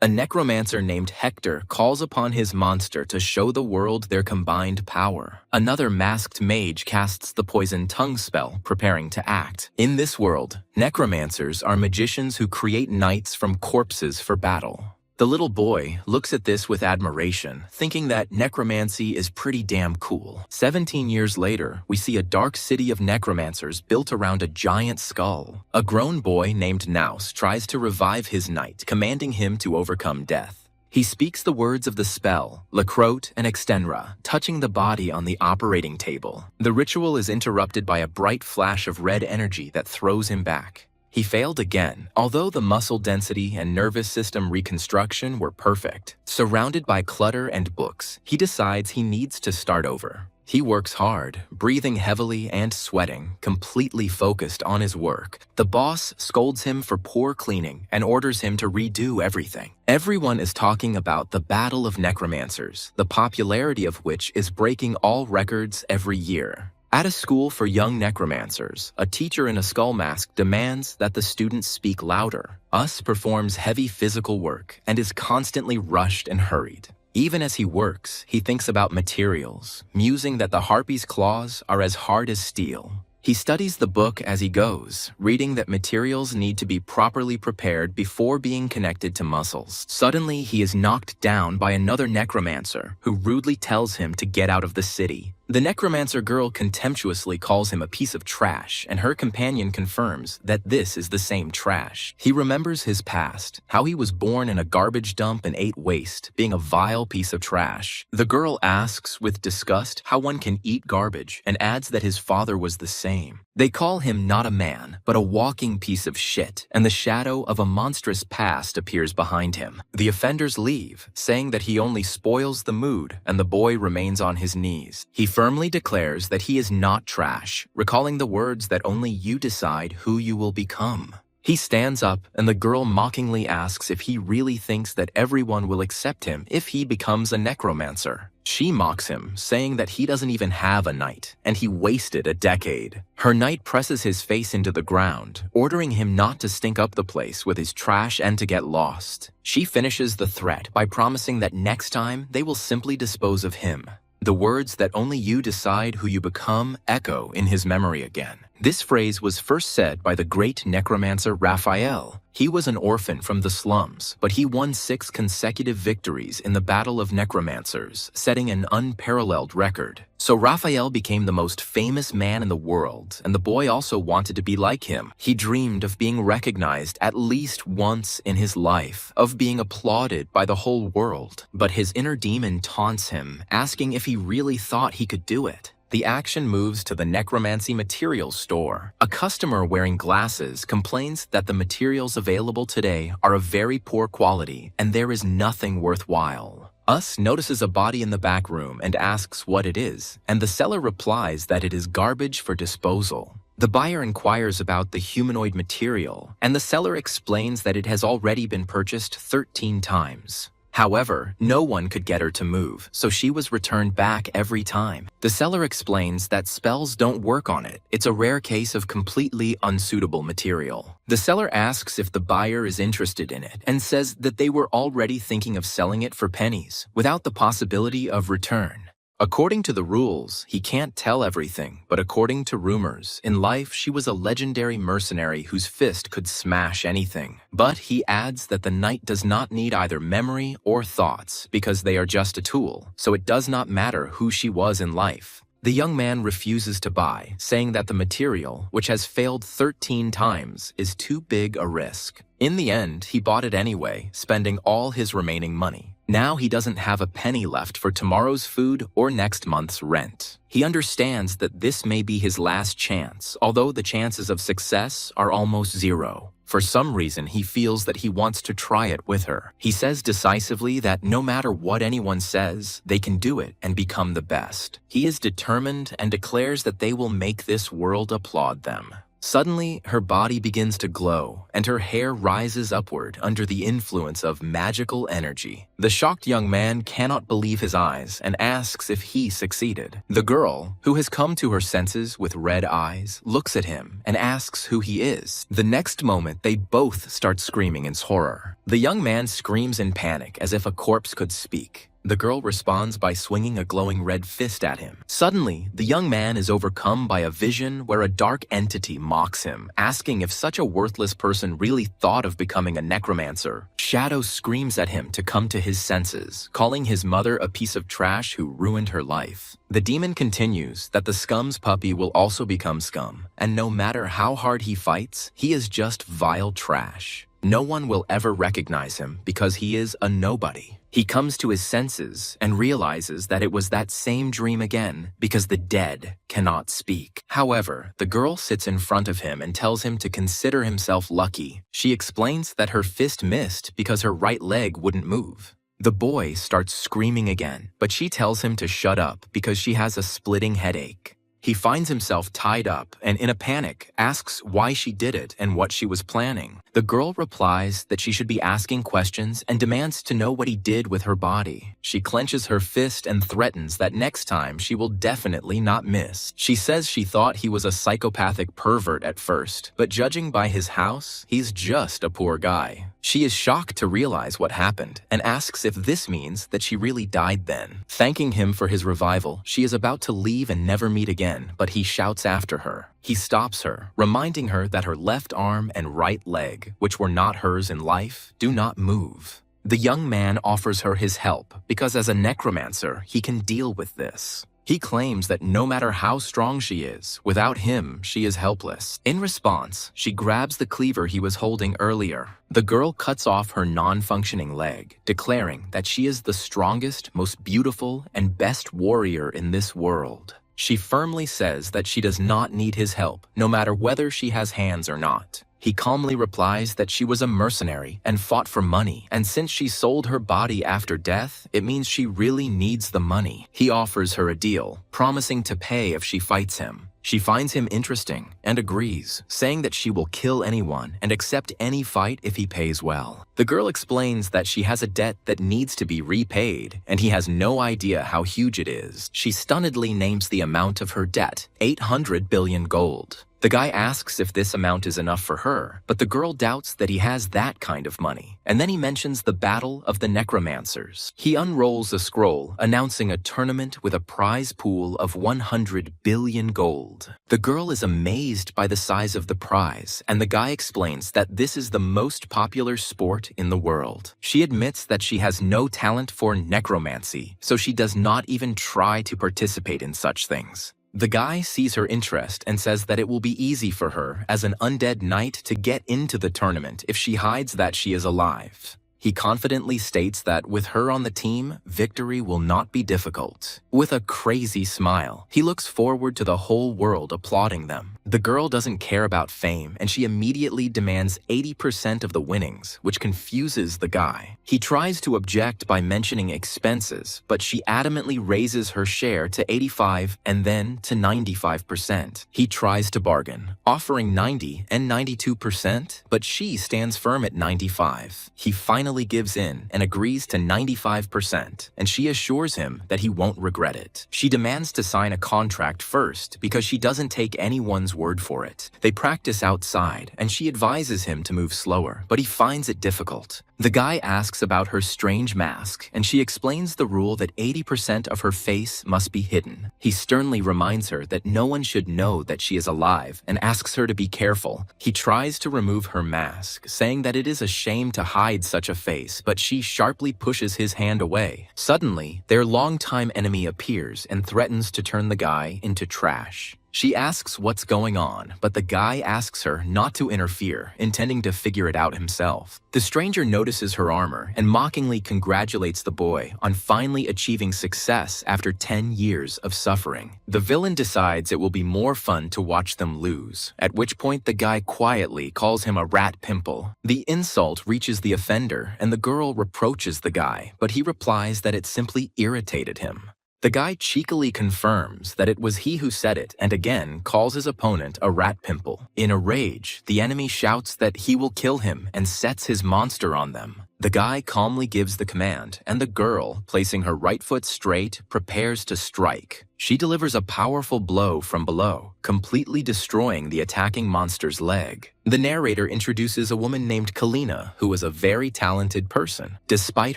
A necromancer named Hector calls upon his monster to show the world their combined power. Another masked mage casts the poison tongue spell, preparing to act. In this world, necromancers are magicians who create knights from corpses for battle. The little boy looks at this with admiration, thinking that necromancy is pretty damn cool. 17 years later, we see a dark city of necromancers built around a giant skull. A grown boy named Naus tries to revive his knight, commanding him to overcome death. He speaks the words of the spell, Lacrote and Extenra, touching the body on the operating table. The ritual is interrupted by a bright flash of red energy that throws him back. He failed again, although the muscle density and nervous system reconstruction were perfect. Surrounded by clutter and books, he decides he needs to start over. He works hard, breathing heavily and sweating, completely focused on his work. The boss scolds him for poor cleaning and orders him to redo everything. Everyone is talking about the Battle of Necromancers, the popularity of which is breaking all records every year. At a school for young necromancers, a teacher in a skull mask demands that the students speak louder. Us performs heavy physical work and is constantly rushed and hurried. Even as he works, he thinks about materials, musing that the harpy's claws are as hard as steel. He studies the book as he goes, reading that materials need to be properly prepared before being connected to muscles. Suddenly, he is knocked down by another necromancer who rudely tells him to get out of the city. The necromancer girl contemptuously calls him a piece of trash, and her companion confirms that this is the same trash. He remembers his past, how he was born in a garbage dump and ate waste, being a vile piece of trash. The girl asks with disgust how one can eat garbage and adds that his father was the same. They call him not a man, but a walking piece of shit, and the shadow of a monstrous past appears behind him. The offenders leave, saying that he only spoils the mood, and the boy remains on his knees. He firmly declares that he is not trash, recalling the words that only you decide who you will become. He stands up, and the girl mockingly asks if he really thinks that everyone will accept him if he becomes a necromancer. She mocks him, saying that he doesn't even have a knight, and he wasted a decade. Her knight presses his face into the ground, ordering him not to stink up the place with his trash and to get lost. She finishes the threat by promising that next time they will simply dispose of him. The words that only you decide who you become echo in his memory again. This phrase was first said by the great necromancer Raphael. He was an orphan from the slums, but he won 6 consecutive victories in the Battle of Necromancers, setting an unparalleled record. So Raphael became the most famous man in the world, and the boy also wanted to be like him. He dreamed of being recognized at least once in his life, of being applauded by the whole world. But his inner demon taunts him, asking if he really thought he could do it. The action moves to the necromancy materials store. A customer wearing glasses complains that the materials available today are of very poor quality and there is nothing worthwhile. Us notices a body in the back room and asks what it is, and the seller replies that it is garbage for disposal. The buyer inquires about the humanoid material, and the seller explains that it has already been purchased 13 times. However, no one could get her to move, so she was returned back every time. The seller explains that spells don't work on it. It's a rare case of completely unsuitable material. The seller asks if the buyer is interested in it and says that they were already thinking of selling it for pennies, without the possibility of return. According to the rules, he can't tell everything, but according to rumors, in life she was a legendary mercenary whose fist could smash anything. But he adds that the knight does not need either memory or thoughts, because they are just a tool, so it does not matter who she was in life. The young man refuses to buy, saying that the material, which has failed 13 times, is too big a risk. In the end, he bought it anyway, spending all his remaining money. Now he doesn't have a penny left for tomorrow's food or next month's rent. He understands that this may be his last chance, although the chances of success are almost zero. For some reason, he feels that he wants to try it with her. He says decisively that no matter what anyone says, they can do it and become the best. He is determined and declares that they will make this world applaud them. Suddenly, her body begins to glow, and her hair rises upward under the influence of magical energy. The shocked young man cannot believe his eyes and asks if he succeeded. The girl, who has come to her senses with red eyes, looks at him and asks who he is. The next moment, they both start screaming in horror. The young man screams in panic as if a corpse could speak. The girl responds by swinging a glowing red fist at him. Suddenly, the young man is overcome by a vision where a dark entity mocks him, asking if such a worthless person really thought of becoming a necromancer. Shadow screams at him to come to his senses, calling his mother a piece of trash who ruined her life. The demon continues that the scum's puppy will also become scum, and no matter how hard he fights, he is just vile trash. No one will ever recognize him because he is a nobody. He comes to his senses and realizes that it was that same dream again because the dead cannot speak. However, the girl sits in front of him and tells him to consider himself lucky. She explains that her fist missed because her right leg wouldn't move. The boy starts screaming again, but she tells him to shut up because she has a splitting headache. He finds himself tied up and in a panic asks why she did it and what she was planning. The girl replies that she should be asking questions and demands to know what he did with her body. She clenches her fist and threatens that next time she will definitely not miss. She says she thought he was a psychopathic pervert at first, but judging by his house, he's just a poor guy. She is shocked to realize what happened and asks if this means that she really died then. Thanking him for his revival, she is about to leave and never meet again, but he shouts after her. He stops her, reminding her that her left arm and right leg, which were not hers in life, do not move. The young man offers her his help because as a necromancer, he can deal with this. He claims that no matter how strong she is, without him, she is helpless. In response, she grabs the cleaver he was holding earlier. The girl cuts off her non-functioning leg, declaring that she is the strongest, most beautiful, and best warrior in this world. She firmly says that she does not need his help, no matter whether she has hands or not. He calmly replies that she was a mercenary and fought for money, and since she sold her body after death, it means she really needs the money. He offers her a deal, promising to pay if she fights him. She finds him interesting and agrees, saying that she will kill anyone and accept any fight if he pays well. The girl explains that she has a debt that needs to be repaid, and he has no idea how huge it is. She stunnedly names the amount of her debt, 800 billion gold. The guy asks if this amount is enough for her, but the girl doubts that he has that kind of money. And then he mentions the battle of the Necromancers. He unrolls a scroll announcing a tournament with a prize pool of 100 billion gold. The girl is amazed by the size of the prize, and the guy explains that this is the most popular sport in the world. She admits that she has no talent for necromancy, so she does not even try to participate in such things. The guy sees her interest and says that it will be easy for her as an undead knight to get into the tournament if she hides that she is alive. He confidently states that with her on the team, victory will not be difficult. With a crazy smile, he looks forward to the whole world applauding them. The girl doesn't care about fame, and she immediately demands 80% of the winnings, which confuses the guy. He tries to object by mentioning expenses, but she adamantly raises her share to 85% and then to 95%. He tries to bargain, offering 90% and 92%, but she stands firm at 95%. He finally gives in and agrees to 95%, and she assures him that he won't regret it. She demands to sign a contract first because she doesn't take anyone's word for it. They practice outside, and she advises him to move slower, but he finds it difficult. The guy asks about her strange mask, and she explains the rule that 80% of her face must be hidden. He sternly reminds her that no one should know that she is alive and asks her to be careful. He tries to remove her mask, saying that it is a shame to hide such a face, but she sharply pushes his hand away. Suddenly, their longtime enemy appears and threatens to turn the guy into trash. She asks what's going on, but the guy asks her not to interfere, intending to figure it out himself. The stranger notices her armor and mockingly congratulates the boy on finally achieving success after 10 years of suffering. The villain decides it will be more fun to watch them lose, at which point the guy quietly calls him a rat pimple. The insult reaches the offender, and the girl reproaches the guy, but he replies that it simply irritated him. The guy cheekily confirms that it was he who said it and again calls his opponent a rat pimple. In a rage, the enemy shouts that he will kill him and sets his monster on them. The guy calmly gives the command, and the girl, placing her right foot straight, prepares to strike. She delivers a powerful blow from below, completely destroying the attacking monster's leg. The narrator introduces a woman named Kalina, who is a very talented person. Despite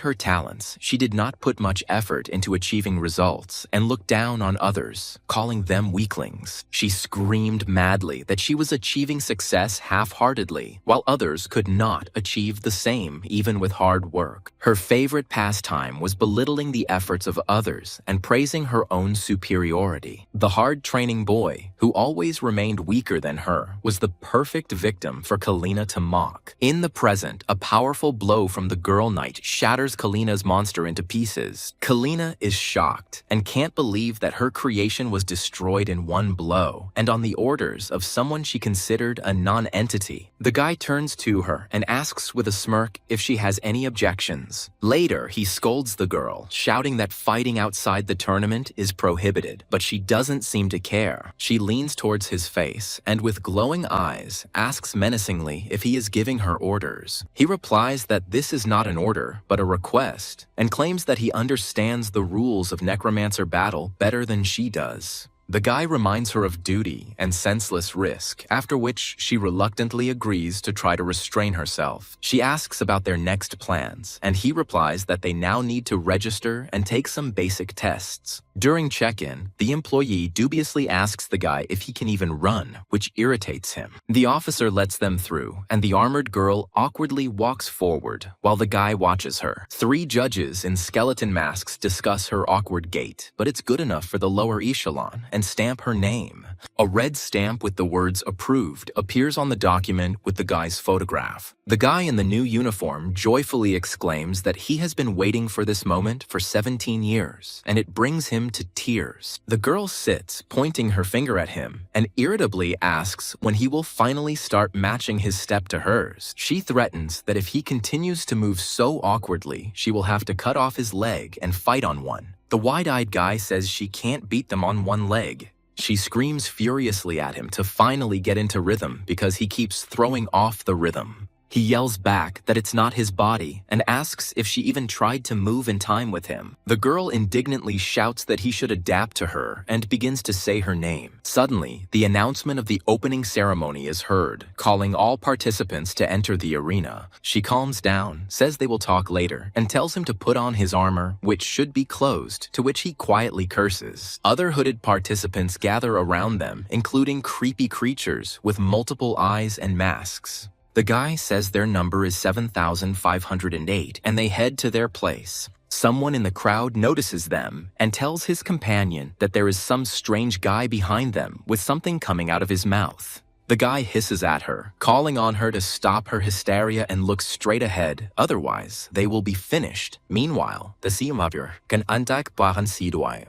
her talents, she did not put much effort into achieving results and looked down on others, calling them weaklings. She screamed madly that she was achieving success half-heartedly, while others could not achieve the same even with hard work. Her favorite pastime was belittling the efforts of others and praising her own superiority. The hard-training boy, who always remained weaker than her, was the perfect victim for Kalina to mock. In the present, a powerful blow from the girl knight shatters Kalina's monster into pieces. Kalina is shocked and can't believe that her creation was destroyed in one blow, and on the orders of someone she considered a non-entity. The guy turns to her and asks with a smirk if she has any objections. Later, he scolds the girl, shouting that fighting outside the tournament is prohibited, but she doesn't seem to care. She leans towards his face and with glowing eyes asks menacingly if he is giving her orders. He replies that this is not an order, but a request, and claims that he understands the rules of Necromancer battle better than she does. The guy reminds her of duty and senseless risk, after which she reluctantly agrees to try to restrain herself. She asks about their next plans, and he replies that they now need to register and take some basic tests. During check-in, the employee dubiously asks the guy if he can even run, which irritates him. The officer lets them through, and the armored girl awkwardly walks forward while the guy watches her. 3 judges in skeleton masks discuss her awkward gait, but it's good enough for the lower echelon, and stamp her name. A red stamp with the words approved appears on the document with the guy's photograph. The guy in the new uniform joyfully exclaims that he has been waiting for this moment for 17 years, and it brings him to tears. The girl sits, pointing her finger at him, and irritably asks when he will finally start matching his step to hers. She threatens that if he continues to move so awkwardly, she will have to cut off his leg and fight on one. The wide-eyed guy says she can't beat them on one leg. She screams furiously at him to finally get into rhythm because he keeps throwing off the rhythm. He yells back that it's not his body and asks if she even tried to move in time with him. The girl indignantly shouts that he should adapt to her and begins to say her name. Suddenly, the announcement of the opening ceremony is heard, calling all participants to enter the arena. She calms down, says they will talk later, and tells him to put on his armor, which should be closed, to which he quietly curses. Other hooded participants gather around them, including creepy creatures with multiple eyes and masks. The guy says their number is 7,508, and they head to their place. Someone in the crowd notices them and tells his companion that there is some strange guy behind them with something coming out of his mouth. The guy hisses at her, calling on her to stop her hysteria and look straight ahead, otherwise they will be finished. Meanwhile, the siumavur can antak bahan sidwayo.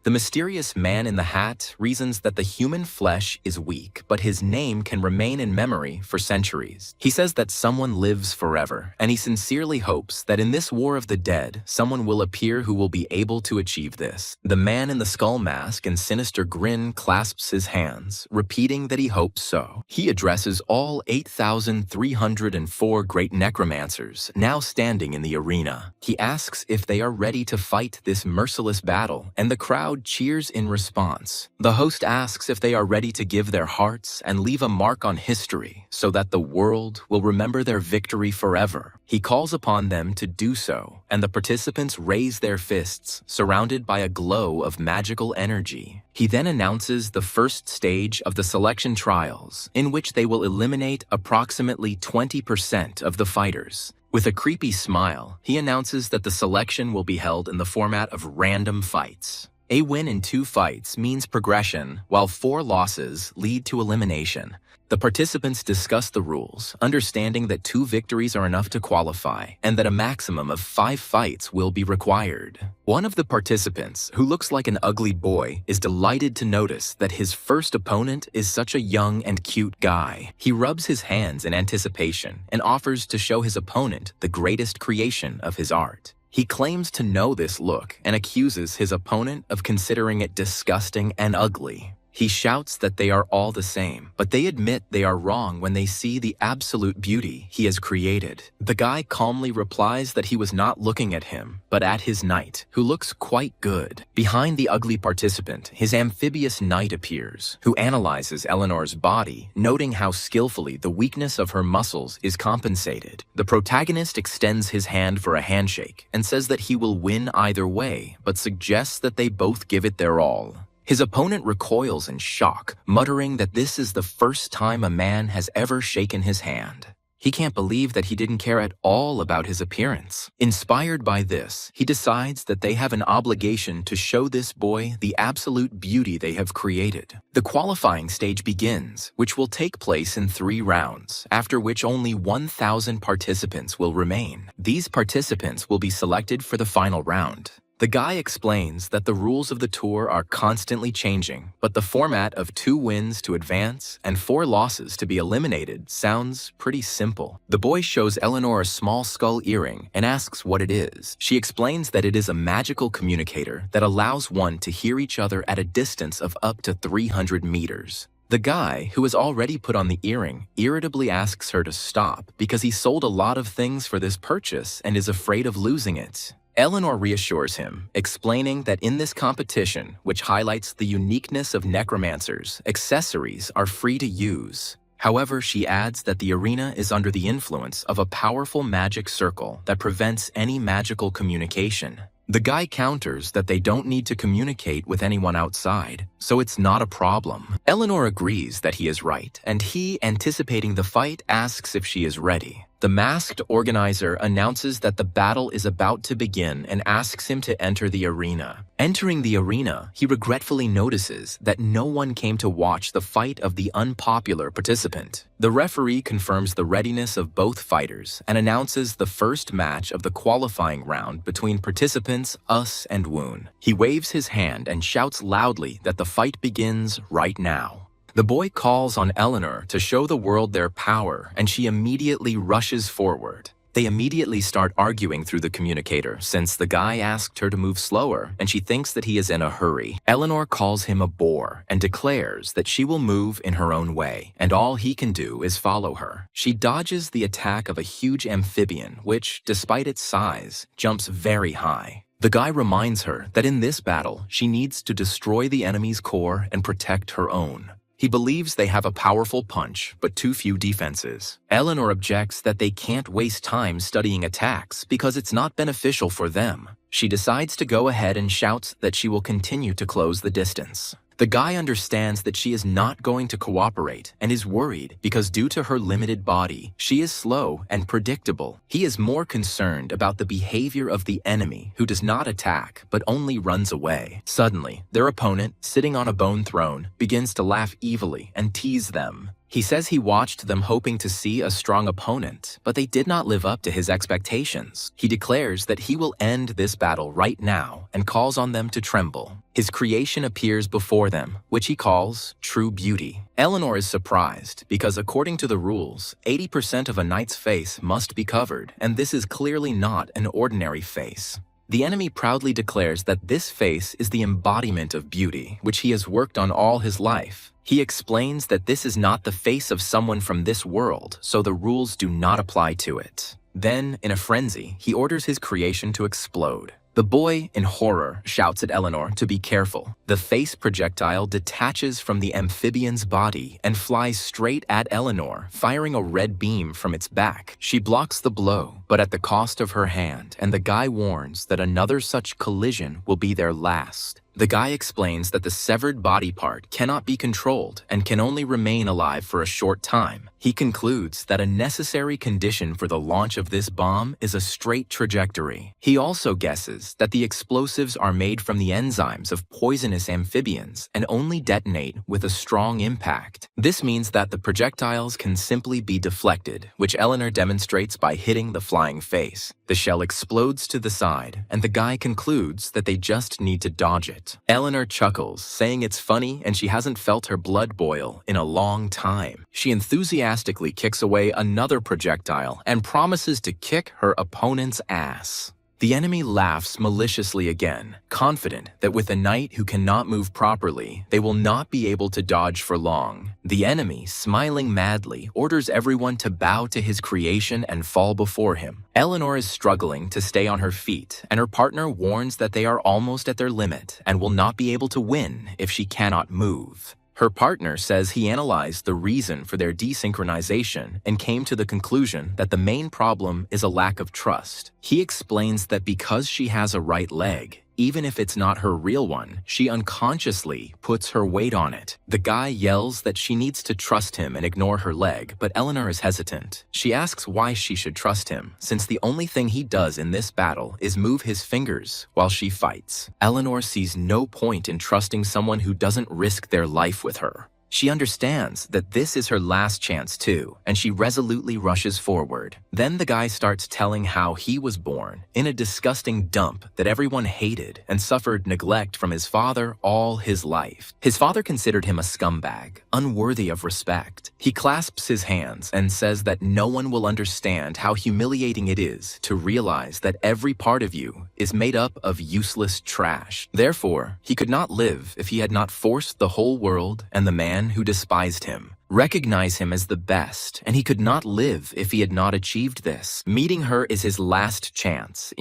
The mysterious man in the hat reasons that the human flesh is weak, but his name can remain in memory for centuries. He says that someone lives forever, and he sincerely hopes that in this war of the dead, someone will appear who will be able to achieve this. The man in the skull mask and sinister grin clasps his hands, repeating that he hopes so. He addresses all 8,304 great necromancers now standing in the arena. He asks if they are ready to fight this merciless battle, and the crowd cheers in response. The host asks if they are ready to give their hearts and leave a mark on history so that the world will remember their victory forever. He calls upon them to do so, and the participants raise their fists, surrounded by a glow of magical energy. He then announces the first stage of the selection trials, in which they will eliminate approximately 20% of the fighters. With a creepy smile, he announces that the selection will be held in the format of random fights. A win in 2 fights means progression, while 4 losses lead to elimination. The participants discuss the rules, understanding that 2 victories are enough to qualify, and that a maximum of 5 fights will be required. One of the participants, who looks like an ugly boy, is delighted to notice that his first opponent is such a young and cute guy. He rubs his hands in anticipation and offers to show his opponent the greatest creation of his art. He claims to know this look and accuses his opponent of considering it disgusting and ugly. He shouts that they are all the same, but they admit they are wrong when they see the absolute beauty he has created. The guy calmly replies that he was not looking at him, but at his knight, who looks quite good. Behind the ugly participant, his amphibious knight appears, who analyzes Eleanor's body, noting how skillfully the weakness of her muscles is compensated. The protagonist extends his hand for a handshake and says that he will win either way, but suggests that they both give it their all. His opponent recoils in shock, muttering that this is the first time a man has ever shaken his hand. He can't believe that he didn't care at all about his appearance. Inspired by this, he decides that they have an obligation to show this boy the absolute beauty they have created. The qualifying stage begins, which will take place in 3 rounds, after which only 1,000 participants will remain. These participants will be selected for the final round. The guy explains that the rules of the tour are constantly changing, but the format of 2 wins to advance and 4 losses to be eliminated sounds pretty simple. The boy shows Eleanor a small skull earring and asks what it is. She explains that it is a magical communicator that allows one to hear each other at a distance of up to 300 meters. The guy, who has already put on the earring, irritably asks her to stop because he sold a lot of things for this purchase and is afraid of losing it. Eleanor reassures him, explaining that in this competition, which highlights the uniqueness of necromancers, accessories are free to use. However, she adds that the arena is under the influence of a powerful magic circle that prevents any magical communication. The guy counters that they don't need to communicate with anyone outside, so it's not a problem. Eleanor agrees that he is right, and he, anticipating the fight, asks if she is ready. The masked organizer announces that the battle is about to begin and asks him to enter the arena. Entering the arena, he regretfully notices that no one came to watch the fight of the unpopular participant. The referee confirms the readiness of both fighters and announces the first match of the qualifying round between participants Us and Woon. He waves his hand and shouts loudly that the fight begins right now. The boy calls on Eleanor to show the world their power, and she immediately rushes forward. They immediately start arguing through the communicator since the guy asked her to move slower and she thinks that he is in a hurry. Eleanor calls him a bore and declares that she will move in her own way, and all he can do is follow her. She dodges the attack of a huge amphibian, which, despite its size, jumps very high. The guy reminds her that in this battle, she needs to destroy the enemy's core and protect her own. He believes they have a powerful punch, but too few defenses. Eleanor objects that they can't waste time studying attacks because it's not beneficial for them. She decides to go ahead and shouts that she will continue to close the distance. The guy understands that she is not going to cooperate and is worried because due to her limited body, she is slow and predictable. He is more concerned about the behavior of the enemy, who does not attack but only runs away. Suddenly, their opponent, sitting on a bone throne, begins to laugh evilly and tease them. He says he watched them hoping to see a strong opponent, but they did not live up to his expectations. He declares that he will end this battle right now and calls on them to tremble. His creation appears before them, which he calls true beauty. Eleanor is surprised because according to the rules, 80% of a knight's face must be covered, and this is clearly not an ordinary face. The enemy proudly declares that this face is the embodiment of beauty, which he has worked on all his life. He explains that this is not the face of someone from this world, so the rules do not apply to it. Then, in a frenzy, he orders his creation to explode. The boy, in horror, shouts at Eleanor to be careful. The face projectile detaches from the amphibian's body and flies straight at Eleanor, firing a red beam from its back. She blocks the blow, but at the cost of her hand, and the guy warns that another such collision will be their last. The guy explains that the severed body part cannot be controlled and can only remain alive for a short time. He concludes that a necessary condition for the launch of this bomb is a straight trajectory. He also guesses that the explosives are made from the enzymes of poisonous amphibians and only detonate with a strong impact. This means that the projectiles can simply be deflected, which Eleanor demonstrates by hitting the flying face. The shell explodes to the side, and the guy concludes that they just need to dodge it. Eleanor chuckles, saying it's funny and she hasn't felt her blood boil in a long time. She enthusiastically kicks away another projectile and promises to kick her opponent's ass. The enemy laughs maliciously again, confident that with a knight who cannot move properly, they will not be able to dodge for long. The enemy, smiling madly, orders everyone to bow to his creation and fall before him. Eleanor is struggling to stay on her feet, and her partner warns that they are almost at their limit and will not be able to win if she cannot move. Her partner says he analyzed the reason for their desynchronization and came to the conclusion that the main problem is a lack of trust. He explains that because she has a right leg, even if it's not her real one, she unconsciously puts her weight on it. The guy yells that she needs to trust him and ignore her leg, but Eleanor is hesitant. She asks why she should trust him, since the only thing he does in this battle is move his fingers while she fights. Eleanor sees no point in trusting someone who doesn't risk their life with her. She understands that this is her last chance too, and she resolutely rushes forward. Then the guy starts telling how he was born in a disgusting dump that everyone hated and suffered neglect from his father all his life. His father considered him a scumbag, unworthy of respect. He clasps his hands and says that no one will understand how humiliating it is to realize that every part of you is made up of useless trash. Therefore, he could not live if he had not forced the whole world and the man who despised him recognize him as the best, and he could not live if he had not achieved this. Meeting her is his last chance,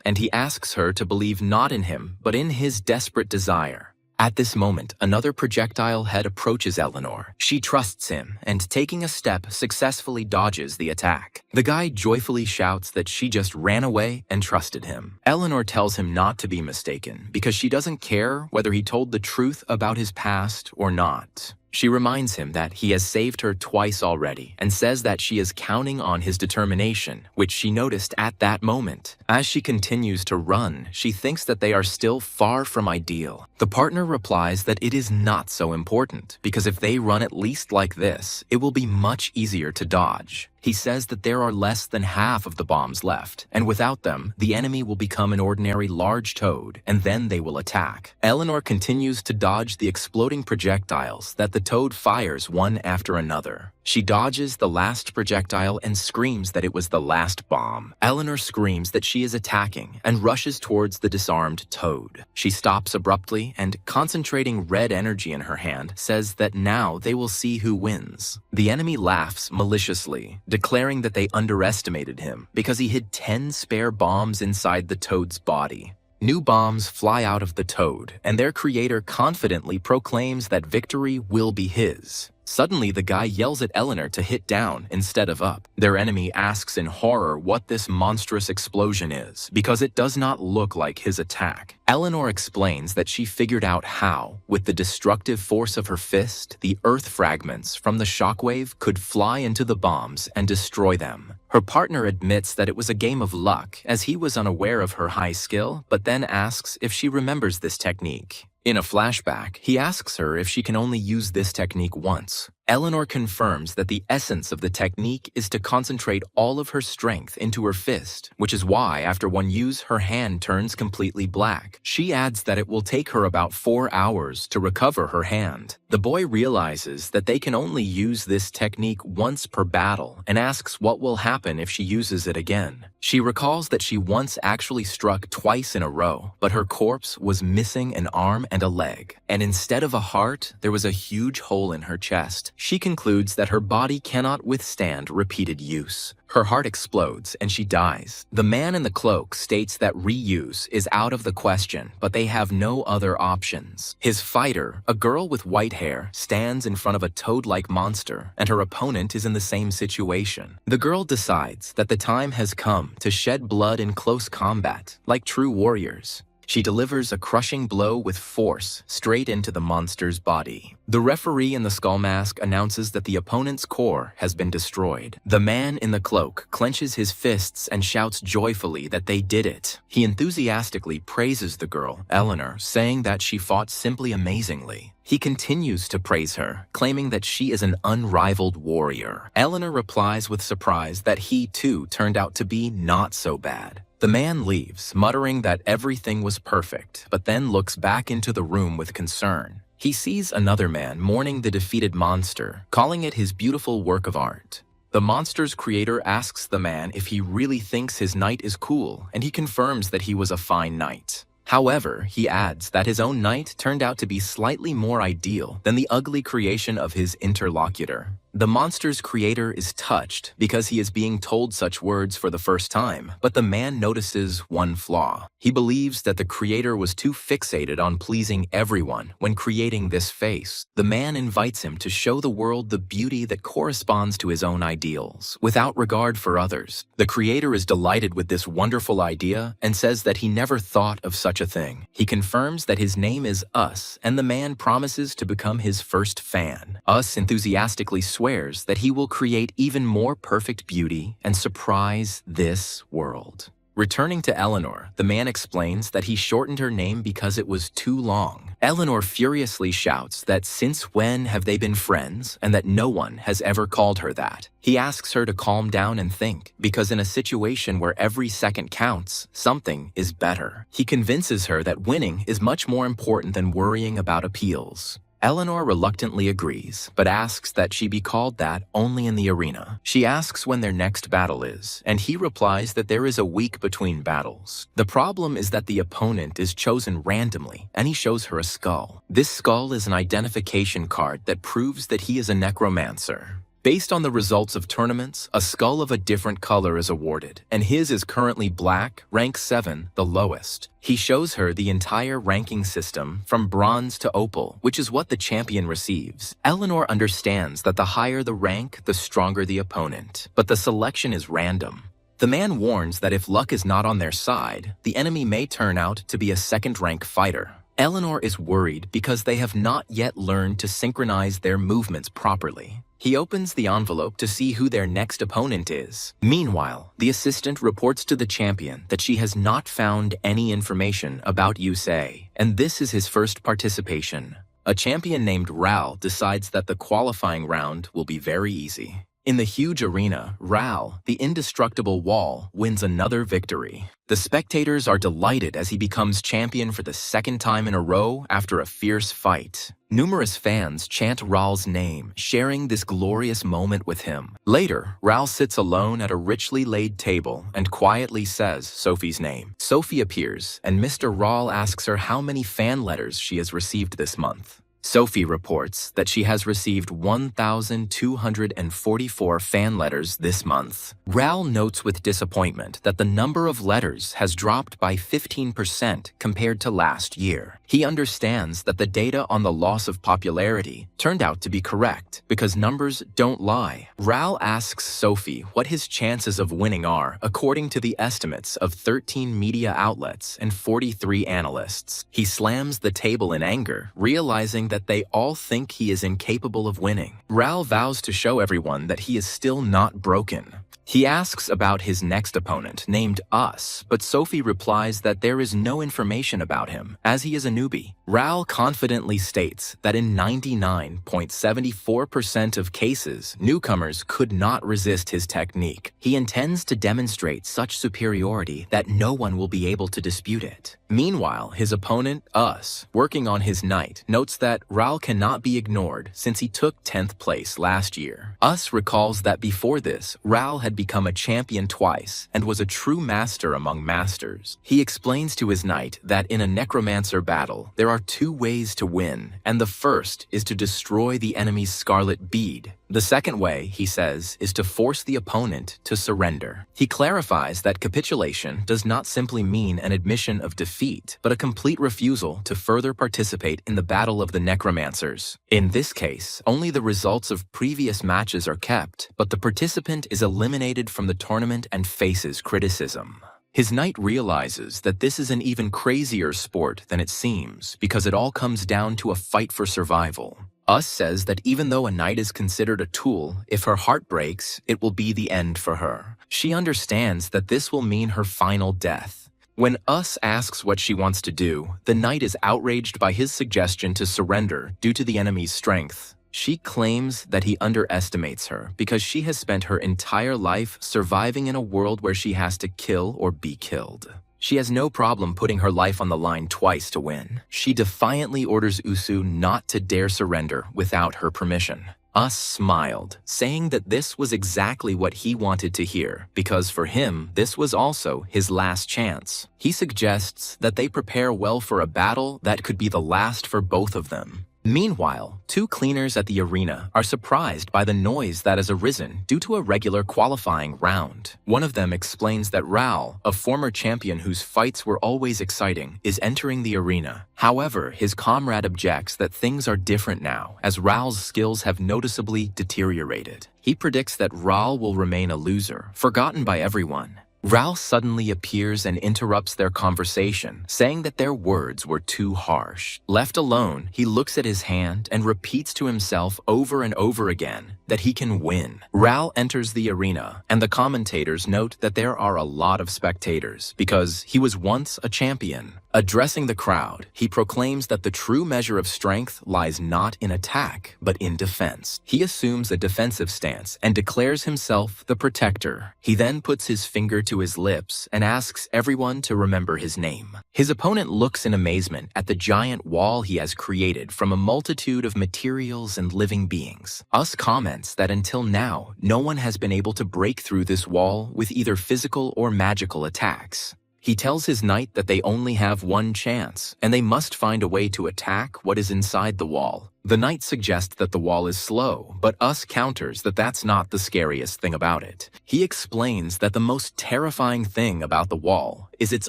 and he asks her to believe not in him, but in his desperate desire. At this moment, another projectile head approaches Eleanor. She trusts him, and taking a step, successfully dodges the attack. The guy joyfully shouts that she just ran away and trusted him. Eleanor tells him not to be mistaken, because she doesn't care whether he told the truth about his past or not. She reminds him that he has saved her twice already and says that she is counting on his determination, which she noticed at that moment. As she continues to run, she thinks that they are still far from ideal. The partner replies that it is not so important, because if they run at least like this, it will be much easier to dodge. He says that there are less than half of the bombs left, and without them, the enemy will become an ordinary large toad, and then they will attack. Eleanor continues to dodge the exploding projectiles that the toad fires one after another. She dodges the last projectile and screams that it was the last bomb. Eleanor screams that she is attacking and rushes towards the disarmed toad. She stops abruptly and, concentrating red energy in her hand, says that now they will see who wins. The enemy laughs maliciously, declaring that they underestimated him because he hid 10 spare bombs inside the toad's body. New bombs fly out of the toad, and their creator confidently proclaims that victory will be his. Suddenly, the guy yells at Eleanor to hit down instead of up. Their enemy asks in horror what this monstrous explosion is, because it does not look like his attack. Eleanor explains that she figured out how, with the destructive force of her fist, the earth fragments from the shockwave could fly into the bombs and destroy them. Her partner admits that it was a game of luck, as he was unaware of her high skill, but then asks if she remembers this technique. In a flashback, he asks her if she can only use this technique once. Eleanor confirms that the essence of the technique is to concentrate all of her strength into her fist, which is why after one use her hand turns completely black. She adds that it will take her about 4 hours to recover her hand. The boy realizes that they can only use this technique once per battle and asks what will happen if she uses it again. She recalls that she once actually struck twice in a row, but her corpse was missing an arm and a leg, and instead of a heart, there was a huge hole in her chest. She concludes that her body cannot withstand repeated use. Her heart explodes and she dies. The man in the cloak states that reuse is out of the question, but they have no other options. His fighter, a girl with white hair, stands in front of a toad-like monster, and her opponent is in the same situation. The girl decides that the time has come to shed blood in close combat, like true warriors. She delivers a crushing blow with force straight into the monster's body. The referee in the skull mask announces that the opponent's core has been destroyed. The man in the cloak clenches his fists and shouts joyfully that they did it. He enthusiastically praises the girl, Eleanor, saying that she fought simply amazingly. He continues to praise her, claiming that she is an unrivaled warrior. Eleanor replies with surprise that he too turned out to be not so bad. The man leaves, muttering that everything was perfect, but then looks back into the room with concern. He sees another man mourning the defeated monster, calling it his beautiful work of art. The The monster's creator asks the man if he really thinks his knight is cool, and he confirms that he was a fine knight. However, he adds that his own knight turned out to be slightly more ideal than the ugly creation of his interlocutor. The monster's creator is touched because he is being told such words for the first time, but the man notices one flaw. He believes that the creator was too fixated on pleasing everyone when creating this face. The man invites him to show the world the beauty that corresponds to his own ideals, without regard for others. The creator is delighted with this wonderful idea and says that he never thought of such a thing. He confirms that his name is Us, and the man promises to become his first fan. Us enthusiastically swears that he will create even more perfect beauty and surprise this world. Returning to Eleanor, the man explains that he shortened her name because it was too long. Eleanor furiously shouts that since when have they been friends and that no one has ever called her that. He asks her to calm down and think, because in a situation where every second counts, something is better. He convinces her that winning is much more important than worrying about appeals. Eleanor reluctantly agrees, but asks that she be called that only in the arena. She asks when their next battle is, and he replies that there is a week between battles. The problem is that the opponent is chosen randomly, and he shows her a skull. This skull is an identification card that proves that he is a necromancer. Based on the results of tournaments, a skull of a different color is awarded, and his is currently black, rank 7, the lowest. He shows her the entire ranking system from bronze to opal, which is what the champion receives. Eleanor understands that the higher the rank, the stronger the opponent, but the selection is random. The man warns that if luck is not on their side, the enemy may turn out to be a second-rank fighter. Eleanor is worried because they have not yet learned to synchronize their movements properly. He opens the envelope to see who their next opponent is. Meanwhile, the assistant reports to the champion that she has not found any information about Yusei, and this is his first participation. A champion named Ral decides that the qualifying round will be very easy. In the huge arena, Ral, the indestructible wall, wins another victory. The spectators are delighted as he becomes champion for the second time in a row after a fierce fight. Numerous fans chant Ral's name, sharing this glorious moment with him. Later, Ral sits alone at a richly laid table and quietly says Sophie's name. Sophie appears, and Mr. Ral asks her how many fan letters she has received this month. Sophie reports that she has received 1,244 fan letters this month. Ral notes with disappointment that the number of letters has dropped by 15% compared to last year. He understands that the data on the loss of popularity turned out to be correct, because numbers don't lie. Ral asks Sophie what his chances of winning are according to the estimates of 13 media outlets and 43 analysts. He slams the table in anger, realizing that they all think he is incapable of winning. Ral vows to show everyone that he is still not broken. He asks about his next opponent, named Us, but Sophie replies that there is no information about him, as he is a newbie. Ral confidently states that in 99.74% of cases, newcomers could not resist his technique. He intends to demonstrate such superiority that no one will be able to dispute it. Meanwhile, his opponent, Us, working on his knight, notes that Ral cannot be ignored since he took 10th place last year. Us recalls that before this, Ral had become a champion twice and was a true master among masters. He explains to his knight that in a necromancer battle, there are two ways to win, and the first is to destroy the enemy's scarlet bead. The second way, he says, is to force the opponent to surrender. He clarifies that capitulation does not simply mean an admission of defeat, but a complete refusal to further participate in the battle of the necromancers. In this case, only the results of previous matches are kept, but the participant is eliminated from the tournament and faces criticism. His knight realizes that this is an even crazier sport than it seems, because it all comes down to a fight for survival. Us says that even though a knight is considered a tool, if her heart breaks, it will be the end for her. She understands that this will mean her final death. When Us asks what she wants to do, the knight is outraged by his suggestion to surrender due to the enemy's strength. She claims that he underestimates her because she has spent her entire life surviving in a world where she has to kill or be killed. She has no problem putting her life on the line twice to win. She defiantly orders Usu not to dare surrender without her permission. Us smiled, saying that this was exactly what he wanted to hear, because for him, this was also his last chance. He suggests that they prepare well for a battle that could be the last for both of them. Meanwhile, two cleaners at the arena are surprised by the noise that has arisen due to a regular qualifying round. One of them explains that Raul, a former champion whose fights were always exciting, is entering the arena. However, his comrade objects that things are different now, as Raul's skills have noticeably deteriorated. He predicts that Raul will remain a loser, forgotten by everyone. Raul suddenly appears and interrupts their conversation, saying that their words were too harsh. Left alone, he looks at his hand and repeats to himself over and over again that he can win. Raul enters the arena, and the commentators note that there are a lot of spectators because he was once a champion. Addressing the crowd, he proclaims that the true measure of strength lies not in attack, but in defense. He assumes a defensive stance and declares himself the protector. He then puts his finger to his lips and asks everyone to remember his name. His opponent looks in amazement at the giant wall he has created from a multitude of materials and living beings. Us comments that until now, no one has been able to break through this wall with either physical or magical attacks. He tells his knight that they only have one chance, and they must find a way to attack what is inside the wall. The knight suggests that the wall is slow, but Us counters that that's not the scariest thing about it. He explains that the most terrifying thing about the wall is its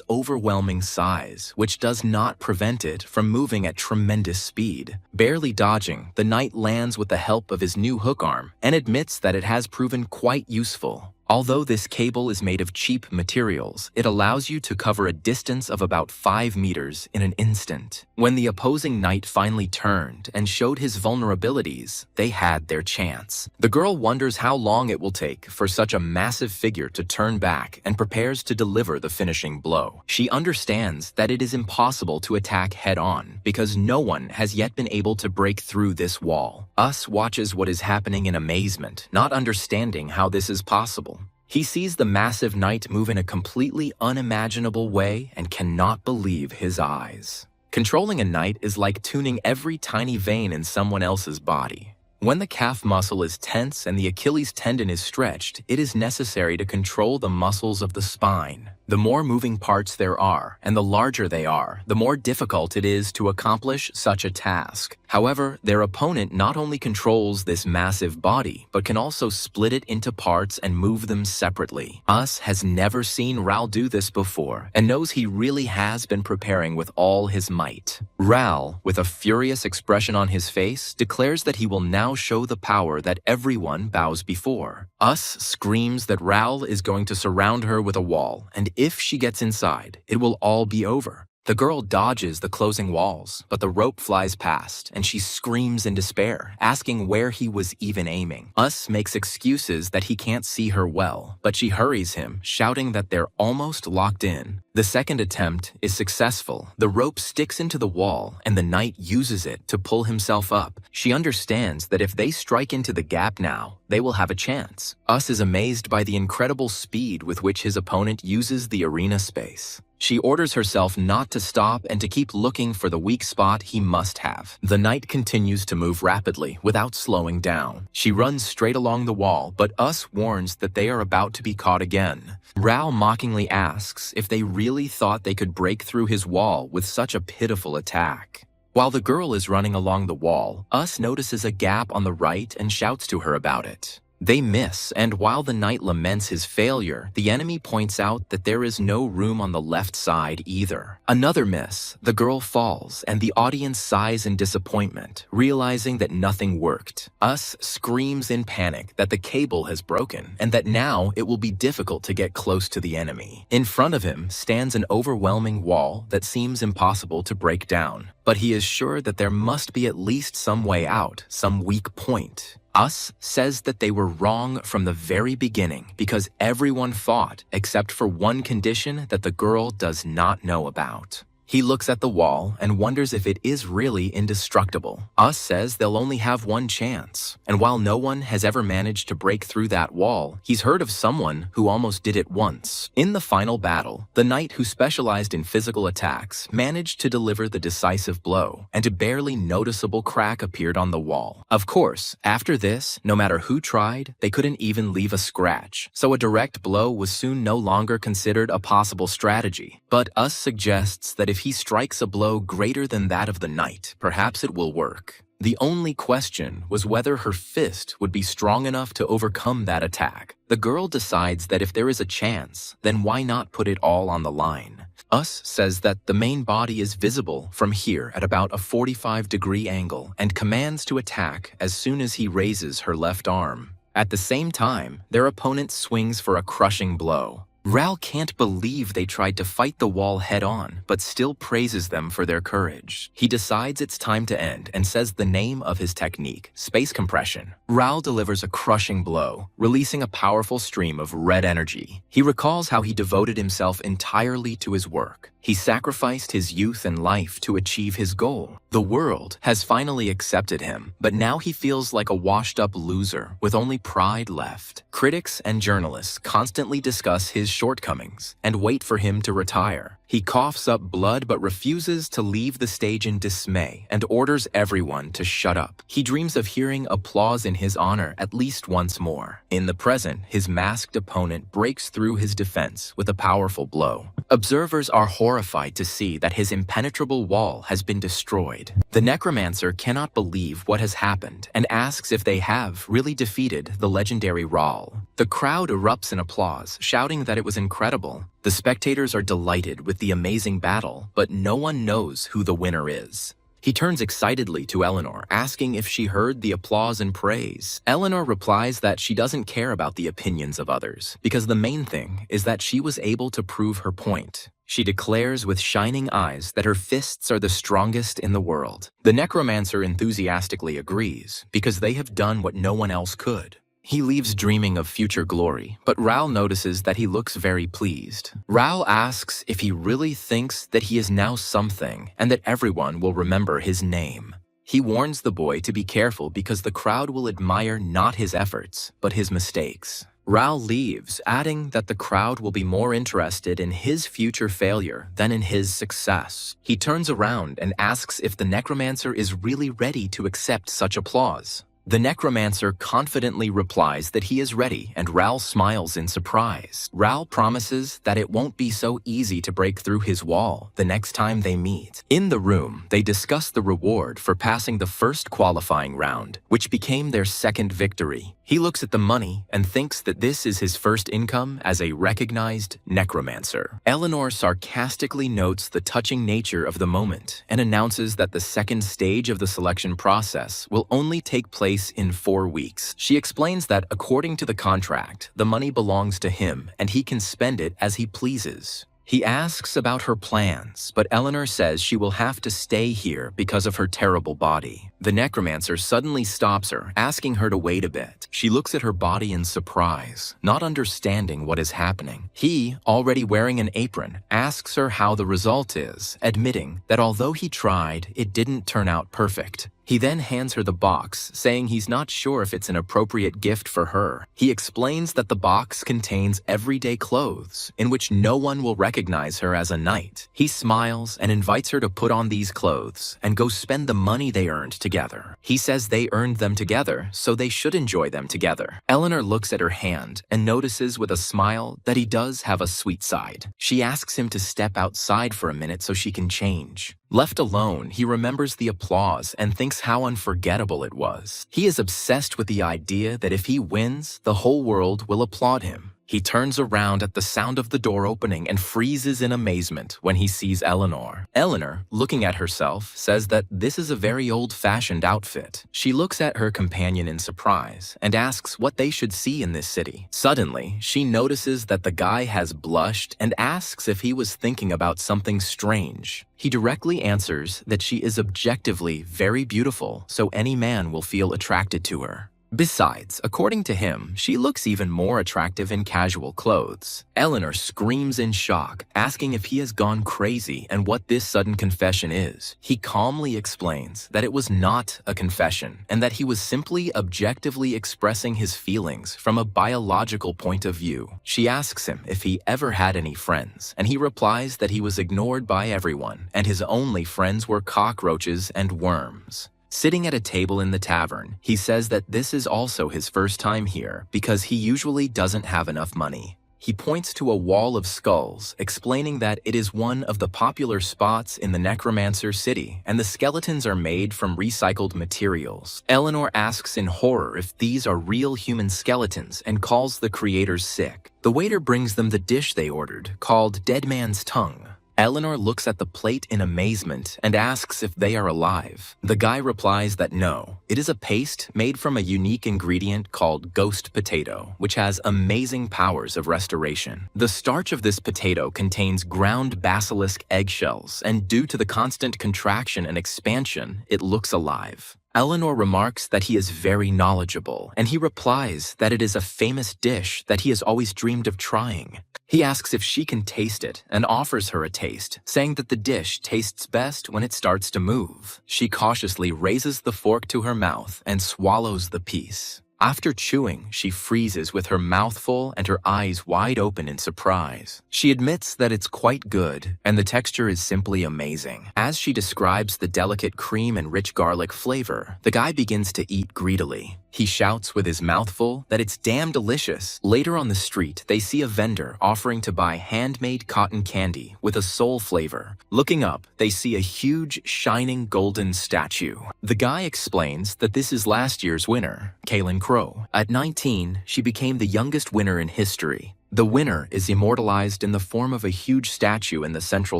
overwhelming size, which does not prevent it from moving at tremendous speed. Barely dodging, the knight lands with the help of his new hook arm and admits that it has proven quite useful. Although this cable is made of cheap materials, it allows you to cover a distance of about 5 meters in an instant. When the opposing knight finally turned and showed his vulnerabilities, they had their chance. The girl wonders how long it will take for such a massive figure to turn back and prepares to deliver the finishing blow. She understands that it is impossible to attack head-on because no one has yet been able to break through this wall. Us watches what is happening in amazement, not understanding how this is possible. He sees the massive knight move in a completely unimaginable way and cannot believe his eyes. Controlling a knight is like tuning every tiny vein in someone else's body. When the calf muscle is tense and the Achilles tendon is stretched, it is necessary to control the muscles of the spine. The more moving parts there are, and the larger they are, the more difficult it is to accomplish such a task. However, their opponent not only controls this massive body, but can also split it into parts and move them separately. Us has never seen Raul do this before, and knows he really has been preparing with all his might. Raul, with a furious expression on his face, declares that he will now show the power that everyone bows before. Us screams that Raul is going to surround her with a wall, and if she gets inside, it will all be over. The girl dodges the closing walls, but the rope flies past, and she screams in despair, asking where he was even aiming. Us makes excuses that he can't see her well, but she hurries him, shouting that they're almost locked in. The second attempt is successful. The rope sticks into the wall, and the knight uses it to pull himself up. She understands that if they strike into the gap now, they will have a chance. Us is amazed by the incredible speed with which his opponent uses the arena space. She orders herself not to stop and to keep looking for the weak spot he must have. The knight continues to move rapidly without slowing down. She runs straight along the wall, but Us warns that they are about to be caught again. Raul mockingly asks if they really thought they could break through his wall with such a pitiful attack. While the girl is running along the wall, Us notices a gap on the right and shouts to her about it. They miss, and while the knight laments his failure, the enemy points out that there is no room on the left side either. Another miss, the girl falls, and the audience sighs in disappointment, realizing that nothing worked. Us screams in panic that the cable has broken, and that now it will be difficult to get close to the enemy. In front of him stands an overwhelming wall that seems impossible to break down, but he is sure that there must be at least some way out, some weak point. Us says that they were wrong from the very beginning because everyone fought except for one condition that the girl does not know about. He looks at the wall and wonders if it is really indestructible. Us says they'll only have one chance, and while no one has ever managed to break through that wall, he's heard of someone who almost did it once. In the final battle, the knight who specialized in physical attacks managed to deliver the decisive blow, and a barely noticeable crack appeared on the wall. Of course, after this, no matter who tried, they couldn't even leave a scratch, so a direct blow was soon no longer considered a possible strategy. But Us suggests that if he strikes a blow greater than that of the knight, perhaps it will work. The only question was whether her fist would be strong enough to overcome that attack. The girl decides that if there is a chance, then why not put it all on the line? Us says that the main body is visible from here at about a 45-degree angle and commands to attack as soon as he raises her left arm. At the same time, their opponent swings for a crushing blow. Ral can't believe they tried to fight the wall head-on, but still praises them for their courage. He decides it's time to end and says the name of his technique, space compression. Ral delivers a crushing blow, releasing a powerful stream of red energy. He recalls how he devoted himself entirely to his work. He sacrificed his youth and life to achieve his goal. The world has finally accepted him, but now he feels like a washed-up loser with only pride left. Critics and journalists constantly discuss his shortcomings and wait for him to retire. He coughs up blood but refuses to leave the stage in dismay and orders everyone to shut up. He dreams of hearing applause in his honor at least once more. In the present, his masked opponent breaks through his defense with a powerful blow. Observers are horrified to see that his impenetrable wall has been destroyed. The Necromancer cannot believe what has happened and asks if they have really defeated the legendary Ral. The crowd erupts in applause, shouting that it was incredible. The spectators are delighted with the amazing battle, but no one knows who the winner is. He turns excitedly to Eleanor, asking if she heard the applause and praise. Eleanor replies that she doesn't care about the opinions of others, because the main thing is that she was able to prove her point. She declares with shining eyes that her fists are the strongest in the world. The Necromancer enthusiastically agrees, because they have done what no one else could. He leaves dreaming of future glory, but Ral notices that he looks very pleased. Ral asks if he really thinks that he is now something and that everyone will remember his name. He warns the boy to be careful because the crowd will admire not his efforts, but his mistakes. Ral leaves, adding that the crowd will be more interested in his future failure than in his success. He turns around and asks if the Necromancer is really ready to accept such applause. The Necromancer confidently replies that he is ready, and Ral smiles in surprise. Ral promises that it won't be so easy to break through his wall the next time they meet. In the room, they discuss the reward for passing the first qualifying round, which became their second victory. He looks at the money and thinks that this is his first income as a recognized Necromancer. Eleanor sarcastically notes the touching nature of the moment and announces that the second stage of the selection process will only take place in 4 weeks. She explains that according to the contract, the money belongs to him and he can spend it as he pleases. He asks about her plans, but Eleanor says she will have to stay here because of her terrible body. The Necromancer suddenly stops her, asking her to wait a bit. She looks at her body in surprise, not understanding what is happening. He, already wearing an apron, asks her how the result is, admitting that although he tried, it didn't turn out perfect. He then hands her the box, saying he's not sure if it's an appropriate gift for her. He explains that the box contains everyday clothes, in which no one will recognize her as a knight. He smiles and invites her to put on these clothes and go spend the money they earned together. He says they earned them together, so they should enjoy them together. Eleanor looks at her hand and notices with a smile that he does have a sweet side. She asks him to step outside for a minute so she can change. Left alone, he remembers the applause and thinks how unforgettable it was. He is obsessed with the idea that if he wins, the whole world will applaud him. He turns around at the sound of the door opening and freezes in amazement when he sees Eleanor. Eleanor, looking at herself, says that this is a very old-fashioned outfit. She looks at her companion in surprise and asks what they should see in this city. Suddenly, she notices that the guy has blushed and asks if he was thinking about something strange. He directly answers that she is objectively very beautiful, so any man will feel attracted to her. Besides, according to him, she looks even more attractive in casual clothes. Eleanor screams in shock, asking if he has gone crazy and what this sudden confession is. He calmly explains that it was not a confession and that he was simply objectively expressing his feelings from a biological point of view. She asks him if he ever had any friends, and he replies that he was ignored by everyone and his only friends were cockroaches and worms. Sitting at a table in the tavern, he says that this is also his first time here because he usually doesn't have enough money. He points to a wall of skulls, explaining that it is one of the popular spots in the Necromancer city, and the skeletons are made from recycled materials. Eleanor asks in horror if these are real human skeletons and calls the creators sick. The waiter brings them the dish they ordered, called Dead Man's Tongue. Eleanor looks at the plate in amazement and asks if they are alive. The guy replies that no, it is a paste made from a unique ingredient called ghost potato, which has amazing powers of restoration. The starch of this potato contains ground basilisk eggshells, and due to the constant contraction and expansion, it looks alive. Eleanor remarks that he is very knowledgeable, and he replies that it is a famous dish that he has always dreamed of trying. He asks if she can taste it and offers her a taste, saying that the dish tastes best when it starts to move. She cautiously raises the fork to her mouth and swallows the piece. After chewing, she freezes with her mouth full and her eyes wide open in surprise. She admits that it's quite good, and the texture is simply amazing. As she describes the delicate cream and rich garlic flavor, the guy begins to eat greedily. He shouts with his mouth full that it's damn delicious. Later on the street, they see a vendor offering to buy handmade cotton candy with a soul flavor. Looking up, they see a huge, shining golden statue. The guy explains that this is last year's winner, Kaylin Crow. At 19, she became the youngest winner in history. The winner is immortalized in the form of a huge statue in the central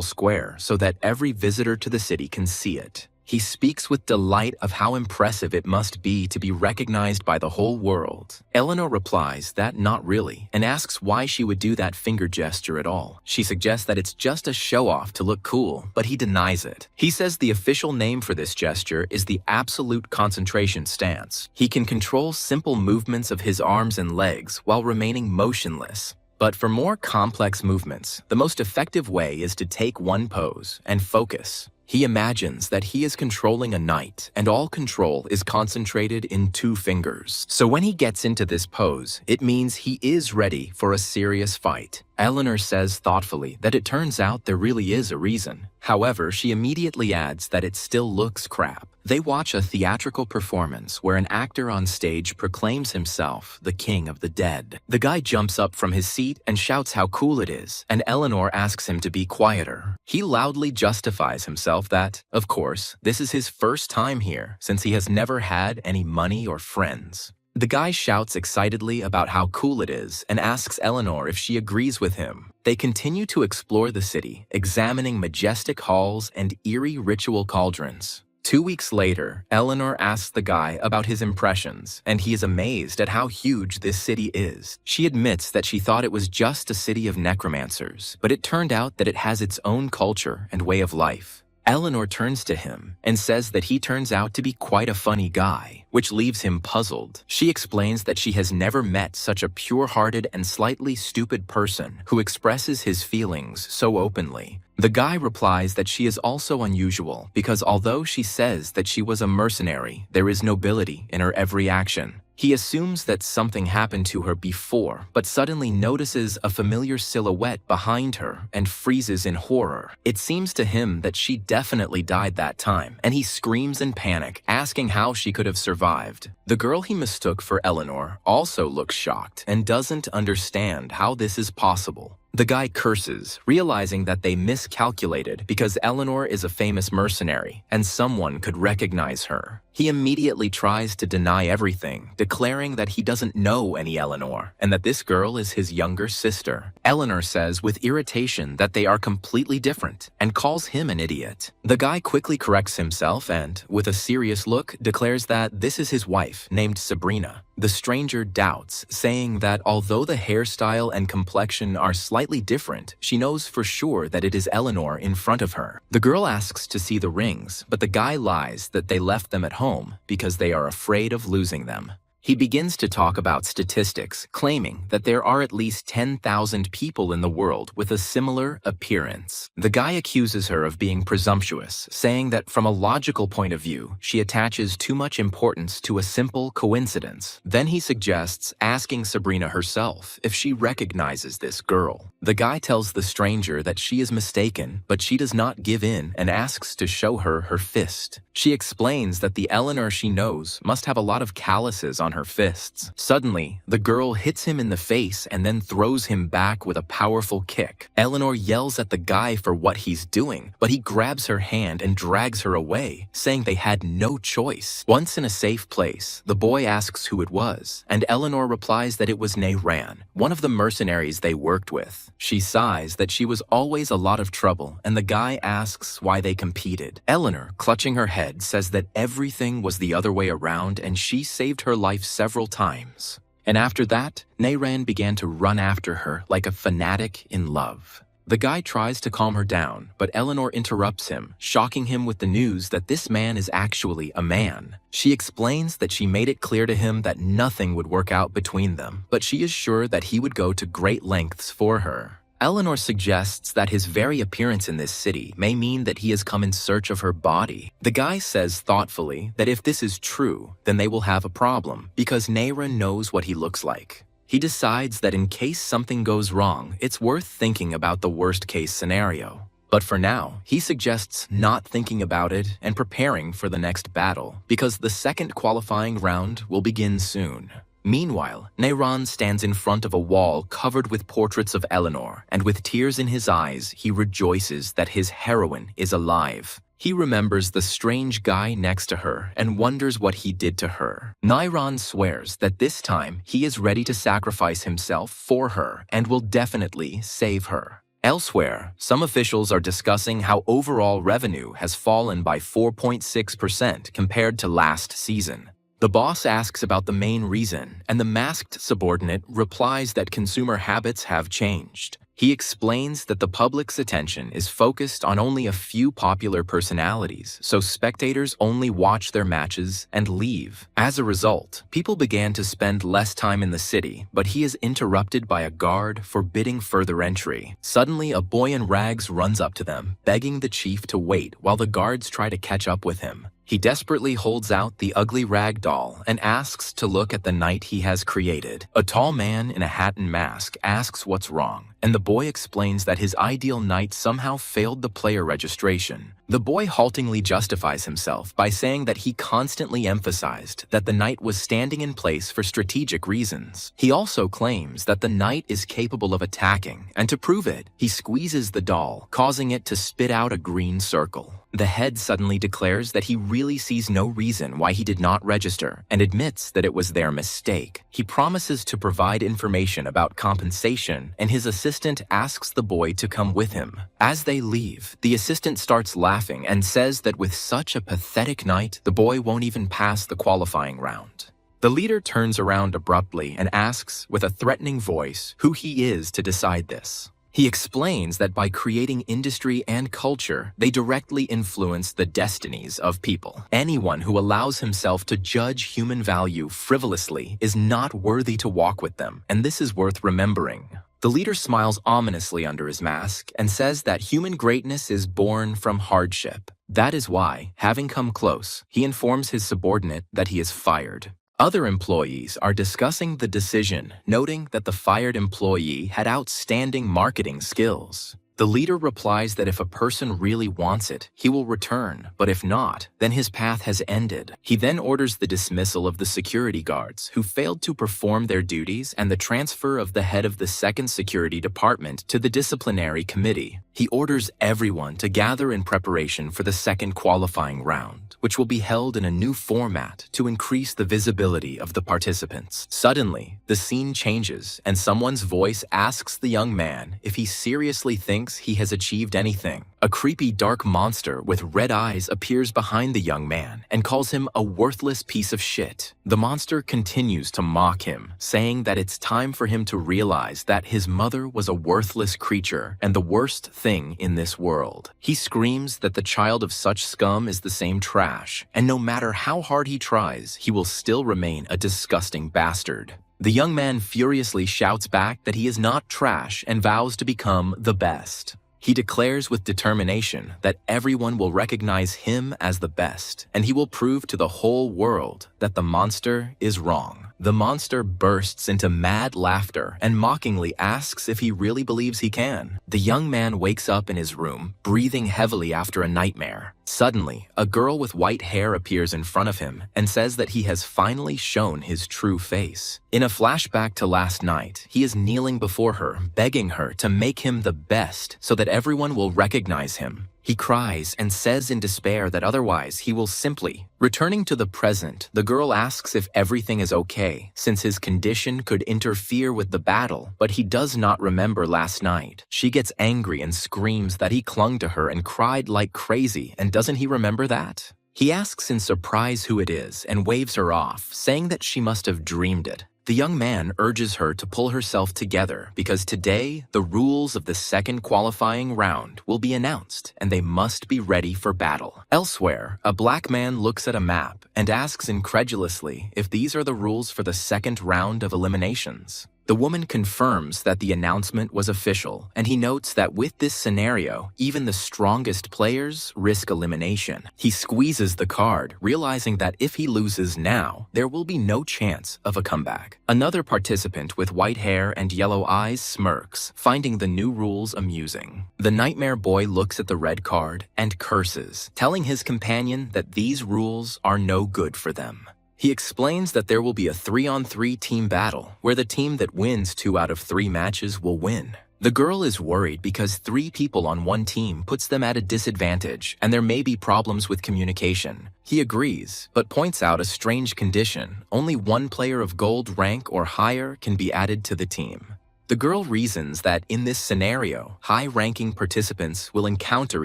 square so that every visitor to the city can see it. He speaks with delight of how impressive it must be to be recognized by the whole world. Eleanor replies that not really, and asks why she would do that finger gesture at all. She suggests that it's just a show-off to look cool, but he denies it. He says the official name for this gesture is the absolute concentration stance. He can control simple movements of his arms and legs while remaining motionless. But for more complex movements, the most effective way is to take one pose and focus. He imagines that he is controlling a knight, and all control is concentrated in 2 fingers. So when he gets into this pose, it means he is ready for a serious fight. Eleanor says thoughtfully that it turns out there really is a reason. However, she immediately adds that it still looks crap. They watch a theatrical performance where an actor on stage proclaims himself the king of the dead. The guy jumps up from his seat and shouts how cool it is, and Eleanor asks him to be quieter. He loudly justifies himself that, of course, this is his first time here since he has never had any money or friends. The guy shouts excitedly about how cool it is and asks Eleanor if she agrees with him. They continue to explore the city, examining majestic halls and eerie ritual cauldrons. 2 weeks later, Eleanor asks the guy about his impressions, and he is amazed at how huge this city is. She admits that she thought it was just a city of necromancers, but it turned out that it has its own culture and way of life. Eleanor turns to him and says that he turns out to be quite a funny guy, which leaves him puzzled. She explains that she has never met such a pure-hearted and slightly stupid person who expresses his feelings so openly. The guy replies that she is also unusual because although she says that she was a mercenary, there is nobility in her every action. He assumes that something happened to her before, but suddenly notices a familiar silhouette behind her and freezes in horror. It seems to him that she definitely died that time, and he screams in panic, asking how she could have survived. The girl he mistook for Eleanor also looks shocked and doesn't understand how this is possible. The guy curses, realizing that they miscalculated because Eleanor is a famous mercenary and someone could recognize her. He immediately tries to deny everything, declaring that he doesn't know any Eleanor and that this girl is his younger sister. Eleanor says with irritation that they are completely different and calls him an idiot. The guy quickly corrects himself and, with a serious look, declares that this is his wife, named Sabrina. The stranger doubts, saying that although the hairstyle and complexion are slightly different, she knows for sure that it is Eleanor in front of her. The girl asks to see the rings, but the guy lies that they left them at home because they are afraid of losing them. He begins to talk about statistics, claiming that there are at least 10,000 people in the world with a similar appearance. The guy accuses her of being presumptuous, saying that from a logical point of view, she attaches too much importance to a simple coincidence. Then he suggests asking Sabrina herself if she recognizes this girl. The guy tells the stranger that she is mistaken, but she does not give in and asks to show her her fist. She explains that the Eleanor she knows must have a lot of calluses on her fists. Suddenly, the girl hits him in the face and then throws him back with a powerful kick. Eleanor yells at the guy for what he's doing, but he grabs her hand and drags her away, saying they had no choice. Once in a safe place, the boy asks who it was, and Eleanor replies that it was Nayran, one of the mercenaries they worked with. She sighs that she was always a lot of trouble, and the guy asks why they competed. Eleanor, clutching her head, says that everything was the other way around and she saved her life several times. And after that, Nayran began to run after her like a fanatic in love. The guy tries to calm her down, but Eleanor interrupts him, shocking him with the news that this man is actually a man. She explains that she made it clear to him that nothing would work out between them, but she is sure that he would go to great lengths for her. Eleanor suggests that his very appearance in this city may mean that he has come in search of her body. The guy says thoughtfully that if this is true, then they will have a problem, because Nayran knows what he looks like. He decides that in case something goes wrong, it's worth thinking about the worst-case scenario. But for now, he suggests not thinking about it and preparing for the next battle, because the second qualifying round will begin soon. Meanwhile, Nayran stands in front of a wall covered with portraits of Eleanor, and with tears in his eyes, he rejoices that his heroine is alive. He remembers the strange guy next to her and wonders what he did to her. Nayran swears that this time he is ready to sacrifice himself for her and will definitely save her. Elsewhere, some officials are discussing how overall revenue has fallen by 4.6% compared to last season. The boss asks about the main reason, and the masked subordinate replies that consumer habits have changed. He explains that the public's attention is focused on only a few popular personalities, so spectators only watch their matches and leave. As a result, people began to spend less time in the city, but he is interrupted by a guard forbidding further entry. Suddenly, a boy in rags runs up to them, begging the chief to wait while the guards try to catch up with him. He desperately holds out the ugly rag doll and asks to look at the knight he has created. A tall man in a hat and mask asks what's wrong, and the boy explains that his ideal knight somehow failed the player registration. The boy haltingly justifies himself by saying that he constantly emphasized that the knight was standing in place for strategic reasons. He also claims that the knight is capable of attacking, and to prove it, he squeezes the doll, causing it to spit out a green circle. The head suddenly declares that he really sees no reason why he did not register and admits that it was their mistake. He promises to provide information about compensation, and his assistant asks the boy to come with him. As they leave, the assistant starts laughing and says that with such a pathetic knight, the boy won't even pass the qualifying round. The leader turns around abruptly and asks, with a threatening voice, who he is to decide this. He explains that by creating industry and culture, they directly influence the destinies of people. Anyone who allows himself to judge human value frivolously is not worthy to walk with them, and this is worth remembering. The leader smiles ominously under his mask and says that human greatness is born from hardship. That is why, having come close, he informs his subordinate that he is fired. Other employees are discussing the decision, noting that the fired employee had outstanding marketing skills. The leader replies that if a person really wants it, he will return, but if not, then his path has ended. He then orders the dismissal of the security guards who failed to perform their duties and the transfer of the head of the second security department to the disciplinary committee. He orders everyone to gather in preparation for the second qualifying round, which will be held in a new format to increase the visibility of the participants. Suddenly, the scene changes and someone's voice asks the young man if he seriously thinks he has achieved anything. A creepy dark monster with red eyes appears behind the young man and calls him a worthless piece of shit. The monster continues to mock him, saying that it's time for him to realize that his mother was a worthless creature and the worst thing in this world. He screams that the child of such scum is the same trash, and no matter how hard he tries, he will still remain a disgusting bastard. The young man furiously shouts back that he is not trash and vows to become the best. He declares with determination that everyone will recognize him as the best, and he will prove to the whole world that the monster is wrong. The monster bursts into mad laughter and mockingly asks if he really believes he can. The young man wakes up in his room, breathing heavily after a nightmare. Suddenly, a girl with white hair appears in front of him and says that he has finally shown his true face. In a flashback to last night, he is kneeling before her, begging her to make him the best so that everyone will recognize him. He cries and says in despair that otherwise he will simply. Returning to the present, the girl asks if everything is okay, since his condition could interfere with the battle, but he does not remember last night. She gets angry and screams that he clung to her and cried like crazy, and doesn't he remember that? He asks in surprise who it is and waves her off, saying that she must have dreamed it. The young man urges her to pull herself together because today the rules of the second qualifying round will be announced and they must be ready for battle. Elsewhere, a black man looks at a map and asks incredulously if these are the rules for the second round of eliminations. The woman confirms that the announcement was official, and he notes that with this scenario, even the strongest players risk elimination. He squeezes the card, realizing that if he loses now, there will be no chance of a comeback. Another participant with white hair and yellow eyes smirks, finding the new rules amusing. The nightmare boy looks at the red card and curses, telling his companion that these rules are no good for them. He explains that there will be a 3-on-3 team battle, where the team that wins 2 out of 3 matches will win. The girl is worried because 3 people on one team puts them at a disadvantage, and there may be problems with communication. He agrees, but points out a strange condition. Only 1 player of gold rank or higher can be added to the team. The girl reasons that in this scenario, high-ranking participants will encounter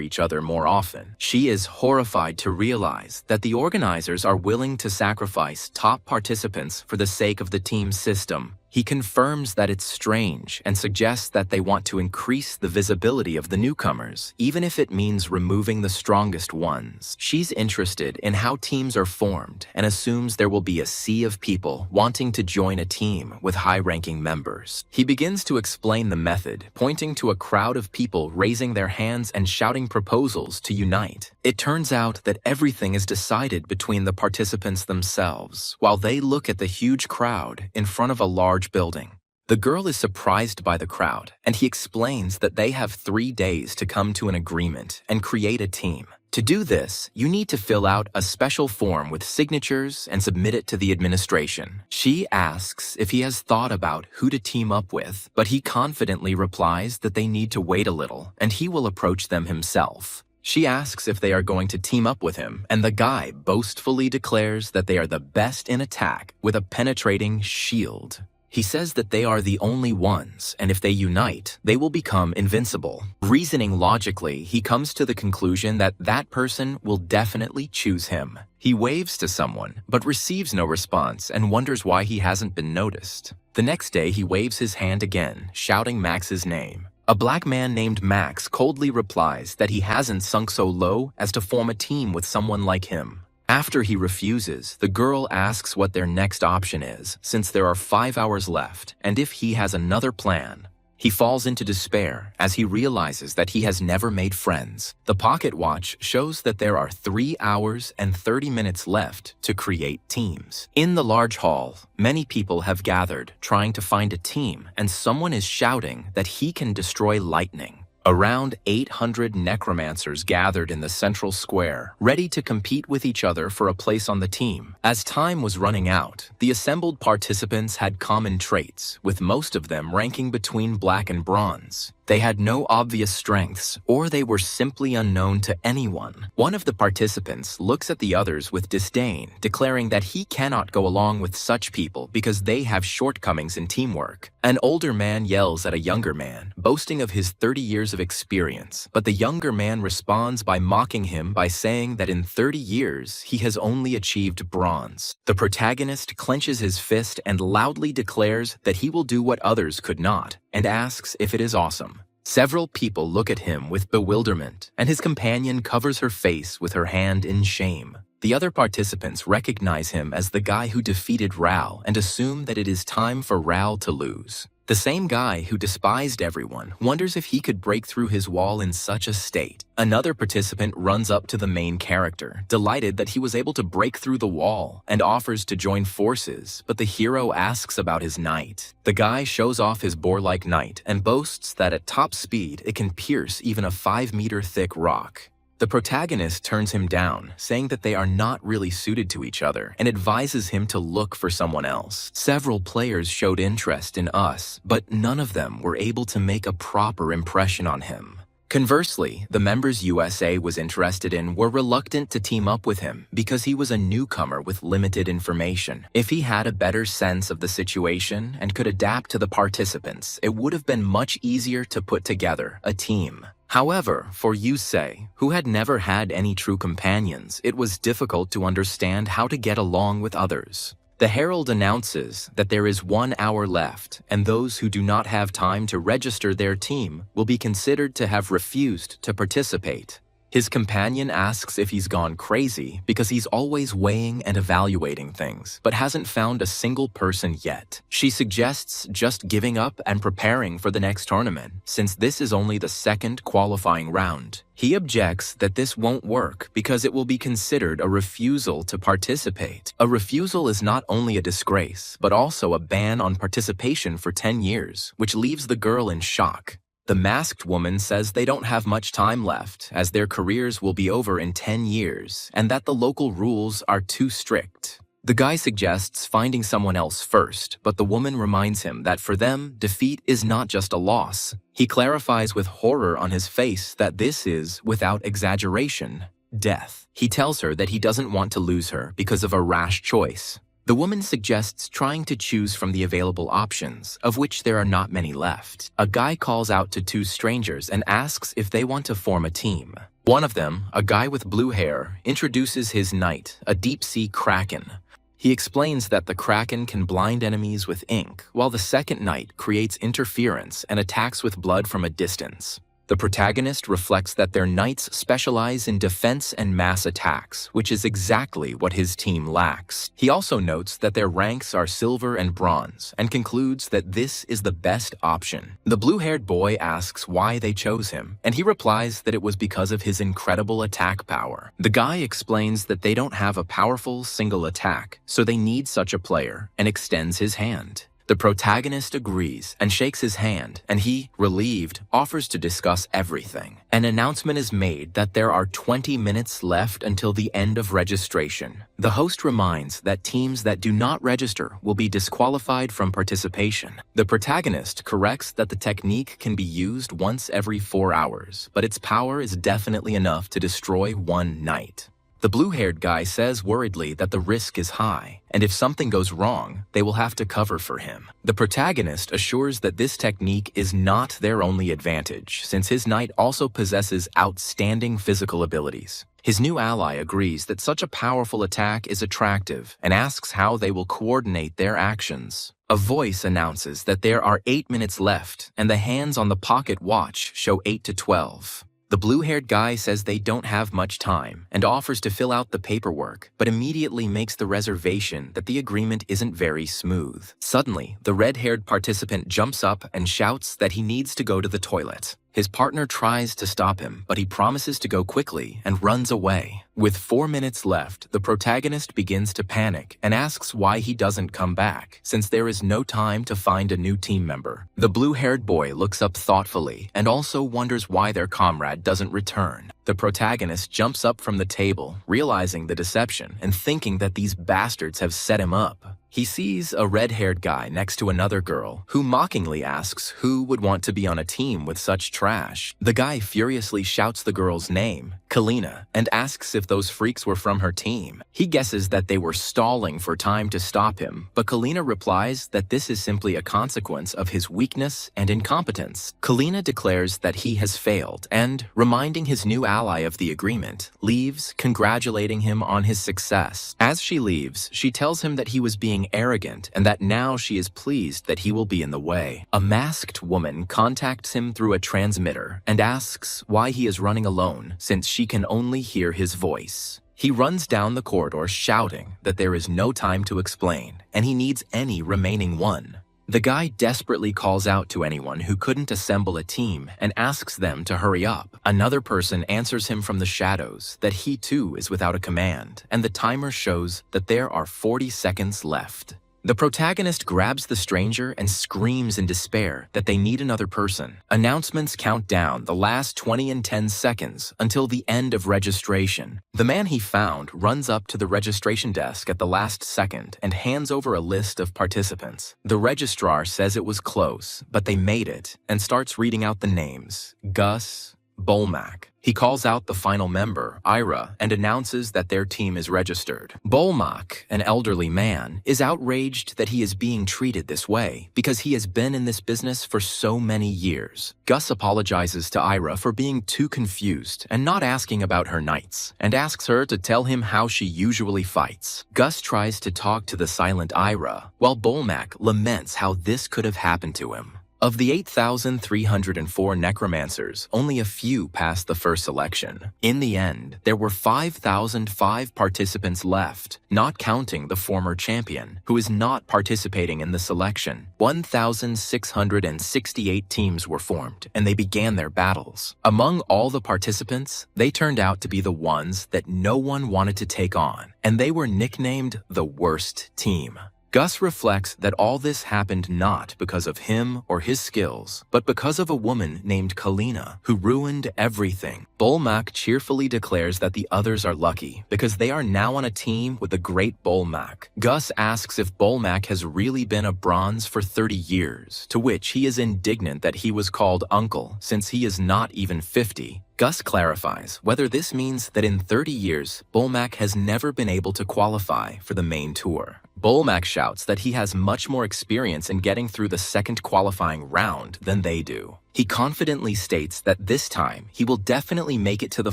each other more often. She is horrified to realize that the organizers are willing to sacrifice top participants for the sake of the team system. He confirms that it's strange and suggests that they want to increase the visibility of the newcomers, even if it means removing the strongest ones. She's interested in how teams are formed and assumes there will be a sea of people wanting to join a team with high-ranking members. He begins to explain the method, pointing to a crowd of people raising their hands and shouting proposals to unite. It turns out that everything is decided between the participants themselves, while they look at the huge crowd in front of a large building. The girl is surprised by the crowd, and he explains that they have 3 days to come to an agreement and create a team. To do this, you need to fill out a special form with signatures and submit it to the administration. She asks if he has thought about who to team up with, but he confidently replies that they need to wait a little, and he will approach them himself. She asks if they are going to team up with him, and the guy boastfully declares that they are the best in attack with a penetrating shield. He says that they are the only ones, and if they unite, they will become invincible. Reasoning logically, he comes to the conclusion that that person will definitely choose him. He waves to someone, but receives no response and wonders why he hasn't been noticed. The next day, he waves his hand again, shouting Max's name. A black man named Max coldly replies that he hasn't sunk so low as to form a team with someone like him. After he refuses, the girl asks what their next option is, since there are 5 hours left, and if he has another plan. He falls into despair as he realizes that he has never made friends. The pocket watch shows that there are 3 hours and 30 minutes left to create teams. In the large hall, many people have gathered trying to find a team, and someone is shouting that he can destroy lightning. Around 800 necromancers gathered in the central square, ready to compete with each other for a place on the team. As time was running out, the assembled participants had common traits, with most of them ranking between black and bronze. They had no obvious strengths, or they were simply unknown to anyone. One of the participants looks at the others with disdain, declaring that he cannot go along with such people because they have shortcomings in teamwork. An older man yells at a younger man, boasting of his 30 years of experience, but the younger man responds by mocking him by saying that in 30 years he has only achieved bronze. The protagonist clenches his fist and loudly declares that he will do what others could not, and asks if it is awesome. Several people look at him with bewilderment, and his companion covers her face with her hand in shame. The other participants recognize him as the guy who defeated Ral and assume that it is time for Ral to lose. The same guy who despised everyone wonders if he could break through his wall in such a state. Another participant runs up to the main character, delighted that he was able to break through the wall, and offers to join forces, but the hero asks about his knight. The guy shows off his boar-like knight and boasts that at top speed it can pierce even a 5-meter thick rock. The protagonist turns him down, saying that they are not really suited to each other, and advises him to look for someone else. Several players showed interest in us, but none of them were able to make a proper impression on him. Conversely, the members USA was interested in were reluctant to team up with him because he was a newcomer with limited information. If he had a better sense of the situation and could adapt to the participants, it would have been much easier to put together a team. However, for Yusei, who had never had any true companions, it was difficult to understand how to get along with others. The herald announces that there is 1 hour left, and those who do not have time to register their team will be considered to have refused to participate. His companion asks if he's gone crazy because he's always weighing and evaluating things, but hasn't found a single person yet. She suggests just giving up and preparing for the next tournament, since this is only the second qualifying round. He objects that this won't work because it will be considered a refusal to participate. A refusal is not only a disgrace, but also a ban on participation for 10 years, which leaves the girl in shock. The masked woman says they don't have much time left, as their careers will be over in 10 years, and that the local rules are too strict. The guy suggests finding someone else first, but the woman reminds him that for them, defeat is not just a loss. He clarifies with horror on his face that this is, without exaggeration, death. He tells her that he doesn't want to lose her because of a rash choice. The woman suggests trying to choose from the available options, of which there are not many left. A guy calls out to 2 strangers and asks if they want to form a team. One of them, a guy with blue hair, introduces his knight, a deep-sea kraken. He explains that the kraken can blind enemies with ink, while the second knight creates interference and attacks with blood from a distance. The protagonist reflects that their knights specialize in defense and mass attacks, which is exactly what his team lacks. He also notes that their ranks are silver and bronze, and concludes that this is the best option. The blue-haired boy asks why they chose him, and he replies that it was because of his incredible attack power. The guy explains that they don't have a powerful single attack, so they need such a player, and extends his hand. The protagonist agrees and shakes his hand, and he, relieved, offers to discuss everything. An announcement is made that there are 20 minutes left until the end of registration. The host reminds that teams that do not register will be disqualified from participation. The protagonist corrects that the technique can be used once every 4 hours, but its power is definitely enough to destroy 1 knight. The blue-haired guy says worriedly that the risk is high, and if something goes wrong, they will have to cover for him. The protagonist assures that this technique is not their only advantage, since his knight also possesses outstanding physical abilities. His new ally agrees that such a powerful attack is attractive and asks how they will coordinate their actions. A voice announces that there are 8 minutes left, and the hands on the pocket watch show 8 to 12. The blue-haired guy says they don't have much time and offers to fill out the paperwork, but immediately makes the reservation that the agreement isn't very smooth. Suddenly, the red-haired participant jumps up and shouts that he needs to go to the toilet. His partner tries to stop him, but he promises to go quickly and runs away. With 4 minutes left, the protagonist begins to panic and asks why he doesn't come back, since there is no time to find a new team member. The blue-haired boy looks up thoughtfully and also wonders why their comrade doesn't return. The protagonist jumps up from the table, realizing the deception and thinking that these bastards have set him up. He sees a red-haired guy next to another girl who mockingly asks who would want to be on a team with such trash. The guy furiously shouts the girl's name, Kalina, and asks if those freaks were from her team. He guesses that they were stalling for time to stop him, but Kalina replies that this is simply a consequence of his weakness and incompetence. Kalina declares that he has failed and, reminding his new ally of the agreement, leaves, congratulating him on his success. As she leaves, she tells him that he was being arrogant and that now she is pleased that he will be in the way. A masked woman contacts him through a transmitter and asks why he is running alone since she can only hear his voice. He runs down the corridor shouting that there is no time to explain and he needs any remaining one. The guy desperately calls out to anyone who couldn't assemble a team and asks them to hurry up. Another person answers him from the shadows that he too is without a command, and the timer shows that there are 40 seconds left. The protagonist grabs the stranger and screams in despair that they need another person. Announcements count down the last 20 and 10 seconds until the end of registration. The man he found runs up to the registration desk at the last second and hands over a list of participants. The registrar says it was close, but they made it, and starts reading out the names: Gus, Bolmac. He calls out the final member, Ira, and announces that their team is registered. Bolmac, an elderly man, is outraged that he is being treated this way because he has been in this business for so many years. Gus apologizes to Ira for being too confused and not asking about her knights, and asks her to tell him how she usually fights. Gus tries to talk to the silent Ira, while Bolmac laments how this could have happened to him. Of the 8,304 necromancers, only a few passed the first selection. In the end, there were 5,005 participants left, not counting the former champion, who is not participating in the selection. 1,668 teams were formed, and they began their battles. Among all the participants, they turned out to be the ones that no one wanted to take on, and they were nicknamed the worst team. Gus reflects that all this happened not because of him or his skills, but because of a woman named Kalina who ruined everything. Bolmac cheerfully declares that the others are lucky because they are now on a team with the great Bolmac. Gus asks if Bolmac has really been a bronze for 30 years, to which he is indignant that he was called uncle since he is not even 50. Gus clarifies whether this means that in 30 years, Bolmac has never been able to qualify for the main tour. Bolmac shouts that he has much more experience in getting through the second qualifying round than they do. He confidently states that this time he will definitely make it to the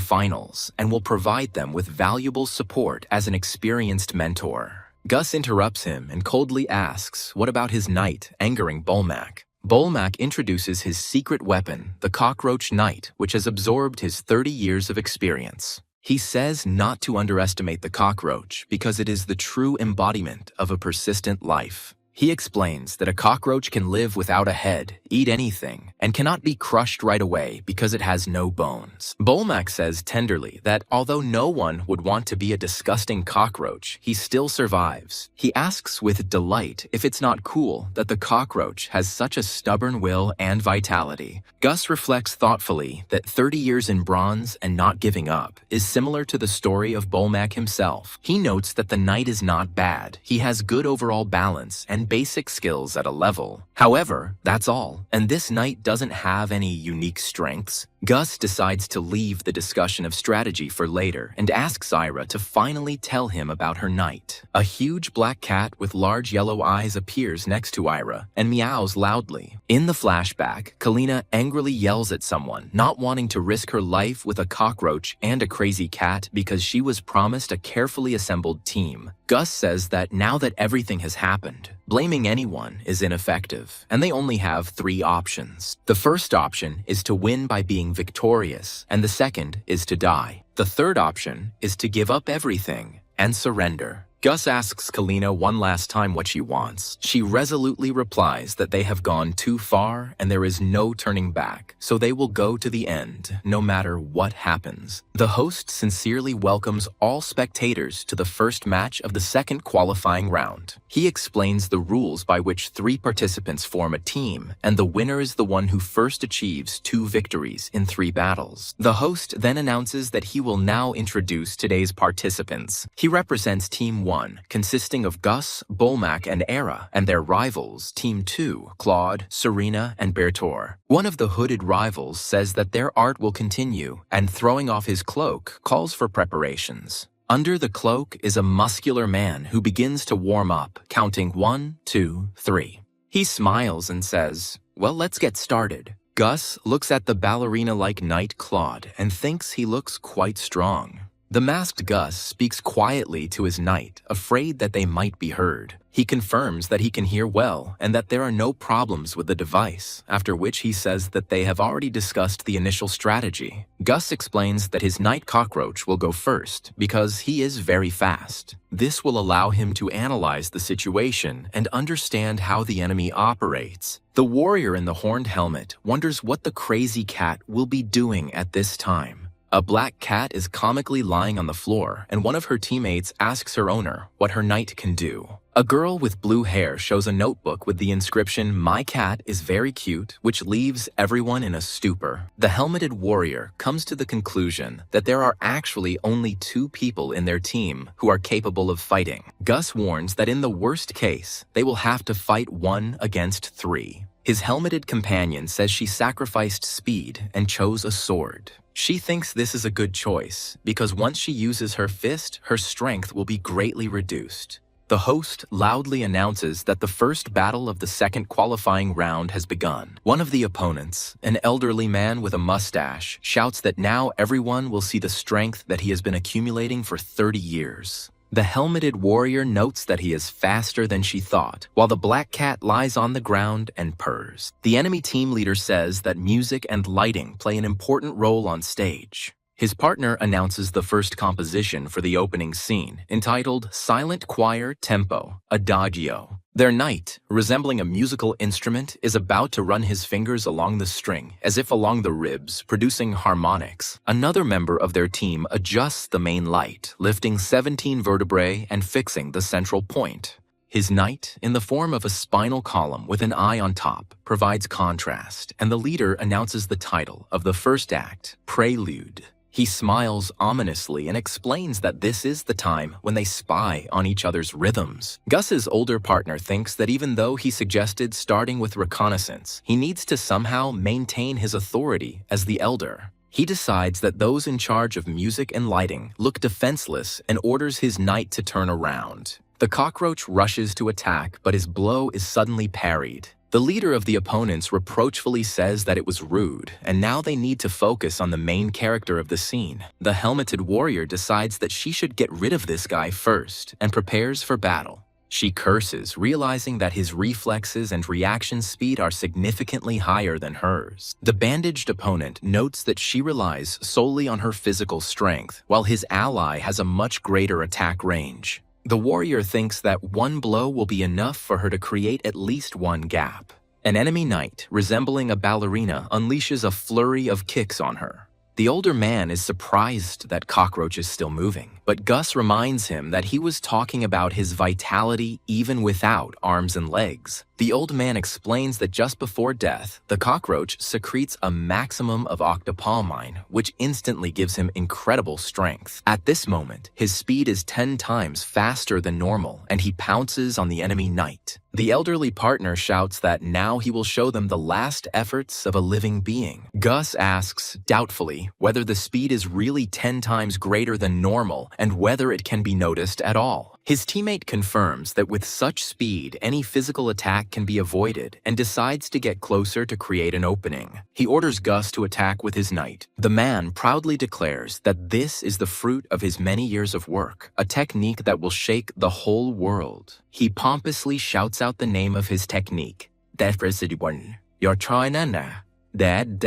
finals and will provide them with valuable support as an experienced mentor. Gus interrupts him and coldly asks what about his knight, angering Bolmac. Bolmac introduces his secret weapon, the cockroach knight, which has absorbed his 30 years of experience. He says not to underestimate the cockroach because it is the true embodiment of a persistent life. He explains that a cockroach can live without a head, eat anything, and cannot be crushed right away because it has no bones. Bolmac says tenderly that although no one would want to be a disgusting cockroach, he still survives. He asks with delight if it's not cool that the cockroach has such a stubborn will and vitality. Gus reflects thoughtfully that 30 years in bronze and not giving up is similar to the story of Bolmac himself. He notes that the knight is not bad. He has good overall balance and basic skills at a level. However, that's all, and this knight doesn't have any unique strengths. Gus decides to leave the discussion of strategy for later and asks Ira to finally tell him about her knight. A huge black cat with large yellow eyes appears next to Ira and meows loudly. In the flashback, Kalina angrily yells at someone, not wanting to risk her life with a cockroach and a crazy cat because she was promised a carefully assembled team. Gus says that now that everything has happened, blaming anyone is ineffective, and they only have 3 options. The first option is to win by being victorious, and the second is to die. The third option is to give up everything and surrender. Gus asks Kalina one last time what she wants. She resolutely replies that they have gone too far and there is no turning back, so they will go to the end, no matter what happens. The host sincerely welcomes all spectators to the first match of the second qualifying round. He explains the rules by which 3 participants form a team, and the winner is the one who first achieves 2 victories in 3 battles. The host then announces that he will now introduce today's participants. He represents Team 1, consisting of Gus, Bolmac, and Era, and their rivals, Team 2, Claude, Serena, and Bertor. One of the hooded rivals says that their art will continue, and throwing off his cloak, calls for preparations. Under the cloak is a muscular man who begins to warm up, counting 1, 2, 3. He smiles and says, "Well, let's get started." Gus looks at the ballerina-like knight Claude and thinks he looks quite strong. The masked Gus speaks quietly to his knight, afraid that they might be heard. He confirms that he can hear well and that there are no problems with the device, after which he says that they have already discussed the initial strategy. Gus explains that his knight Cockroach will go first because he is very fast. This will allow him to analyze the situation and understand how the enemy operates. The warrior in the horned helmet wonders what the crazy cat will be doing at this time. A black cat is comically lying on the floor, and one of her teammates asks her owner what her knight can do. A girl with blue hair shows a notebook with the inscription, "My cat is very cute," which leaves everyone in a stupor. The helmeted warrior comes to the conclusion that there are actually only 2 people in their team who are capable of fighting. Gus warns that in the worst case, they will have to fight 1 against 3. His helmeted companion says she sacrificed speed and chose a sword. She thinks this is a good choice because once she uses her fist, her strength will be greatly reduced. The host loudly announces that the first battle of the second qualifying round has begun. One of the opponents, an elderly man with a mustache, shouts that now everyone will see the strength that he has been accumulating for 30 years. The helmeted warrior notes that he is faster than she thought, while the black cat lies on the ground and purrs. The enemy team leader says that music and lighting play an important role on stage. His partner announces the first composition for the opening scene, entitled Silent Choir Tempo, Adagio. Their knight, resembling a musical instrument, is about to run his fingers along the string, as if along the ribs, producing harmonics. Another member of their team adjusts the main light, lifting 17 vertebrae and fixing the central point. His knight, in the form of a spinal column with an eye on top, provides contrast, and the leader announces the title of the first act, Prelude. He smiles ominously and explains that this is the time when they spy on each other's rhythms. Gus's older partner thinks that even though he suggested starting with reconnaissance, he needs to somehow maintain his authority as the elder. He decides that those in charge of music and lighting look defenseless and orders his knight to turn around. The cockroach rushes to attack, but his blow is suddenly parried. The leader of the opponents reproachfully says that it was rude, and now they need to focus on the main character of the scene. The helmeted warrior decides that she should get rid of this guy first, and prepares for battle. She curses, realizing that his reflexes and reaction speed are significantly higher than hers. The bandaged opponent notes that she relies solely on her physical strength, while his ally has a much greater attack range. The warrior thinks that 1 blow will be enough for her to create at least 1 gap. An enemy knight, resembling a ballerina, unleashes a flurry of kicks on her. The older man is surprised that Cockroach is still moving, but Gus reminds him that he was talking about his vitality even without arms and legs. The old man explains that just before death, the cockroach secretes a maximum of octopalmine, which instantly gives him incredible strength. At this moment, his speed is 10 times faster than normal, and he pounces on the enemy knight. The elderly partner shouts that now he will show them the last efforts of a living being. Gus asks, doubtfully, whether the speed is really 10 times greater than normal and whether it can be noticed at all. His teammate confirms that with such speed, any physical attack can be avoided and decides to get closer to create an opening. He orders Gus to attack with his knight. The man proudly declares that this is the fruit of his many years of work, a technique that will shake the whole world. He pompously shouts out the name of his technique. You're trying that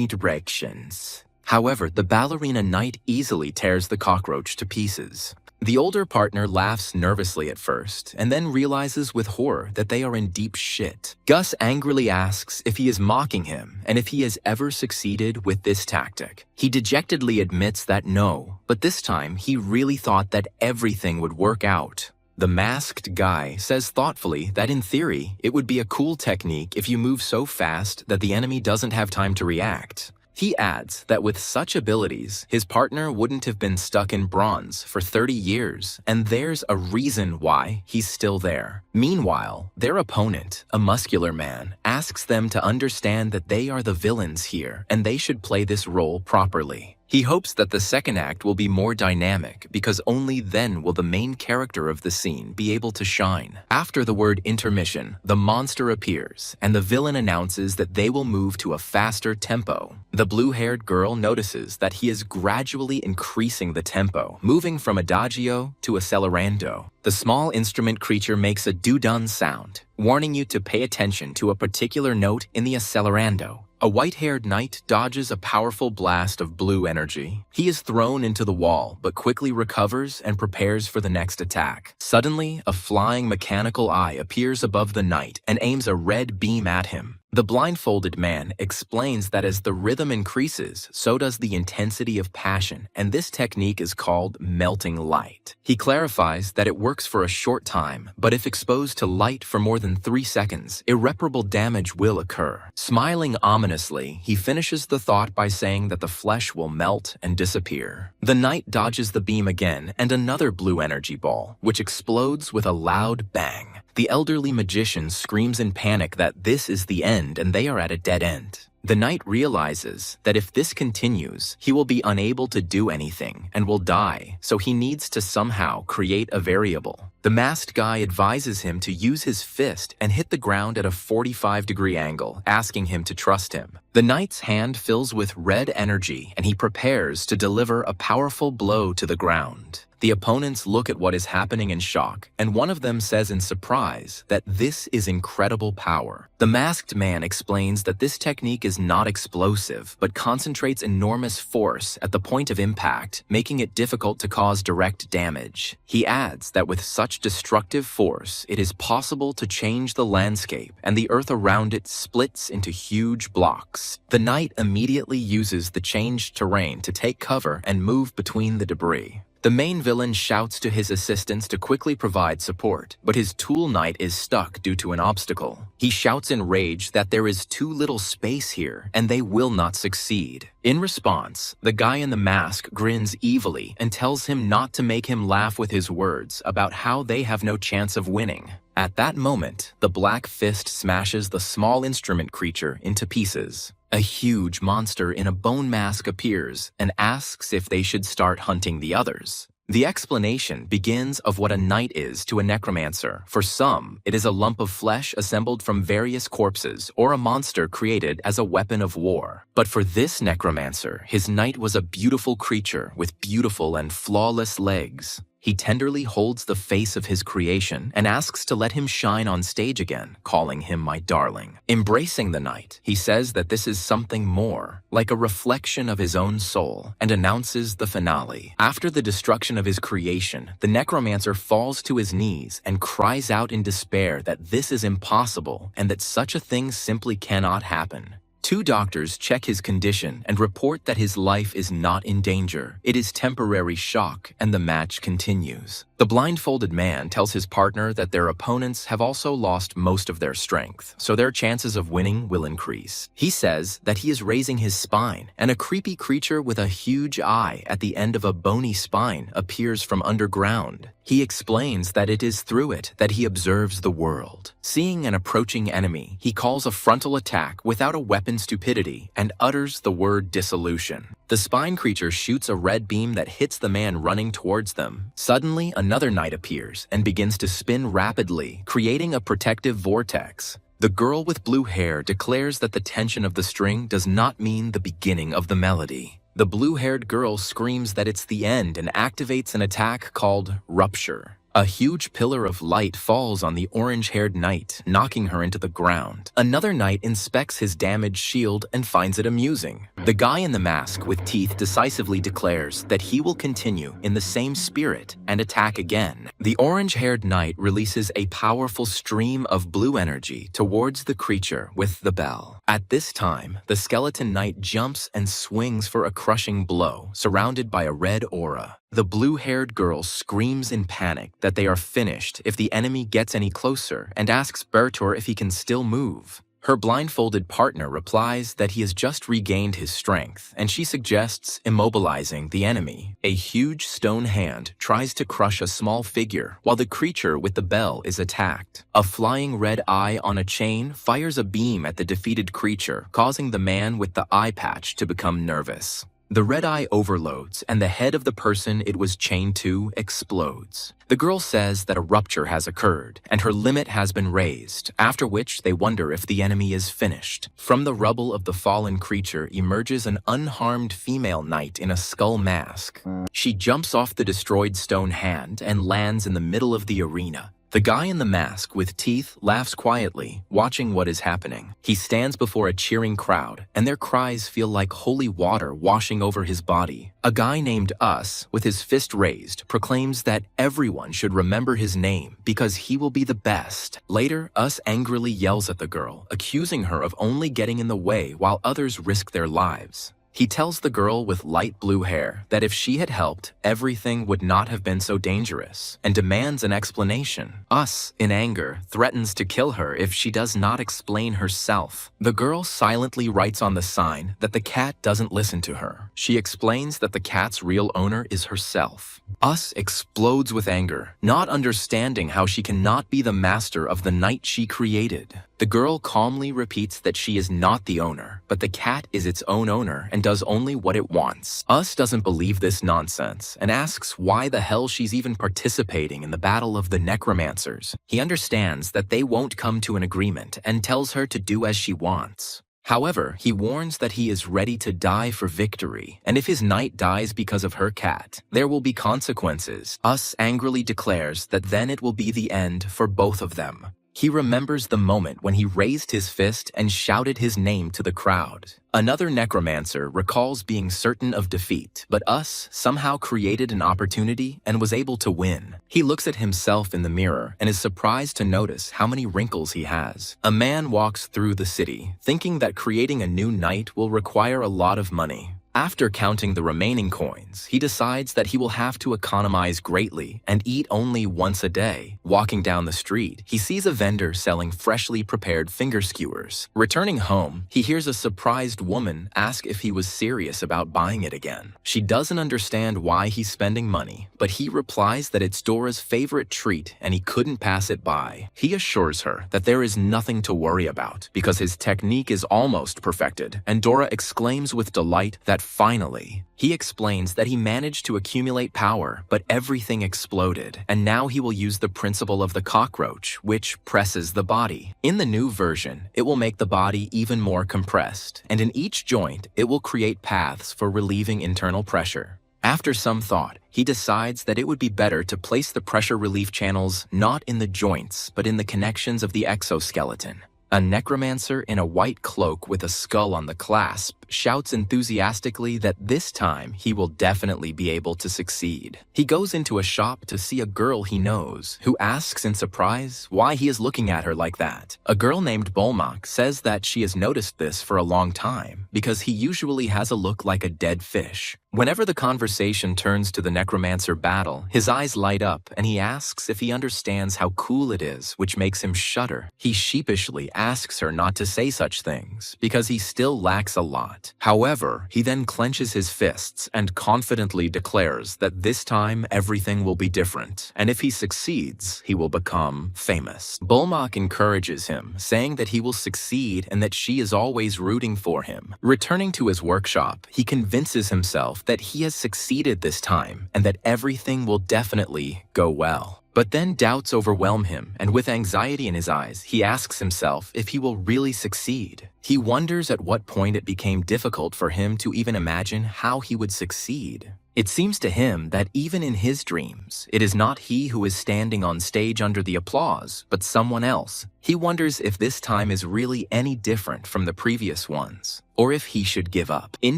directions. However, the ballerina knight easily tears the cockroach to pieces. The older partner laughs nervously at first, and then realizes with horror that they are in deep shit. Gus angrily asks if he is mocking him and if he has ever succeeded with this tactic. He dejectedly admits that no, but this time he really thought that everything would work out. The masked guy says thoughtfully that in theory, it would be a cool technique if you move so fast that the enemy doesn't have time to react. He adds that with such abilities, his partner wouldn't have been stuck in bronze for 30 years, and there's a reason why he's still there. Meanwhile, their opponent, a muscular man, asks them to understand that they are the villains here, and they should play this role properly. He hopes that the second act will be more dynamic because only then will the main character of the scene be able to shine. After the word intermission, the monster appears, and the villain announces that they will move to a faster tempo. The blue-haired girl notices that he is gradually increasing the tempo, moving from adagio to accelerando. The small instrument creature makes a doo-dun sound, warning you to pay attention to a particular note in the accelerando. A white-haired knight dodges a powerful blast of blue energy. He is thrown into the wall, but quickly recovers and prepares for the next attack. Suddenly, a flying mechanical eye appears above the knight and aims a red beam at him. The blindfolded man explains that as the rhythm increases, so does the intensity of passion, and this technique is called melting light. He clarifies that it works for a short time, but if exposed to light for more than 3 seconds, irreparable damage will occur. Smiling ominously, he finishes the thought by saying that the flesh will melt and disappear. The knight dodges the beam again and another blue energy ball, which explodes with a loud bang. The elderly magician screams in panic that this is the end and they are at a dead end. The knight realizes that if this continues, he will be unable to do anything and will die, so he needs to somehow create a variable. The masked guy advises him to use his fist and hit the ground at a 45-degree angle, asking him to trust him. The knight's hand fills with red energy and he prepares to deliver a powerful blow to the ground. The opponents look at what is happening in shock, and one of them says in surprise that this is incredible power. The masked man explains that this technique is not explosive, but concentrates enormous force at the point of impact, making it difficult to cause direct damage. He adds that with such destructive force, it is possible to change the landscape, and the earth around it splits into huge blocks. The knight immediately uses the changed terrain to take cover and move between the debris. The main villain shouts to his assistants to quickly provide support, but his tool knight is stuck due to an obstacle. He shouts in rage that there is too little space here and they will not succeed. In response, the guy in the mask grins evilly and tells him not to make him laugh with his words about how they have no chance of winning. At that moment, the black fist smashes the small instrument creature into pieces. A huge monster in a bone mask appears and asks if they should start hunting the others. The explanation begins of what a knight is to a necromancer. For some, it is a lump of flesh assembled from various corpses or a monster created as a weapon of war. But for this necromancer, his knight was a beautiful creature with beautiful and flawless legs. He tenderly holds the face of his creation and asks to let him shine on stage again, calling him my darling. Embracing the knight, he says that this is something more, like a reflection of his own soul, and announces the finale. After the destruction of his creation, the necromancer falls to his knees and cries out in despair that this is impossible and that such a thing simply cannot happen. 2 doctors check his condition and report that his life is not in danger. It is temporary shock, and the match continues. The blindfolded man tells his partner that their opponents have also lost most of their strength, so their chances of winning will increase. He says that he is raising his spine, and a creepy creature with a huge eye at the end of a bony spine appears from underground. He explains that it is through it that he observes the world. Seeing an approaching enemy, he calls a frontal attack without a weapon stupidity and utters the word dissolution. The spine creature shoots a red beam that hits the man running towards them. Suddenly, another knight appears and begins to spin rapidly, creating a protective vortex. The girl with blue hair declares that the tension of the string does not mean the beginning of the melody. The blue-haired girl screams that it's the end and activates an attack called Rupture. A huge pillar of light falls on the orange-haired knight, knocking her into the ground. Another knight inspects his damaged shield and finds it amusing. The guy in the mask with teeth decisively declares that he will continue in the same spirit and attack again. The orange-haired knight releases a powerful stream of blue energy towards the creature with the bell. At this time, the skeleton knight jumps and swings for a crushing blow, surrounded by a red aura. The blue-haired girl screams in panic that they are finished if the enemy gets any closer and asks Bertor if he can still move. Her blindfolded partner replies that he has just regained his strength, and she suggests immobilizing the enemy. A huge stone hand tries to crush a small figure while the creature with the bell is attacked. A flying red eye on a chain fires a beam at the defeated creature, causing the man with the eye patch to become nervous. The red eye overloads, and the head of the person it was chained to explodes. The girl says that a rupture has occurred, and her limit has been raised, after which they wonder if the enemy is finished. From the rubble of the fallen creature emerges an unharmed female knight in a skull mask. She jumps off the destroyed stone hand and lands in the middle of the arena. The guy in the mask with teeth laughs quietly, watching what is happening. He stands before a cheering crowd, and their cries feel like holy water washing over his body. A guy named Us, with his fist raised, proclaims that everyone should remember his name because he will be the best. Later, Us angrily yells at the girl, accusing her of only getting in the way while others risk their lives. He tells the girl with light blue hair that if she had helped, everything would not have been so dangerous, and demands an explanation. Us, in anger, threatens to kill her if she does not explain herself. The girl silently writes on the sign that the cat doesn't listen to her. She explains that the cat's real owner is herself. Us explodes with anger, not understanding how she cannot be the master of the knight she created. The girl calmly repeats that she is not the owner, but the cat is its own owner and does only what it wants. Us doesn't believe this nonsense and asks why the hell she's even participating in the battle of the Necromancers. He understands that they won't come to an agreement and tells her to do as she wants. However, he warns that he is ready to die for victory, and if his knight dies because of her cat, there will be consequences. Us angrily declares that then it will be the end for both of them. He remembers the moment when he raised his fist and shouted his name to the crowd. Another necromancer recalls being certain of defeat, but Us somehow created an opportunity and was able to win. He looks at himself in the mirror and is surprised to notice how many wrinkles he has. A man walks through the city, thinking that creating a new knight will require a lot of money. After counting the remaining coins, he decides that he will have to economize greatly and eat only once a day. Walking down the street, he sees a vendor selling freshly prepared finger skewers. Returning home, he hears a surprised woman ask if he was serious about buying it again. She doesn't understand why he's spending money, but he replies that it's Dora's favorite treat and he couldn't pass it by. He assures her that there is nothing to worry about because his technique is almost perfected, and Dora exclaims with delight that finally, he explains that he managed to accumulate power, but everything exploded, and now he will use the principle of the cockroach, which presses the body. In the new version, it will make the body even more compressed, and in each joint, it will create paths for relieving internal pressure. After some thought, he decides that it would be better to place the pressure relief channels not in the joints, but in the connections of the exoskeleton. A necromancer in a white cloak with a skull on the clasp shouts enthusiastically that this time he will definitely be able to succeed. He goes into a shop to see a girl he knows, who asks in surprise why he is looking at her like that. A girl named Bolmak says that she has noticed this for a long time, because he usually has a look like a dead fish. Whenever the conversation turns to the necromancer battle, his eyes light up and he asks if he understands how cool it is, which makes him shudder. He sheepishly asks her not to say such things, because he still lacks a lot. However, he then clenches his fists and confidently declares that this time everything will be different, and if he succeeds, he will become famous. Bolmak encourages him, saying that he will succeed and that she is always rooting for him. Returning to his workshop, he convinces himself that he has succeeded this time and that everything will definitely go well. But then doubts overwhelm him, and with anxiety in his eyes, he asks himself if he will really succeed. He wonders at what point it became difficult for him to even imagine how he would succeed. It seems to him that even in his dreams, it is not he who is standing on stage under the applause, but someone else. He wonders if this time is really any different from the previous ones, or if he should give up. In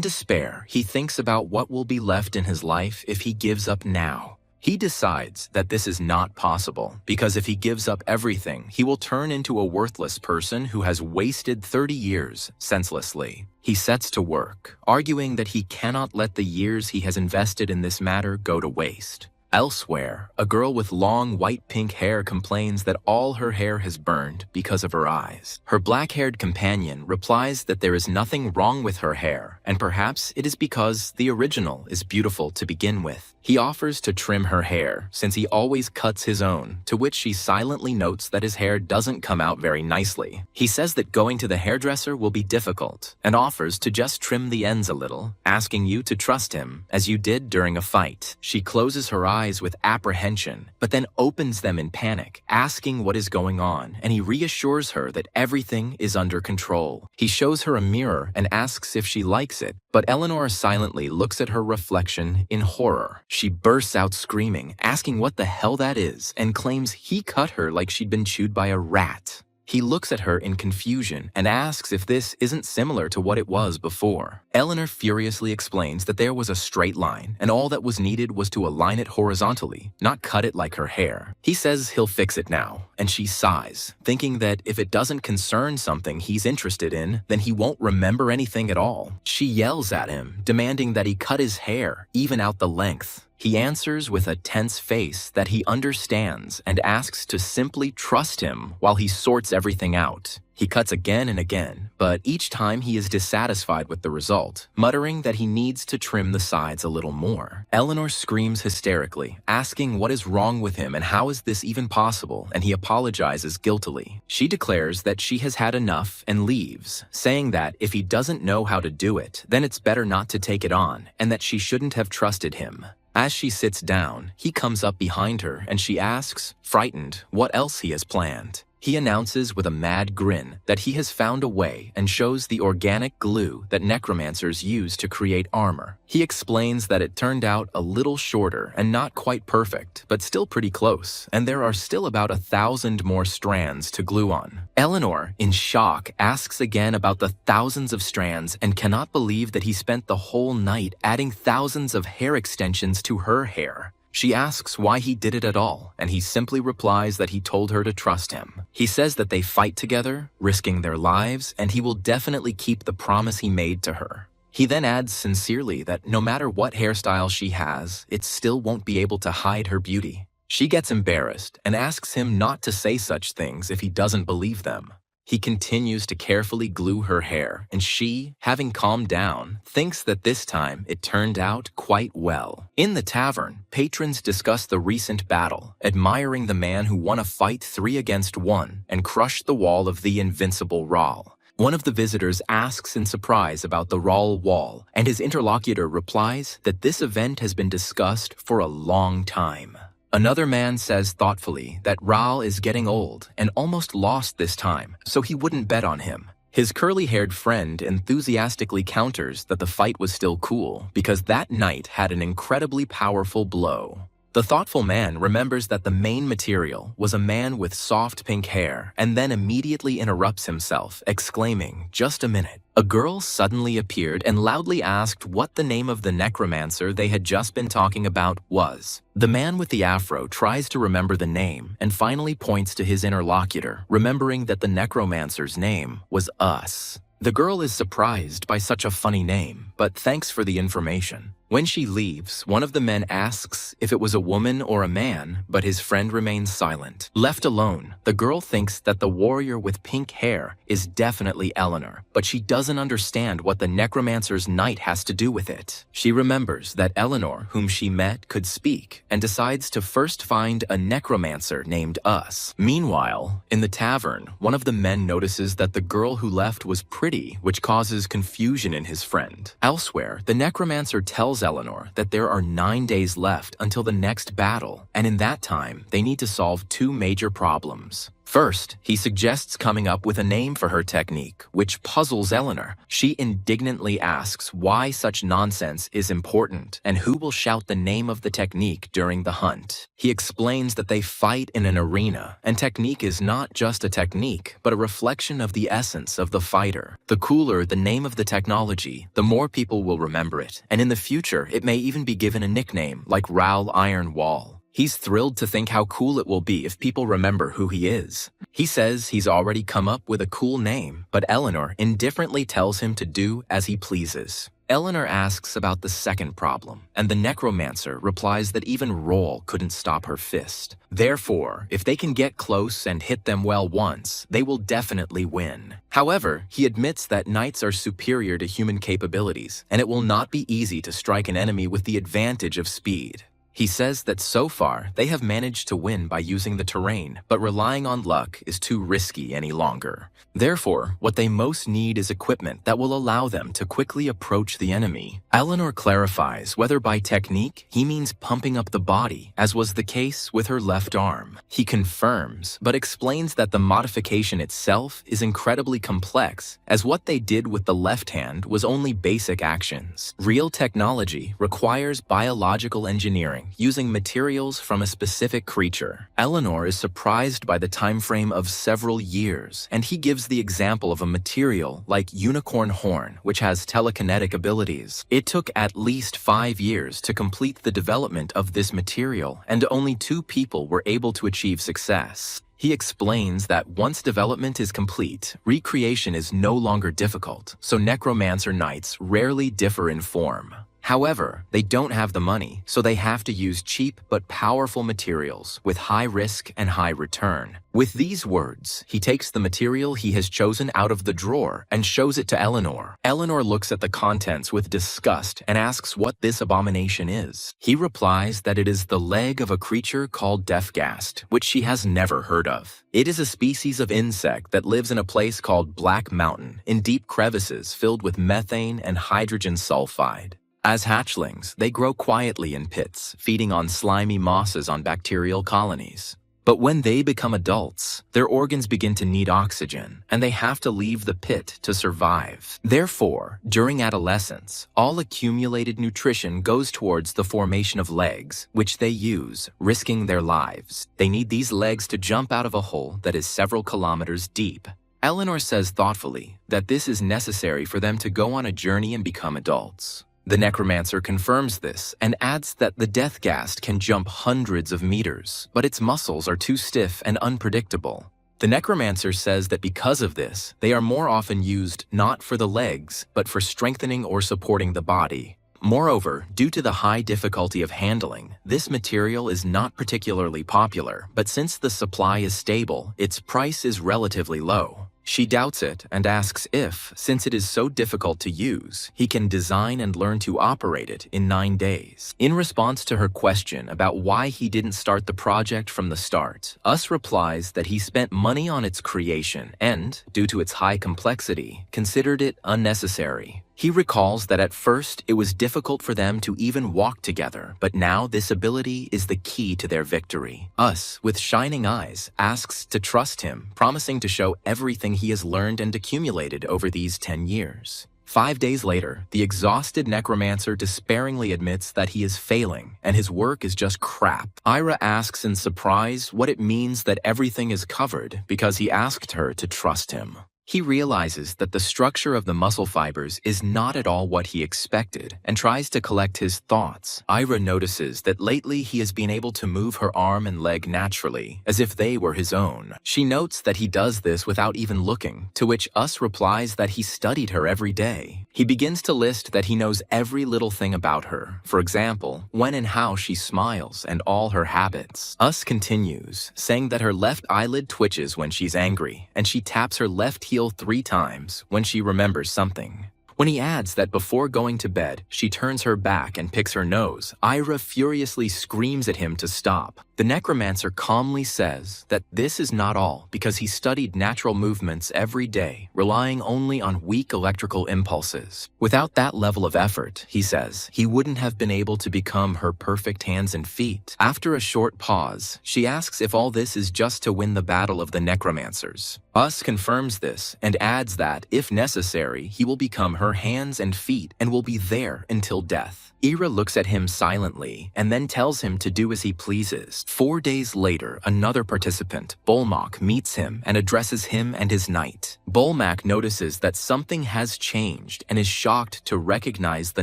despair, he thinks about what will be left in his life if he gives up now. He decides that this is not possible, because if he gives up everything, he will turn into a worthless person who has wasted 30 years senselessly. He sets to work, arguing that he cannot let the years he has invested in this matter go to waste. Elsewhere, a girl with long white-pink hair complains that all her hair has burned because of her eyes. Her black-haired companion replies that there is nothing wrong with her hair, and perhaps it is because the original is beautiful to begin with. He offers to trim her hair, since he always cuts his own, to which she silently notes that his hair doesn't come out very nicely. He says that going to the hairdresser will be difficult, and offers to just trim the ends a little, asking you to trust him, as you did during a fight. She closes her eyes with apprehension, but then opens them in panic, asking what is going on, and he reassures her that everything is under control. He shows her a mirror and asks if she likes it, but Eleanor silently looks at her reflection in horror. She bursts out screaming, asking what the hell that is, and claims he cut her like she'd been chewed by a rat. He looks at her in confusion and asks if this isn't similar to what it was before. Eleanor furiously explains that there was a straight line, and all that was needed was to align it horizontally, not cut it like her hair. He says he'll fix it now, and she sighs, thinking that if it doesn't concern something he's interested in, then he won't remember anything at all. She yells at him, demanding that he cut his hair, even out the length. He answers with a tense face that he understands and asks to simply trust him while he sorts everything out. He cuts again and again, but each time he is dissatisfied with the result, muttering that he needs to trim the sides a little more. Eleanor screams hysterically, asking what is wrong with him and how is this even possible, and he apologizes guiltily. She declares that she has had enough and leaves, saying that if he doesn't know how to do it, then it's better not to take it on, and that she shouldn't have trusted him. As she sits down, he comes up behind her and she asks, frightened, what else he has planned. He announces with a mad grin that he has found a way and shows the organic glue that necromancers use to create armor. He explains that it turned out a little shorter and not quite perfect, but still pretty close, and there are still about 1,000 more strands to glue on. Eleanor, in shock, asks again about the thousands of strands and cannot believe that he spent the whole night adding thousands of hair extensions to her hair. She asks why he did it at all, and he simply replies that he told her to trust him. He says that they fight together, risking their lives, and he will definitely keep the promise he made to her. He then adds sincerely that no matter what hairstyle she has, it still won't be able to hide her beauty. She gets embarrassed and asks him not to say such things if he doesn't believe them. He continues to carefully glue her hair, and she, having calmed down, thinks that this time it turned out quite well. In the tavern, patrons discuss the recent battle, admiring the man who won a fight 3 against 1 and crushed the wall of the invincible Rahl. One of the visitors asks in surprise about the Rahl wall, and his interlocutor replies that this event has been discussed for a long time. Another man says thoughtfully that Rahl is getting old and almost lost this time, so he wouldn't bet on him. His curly-haired friend enthusiastically counters that the fight was still cool because that knight had an incredibly powerful blow. The thoughtful man remembers that the main material was a man with soft pink hair and then immediately interrupts himself, exclaiming, "Just a minute." A girl suddenly appeared and loudly asked what the name of the necromancer they had just been talking about was. The man with the afro tries to remember the name and finally points to his interlocutor, remembering that the necromancer's name was Us. The girl is surprised by such a funny name, but thanks for the information. When she leaves, one of the men asks if it was a woman or a man, but his friend remains silent. Left alone, the girl thinks that the warrior with pink hair is definitely Eleanor, but she doesn't understand what the necromancer's knight has to do with it. She remembers that Eleanor, whom she met, could speak, and decides to first find a necromancer named Us. Meanwhile, in the tavern, one of the men notices that the girl who left was pretty, which causes confusion in his friend. Elsewhere, the necromancer tells Eleanor that there are 9 days left until the next battle, and in that time, they need to solve 2 major problems. First, he suggests coming up with a name for her technique, which puzzles Eleanor. She indignantly asks why such nonsense is important and who will shout the name of the technique during the hunt. He explains that they fight in an arena, and technique is not just a technique, but a reflection of the essence of the fighter. The cooler the name of the technology, the more people will remember it, and in the future, it may even be given a nickname like Raoul Iron Wall. He's thrilled to think how cool it will be if people remember who he is. He says he's already come up with a cool name, but Eleanor indifferently tells him to do as he pleases. Eleanor asks about the second problem, and the Necromancer replies that even Roll couldn't stop her fist. Therefore, if they can get close and hit them well once, they will definitely win. However, he admits that knights are superior to human capabilities, and it will not be easy to strike an enemy with the advantage of speed. He says that so far, they have managed to win by using the terrain, but relying on luck is too risky any longer. Therefore, what they most need is equipment that will allow them to quickly approach the enemy. Eleanor clarifies whether by technique he means pumping up the body, as was the case with her left arm. He confirms, but explains that the modification itself is incredibly complex, as what they did with the left hand was only basic actions. Real technology requires biological engineering, using materials from a specific creature. Eleanor is surprised by the time frame of several years, and he gives the example of a material like unicorn horn, which has telekinetic abilities. It took at least 5 years to complete the development of this material, and only 2 people were able to achieve success. He explains that once development is complete, recreation is no longer difficult, so Necromancer knights rarely differ in form. However, they don't have the money, so they have to use cheap but powerful materials with high risk and high return. With these words, he takes the material he has chosen out of the drawer and shows it to Eleanor. Eleanor looks at the contents with disgust and asks what this abomination is. He replies that it is the leg of a creature called Deathghast, which she has never heard of. It is a species of insect that lives in a place called Black Mountain, in deep crevices filled with methane and hydrogen sulfide. As hatchlings, they grow quietly in pits, feeding on slimy mosses on bacterial colonies. But when they become adults, their organs begin to need oxygen, and they have to leave the pit to survive. Therefore, during adolescence, all accumulated nutrition goes towards the formation of legs, which they use, risking their lives. They need these legs to jump out of a hole that is several kilometers deep. Eleanor says thoughtfully that this is necessary for them to go on a journey and become adults. The Necromancer confirms this and adds that the Deathghast can jump hundreds of meters, but its muscles are too stiff and unpredictable. The Necromancer says that because of this, they are more often used not for the legs, but for strengthening or supporting the body. Moreover, due to the high difficulty of handling, this material is not particularly popular, but since the supply is stable, its price is relatively low. She doubts it and asks if, since it is so difficult to use, he can design and learn to operate it in 9 days. In response to her question about why he didn't start the project from the start, Us replies that he spent money on its creation and, due to its high complexity, considered it unnecessary. He recalls that at first it was difficult for them to even walk together, but now this ability is the key to their victory. Us, with shining eyes, asks to trust him, promising to show everything he has learned and accumulated over these 10 years. 5 days later, the exhausted Necromancer despairingly admits that he is failing and his work is just crap. Ira asks in surprise what it means that everything is covered because he asked her to trust him. He realizes that the structure of the muscle fibers is not at all what he expected and tries to collect his thoughts. Ira notices that lately he has been able to move her arm and leg naturally, as if they were his own. She notes that he does this without even looking, to which Us replies that he studied her every day. He begins to list that he knows every little thing about her, for example, when and how she smiles and all her habits. Us continues, saying that her left eyelid twitches when she's angry, and she taps her left heel 3 times when she remembers something. When he adds that before going to bed, she turns her back and picks her nose, Ira furiously screams at him to stop. The Necromancer calmly says that this is not all because he studied natural movements every day, relying only on weak electrical impulses. Without that level of effort, he says, he wouldn't have been able to become her perfect hands and feet. After a short pause, she asks if all this is just to win the battle of the Necromancers. Us confirms this and adds that, if necessary, he will become her hands and feet and will be there until death. Ira looks at him silently and then tells him to do as he pleases. 4 days later, another participant, Bolmak, meets him and addresses him and his knight. Bolmak notices that something has changed and is shocked to recognize the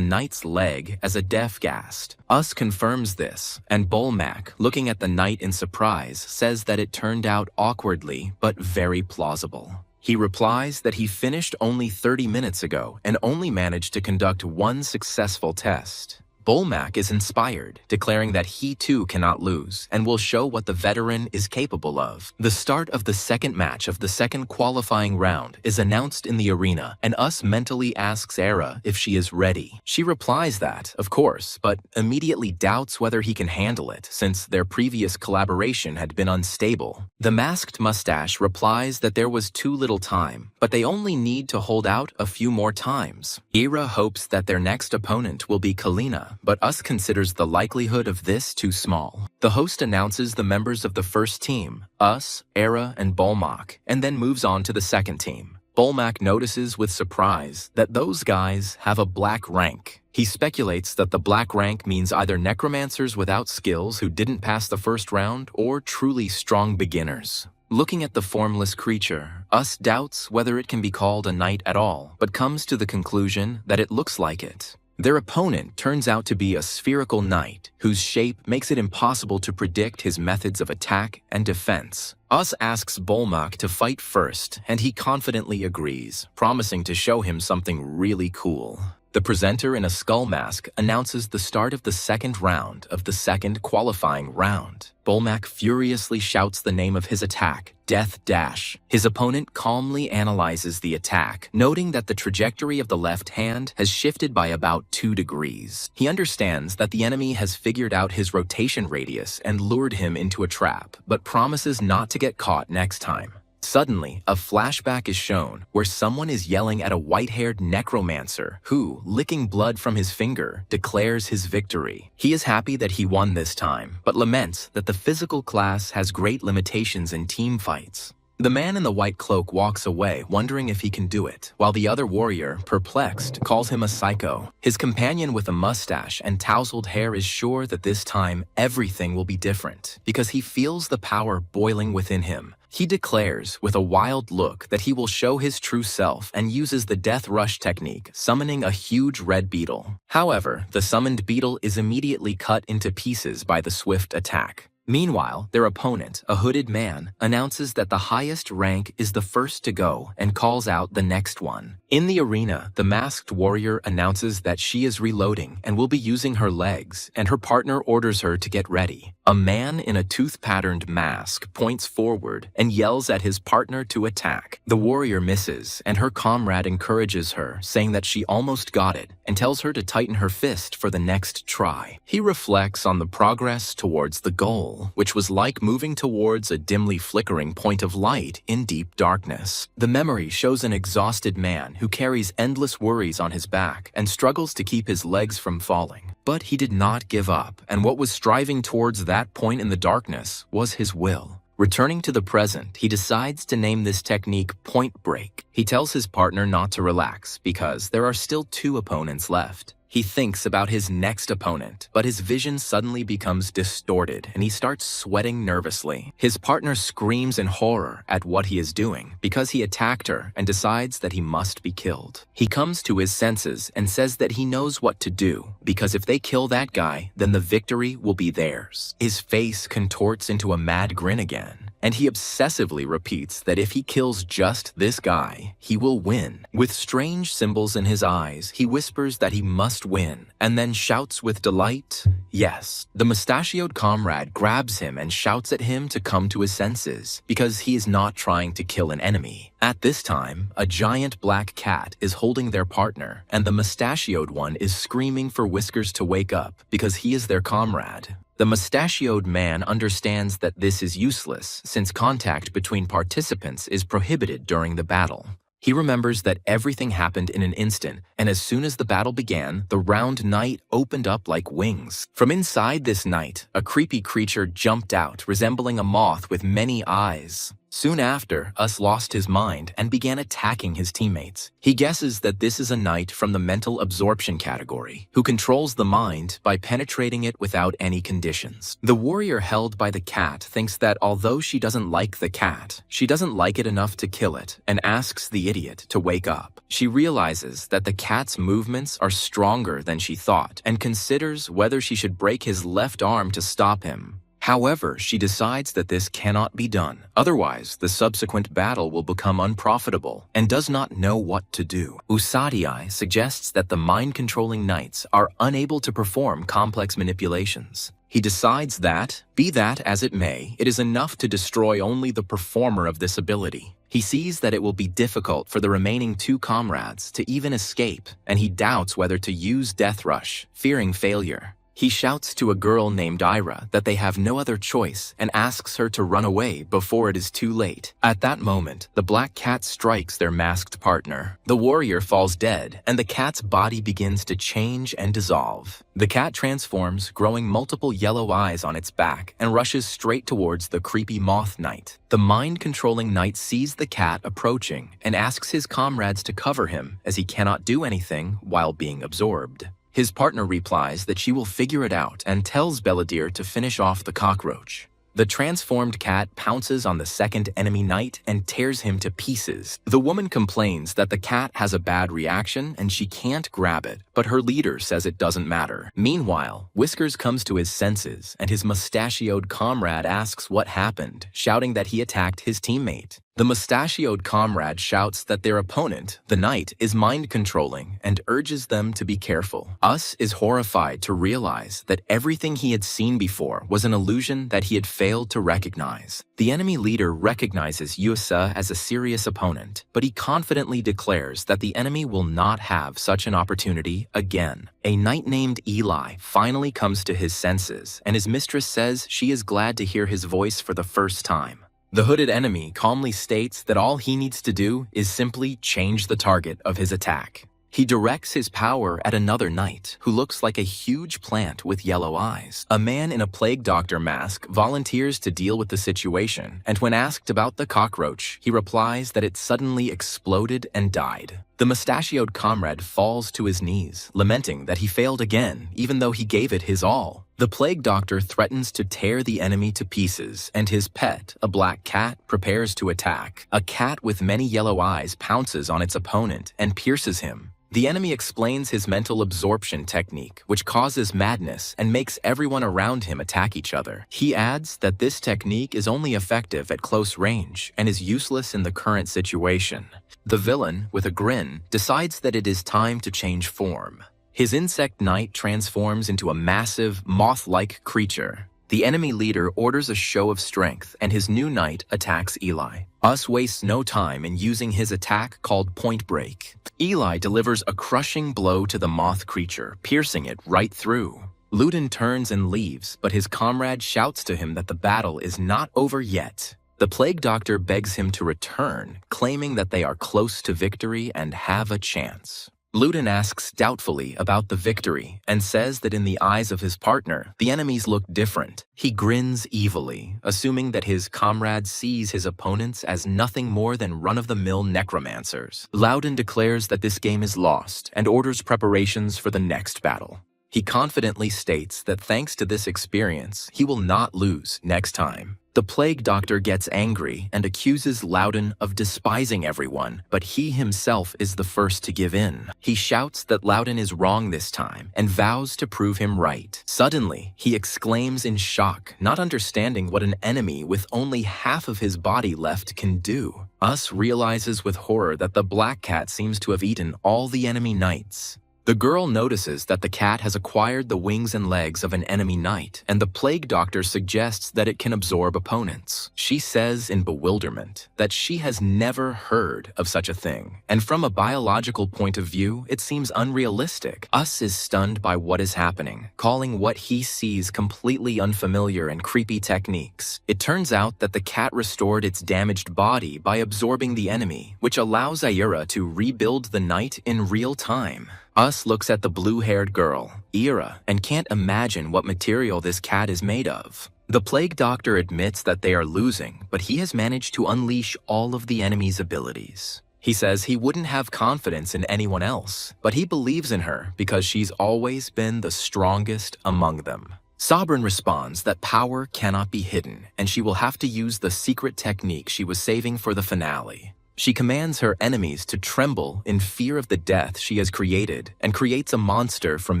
knight's leg as a death ghast. Us confirms this, and Bolmak, looking at the knight in surprise, says that it turned out awkwardly but very plausible. He replies that he finished only 30 minutes ago and only managed to conduct one successful test. Bolmak is inspired, declaring that he too cannot lose and will show what the veteran is capable of. The start of the second match of the second qualifying round is announced in the arena, and Us mentally asks Era if she is ready. She replies that, of course, but immediately doubts whether he can handle it since their previous collaboration had been unstable. The masked mustache replies that there was too little time, but they only need to hold out a few more times. Era hopes that their next opponent will be Kalina, but Us considers the likelihood of this too small. The host announces the members of the first team, Us, Era, and Bolmak, and then moves on to the second team. Bolmak notices with surprise that those guys have a black rank. He speculates that the black rank means either necromancers without skills who didn't pass the first round or truly strong beginners. Looking at the formless creature, Us doubts whether it can be called a knight at all, but comes to the conclusion that it looks like it. Their opponent turns out to be a spherical knight, whose shape makes it impossible to predict his methods of attack and defense. Us asks Bolmak to fight first, and he confidently agrees, promising to show him something really cool. The presenter in a skull mask announces the start of the second round of the second qualifying round. Bolmak furiously shouts the name of his attack, Death Dash. His opponent calmly analyzes the attack, noting that the trajectory of the left hand has shifted by about 2 degrees. He understands that the enemy has figured out his rotation radius and lured him into a trap, but promises not to get caught next time. Suddenly, a flashback is shown where someone is yelling at a white-haired necromancer who, licking blood from his finger, declares his victory. He is happy that he won this time, but laments that the physical class has great limitations in team fights. The man in the white cloak walks away, wondering if he can do it, while the other warrior, perplexed, calls him a psycho. His companion with a mustache and tousled hair is sure that this time everything will be different, because he feels the power boiling within him. He declares, with a wild look, that he will show his true self and uses the death rush technique, summoning a huge red beetle. However, the summoned beetle is immediately cut into pieces by the swift attack. Meanwhile, their opponent, a hooded man, announces that the highest rank is the first to go and calls out the next one. In the arena, the masked warrior announces that she is reloading and will be using her legs, and her partner orders her to get ready. A man in a tooth-patterned mask points forward and yells at his partner to attack. The warrior misses, and her comrade encourages her, saying that she almost got it, and tells her to tighten her fist for the next try. He reflects on the progress towards the goal, which was like moving towards a dimly flickering point of light in deep darkness. The memory shows an exhausted man who carries endless worries on his back and struggles to keep his legs from falling. But he did not give up, and what was striving towards that point in the darkness was his will. Returning to the present, he decides to name this technique Point Break. He tells his partner not to relax because there are still 2 opponents left. He thinks about his next opponent, but his vision suddenly becomes distorted and he starts sweating nervously. His partner screams in horror at what he is doing because he attacked her and decides that he must be killed. He comes to his senses and says that he knows what to do because if they kill that guy, then the victory will be theirs. His face contorts into a mad grin again. and he obsessively repeats that if he kills just this guy, he will win. With strange symbols in his eyes, he whispers that he must win, and then shouts with delight, "Yes." The mustachioed comrade grabs him and shouts at him to come to his senses, because he is not trying to kill an enemy. At this time, a giant black cat is holding their partner, and the mustachioed one is screaming for Whiskers to wake up because he is their comrade. The mustachioed man understands that this is useless since contact between participants is prohibited during the battle. He remembers that everything happened in an instant, and as soon as the battle began, the round night opened up like wings. From inside this night, a creepy creature jumped out, resembling a moth with many eyes. Soon after, Us lost his mind and began attacking his teammates. He guesses that this is a knight from the mental absorption category, who controls the mind by penetrating it without any conditions. The warrior held by the cat thinks that although she doesn't like the cat, she doesn't like it enough to kill it, and asks the idiot to wake up. She realizes that the cat's movements are stronger than she thought, and considers whether she should break his left arm to stop him. However, she decides that this cannot be done. Otherwise, the subsequent battle will become unprofitable and does not know what to do. Usadai suggests that the mind-controlling knights are unable to perform complex manipulations. He decides that, be that as it may, it is enough to destroy only the performer of this ability. He sees that it will be difficult for the remaining two comrades to even escape, and he doubts whether to use Death Rush, fearing failure. He shouts to a girl named Ira that they have no other choice and asks her to run away before it is too late. At that moment, the black cat strikes their masked partner. The warrior falls dead, and the cat's body begins to change and dissolve. The cat transforms, growing multiple yellow eyes on its back, and rushes straight towards the creepy moth knight. The mind-controlling knight sees the cat approaching and asks his comrades to cover him, as he cannot do anything while being absorbed. His partner replies that she will figure it out and tells Belladir to finish off the cockroach. The transformed cat pounces on the second enemy knight and tears him to pieces. The woman complains that the cat has a bad reaction and she can't grab it, but her leader says it doesn't matter. Meanwhile, Whiskers comes to his senses and his mustachioed comrade asks what happened, shouting that he attacked his teammate. The mustachioed comrade shouts that their opponent, the knight, is mind-controlling and urges them to be careful. Us is horrified to realize that everything he had seen before was an illusion that he had failed to recognize. The enemy leader recognizes Yusa as a serious opponent, but he confidently declares that the enemy will not have such an opportunity again. A knight named Eli finally comes to his senses, and his mistress says she is glad to hear his voice for the first time. The hooded enemy calmly states that all he needs to do is simply change the target of his attack. He directs his power at another knight, who looks like a huge plant with yellow eyes. A man in a plague doctor mask volunteers to deal with the situation, and when asked about the cockroach, he replies that it suddenly exploded and died. The mustachioed comrade falls to his knees, lamenting that he failed again, even though he gave it his all. The plague doctor threatens to tear the enemy to pieces, and his pet, a black cat, prepares to attack. A cat with many yellow eyes pounces on its opponent and pierces him. The enemy explains his mental absorption technique, which causes madness and makes everyone around him attack each other. He adds that this technique is only effective at close range and is useless in the current situation. The villain, with a grin, decides that it is time to change form. His insect knight transforms into a massive, moth-like creature. The enemy leader orders a show of strength, and his new knight attacks Eli. Us wastes no time in using his attack called Point Break. Eli delivers a crushing blow to the moth creature, piercing it right through. Luden turns and leaves, but his comrade shouts to him that the battle is not over yet. The plague doctor begs him to return, claiming that they are close to victory and have a chance. Luden asks doubtfully about the victory and says that in the eyes of his partner, the enemies look different. He grins evilly, assuming that his comrade sees his opponents as nothing more than run-of-the-mill necromancers. Loudon declares that this game is lost and orders preparations for the next battle. He confidently states that thanks to this experience, he will not lose next time. The plague doctor gets angry and accuses Loudon of despising everyone, but he himself is the first to give in. He shouts that Loudon is wrong this time and vows to prove him right. Suddenly, he exclaims in shock, not understanding what an enemy with only half of his body left can do. Us realizes with horror that the black cat seems to have eaten all the enemy knights. The girl notices that the cat has acquired the wings and legs of an enemy knight, and the plague doctor suggests that it can absorb opponents. She says in bewilderment that she has never heard of such a thing, and from a biological point of view, it seems unrealistic. Us is stunned by what is happening, calling what he sees completely unfamiliar and creepy techniques. It turns out that the cat restored its damaged body by absorbing the enemy, which allows Ira to rebuild the knight in real time. Us looks at the blue-haired girl, Ira, and can't imagine what material this cat is made of. The plague doctor admits that they are losing, but he has managed to unleash all of the enemy's abilities. He says he wouldn't have confidence in anyone else, but he believes in her because she's always been the strongest among them. Sabrin responds that power cannot be hidden, and she will have to use the secret technique she was saving for the finale. She commands her enemies to tremble in fear of the death she has created and creates a monster from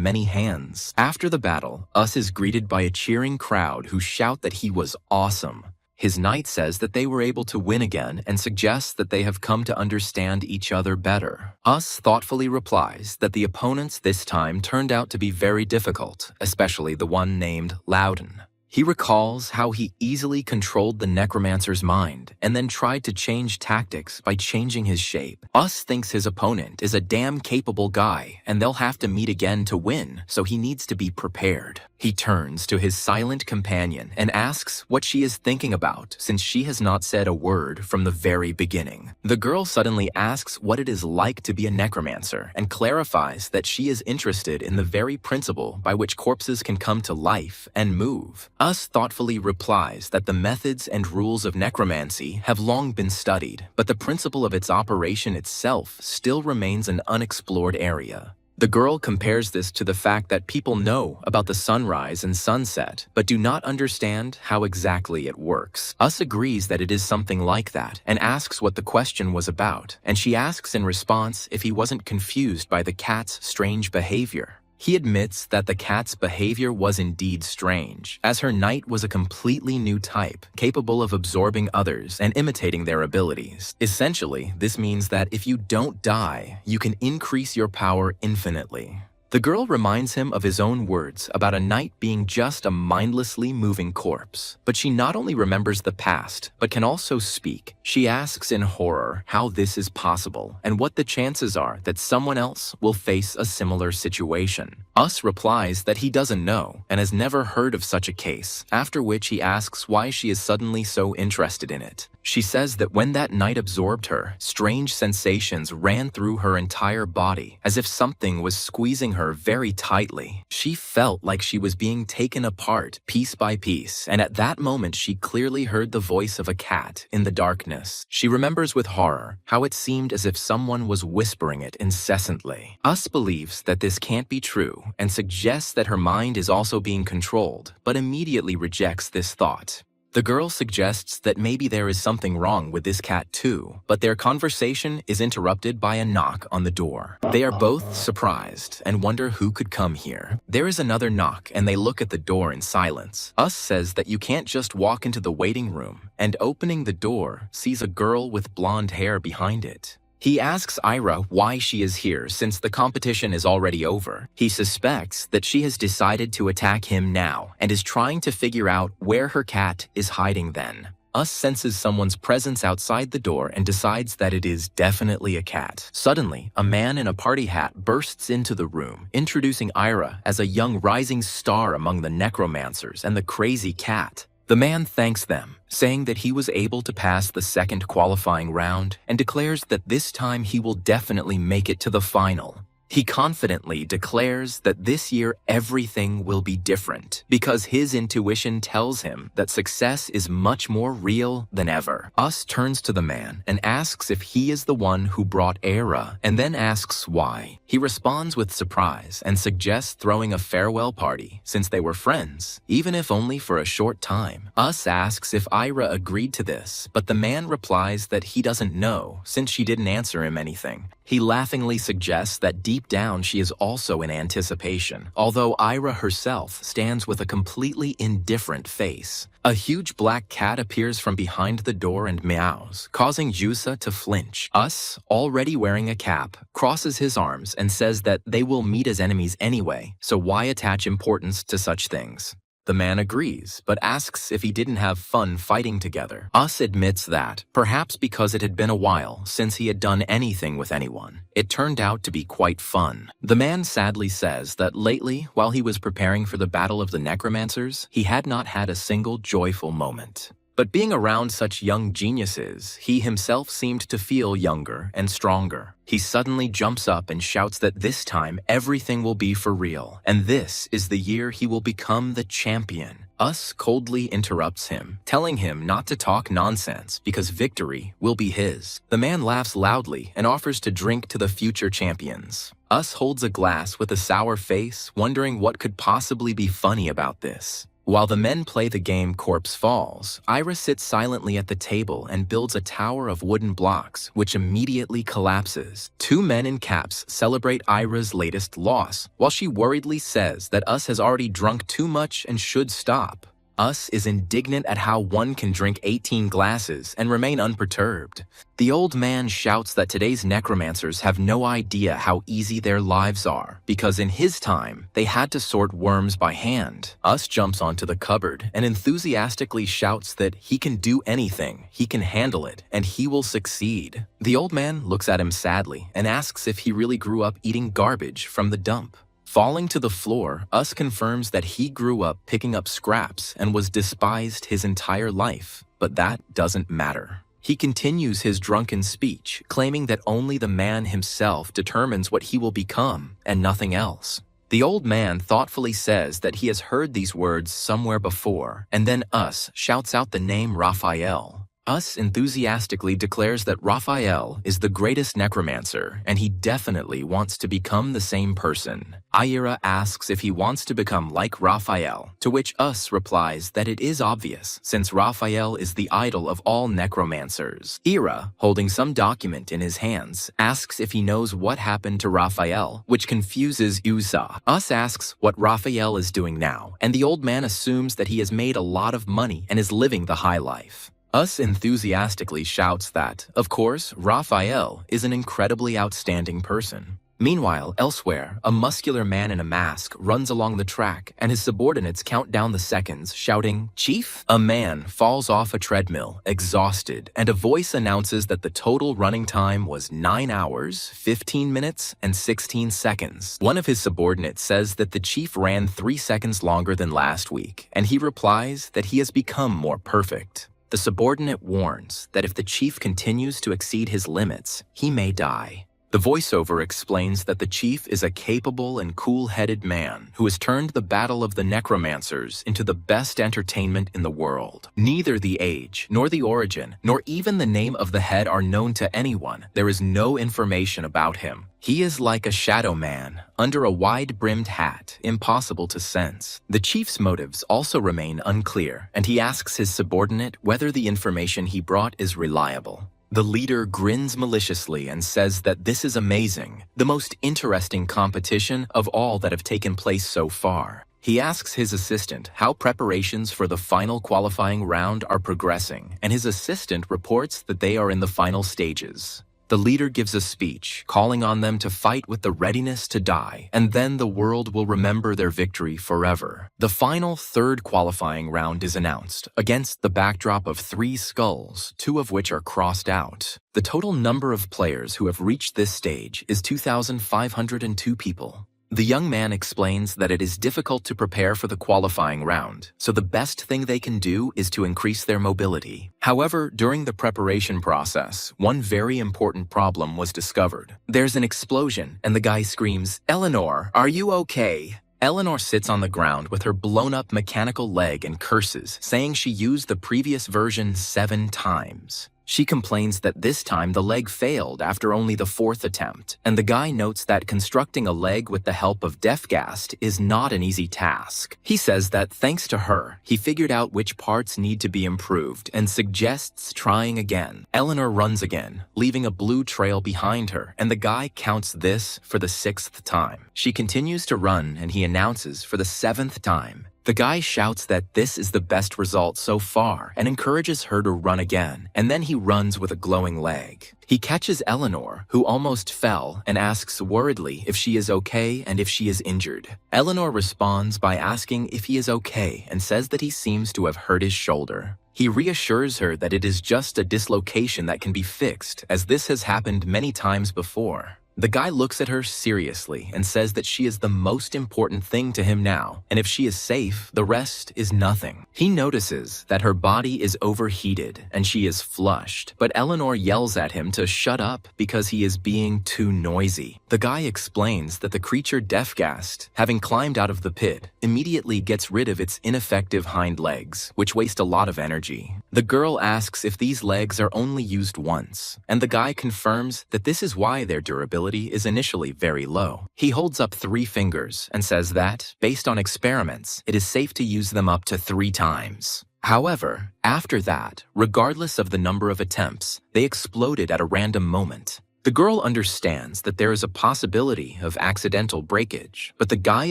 many hands. After the battle, Us is greeted by a cheering crowd who shout that he was awesome. His knight says that they were able to win again and suggests that they have come to understand each other better. Us thoughtfully replies that the opponents this time turned out to be very difficult, especially the one named Loudon. He recalls how he easily controlled the Necromancer's mind and then tried to change tactics by changing his shape. Us thinks his opponent is a damn capable guy and they'll have to meet again to win, so he needs to be prepared. He turns to his silent companion and asks what she is thinking about since she has not said a word from the very beginning. The girl suddenly asks what it is like to be a necromancer and clarifies that she is interested in the very principle by which corpses can come to life and move. Us thoughtfully replies that the methods and rules of necromancy have long been studied, but the principle of its operation itself still remains an unexplored area. The girl compares this to the fact that people know about the sunrise and sunset, but do not understand how exactly it works. Us agrees that it is something like that and asks what the question was about, and she asks in response if he wasn't confused by the cat's strange behavior. He admits that the cat's behavior was indeed strange, as her knight was a completely new type, capable of absorbing others and imitating their abilities. Essentially, this means that if you don't die, you can increase your power infinitely. The girl reminds him of his own words about a knight being just a mindlessly moving corpse. But she not only remembers the past, but can also speak. She asks in horror how this is possible and what the chances are that someone else will face a similar situation. Us replies that he doesn't know and has never heard of such a case, after which he asks why she is suddenly so interested in it. She says that when that knight absorbed her, strange sensations ran through her entire body, as if something was squeezing her very tightly. She felt like she was being taken apart piece by piece, and at that moment she clearly heard the voice of a cat in the darkness. She remembers with horror how it seemed as if someone was whispering it incessantly. Us believes that this can't be true and suggests that her mind is also being controlled, but immediately rejects this thought. The girl suggests that maybe there is something wrong with this cat too, but their conversation is interrupted by a knock on the door. They are both surprised and wonder who could come here. There is another knock and they look at the door in silence. Us says that you can't just walk into the waiting room, and opening the door sees a girl with blonde hair behind it. He asks Ira why she is here since the competition is already over. He suspects that she has decided to attack him now and is trying to figure out where her cat is hiding then. Us senses someone's presence outside the door and decides that it is definitely a cat. Suddenly, a man in a party hat bursts into the room, introducing Ira as a young rising star among the necromancers and the crazy cat. The man thanks them, saying that he was able to pass the second qualifying round and declares that this time he will definitely make it to the final. He confidently declares that this year everything will be different because his intuition tells him that success is much more real than ever. Us turns to the man and asks if he is the one who brought Era, and then asks why. He responds with surprise and suggests throwing a farewell party since they were friends, even if only for a short time. Us asks if Ira agreed to this, but the man replies that he doesn't know since she didn't answer him anything. He laughingly suggests that deep down she is also in anticipation, although Ira herself stands with a completely indifferent face. A huge black cat appears from behind the door and meows, causing Yusa to flinch. Us, already wearing a cap, crosses his arms and says that they will meet as enemies anyway, so why attach importance to such things? The man agrees, but asks if he didn't have fun fighting together. Us admits that, perhaps because it had been a while since he had done anything with anyone, it turned out to be quite fun. The man sadly says that lately, while he was preparing for the battle of the Necromancers, he had not had a single joyful moment. But being around such young geniuses, he himself seemed to feel younger and stronger. He suddenly jumps up and shouts that this time everything will be for real, and this is the year he will become the champion. Us coldly interrupts him, telling him not to talk nonsense because victory will be his. The man laughs loudly and offers to drink to the future champions. Us holds a glass with a sour face, wondering what could possibly be funny about this. While the men play the game Corpse Falls, Ira sits silently at the table and builds a tower of wooden blocks, which immediately collapses. Two men in caps celebrate Ira's latest loss, while she worriedly says that Us has already drunk too much and should stop. Us is indignant at how one can drink 18 glasses and remain unperturbed. The old man shouts that today's necromancers have no idea how easy their lives are, because in his time, they had to sort worms by hand. Us jumps onto the cupboard and enthusiastically shouts that he can do anything, he can handle it, and he will succeed. The old man looks at him sadly and asks if he really grew up eating garbage from the dump. Falling to the floor, Us confirms that he grew up picking up scraps and was despised his entire life, but that doesn't matter. He continues his drunken speech, claiming that only the man himself determines what he will become and nothing else. The old man thoughtfully says that he has heard these words somewhere before, and then Us shouts out the name Raphael. Us enthusiastically declares that Raphael is the greatest necromancer and he definitely wants to become the same person. Ira asks if he wants to become like Raphael, to which Us replies that it is obvious since Raphael is the idol of all necromancers. Ira, holding some document in his hands, asks if he knows what happened to Raphael, which confuses Yusa. Us asks what Raphael is doing now, and the old man assumes that he has made a lot of money and is living the high life. Us enthusiastically shouts that, of course, Raphael is an incredibly outstanding person. Meanwhile, elsewhere, a muscular man in a mask runs along the track and his subordinates count down the seconds, shouting, "Chief?" A man falls off a treadmill, exhausted, and a voice announces that the total running time was 9 hours, 15 minutes, and 16 seconds. One of his subordinates says that the chief ran 3 seconds longer than last week, and he replies that he has become more perfect. The subordinate warns that if the chief continues to exceed his limits, he may die. The voiceover explains that the chief is a capable and cool-headed man who has turned the battle of the necromancers into the best entertainment in the world. Neither the age, nor the origin, nor even the name of the head are known to anyone. There is no information about him. He is like a shadow man, under a wide-brimmed hat, impossible to sense. The chief's motives also remain unclear, and he asks his subordinate whether the information he brought is reliable. The leader grins maliciously and says that this is amazing, the most interesting competition of all that have taken place so far. He asks his assistant how preparations for the final qualifying round are progressing, and his assistant reports that they are in the final stages. The leader gives a speech, calling on them to fight with the readiness to die, and then the world will remember their victory forever. The final third qualifying round is announced, against the backdrop of 3 skulls, 2 of which are crossed out. The total number of players who have reached this stage is 2,502 people. The young man explains that it is difficult to prepare for the qualifying round, so the best thing they can do is to increase their mobility. However, during the preparation process, one very important problem was discovered. There's an explosion, and the guy screams, "Eleanor, are you okay?" Eleanor sits on the ground with her blown-up mechanical leg and curses, saying she used the previous version 7 times. She complains that this time the leg failed after only the 4th attempt, and the guy notes that constructing a leg with the help of Deathgast is not an easy task. He says that thanks to her, he figured out which parts need to be improved and suggests trying again. Eleanor runs again, leaving a blue trail behind her, and the guy counts this for the 6th time. She continues to run, and he announces for the 7th time. The guy shouts that this is the best result so far and encourages her to run again, and then he runs with a glowing leg. He catches Eleanor, who almost fell, and asks worriedly if she is okay and if she is injured. Eleanor responds by asking if he is okay and says that he seems to have hurt his shoulder. He reassures her that it is just a dislocation that can be fixed, as this has happened many times before. The guy looks at her seriously and says that she is the most important thing to him now, and if she is safe, the rest is nothing. He notices that her body is overheated and she is flushed, but Eleanor yells at him to shut up because he is being too noisy. The guy explains that the creature Deathgast, having climbed out of the pit, immediately gets rid of its ineffective hind legs, which waste a lot of energy. The girl asks if these legs are only used once, and the guy confirms that this is why their durability is initially very low. He holds up 3 fingers and says that, based on experiments, it is safe to use them up to 3 times. However, after that, regardless of the number of attempts, they exploded at a random moment. The girl understands that there is a possibility of accidental breakage, but the guy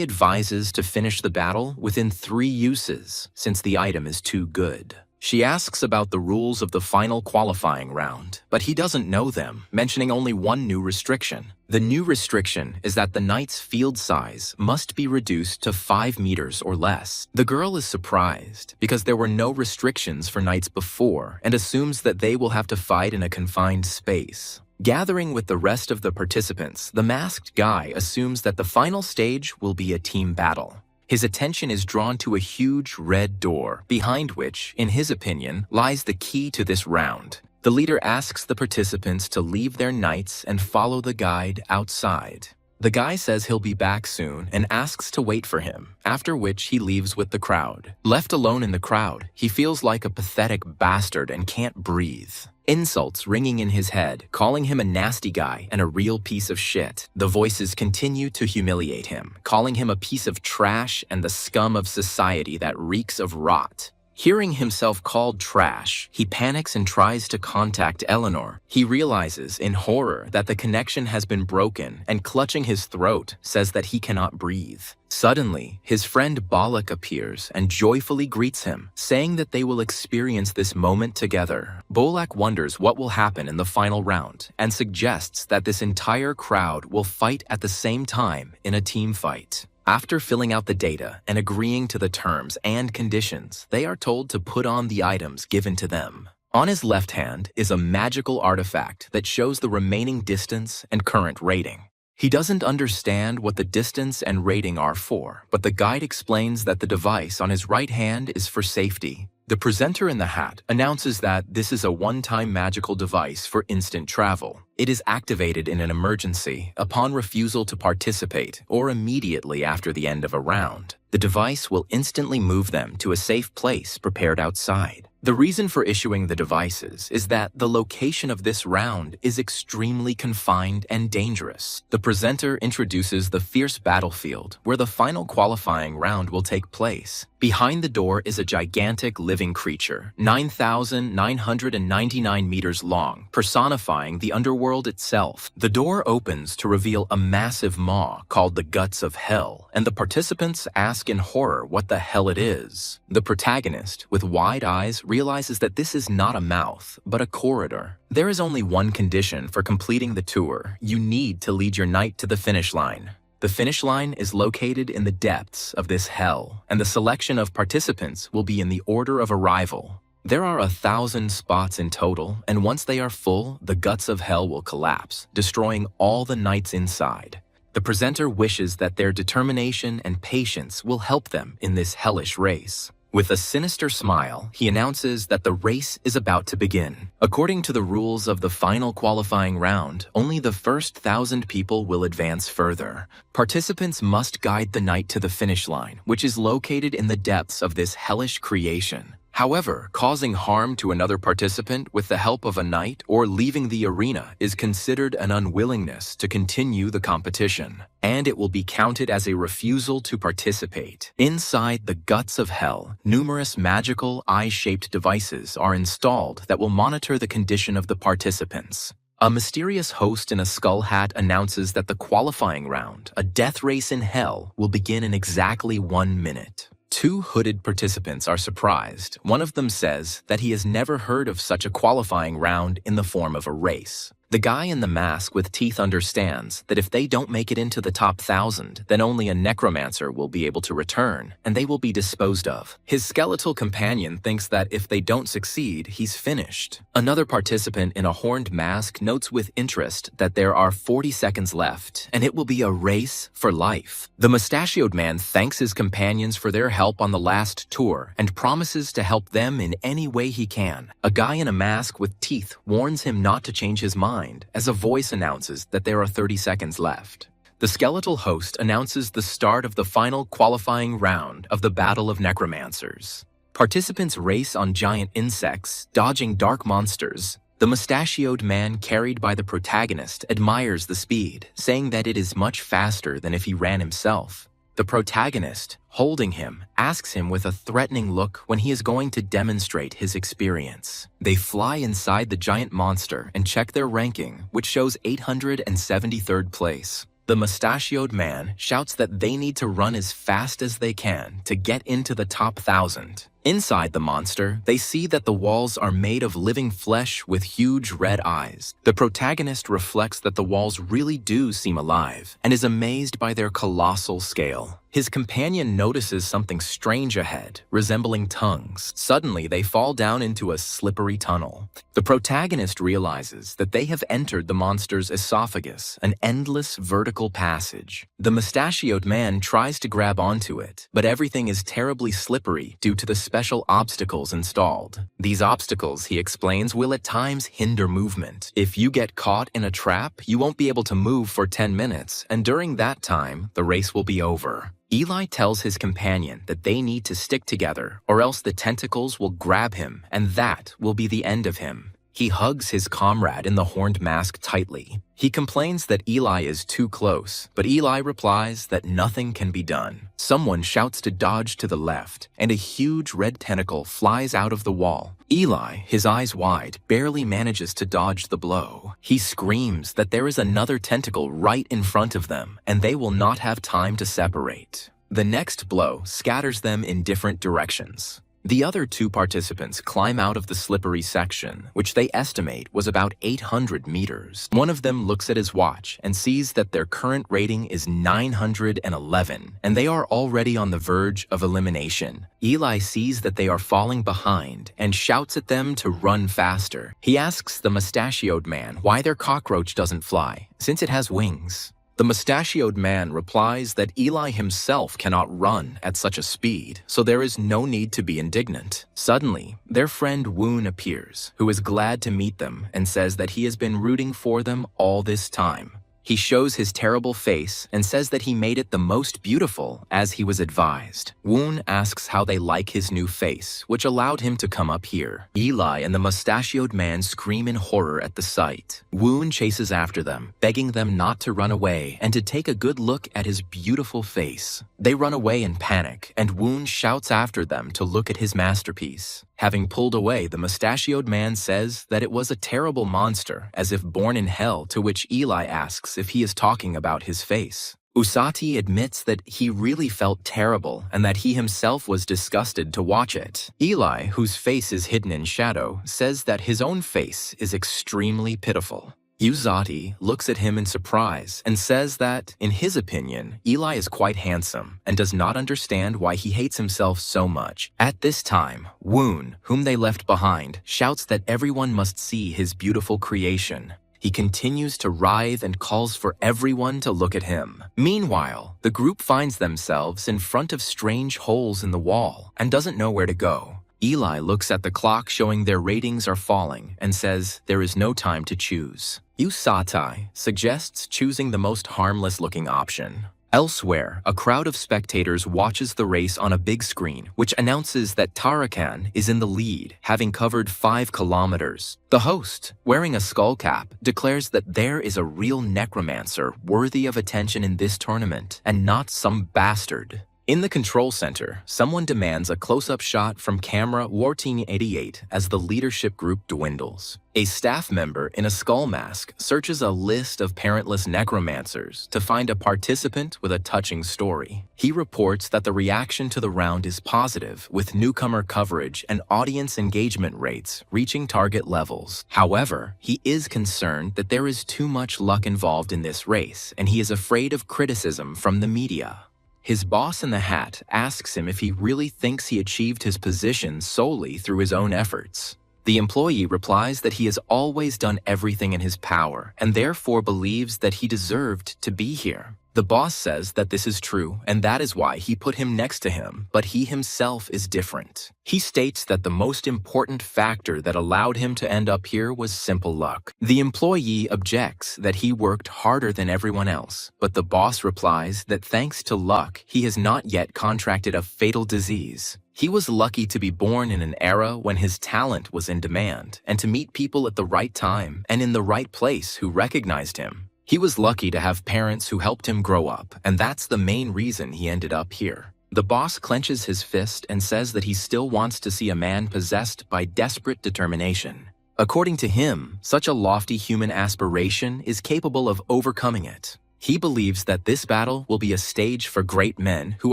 advises to finish the battle within 3 uses, since the item is too good. She asks about the rules of the final qualifying round, but he doesn't know them, mentioning only one new restriction. The new restriction is that the knight's field size must be reduced to 5 meters or less. The girl is surprised because there were no restrictions for knights before and assumes that they will have to fight in a confined space. Gathering with the rest of the participants, the masked guy assumes that the final stage will be a team battle. His attention is drawn to a huge red door, behind which, in his opinion, lies the key to this round. The leader asks the participants to leave their knights and follow the guide outside. The guy says he'll be back soon and asks to wait for him, after which he leaves with the crowd. Left alone in the crowd, he feels like a pathetic bastard and can't breathe. Insults ringing in his head, calling him a nasty guy and a real piece of shit. The voices continue to humiliate him, calling him a piece of trash and the scum of society that reeks of rot. Hearing himself called trash, he panics and tries to contact Eleanor. He realizes in horror that the connection has been broken and, clutching his throat, says that he cannot breathe. Suddenly, his friend Balak appears and joyfully greets him, saying that they will experience this moment together. Bolak wonders what will happen in the final round and suggests that this entire crowd will fight at the same time in a team fight. After filling out the data and agreeing to the terms and conditions, they are told to put on the items given to them. On his left hand is a magical artifact that shows the remaining distance and current rating. He doesn't understand what the distance and rating are for, but the guide explains that the device on his right hand is for safety. The presenter in the hat announces that this is a one-time magical device for instant travel. It is activated in an emergency upon refusal to participate or immediately after the end of a round. The device will instantly move them to a safe place prepared outside. The reason for issuing the devices is that the location of this round is extremely confined and dangerous. The presenter introduces the fierce battlefield where the final qualifying round will take place. Behind the door is a gigantic living creature, 9,999 meters long, personifying the underworld itself. The door opens to reveal a massive maw called the Guts of Hell, and the participants ask in horror what the hell it is. The protagonist, with wide eyes, realizes that this is not a mouth, but a corridor. There is only one condition for completing the tour. You need to lead your knight to the finish line. The finish line is located in the depths of this hell, and the selection of participants will be in the order of arrival. There are 1,000 spots in total, and once they are full, the Guts of Hell will collapse, destroying all the knights inside. The The presenter wishes that their determination and patience will help them in this hellish race. With a sinister smile, he announces that the race is about to begin. According to the rules of the final qualifying round, only the first 1,000 people will advance further. Participants must guide the knight to the finish line, which is located in the depths of this hellish creation. However, causing harm to another participant with the help of a knight or leaving the arena is considered an unwillingness to continue the competition, and it will be counted as a refusal to participate. Inside the guts of hell, numerous magical eye-shaped devices are installed that will monitor the condition of the participants. A mysterious host in a skull hat announces that the qualifying round, a death race in hell, will begin in exactly 1 minute. 2 hooded participants are surprised. One of them says that he has never heard of such a qualifying round in the form of a race. The guy in the mask with teeth understands that if they don't make it into the top 1,000, then only a necromancer will be able to return, and they will be disposed of. His skeletal companion thinks that if they don't succeed, he's finished. Another participant in a horned mask notes with interest that there are 40 seconds left, and it will be a race for life. The mustachioed man thanks his companions for their help on the last tour and promises to help them in any way he can. A guy in a mask with teeth warns him not to change his mind, as a voice announces that there are 30 seconds left. The skeletal host announces the start of the final qualifying round of the Battle of Necromancers. Participants race on giant insects, dodging dark monsters. The mustachioed man carried by the protagonist admires the speed, saying that it is much faster than if he ran himself. The protagonist, holding him, asks him with a threatening look when he is going to demonstrate his experience. They fly inside the giant monster and check their ranking, which shows 873rd place. The mustachioed man shouts that they need to run as fast as they can to get into the top 1,000. Inside the monster, they see that the walls are made of living flesh with huge red eyes. The protagonist reflects that the walls really do seem alive and is amazed by their colossal scale. His companion notices something strange ahead, resembling tongues. Suddenly, they fall down into a slippery tunnel. The protagonist realizes that they have entered the monster's esophagus, an endless vertical passage. The mustachioed man tries to grab onto it, but everything is terribly slippery due to the special obstacles installed. These obstacles, he explains, will at times hinder movement. If you get caught in a trap, you won't be able to move for 10 minutes, and during that time, the race will be over. Eli tells his companion that they need to stick together, or else the tentacles will grab him, and that will be the end of him. He hugs his comrade in the horned mask tightly. He complains that Eli is too close, but Eli replies that nothing can be done. Someone shouts to dodge to the left, and a huge red tentacle flies out of the wall. Eli, his eyes wide, barely manages to dodge the blow. He screams that there is another tentacle right in front of them, and they will not have time to separate. The next blow scatters them in different directions. The other 2 participants climb out of the slippery section, which they estimate was about 800 meters. One of them looks at his watch and sees that their current rating is 911, and they are already on the verge of elimination. Eli sees that they are falling behind and shouts at them to run faster. He asks the mustachioed man why their cockroach doesn't fly, since it has wings. The mustachioed man replies that Eli himself cannot run at such a speed, so there is no need to be indignant. Suddenly, their friend Woon appears, who is glad to meet them and says that he has been rooting for them all this time. He shows his terrible face and says that he made it the most beautiful as he was advised. Woon asks how they like his new face, which allowed him to come up here. Eli and the mustachioed man scream in horror at the sight. Woon chases after them, begging them not to run away and to take a good look at his beautiful face. They run away in panic, and Woon shouts after them to look at his masterpiece. Having pulled away, the mustachioed man says that it was a terrible monster, as if born in hell, to which Eli asks if he is talking about his face. Usati admits that he really felt terrible and that he himself was disgusted to watch it. Eli, whose face is hidden in shadow, says that his own face is extremely pitiful. Usati looks at him in surprise and says that, in his opinion, Eli is quite handsome and does not understand why he hates himself so much. At this time, Woon, whom they left behind, shouts that everyone must see his beautiful creation. He continues to writhe and calls for everyone to look at him. Meanwhile, the group finds themselves in front of strange holes in the wall and doesn't know where to go. Eli looks at the clock showing their ratings are falling and says there is no time to choose. Usatai suggests choosing the most harmless-looking option. Elsewhere, a crowd of spectators watches the race on a big screen, which announces that Tarakan is in the lead, having covered 5 kilometers. The host, wearing a skull cap, declares that there is a real necromancer worthy of attention in this tournament, and not some bastard. In the control center, someone demands a close-up shot from camera 1488 as the leadership group dwindles. A staff member in a skull mask searches a list of parentless necromancers to find a participant with a touching story. He reports that the reaction to the round is positive, with newcomer coverage and audience engagement rates reaching target levels. However, he is concerned that there is too much luck involved in this race, and he is afraid of criticism from the media. His boss in the hat asks him if he really thinks he achieved his position solely through his own efforts. The employee replies that he has always done everything in his power and therefore believes that he deserved to be here. The boss says that this is true and that is why he put him next to him, but he himself is different. He states that the most important factor that allowed him to end up here was simple luck. The employee objects that he worked harder than everyone else, but the boss replies that thanks to luck, he has not yet contracted a fatal disease. He was lucky to be born in an era when his talent was in demand and to meet people at the right time and in the right place who recognized him. He was lucky to have parents who helped him grow up, and that's the main reason he ended up here. The boss clenches his fist and says that he still wants to see a man possessed by desperate determination. According to him, such a lofty human aspiration is capable of overcoming it. He believes that this battle will be a stage for great men who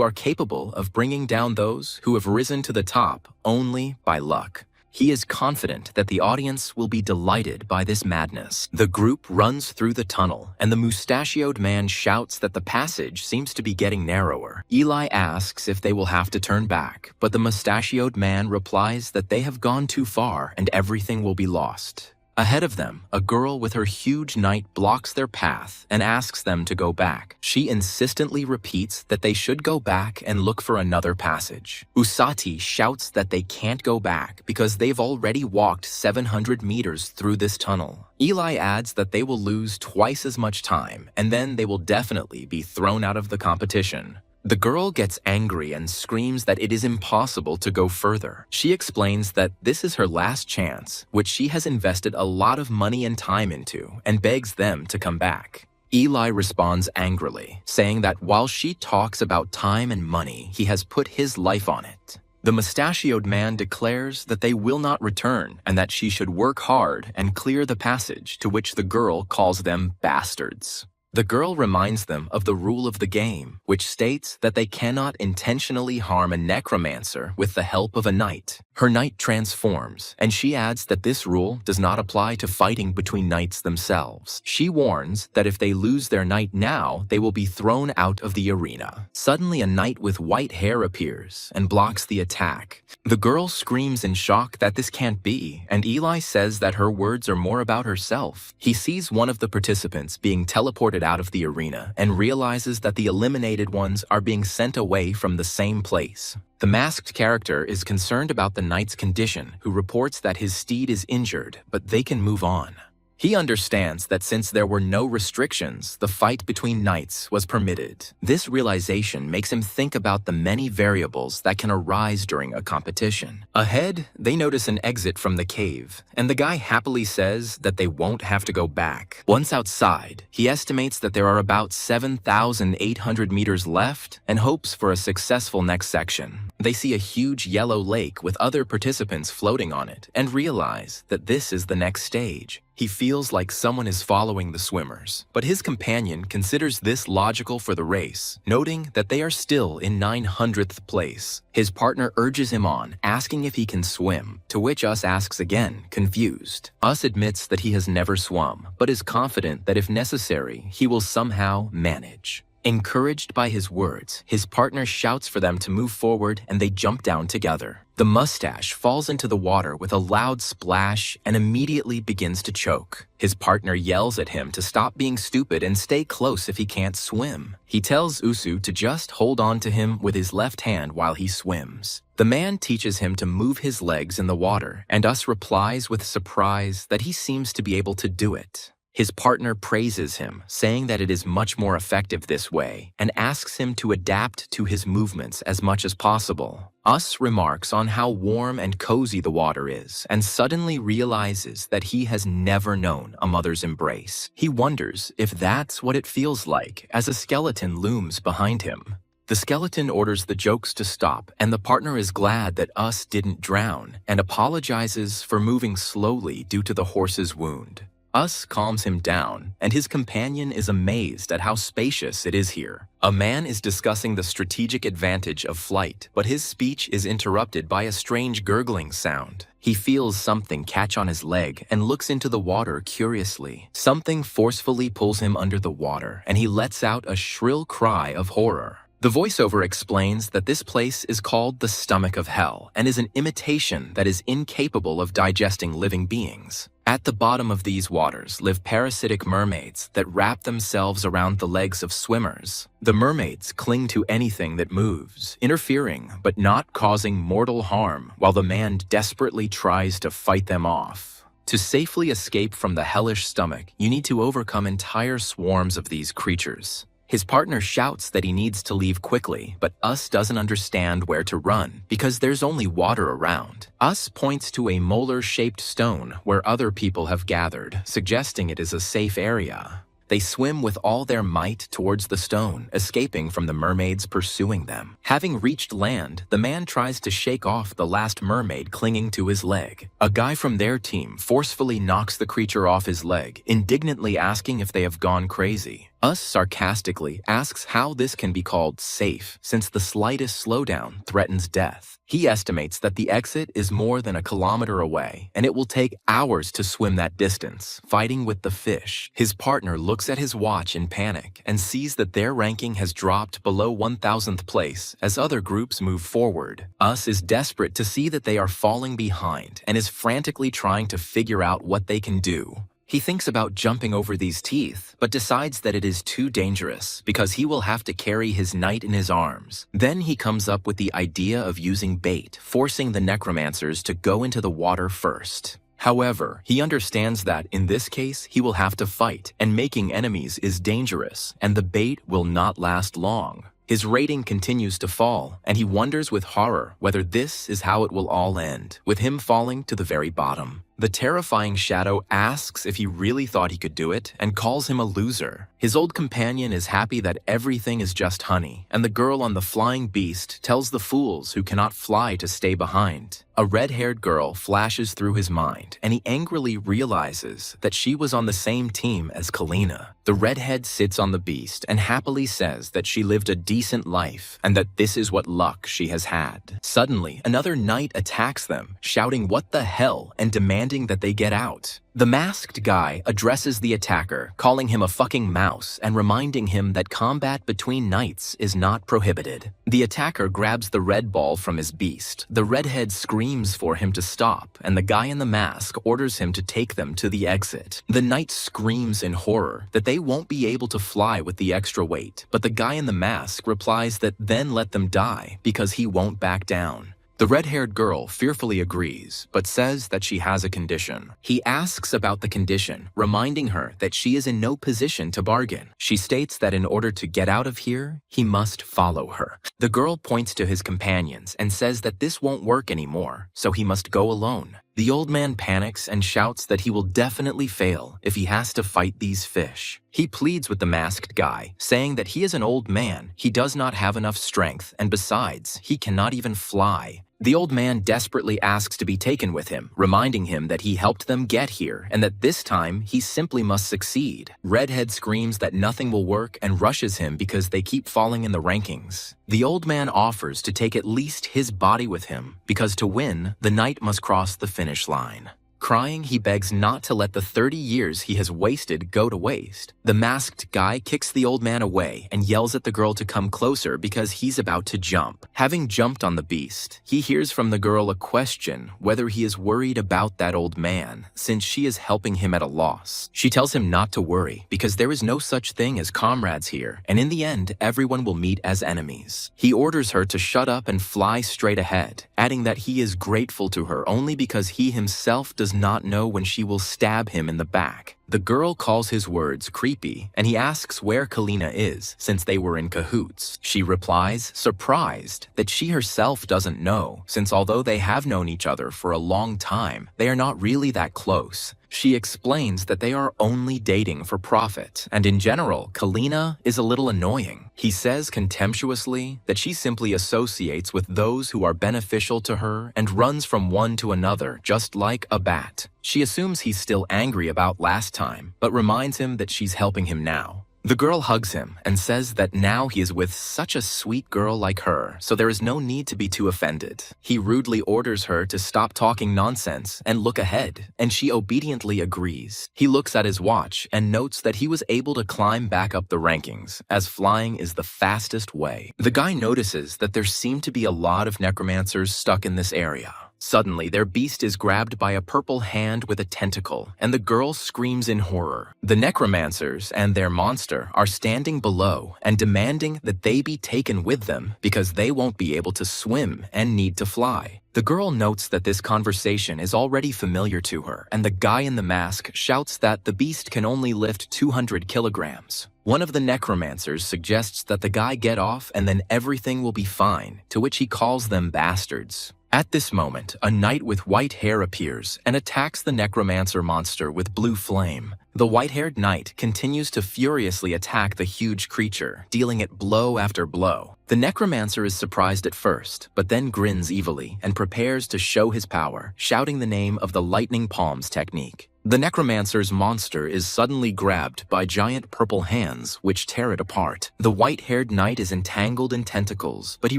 are capable of bringing down those who have risen to the top only by luck. He is confident that the audience will be delighted by this madness. The group runs through the tunnel, and the mustachioed man shouts that the passage seems to be getting narrower. Eli asks if they will have to turn back, but the mustachioed man replies that they have gone too far and everything will be lost. Ahead of them, a girl with her huge knight blocks their path and asks them to go back. She insistently repeats that they should go back and look for another passage. Usati shouts that they can't go back because they've already walked 700 meters through this tunnel. Eli adds that they will lose twice as much time, and then they will definitely be thrown out of the competition. The girl gets angry and screams that it is impossible to go further. She explains that this is her last chance, which she has invested a lot of money and time into, and begs them to come back. Eli responds angrily, saying that while she talks about time and money, he has put his life on it. The mustachioed man declares that they will not return and that she should work hard and clear the passage, to which the girl calls them bastards. The girl reminds them of the rule of the game, which states that they cannot intentionally harm a necromancer with the help of a knight. Her knight transforms, and she adds that this rule does not apply to fighting between knights themselves. She warns that if they lose their knight now, they will be thrown out of the arena. Suddenly, a knight with white hair appears and blocks the attack. The girl screams in shock that this can't be, and Eli says that her words are more about herself. He sees one of the participants being teleported out of the arena and realizes that the eliminated ones are being sent away from the same place. The masked character is concerned about the knight's condition, who reports that his steed is injured, but they can move on. He understands that since there were no restrictions, the fight between knights was permitted. This realization makes him think about the many variables that can arise during a competition. Ahead, they notice an exit from the cave, and the guy happily says that they won't have to go back. Once outside, he estimates that there are about 7,800 meters left and hopes for a successful next section. They see a huge yellow lake with other participants floating on it and realize that this is the next stage. He feels like someone is following the swimmers, but his companion considers this logical for the race, noting that they are still in 900th place. His partner urges him on, asking if he can swim, to which Us asks again, confused. Us admits that he has never swum, but is confident that if necessary, he will somehow manage. Encouraged by his words, his partner shouts for them to move forward and they jump down together. The mustache falls into the water with a loud splash and immediately begins to choke. His partner yells at him to stop being stupid and stay close if he can't swim. He tells Usu to just hold on to him with his left hand while he swims. The man teaches him to move his legs in the water, and Us replies with surprise that he seems to be able to do it. His partner praises him, saying that it is much more effective this way, and asks him to adapt to his movements as much as possible. Us remarks on how warm and cozy the water is, and suddenly realizes that he has never known a mother's embrace. He wonders if that's what it feels like as a skeleton looms behind him. The skeleton orders the jokes to stop, and the partner is glad that Us didn't drown, and apologizes for moving slowly due to the horse's wound. Us calms him down, and his companion is amazed at how spacious it is here. A man is discussing the strategic advantage of flight, but his speech is interrupted by a strange gurgling sound. He feels something catch on his leg and looks into the water curiously. Something forcefully pulls him under the water, and he lets out a shrill cry of horror. The voiceover explains that this place is called the stomach of hell and is an imitation that is incapable of digesting living beings. At the bottom of these waters live parasitic mermaids that wrap themselves around the legs of swimmers. The mermaids cling to anything that moves, interfering but not causing mortal harm, while the man desperately tries to fight them off. To safely escape from the hellish stomach, you need to overcome entire swarms of these creatures. His partner shouts that he needs to leave quickly, but Us doesn't understand where to run because there's only water around. Us points to a molar-shaped stone where other people have gathered, suggesting it is a safe area. They swim with all their might towards the stone, escaping from the mermaids pursuing them. Having reached land, the man tries to shake off the last mermaid clinging to his leg. A guy from their team forcefully knocks the creature off his leg, indignantly asking if they have gone crazy. Us sarcastically asks how this can be called safe, since the slightest slowdown threatens death. He estimates that the exit is more than a kilometer away, and it will take hours to swim that distance, fighting with the fish. His partner looks at his watch in panic and sees that their ranking has dropped below 1000th place as other groups move forward. Us is desperate to see that they are falling behind and is frantically trying to figure out what they can do. He thinks about jumping over these teeth, but decides that it is too dangerous because he will have to carry his knight in his arms. Then he comes up with the idea of using bait, forcing the necromancers to go into the water first. However, he understands that in this case he will have to fight, and making enemies is dangerous, and the bait will not last long. His rating continues to fall, and he wonders with horror whether this is how it will all end, with him falling to the very bottom. The terrifying shadow asks if he really thought he could do it and calls him a loser. His old companion is happy that everything is just honey, and the girl on the flying beast tells the fools who cannot fly to stay behind. A red-haired girl flashes through his mind, and he angrily realizes that she was on the same team as Kalina. The redhead sits on the beast and happily says that she lived a decent life and that this is what luck she has had. Suddenly, another knight attacks them, shouting "What the hell?" and demanding that they get out. The masked guy addresses the attacker, calling him a fucking mouse and reminding him that combat between knights is not prohibited. The attacker grabs the red ball from his beast. The redhead screams for him to stop, and the guy in the mask orders him to take them to the exit. The knight screams in horror that they won't be able to fly with the extra weight, but the guy in the mask replies that then let them die because he won't back down. The red-haired girl fearfully agrees, but says that she has a condition. He asks about the condition, reminding her that she is in no position to bargain. She states that in order to get out of here, he must follow her. The girl points to his companions and says that this won't work anymore, so he must go alone. The old man panics and shouts that he will definitely fail if he has to fight these fish. He pleads with the masked guy, saying that he is an old man, he does not have enough strength, and besides, he cannot even fly. The old man desperately asks to be taken with him, reminding him that he helped them get here and that this time he simply must succeed. Redhead screams that nothing will work and rushes him because they keep falling in the rankings. The old man offers to take at least his body with him because to win, the knight must cross the finish line. Crying, he begs not to let the 30 years he has wasted go to waste. The masked guy kicks the old man away and yells at the girl to come closer because he's about to jump. Having jumped on the beast, he hears from the girl a question whether he is worried about that old man, since she is helping him at a loss. She tells him not to worry because there is no such thing as comrades here, and in the end, everyone will meet as enemies. He orders her to shut up and fly straight ahead, adding that he is grateful to her only because he himself does not know when she will stab him in the back. The girl calls his words creepy, and he asks where Kalina is, since they were in cahoots. She replies, surprised, that she herself doesn't know, since although they have known each other for a long time, they are not really that close. She explains that they are only dating for profit, and in general, Kalina is a little annoying. He says contemptuously that she simply associates with those who are beneficial to her and runs from one to another just like a bat. She assumes he's still angry about last time, but reminds him that she's helping him now. The girl hugs him and says that now he is with such a sweet girl like her, so there is no need to be too offended. He rudely orders her to stop talking nonsense and look ahead, and she obediently agrees. He looks at his watch and notes that he was able to climb back up the rankings, as flying is the fastest way. The guy notices that there seem to be a lot of necromancers stuck in this area. Suddenly, their beast is grabbed by a purple hand with a tentacle, and the girl screams in horror. The necromancers and their monster are standing below and demanding that they be taken with them because they won't be able to swim and need to fly. The girl notes that this conversation is already familiar to her, and the guy in the mask shouts that the beast can only lift 200 kilograms. One of the necromancers suggests that the guy get off and then everything will be fine, to which he calls them bastards. At this moment, a knight with white hair appears and attacks the necromancer monster with blue flame. The white-haired knight continues to furiously attack the huge creature, dealing it blow after blow. The necromancer is surprised at first, but then grins evilly and prepares to show his power, shouting the name of the lightning palms technique. The necromancer's monster is suddenly grabbed by giant purple hands which tear it apart. The white-haired knight is entangled in tentacles, but he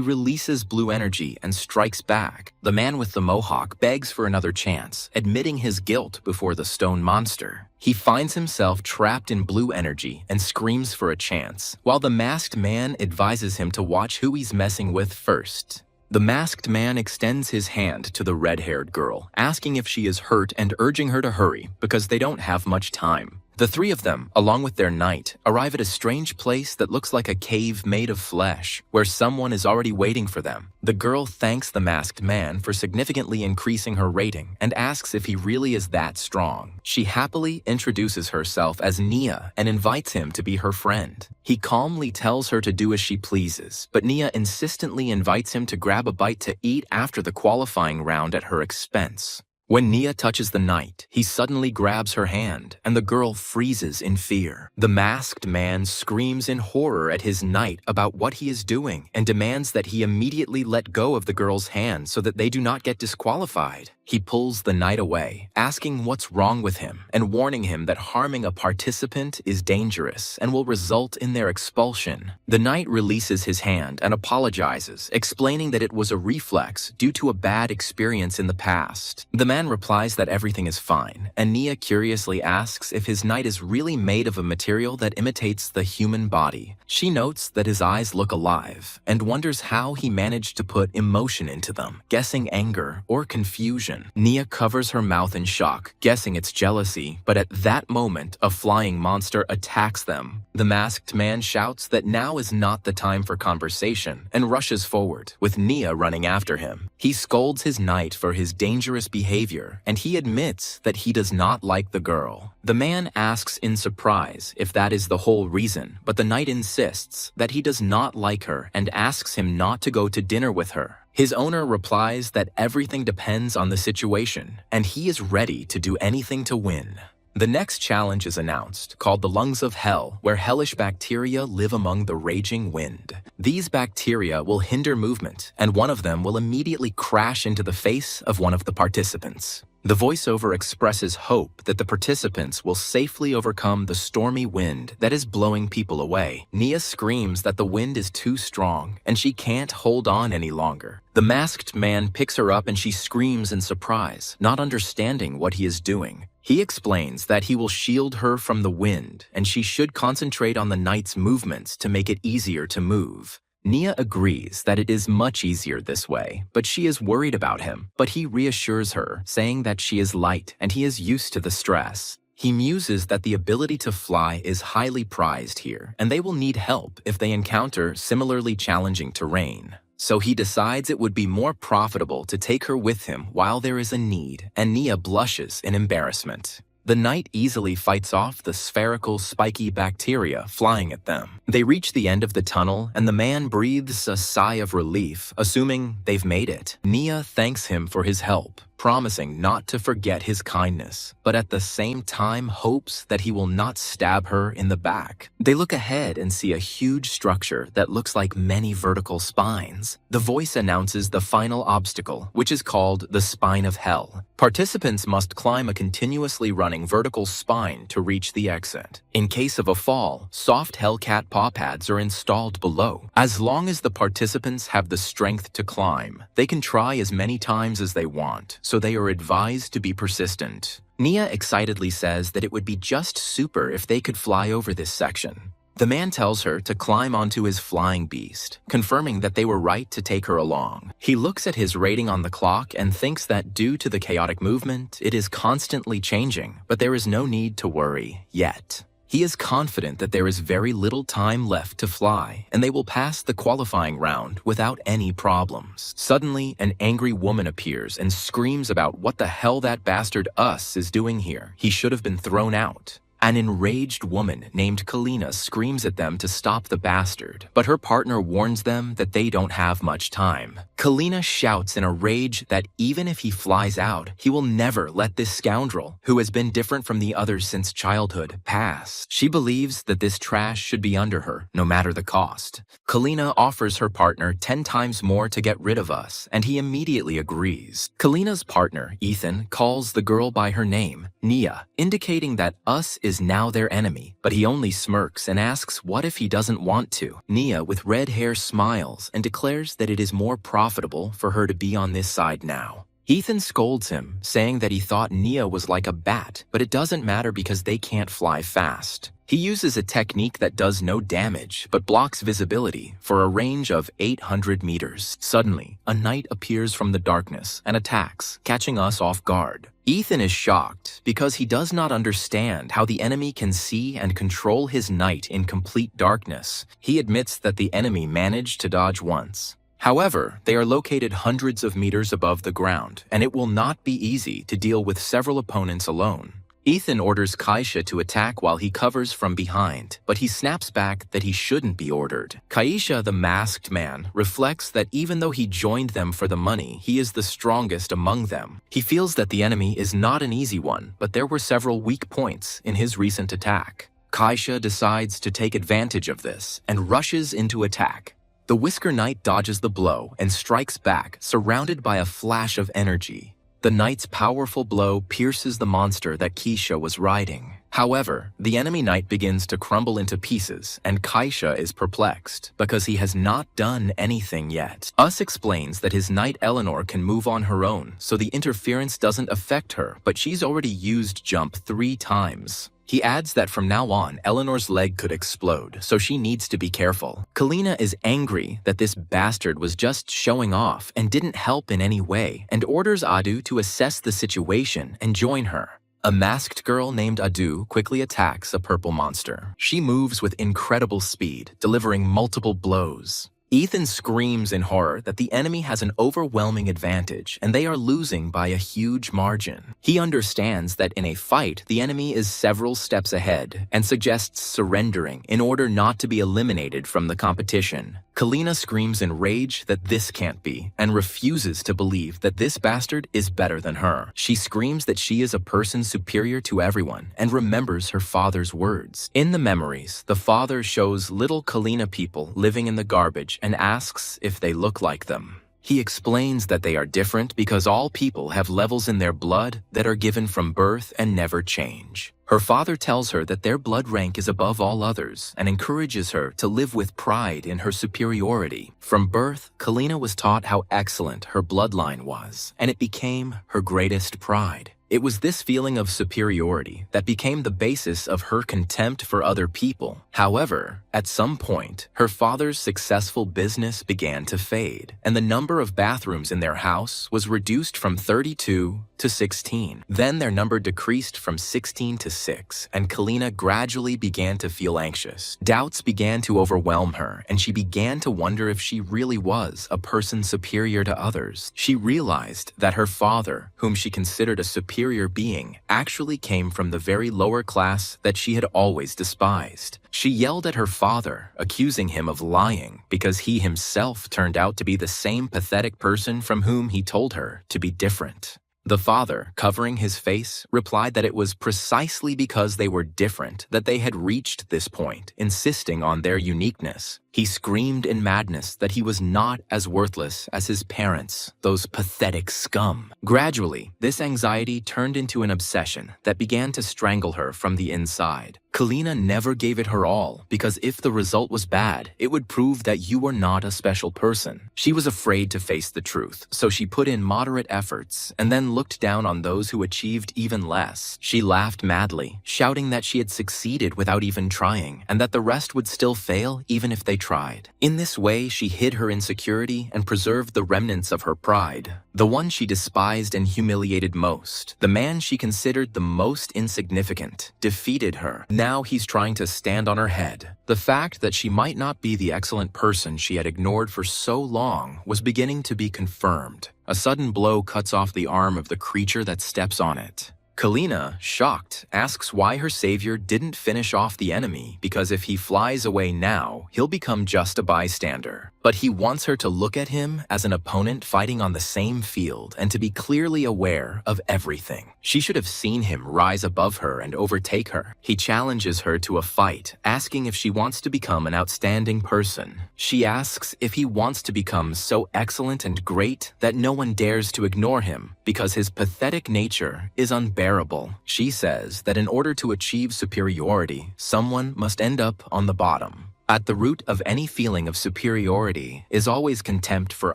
releases blue energy and strikes back. The man with the mohawk begs for another chance, admitting his guilt before the stone monster. He finds himself trapped in blue energy and screams for a chance, while the masked man advises him to watch who he's messing with first. The masked man extends his hand to the red-haired girl, asking if she is hurt and urging her to hurry because they don't have much time. The three of them, along with their knight, arrive at a strange place that looks like a cave made of flesh, where someone is already waiting for them. The girl thanks the masked man for significantly increasing her rating and asks if he really is that strong. She happily introduces herself as Nia and invites him to be her friend. He calmly tells her to do as she pleases, but Nia insistently invites him to grab a bite to eat after the qualifying round at her expense. When Nia touches the knight, he suddenly grabs her hand, and the girl freezes in fear. The masked man screams in horror at his knight about what he is doing and demands that he immediately let go of the girl's hand so that they do not get disqualified. He pulls the knight away, asking what's wrong with him and warning him that harming a participant is dangerous and will result in their expulsion. The knight releases his hand and apologizes, explaining that it was a reflex due to a bad experience in the past. The man replies that everything is fine, and Nia curiously asks if his knight is really made of a material that imitates the human body. She notes that his eyes look alive and wonders how he managed to put emotion into them, guessing anger or confusion. Nia covers her mouth in shock, guessing it's jealousy, but at that moment, a flying monster attacks them. The masked man shouts that now is not the time for conversation and rushes forward, with Nia running after him. He scolds his knight for his dangerous behavior, and he admits that he does not like the girl. The man asks in surprise if that is the whole reason, but the knight insists that he does not like her and asks him not to go to dinner with her. His owner replies that everything depends on the situation, and he is ready to do anything to win. The next challenge is announced, called the Lungs of Hell, where hellish bacteria live among the raging wind. These bacteria will hinder movement, and one of them will immediately crash into the face of one of the participants. The voiceover expresses hope that the participants will safely overcome the stormy wind that is blowing people away. Nia screams that the wind is too strong and she can't hold on any longer. The masked man picks her up and she screams in surprise, not understanding what he is doing. He explains that he will shield her from the wind and she should concentrate on the knight's movements to make it easier to move. Nia agrees that it is much easier this way, but she is worried about him. But he reassures her, saying that she is light and he is used to the stress. He muses that the ability to fly is highly prized here, and they will need help if they encounter similarly challenging terrain. So he decides it would be more profitable to take her with him while there is a need, and Nia blushes in embarrassment. The knight easily fights off the spherical, spiky bacteria flying at them. They reach the end of the tunnel, and the man breathes a sigh of relief, assuming they've made it. Nia thanks him for his help, promising not to forget his kindness, but at the same time hopes that he will not stab her in the back. They look ahead and see a huge structure that looks like many vertical spines. The voice announces the final obstacle, which is called the Spine of Hell. Participants must climb a continuously running vertical spine to reach the exit. In case of a fall, soft Hellcat paw pads are installed below. As long as the participants have the strength to climb, they can try as many times as they want, so they are advised to be persistent. Nia excitedly says that it would be just super if they could fly over this section. The man tells her to climb onto his flying beast, confirming that they were right to take her along. He looks at his rating on the clock and thinks that due to the chaotic movement, it is constantly changing, but there is no need to worry yet. He is confident that there is very little time left to fly, and they will pass the qualifying round without any problems. Suddenly, an angry woman appears and screams about what the hell that bastard Us is doing here. He should have been thrown out. An enraged woman named Kalina screams at them to stop the bastard, but her partner warns them that they don't have much time. Kalina shouts in a rage that even if he flies out, he will never let this scoundrel, who has been different from the others since childhood, pass. She believes that this trash should be under her, no matter the cost. Kalina offers her partner 10 times more to get rid of Us, and he immediately agrees. Kalina's partner, Ethan, calls the girl by her name, Nia, indicating that Us is now their enemy, but he only smirks and asks what if he doesn't want to. Nia, with red hair, smiles and declares that it is more profitable for her to be on this side now. Ethan scolds him, saying that he thought Nia was like a bat, but it doesn't matter because they can't fly fast. He uses a technique that does no damage, but blocks visibility for a range of 800 meters. Suddenly, a knight appears from the darkness and attacks, catching Us off guard. Ethan is shocked because he does not understand how the enemy can see and control his knight in complete darkness. He admits that the enemy managed to dodge once. However, they are located hundreds of meters above the ground, and it will not be easy to deal with several opponents alone. Ethan orders Kaisha to attack while he covers from behind, but he snaps back that he shouldn't be ordered. Kaisha, the masked man, reflects that even though he joined them for the money, he is the strongest among them. He feels that the enemy is not an easy one, but there were several weak points in his recent attack. Kaisha decides to take advantage of this and rushes into attack. The Whisker Knight dodges the blow and strikes back, surrounded by a flash of energy. The knight's powerful blow pierces the monster that Keisha was riding. However, the enemy knight begins to crumble into pieces, and Kaisha is perplexed because he has not done anything yet. Us explains that his knight Eleanor can move on her own, so the interference doesn't affect her, but she's already used jump 3 times. He adds that from now on, Eleanor's leg could explode, so she needs to be careful. Kalina is angry that this bastard was just showing off and didn't help in any way, and orders Adu to assess the situation and join her. A masked girl named Adu quickly attacks a purple monster. She moves with incredible speed, delivering multiple blows. Ethan screams in horror that the enemy has an overwhelming advantage and they are losing by a huge margin. He understands that in a fight, the enemy is several steps ahead and suggests surrendering in order not to be eliminated from the competition. Kalina screams in rage that this can't be and refuses to believe that this bastard is better than her. She screams that she is a person superior to everyone and remembers her father's words. In the memories, the father shows little Kalina people living in the garbage and asks if they look like them. He explains that they are different because all people have levels in their blood that are given from birth and never change. Her father tells her that their blood rank is above all others and encourages her to live with pride in her superiority. From birth, Kalina was taught how excellent her bloodline was, and it became her greatest pride. It was this feeling of superiority that became the basis of her contempt for other people. However, at some point, her father's successful business began to fade, and the number of bathrooms in their house was reduced from 32 to 16. Then their number decreased from 16 to 6, and Kalina gradually began to feel anxious. Doubts began to overwhelm her, and she began to wonder if she really was a person superior to others. She realized that her father, whom she considered a superior being, actually came from the very lower class that she had always despised. She yelled at her father, accusing him of lying because he himself turned out to be the same pathetic person from whom he told her to be different. The father, covering his face, replied that it was precisely because they were different that they had reached this point, insisting on their uniqueness. He screamed in madness that he was not as worthless as his parents, those pathetic scum. Gradually, this anxiety turned into an obsession that began to strangle her from the inside. Kalina never gave it her all, because if the result was bad, it would prove that you were not a special person. She was afraid to face the truth, so she put in moderate efforts and then looked down on those who achieved even less. She laughed madly, shouting that she had succeeded without even trying, and that the rest would still fail even if they tried. In this way, she hid her insecurity and preserved the remnants of her pride. The one she despised and humiliated most, the man she considered the most insignificant, defeated her. Now he's trying to stand on her head. The fact that she might not be the excellent person she had ignored for so long was beginning to be confirmed. A sudden blow cuts off the arm of the creature that steps on it. Kalina, shocked, asks why her savior didn't finish off the enemy, because if he flies away now, he'll become just a bystander. But he wants her to look at him as an opponent fighting on the same field and to be clearly aware of everything. She should have seen him rise above her and overtake her. He challenges her to a fight, asking if she wants to become an outstanding person. She asks if he wants to become so excellent and great that no one dares to ignore him, because his pathetic nature is unbearable. She says that in order to achieve superiority, someone must end up on the bottom. At the root of any feeling of superiority is always contempt for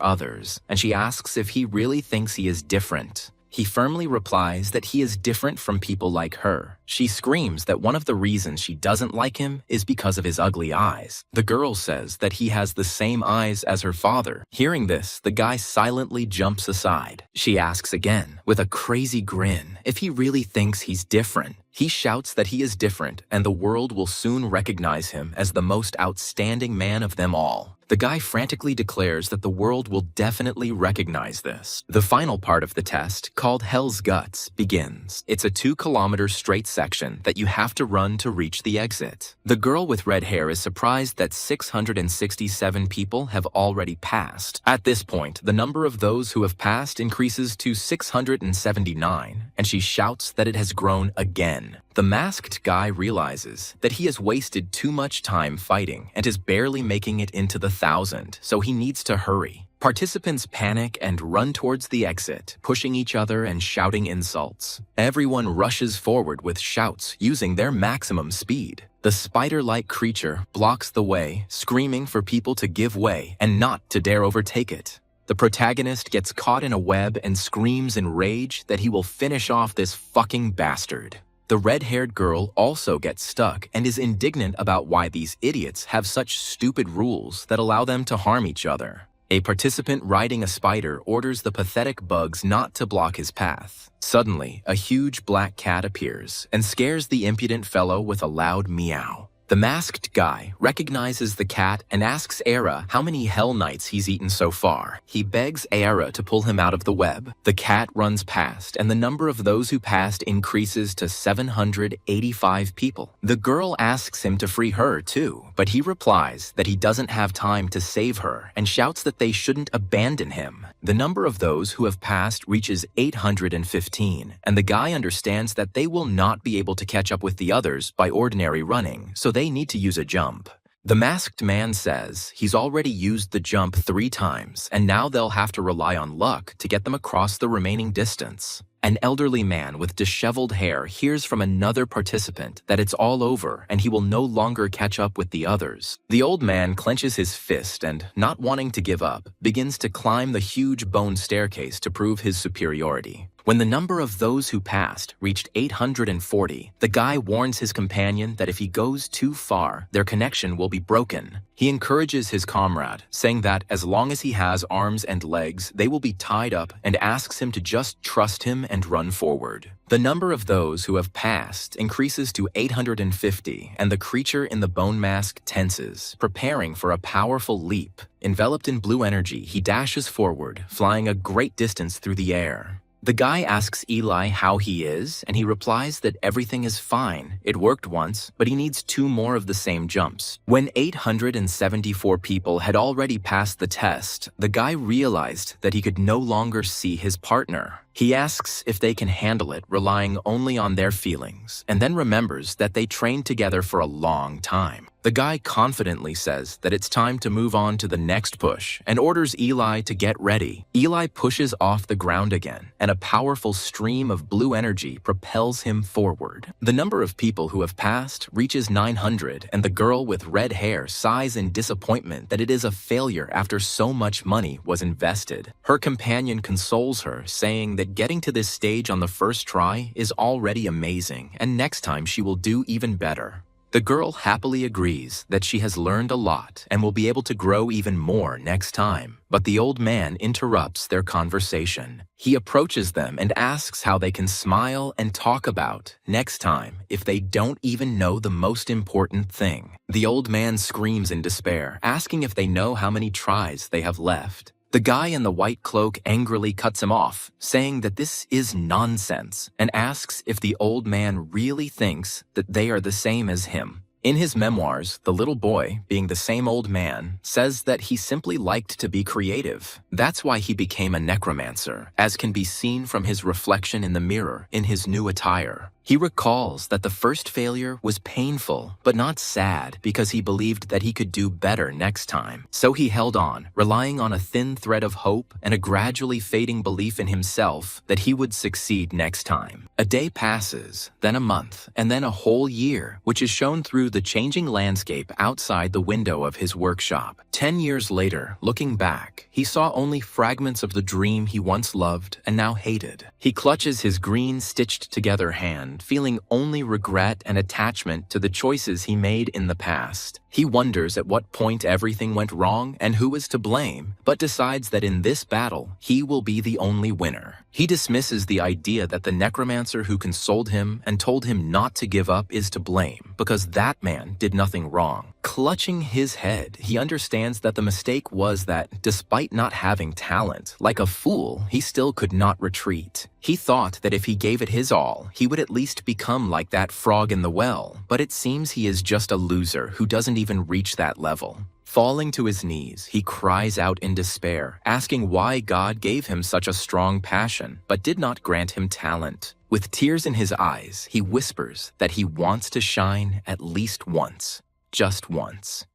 others, and she asks if he really thinks he is different. He firmly replies that he is different from people like her. She screams that one of the reasons she doesn't like him is because of his ugly eyes. The girl says that he has the same eyes as her father. Hearing this, the guy silently jumps aside. She asks again, with a crazy grin, if he really thinks he's different. He shouts that he is different and the world will soon recognize him as the most outstanding man of them all. The guy frantically declares that the world will definitely recognize this. The final part of the test, called Hell's Guts, begins. It's a 2-kilometer straight section that you have to run to reach the exit. The girl with red hair is surprised that 667 people have already passed. At this point, the number of those who have passed increases to 679, and she shouts that it has grown again. The masked guy realizes that he has wasted too much time fighting and is barely making it into the 1,000, so he needs to hurry. Participants panic and run towards the exit, pushing each other and shouting insults. Everyone rushes forward with shouts using their maximum speed. The spider-like creature blocks the way, screaming for people to give way and not to dare overtake it. The protagonist gets caught in a web and screams in rage that he will finish off this fucking bastard. The red-haired girl also gets stuck and is indignant about why these idiots have such stupid rules that allow them to harm each other. A participant riding a spider orders the pathetic bugs not to block his path. Suddenly, a huge black cat appears and scares the impudent fellow with a loud meow. The masked guy recognizes the cat and asks Era how many Hell Knights he's eaten so far. He begs Era to pull him out of the web. The cat runs past, and the number of those who passed increases to 785 people. The girl asks him to free her too, but he replies that he doesn't have time to save her and shouts that they shouldn't abandon him. The number of those who have passed reaches 815, and the guy understands that they will not be able to catch up with the others by ordinary running, so they need to use a jump. The masked man says he's already used the jump 3 times and now they'll have to rely on luck to get them across the remaining distance. An elderly man with disheveled hair hears from another participant that it's all over and he will no longer catch up with the others. The old man clenches his fist and, not wanting to give up, begins to climb the huge bone staircase to prove his superiority. When the number of those who passed reached 840, the guy warns his companion that if he goes too far, their connection will be broken. He encourages his comrade, saying that as long as he has arms and legs, they will be tied up, and asks him to just trust him and run forward. The number of those who have passed increases to 850, and the creature in the bone mask tenses, preparing for a powerful leap. Enveloped in blue energy, he dashes forward, flying a great distance through the air. The guy asks Eli how he is, and he replies that everything is fine. It worked once, but he needs 2 more of the same jumps. When 874 people had already passed the test, the guy realized that he could no longer see his partner. He asks if they can handle it, relying only on their feelings, and then remembers that they trained together for a long time. The guy confidently says that it's time to move on to the next push and orders Eli to get ready. Eli pushes off the ground again, and a powerful stream of blue energy propels him forward. The number of people who have passed reaches 900, and the girl with red hair sighs in disappointment that it is a failure after so much money was invested. Her companion consoles her, saying that getting to this stage on the first try is already amazing, and next time she will do even better. The girl happily agrees that she has learned a lot and will be able to grow even more next time. But the old man interrupts their conversation. He approaches them and asks how they can smile and talk about next time if they don't even know the most important thing. The old man screams in despair, asking if they know how many tries they have left. The guy in the white cloak angrily cuts him off, saying that this is nonsense, and asks if the old man really thinks that they are the same as him. In his memoirs, the little boy, being the same old man, says that he simply liked to be creative. That's why he became a necromancer, as can be seen from his reflection in the mirror in his new attire. He recalls that the first failure was painful, but not sad, because he believed that he could do better next time. So he held on, relying on a thin thread of hope and a gradually fading belief in himself that he would succeed next time. A day passes, then a month, and then a whole year, which is shown through the changing landscape outside the window of his workshop. 10 years later, looking back, he saw only fragments of the dream he once loved and now hated. He clutches his green, stitched-together hand, feeling only regret and attachment to the choices he made in the past. He wonders at what point everything went wrong and who is to blame, but decides that in this battle, he will be the only winner. He dismisses the idea that the necromancer who consoled him and told him not to give up is to blame, because that man did nothing wrong. Clutching his head, he understands that the mistake was that, despite not having talent, like a fool, he still could not retreat. He thought that if he gave it his all, he would at least become like that frog in the well, but it seems he is just a loser who doesn't even reach that level. Falling to his knees, he cries out in despair, asking why God gave him such a strong passion, but did not grant him talent. With tears in his eyes, he whispers that he wants to shine at least once. Just once.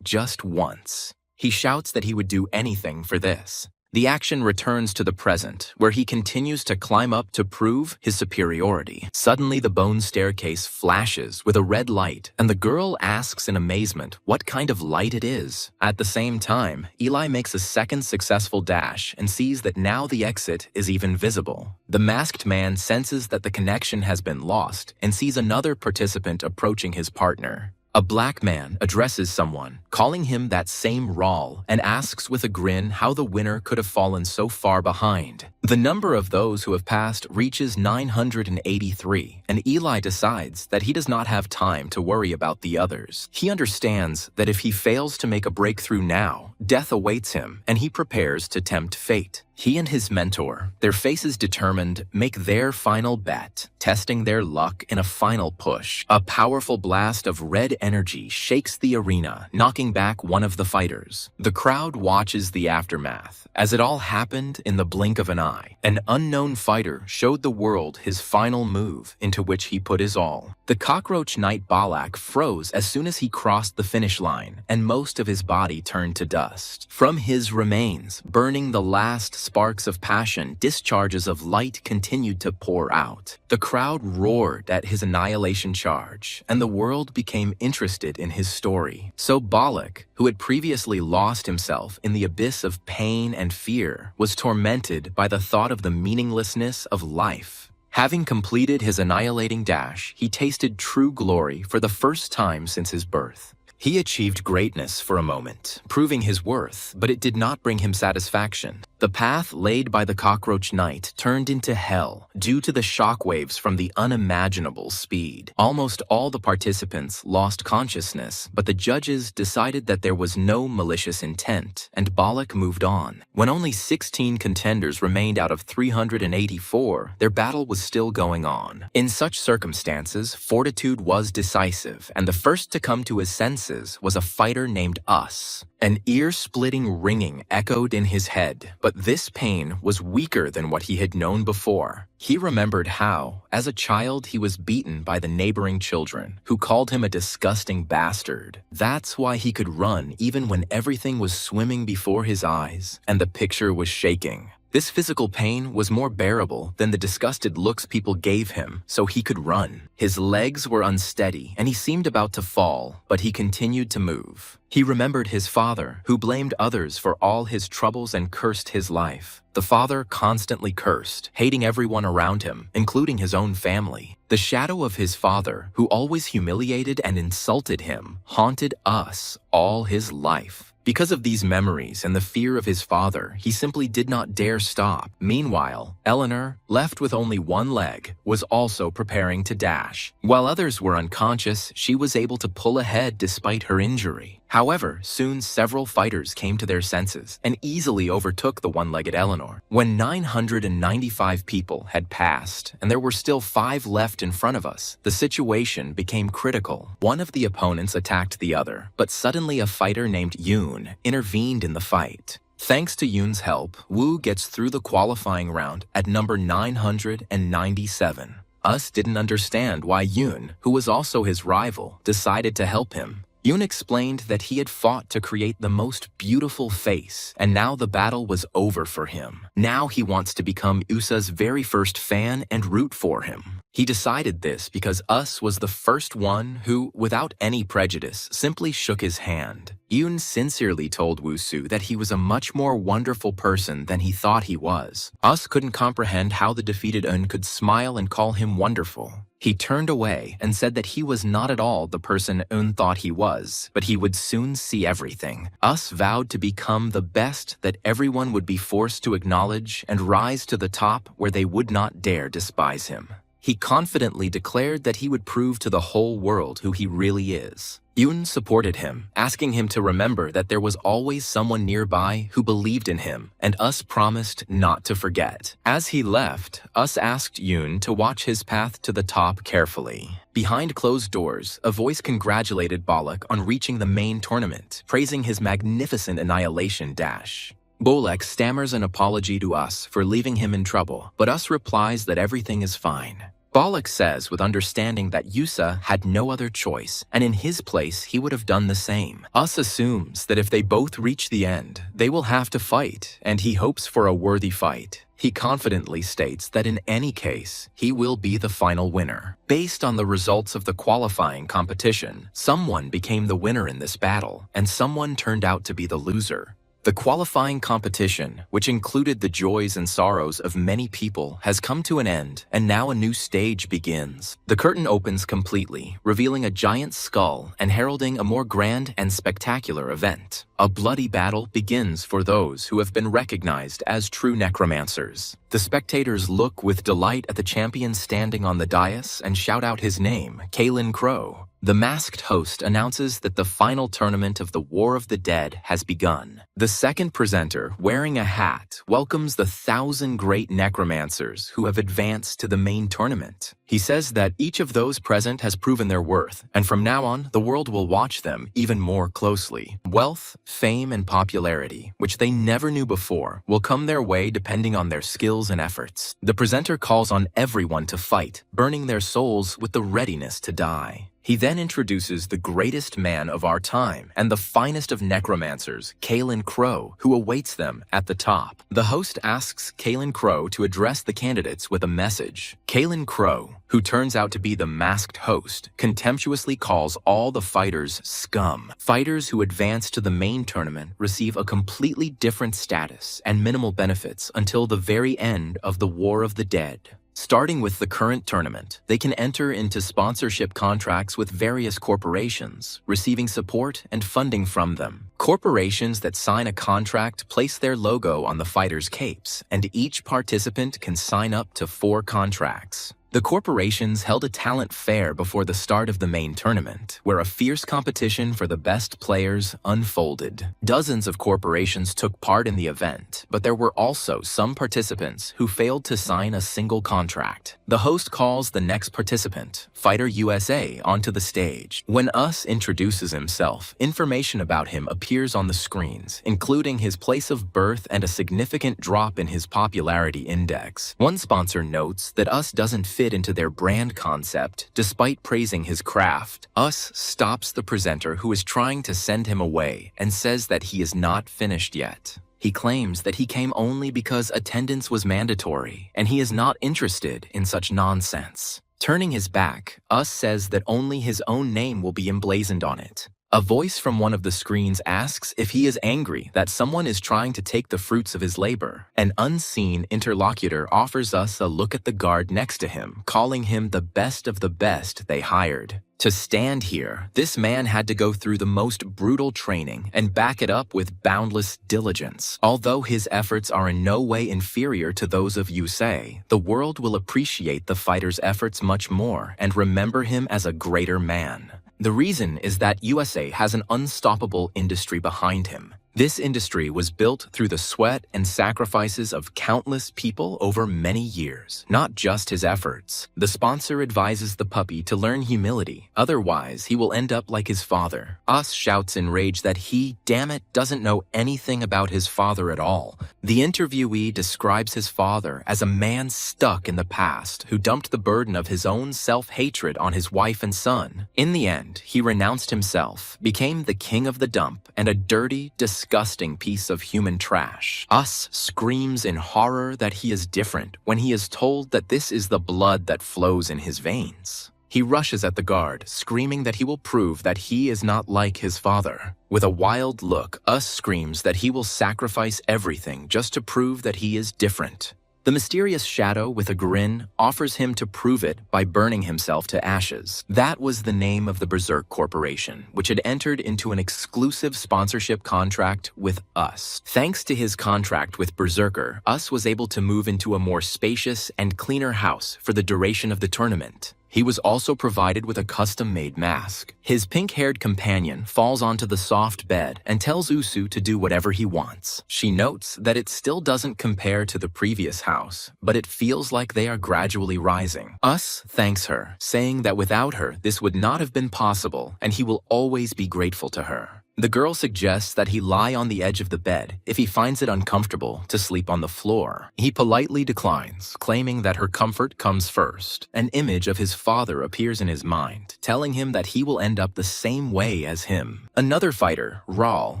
Just once. He shouts that he would do anything for this. The action returns to the present, where he continues to climb up to prove his superiority. Suddenly, the bone staircase flashes with a red light, and the girl asks in amazement what kind of light it is. At the same time, Eli makes a second successful dash and sees that now the exit is even visible. The masked man senses that the connection has been lost and sees another participant approaching his partner. A black man addresses someone, calling him that same Rawl, and asks with a grin how the winner could have fallen so far behind. The number of those who have passed reaches 983, and Eli decides that he does not have time to worry about the others. He understands that if he fails to make a breakthrough now, death awaits him, and he prepares to tempt fate. He and his mentor, their faces determined, make their final bet, testing their luck in a final push. A powerful blast of red energy shakes the arena, knocking back one of the fighters. The crowd watches the aftermath, as it all happened in the blink of an eye. An unknown fighter showed the world his final move, into which he put his all. The cockroach knight Balak froze as soon as he crossed the finish line, and most of his body turned to dust. From his remains, burning the last sparks of passion, discharges of light continued to pour out. The crowd roared at his annihilation charge, and the world became interested in his story. So Balak, who had previously lost himself in the abyss of pain and fear, was tormented by the thought of the meaninglessness of life. Having completed his annihilating dash, he tasted true glory for the first time since his birth. He achieved greatness for a moment, proving his worth, but it did not bring him satisfaction. The path laid by the cockroach knight turned into hell due to the shockwaves from the unimaginable speed. Almost all the participants lost consciousness, but the judges decided that there was no malicious intent, and Balak moved on. When only 16 contenders remained out of 384, their battle was still going on. In such circumstances, fortitude was decisive, and the first to come to his senses was a fighter named Us. An ear-splitting ringing echoed in his head, but this pain was weaker than what he had known before. He remembered how, as a child, he was beaten by the neighboring children, who called him a disgusting bastard. That's why he could run even when everything was swimming before his eyes, and the picture was shaking. This physical pain was more bearable than the disgusted looks people gave him, so he could run. His legs were unsteady, and he seemed about to fall, but he continued to move. He remembered his father, who blamed others for all his troubles and cursed his life. The father constantly cursed, hating everyone around him, including his own family. The shadow of his father, who always humiliated and insulted him, haunted Us all his life. Because of these memories and the fear of his father, he simply did not dare stop. Meanwhile, Eleanor, left with only one leg, was also preparing to dash. While others were unconscious, she was able to pull ahead despite her injury. However, soon several fighters came to their senses and easily overtook the one-legged Eleanor. When 995 people had passed and there were still 5 left in front of us, the situation became critical. One of the opponents attacked the other, but suddenly a fighter named Yoon intervened in the fight. Thanks to Yoon's help, Woo gets through the qualifying round at number 997. Us didn't understand why Yoon, who was also his rival, decided to help him. Yoon explained that he had fought to create the most beautiful face, and now the battle was over for him. Now he wants to become Usa's very first fan and root for him. He decided this because Us was the first one who, without any prejudice, simply shook his hand. Yoon sincerely told Woo-soo that he was a much more wonderful person than he thought he was. Us couldn't comprehend how the defeated Eun could smile and call him wonderful. He turned away and said that he was not at all the person Eun thought he was, but he would soon see everything. Us vowed to become the best that everyone would be forced to acknowledge and rise to the top where they would not dare despise him. He confidently declared that he would prove to the whole world who he really is. Yoon supported him, asking him to remember that there was always someone nearby who believed in him, and Us promised not to forget. As he left, Us asked Yoon to watch his path to the top carefully. Behind closed doors, a voice congratulated Balak on reaching the main tournament, praising his magnificent annihilation dash. Bolek stammers an apology to Us for leaving him in trouble, but Us replies that everything is fine. Balak says with understanding that Yusa had no other choice, and in his place he would have done the same. Us assumes that if they both reach the end, they will have to fight, and he hopes for a worthy fight. He confidently states that in any case, he will be the final winner. Based on the results of the qualifying competition, someone became the winner in this battle, and someone turned out to be the loser. The qualifying competition, which included the joys and sorrows of many people, has come to an end, and now a new stage begins. The curtain opens completely, revealing a giant skull and heralding a more grand and spectacular event. A bloody battle begins for those who have been recognized as true necromancers. The spectators look with delight at the champion standing on the dais and shout out his name, Kalen Crow. The masked host announces that the final tournament of the War of the Dead has begun. The second presenter, wearing a hat, welcomes the 1,000 great necromancers who have advanced to the main tournament. He says that each of those present has proven their worth, and from now on, the world will watch them even more closely. Wealth, fame, and popularity, which they never knew before, will come their way depending on their skills and efforts. The presenter calls on everyone to fight, burning their souls with the readiness to die. He then introduces the greatest man of our time and the finest of necromancers, Kalen Crow, who awaits them at the top. The host asks Kalen Crow to address the candidates with a message. Kalen Crow, who turns out to be the masked host, contemptuously calls all the fighters scum. Fighters who advance to the main tournament receive a completely different status and minimal benefits until the very end of the War of the Dead. Starting with the current tournament, they can enter into sponsorship contracts with various corporations, receiving support and funding from them. Corporations that sign a contract place their logo on the fighters' capes, and each participant can sign up to 4 contracts. The corporations held a talent fair before the start of the main tournament, where a fierce competition for the best players unfolded. Dozens of corporations took part in the event, but there were also some participants who failed to sign a single contract. The host calls the next participant, Fighter USA, onto the stage. When Us introduces himself, information about him appears on the screens, including his place of birth and a significant drop in his popularity index. One sponsor notes that Us doesn't fit into their brand concept despite praising his craft. Us stops the presenter who is trying to send him away and says that he is not finished yet. He claims that he came only because attendance was mandatory and he is not interested in such nonsense. Turning his back, Us says that only his own name will be emblazoned on it. A voice from one of the screens asks if he is angry that someone is trying to take the fruits of his labor. An unseen interlocutor offers Us a look at the guard next to him, calling him the best of the best they hired. To stand here, this man had to go through the most brutal training and back it up with boundless diligence. Although his efforts are in no way inferior to those of Yusei, the world will appreciate the fighter's efforts much more and remember him as a greater man. The reason is that USA has an unstoppable industry behind him. This industry was built through the sweat and sacrifices of countless people over many years, not just his efforts. The sponsor advises the puppy to learn humility, otherwise he will end up like his father. Us shouts in rage that he, damn it, doesn't know anything about his father at all. The interviewee describes his father as a man stuck in the past who dumped the burden of his own self-hatred on his wife and son. In the end, he renounced himself, became the king of the dump, and a dirty, disgusting piece of human trash. Us screams in horror that he is different when he is told that this is the blood that flows in his veins. He rushes at the guard, screaming that he will prove that he is not like his father. With a wild look, Us screams that he will sacrifice everything just to prove that he is different. The mysterious shadow with a grin offers him to prove it by burning himself to ashes. That was the name of the Berserk Corporation, which had entered into an exclusive sponsorship contract with Us. Thanks to his contract with Berserker, Us was able to move into a more spacious and cleaner house for the duration of the tournament. He was also provided with a custom-made mask. His pink-haired companion falls onto the soft bed and tells Usu to do whatever he wants. She notes that it still doesn't compare to the previous house, but it feels like they are gradually rising. Us thanks her, saying that without her, this would not have been possible, and he will always be grateful to her. The girl suggests that he lie on the edge of the bed if he finds it uncomfortable to sleep on the floor. He politely declines, claiming that her comfort comes first. An image of his father appears in his mind, telling him that he will end up the same way as him. Another fighter, Raul,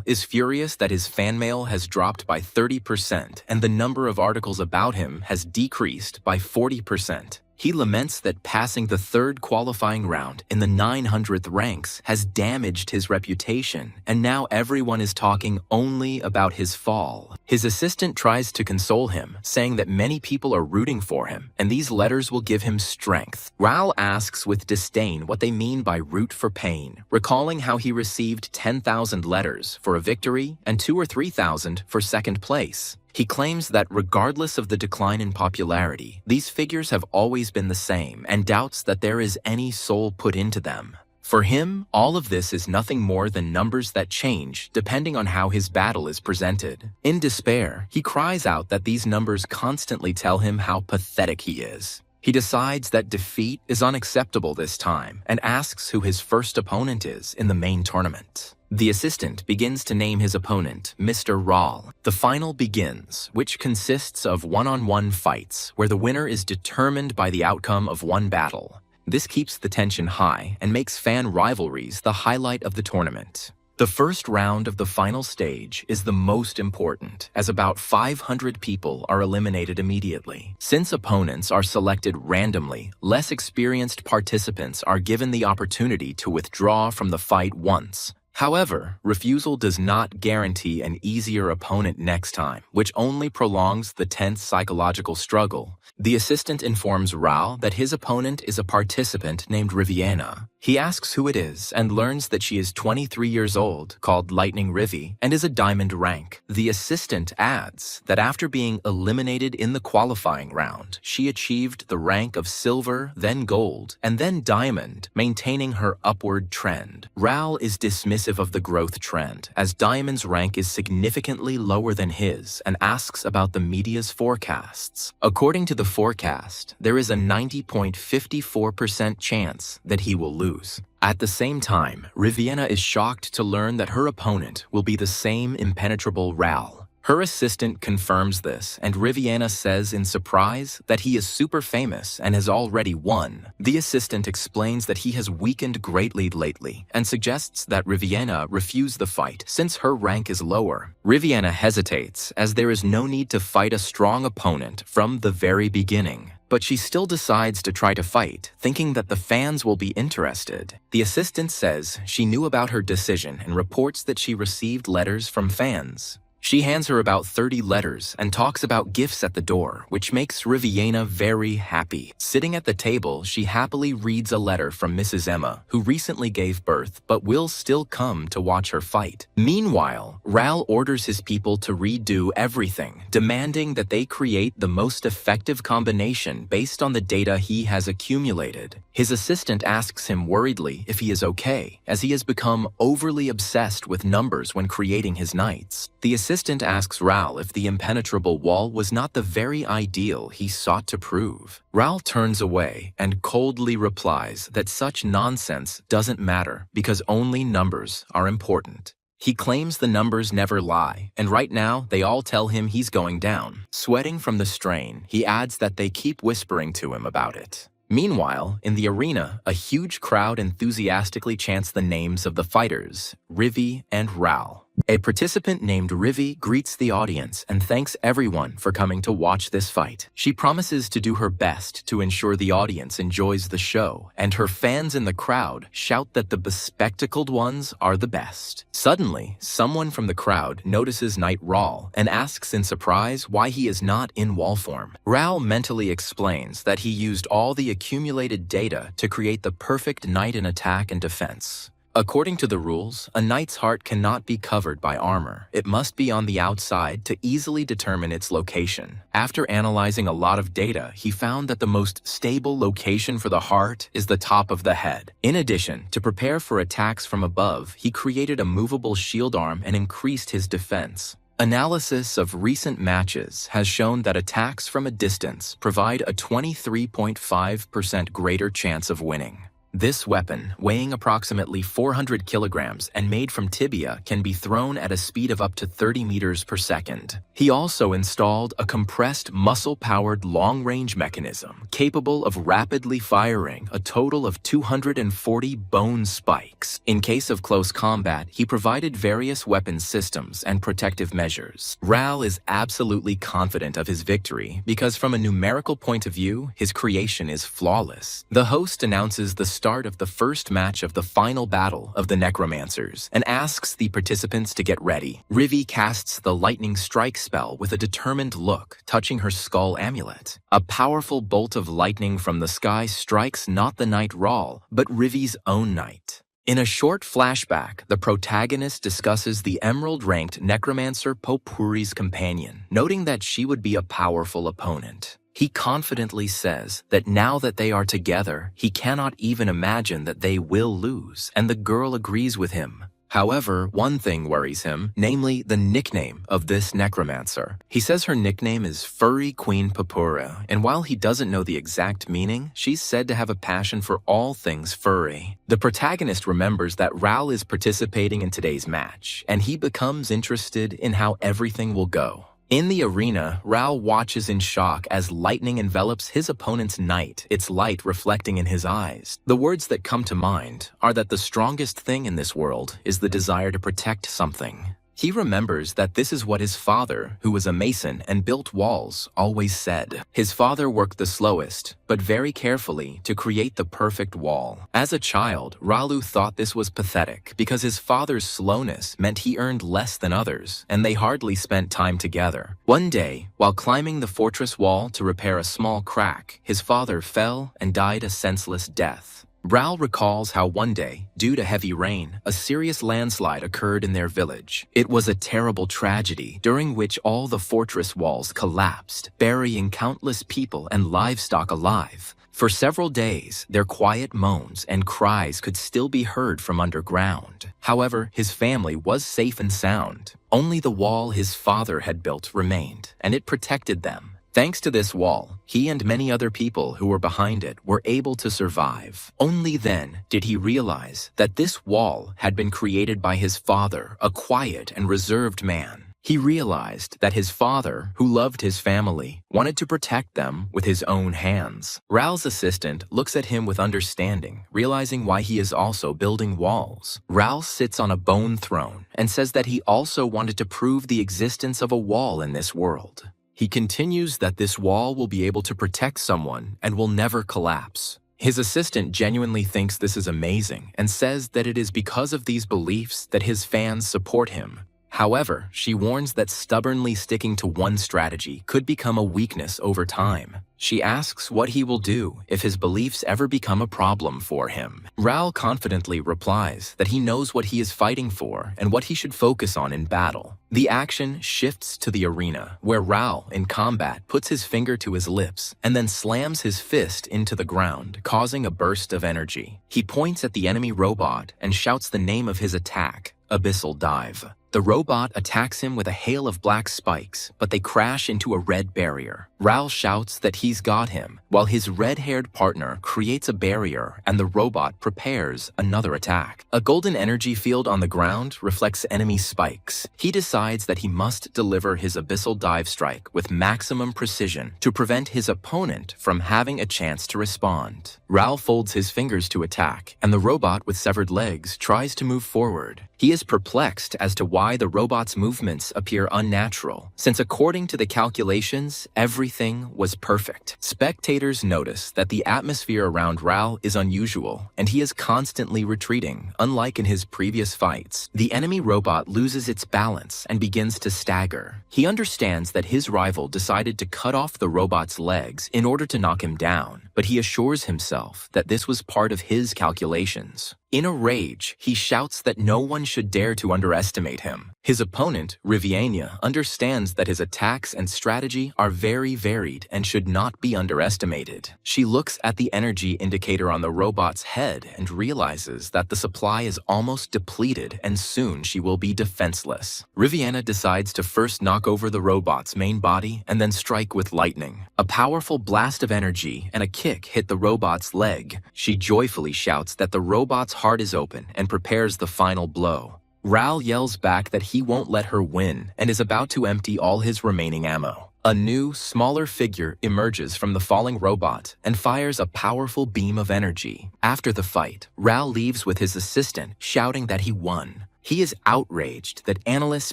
is furious that his fan mail has dropped by 30% and the number of articles about him has decreased by 40%. He laments that passing the third qualifying round in the 900th ranks has damaged his reputation, and now everyone is talking only about his fall. His assistant tries to console him, saying that many people are rooting for him, and these letters will give him strength. Raul asks with disdain what they mean by root for pain, recalling how he received 10,000 letters for a victory and 2,000 or 3,000 for second place. He claims that regardless of the decline in popularity, these figures have always been the same and doubts that there is any soul put into them. For him, all of this is nothing more than numbers that change depending on how his battle is presented. In despair, he cries out that these numbers constantly tell him how pathetic he is. He decides that defeat is unacceptable this time and asks who his first opponent is in the main tournament. The assistant begins to name his opponent, Mr. Rawl. The final begins, which consists of one-on-one fights where the winner is determined by the outcome of one battle. This keeps the tension high and makes fan rivalries the highlight of the tournament. The first round of the final stage is the most important, as about 500 people are eliminated immediately. Since opponents are selected randomly, less experienced participants are given the opportunity to withdraw from the fight once. However, refusal does not guarantee an easier opponent next time, which only prolongs the tense psychological struggle. The assistant informs Raul that his opponent is a participant named Riviana. He asks who it is and learns that she is 23 years old, called Lightning Rivi, and is a diamond rank. The assistant adds that after being eliminated in the qualifying round, she achieved the rank of silver, then gold, and then diamond, maintaining her upward trend. Raul is dismissive of the growth trend, as Diamond's rank is significantly lower than his, and asks about the media's forecasts. According to the forecast, there is a 90.54% chance that he will lose. At the same time, Riviana is shocked to learn that her opponent will be the same impenetrable Raul. Her assistant confirms this, and Riviana says in surprise that he is super famous and has already won. The assistant explains that he has weakened greatly lately and suggests that Riviana refuse the fight since her rank is lower. Riviana hesitates as there is no need to fight a strong opponent from the very beginning. But she still decides to try to fight, thinking that the fans will be interested. The assistant says she knew about her decision and reports that she received letters from fans. She hands her about 30 letters and talks about gifts at the door, which makes Riviana very happy. Sitting at the table, she happily reads a letter from Mrs. Emma, who recently gave birth but will still come to watch her fight. Meanwhile, Raul orders his people to redo everything, demanding that they create the most effective combination based on the data he has accumulated. His assistant asks him worriedly if he is okay, as he has become overly obsessed with numbers when creating his knights. The assistant asks Raul if the impenetrable wall was not the very ideal he sought to prove. Raul turns away and coldly replies that such nonsense doesn't matter because only numbers are important. He claims the numbers never lie, and right now they all tell him he's going down. Sweating from the strain, he adds that they keep whispering to him about it. Meanwhile, in the arena, a huge crowd enthusiastically chants the names of the fighters, Rivi and Raul. A participant named Rivi greets the audience and thanks everyone for coming to watch this fight. She promises to do her best to ensure the audience enjoys the show, and her fans in the crowd shout that the bespectacled ones are the best. Suddenly, someone from the crowd notices Knight Raul and asks in surprise why he is not in wall form. Raul mentally explains that he used all the accumulated data to create the perfect knight in attack and defense. According to the rules, a knight's heart cannot be covered by armor. It must be on the outside to easily determine its location. After analyzing a lot of data, he found that the most stable location for the heart is the top of the head. In addition, to prepare for attacks from above, he created a movable shield arm and increased his defense. Analysis of recent matches has shown that attacks from a distance provide a 23.5% greater chance of winning. This weapon, weighing approximately 400 kilograms and made from tibia, can be thrown at a speed of up to 30 meters per second. He also installed a compressed muscle-powered long-range mechanism capable of rapidly firing a total of 240 bone spikes. In case of close combat, he provided various weapon systems and protective measures. Raul is absolutely confident of his victory because from a numerical point of view, his creation is flawless. The host announces the start of the first match of the final battle of the Necromancers and asks the participants to get ready. Rivi casts the lightning strike spell with a determined look, touching her skull amulet. A powerful bolt of lightning from the sky strikes not the knight Raul, but Rivi's own knight. In a short flashback, the protagonist discusses the emerald-ranked Necromancer Popuri's companion, noting that she would be a powerful opponent. He confidently says that now that they are together, he cannot even imagine that they will lose, and the girl agrees with him. However, one thing worries him, namely the nickname of this necromancer. He says her nickname is Furry Queen Papura, and while he doesn't know the exact meaning, she's said to have a passion for all things furry. The protagonist remembers that Raul is participating in today's match, and he becomes interested in how everything will go. In the arena, Raul watches in shock as lightning envelops his opponent's knight, its light reflecting in his eyes. The words that come to mind are that the strongest thing in this world is the desire to protect something. He remembers that this is what his father, who was a mason and built walls, always said. His father worked the slowest, but very carefully to create the perfect wall. As a child, Raul thought this was pathetic because his father's slowness meant he earned less than others, and they hardly spent time together. One day, while climbing the fortress wall to repair a small crack, his father fell and died a senseless death. Raul recalls how one day, due to heavy rain, a serious landslide occurred in their village. It was a terrible tragedy during which all the fortress walls collapsed, burying countless people and livestock alive. For several days, their quiet moans and cries could still be heard from underground. However, his family was safe and sound. Only the wall his father had built remained, and it protected them. Thanks to this wall, he and many other people who were behind it were able to survive. Only then did he realize that this wall had been created by his father, a quiet and reserved man. He realized that his father, who loved his family, wanted to protect them with his own hands. Raul's assistant looks at him with understanding, realizing why he is also building walls. Raul sits on a bone throne and says that he also wanted to prove the existence of a wall in this world. He continues that this wall will be able to protect someone and will never collapse. His assistant genuinely thinks this is amazing and says that it is because of these beliefs that his fans support him. However, she warns that stubbornly sticking to one strategy could become a weakness over time. She asks what he will do if his beliefs ever become a problem for him. Raul confidently replies that he knows what he is fighting for and what he should focus on in battle. The action shifts to the arena, where Raul, in combat, puts his finger to his lips and then slams his fist into the ground, causing a burst of energy. He points at the enemy robot and shouts the name of his attack, Abyssal Dive. The robot attacks him with a hail of black spikes, but they crash into a red barrier. Raul shouts that he's got him, while his red-haired partner creates a barrier and the robot prepares another attack. A golden energy field on the ground reflects enemy spikes. He decides that he must deliver his abyssal dive strike with maximum precision to prevent his opponent from having a chance to respond. Raul folds his fingers to attack, and the robot with severed legs tries to move forward. He is perplexed as to why the robot's movements appear unnatural, since according to the calculations, everything was perfect. Spectators notice that the atmosphere around Raul is unusual, and he is constantly retreating, unlike in his previous fights. The enemy robot loses its balance and begins to stagger. He understands that his rival decided to cut off the robot's legs in order to knock him down, but he assures himself that this was part of his calculations. In a rage, he shouts that no one should dare to underestimate him. His opponent, Riviania, understands that his attacks and strategy are very varied and should not be underestimated. She looks at the energy indicator on the robot's head and realizes that the supply is almost depleted and soon she will be defenseless. Riviana decides to first knock over the robot's main body and then strike with lightning. A powerful blast of energy and a kick hit the robot's leg. She joyfully shouts that the robot's heart is open and prepares the final blow. Raul yells back that he won't let her win and is about to empty all his remaining ammo. A new, smaller figure emerges from the falling robot and fires a powerful beam of energy. After the fight, Raul leaves with his assistant, shouting that he won. He is outraged that analysts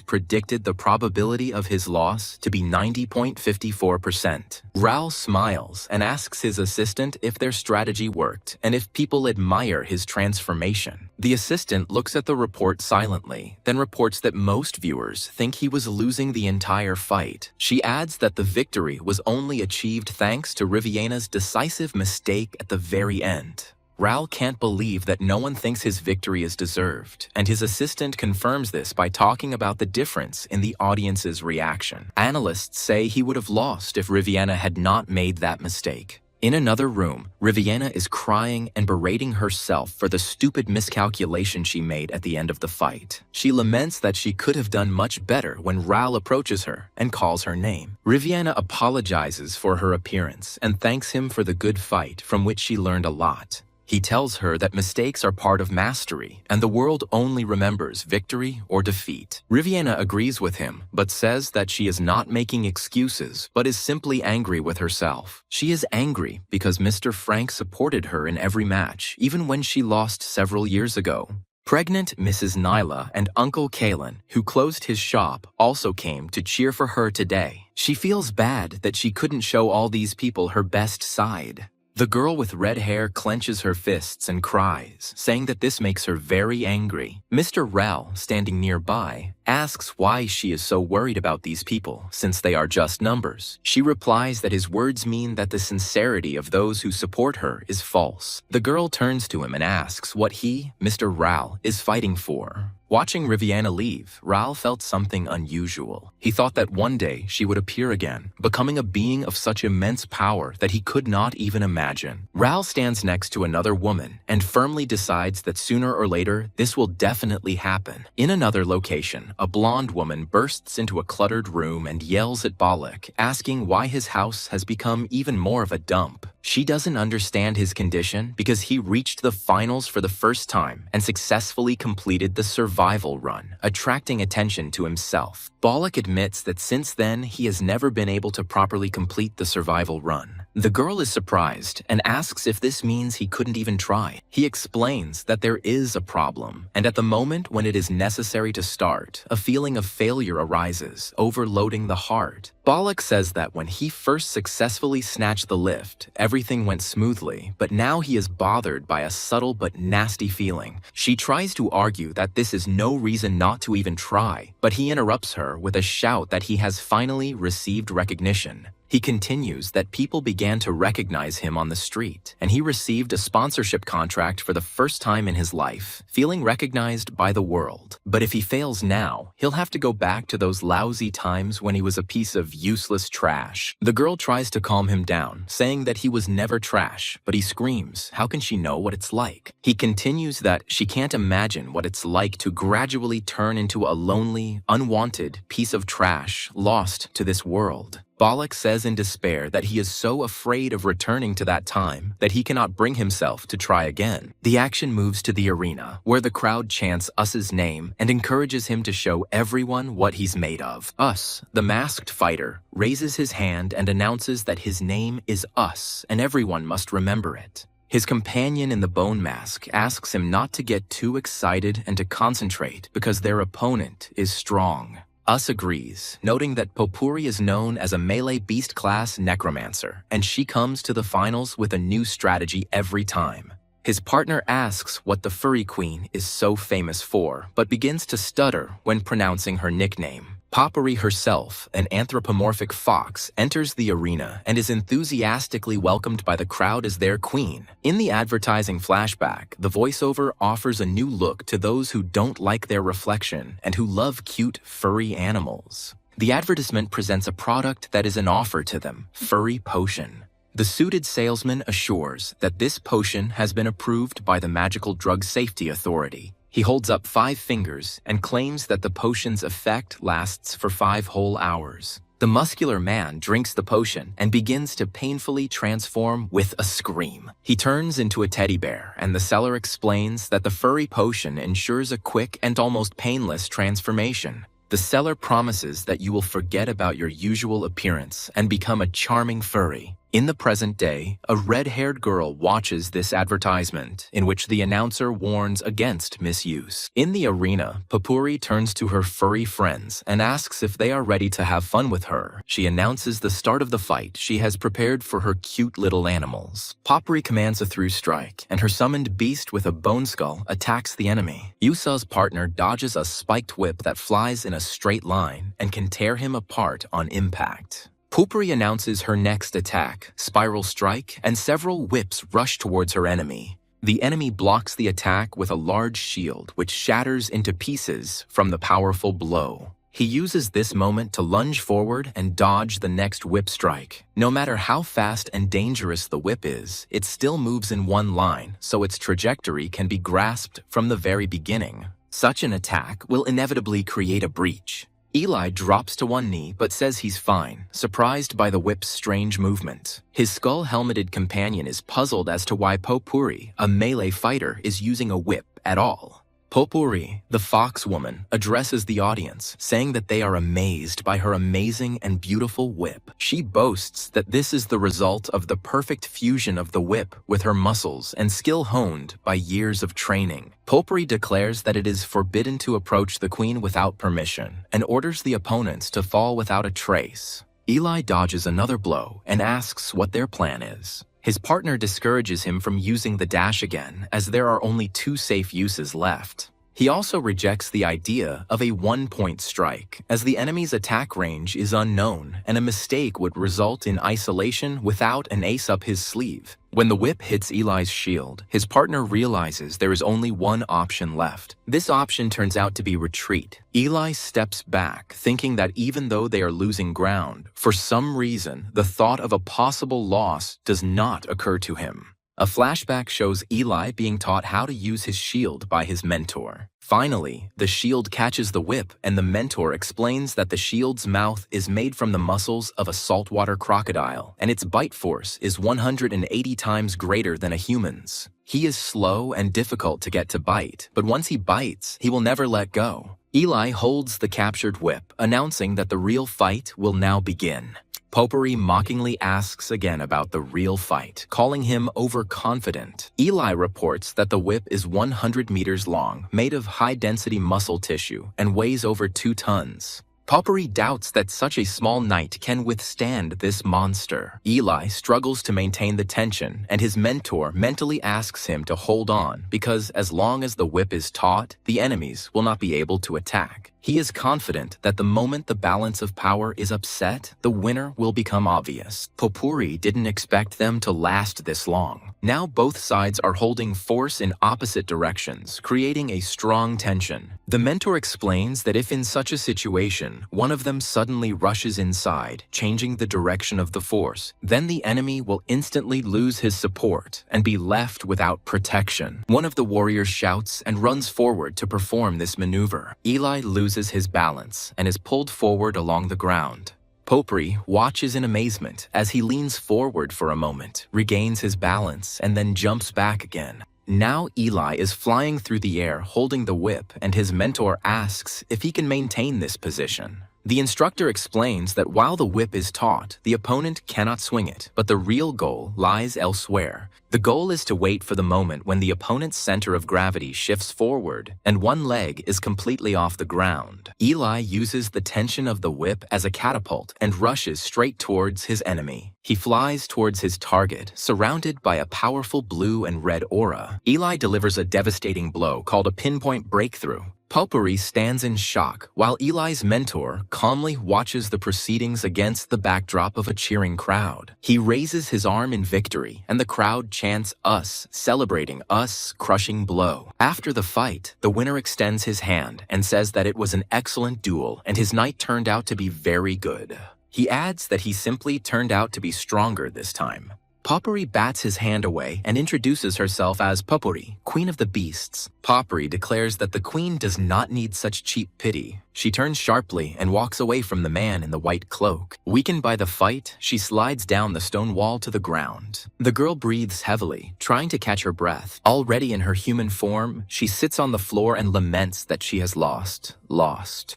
predicted the probability of his loss to be 90.54%. Raul smiles and asks his assistant if their strategy worked and if people admire his transformation. The assistant looks at the report silently, then reports that most viewers think he was losing the entire fight. She adds that the victory was only achieved thanks to Riviana's decisive mistake at the very end. Ral can't believe that no one thinks his victory is deserved, and his assistant confirms this by talking about the difference in the audience's reaction. Analysts say he would have lost if Riviana had not made that mistake. In another room, Riviana is crying and berating herself for the stupid miscalculation she made at the end of the fight. She laments that she could have done much better when Ral approaches her and calls her name. Riviana apologizes for her appearance and thanks him for the good fight from which she learned a lot. He tells her that mistakes are part of mastery, and the world only remembers victory or defeat. Riviana agrees with him, but says that she is not making excuses, but is simply angry with herself. She is angry because Mr. Frank supported her in every match, even when she lost several years ago. Pregnant Mrs. Nyla and Uncle Kalen, who closed his shop, also came to cheer for her today. She feels bad that she couldn't show all these people her best side. The girl with red hair clenches her fists and cries, saying that this makes her very angry. Mr. Ral, standing nearby, asks why she is so worried about these people, since they are just numbers. She replies that his words mean that the sincerity of those who support her is false. The girl turns to him and asks what he, Mr. Ral, is fighting for. Watching Riviana leave, Ral felt something unusual. He thought that one day she would appear again, becoming a being of such immense power that he could not even imagine. Ral stands next to another woman and firmly decides that sooner or later this will definitely happen. In another location, a blonde woman bursts into a cluttered room and yells at Balak, asking why his house has become even more of a dump. She doesn't understand his condition because he reached the finals for the first time and successfully completed the survival run, attracting attention to himself. Balak admits that since then he has never been able to properly complete the survival run. The girl is surprised and asks if this means he couldn't even try. He explains that there is a problem, and at the moment when it is necessary to start, a feeling of failure arises, overloading the heart. Balak says that when he first successfully snatched the lift, everything went smoothly, but now he is bothered by a subtle but nasty feeling. She tries to argue that this is no reason not to even try, but he interrupts her with a shout that he has finally received recognition. He continues that people began to recognize him on the street, and he received a sponsorship contract for the first time in his life, feeling recognized by the world. But if he fails now, he'll have to go back to those lousy times when he was a piece of useless trash. The girl tries to calm him down, saying that he was never trash, but he screams, how can she know what it's like? He continues that she can't imagine what it's like to gradually turn into a lonely, unwanted piece of trash lost to this world. Balak says in despair that he is so afraid of returning to that time that he cannot bring himself to try again. The action moves to the arena, where the crowd chants Us's name and encourages him to show everyone what he's made of. Us, the masked fighter, raises his hand and announces that his name is Us, and everyone must remember it. His companion in the bone mask asks him not to get too excited and to concentrate because their opponent is strong. Us agrees, noting that Popuri is known as a melee beast class necromancer, and she comes to the finals with a new strategy every time. His partner asks what the furry queen is so famous for, but begins to stutter when pronouncing her nickname. Popuri herself, an anthropomorphic fox, enters the arena and is enthusiastically welcomed by the crowd as their queen. In the advertising flashback, the voiceover offers a new look to those who don't like their reflection and who love cute, furry animals. The advertisement presents a product that is an offer to them, Furry Potion. The suited salesman assures that this potion has been approved by the Magical Drug Safety Authority. He holds up 5 fingers and claims that the potion's effect lasts for 5 whole hours. The muscular man drinks the potion and begins to painfully transform with a scream. He turns into a teddy bear, and the seller explains that the furry potion ensures a quick and almost painless transformation. The seller promises that you will forget about your usual appearance and become a charming furry. In the present day, a red-haired girl watches this advertisement, in which the announcer warns against misuse. In the arena, Popuri turns to her furry friends and asks if they are ready to have fun with her. She announces the start of the fight she has prepared for her cute little animals. Popuri commands a through strike, and her summoned beast with a bone skull attacks the enemy. Yusa's partner dodges a spiked whip that flies in a straight line and can tear him apart on impact. Popuri announces her next attack, Spiral Strike, and several whips rush towards her enemy. The enemy blocks the attack with a large shield which shatters into pieces from the powerful blow. He uses this moment to lunge forward and dodge the next whip strike. No matter how fast and dangerous the whip is, it still moves in one line, so its trajectory can be grasped from the very beginning. Such an attack will inevitably create a breach. Eli drops to one knee but says he's fine, surprised by the whip's strange movement. His skull-helmeted companion is puzzled as to why Popuri, a melee fighter, is using a whip at all. Popuri, the fox woman, addresses the audience, saying that they are amazed by her amazing and beautiful whip. She boasts that this is the result of the perfect fusion of the whip with her muscles and skill honed by years of training. Popuri declares that it is forbidden to approach the queen without permission and orders the opponents to fall without a trace. Eli dodges another blow and asks what their plan is. His partner discourages him from using the dash again, as there are only 2 safe uses left. He also rejects the idea of a one-point strike, as the enemy's attack range is unknown and a mistake would result in isolation without an ace up his sleeve. When the whip hits Eli's shield, his partner realizes there is only one option left. This option turns out to be retreat. Eli steps back, thinking that even though they are losing ground, for some reason, the thought of a possible loss does not occur to him. A flashback shows Eli being taught how to use his shield by his mentor. Finally, the shield catches the whip and the mentor explains that the shield's mouth is made from the muscles of a saltwater crocodile and its bite force is 180 times greater than a human's. He is slow and difficult to get to bite, but once he bites, he will never let go. Eli holds the captured whip, announcing that the real fight will now begin. Popuri mockingly asks again about the real fight, calling him overconfident. Eli reports that the whip is 100 meters long, made of high-density muscle tissue, and weighs over 2 tons. Popuri doubts that such a small knight can withstand this monster. Eli struggles to maintain the tension, and his mentor mentally asks him to hold on because as long as the whip is taut, the enemies will not be able to attack. He is confident that the moment the balance of power is upset, the winner will become obvious. Popuri didn't expect them to last this long. Now both sides are holding force in opposite directions, creating a strong tension. The mentor explains that if in such a situation, one of them suddenly rushes inside, changing the direction of the force, then the enemy will instantly lose his support and be left without protection. One of the warriors shouts and runs forward to perform this maneuver. Eli loses his balance and is pulled forward along the ground. Popuri watches in amazement as he leans forward for a moment, regains his balance, and then jumps back again. Now Eli is flying through the air holding the whip, and his mentor asks if he can maintain this position. The instructor explains that while the whip is taut, the opponent cannot swing it, but the real goal lies elsewhere. The goal is to wait for the moment when the opponent's center of gravity shifts forward and one leg is completely off the ground. Eli uses the tension of the whip as a catapult and rushes straight towards his enemy. He flies towards his target, surrounded by a powerful blue and red aura. Eli delivers a devastating blow called a pinpoint breakthrough. Popuri stands in shock, while Eli's mentor calmly watches the proceedings against the backdrop of a cheering crowd. He raises his arm in victory, and the crowd chants "us," celebrating Us' crushing blow. After the fight, the winner extends his hand and says that it was an excellent duel and his knight turned out to be very good. He adds that he simply turned out to be stronger this time. Popuri bats his hand away and introduces herself as Popuri, Queen of the Beasts. Popuri declares that the queen does not need such cheap pity. She turns sharply and walks away from the man in the white cloak. Weakened by the fight, she slides down the stone wall to the ground. The girl breathes heavily, trying to catch her breath. Already in her human form, she sits on the floor and laments that she has lost.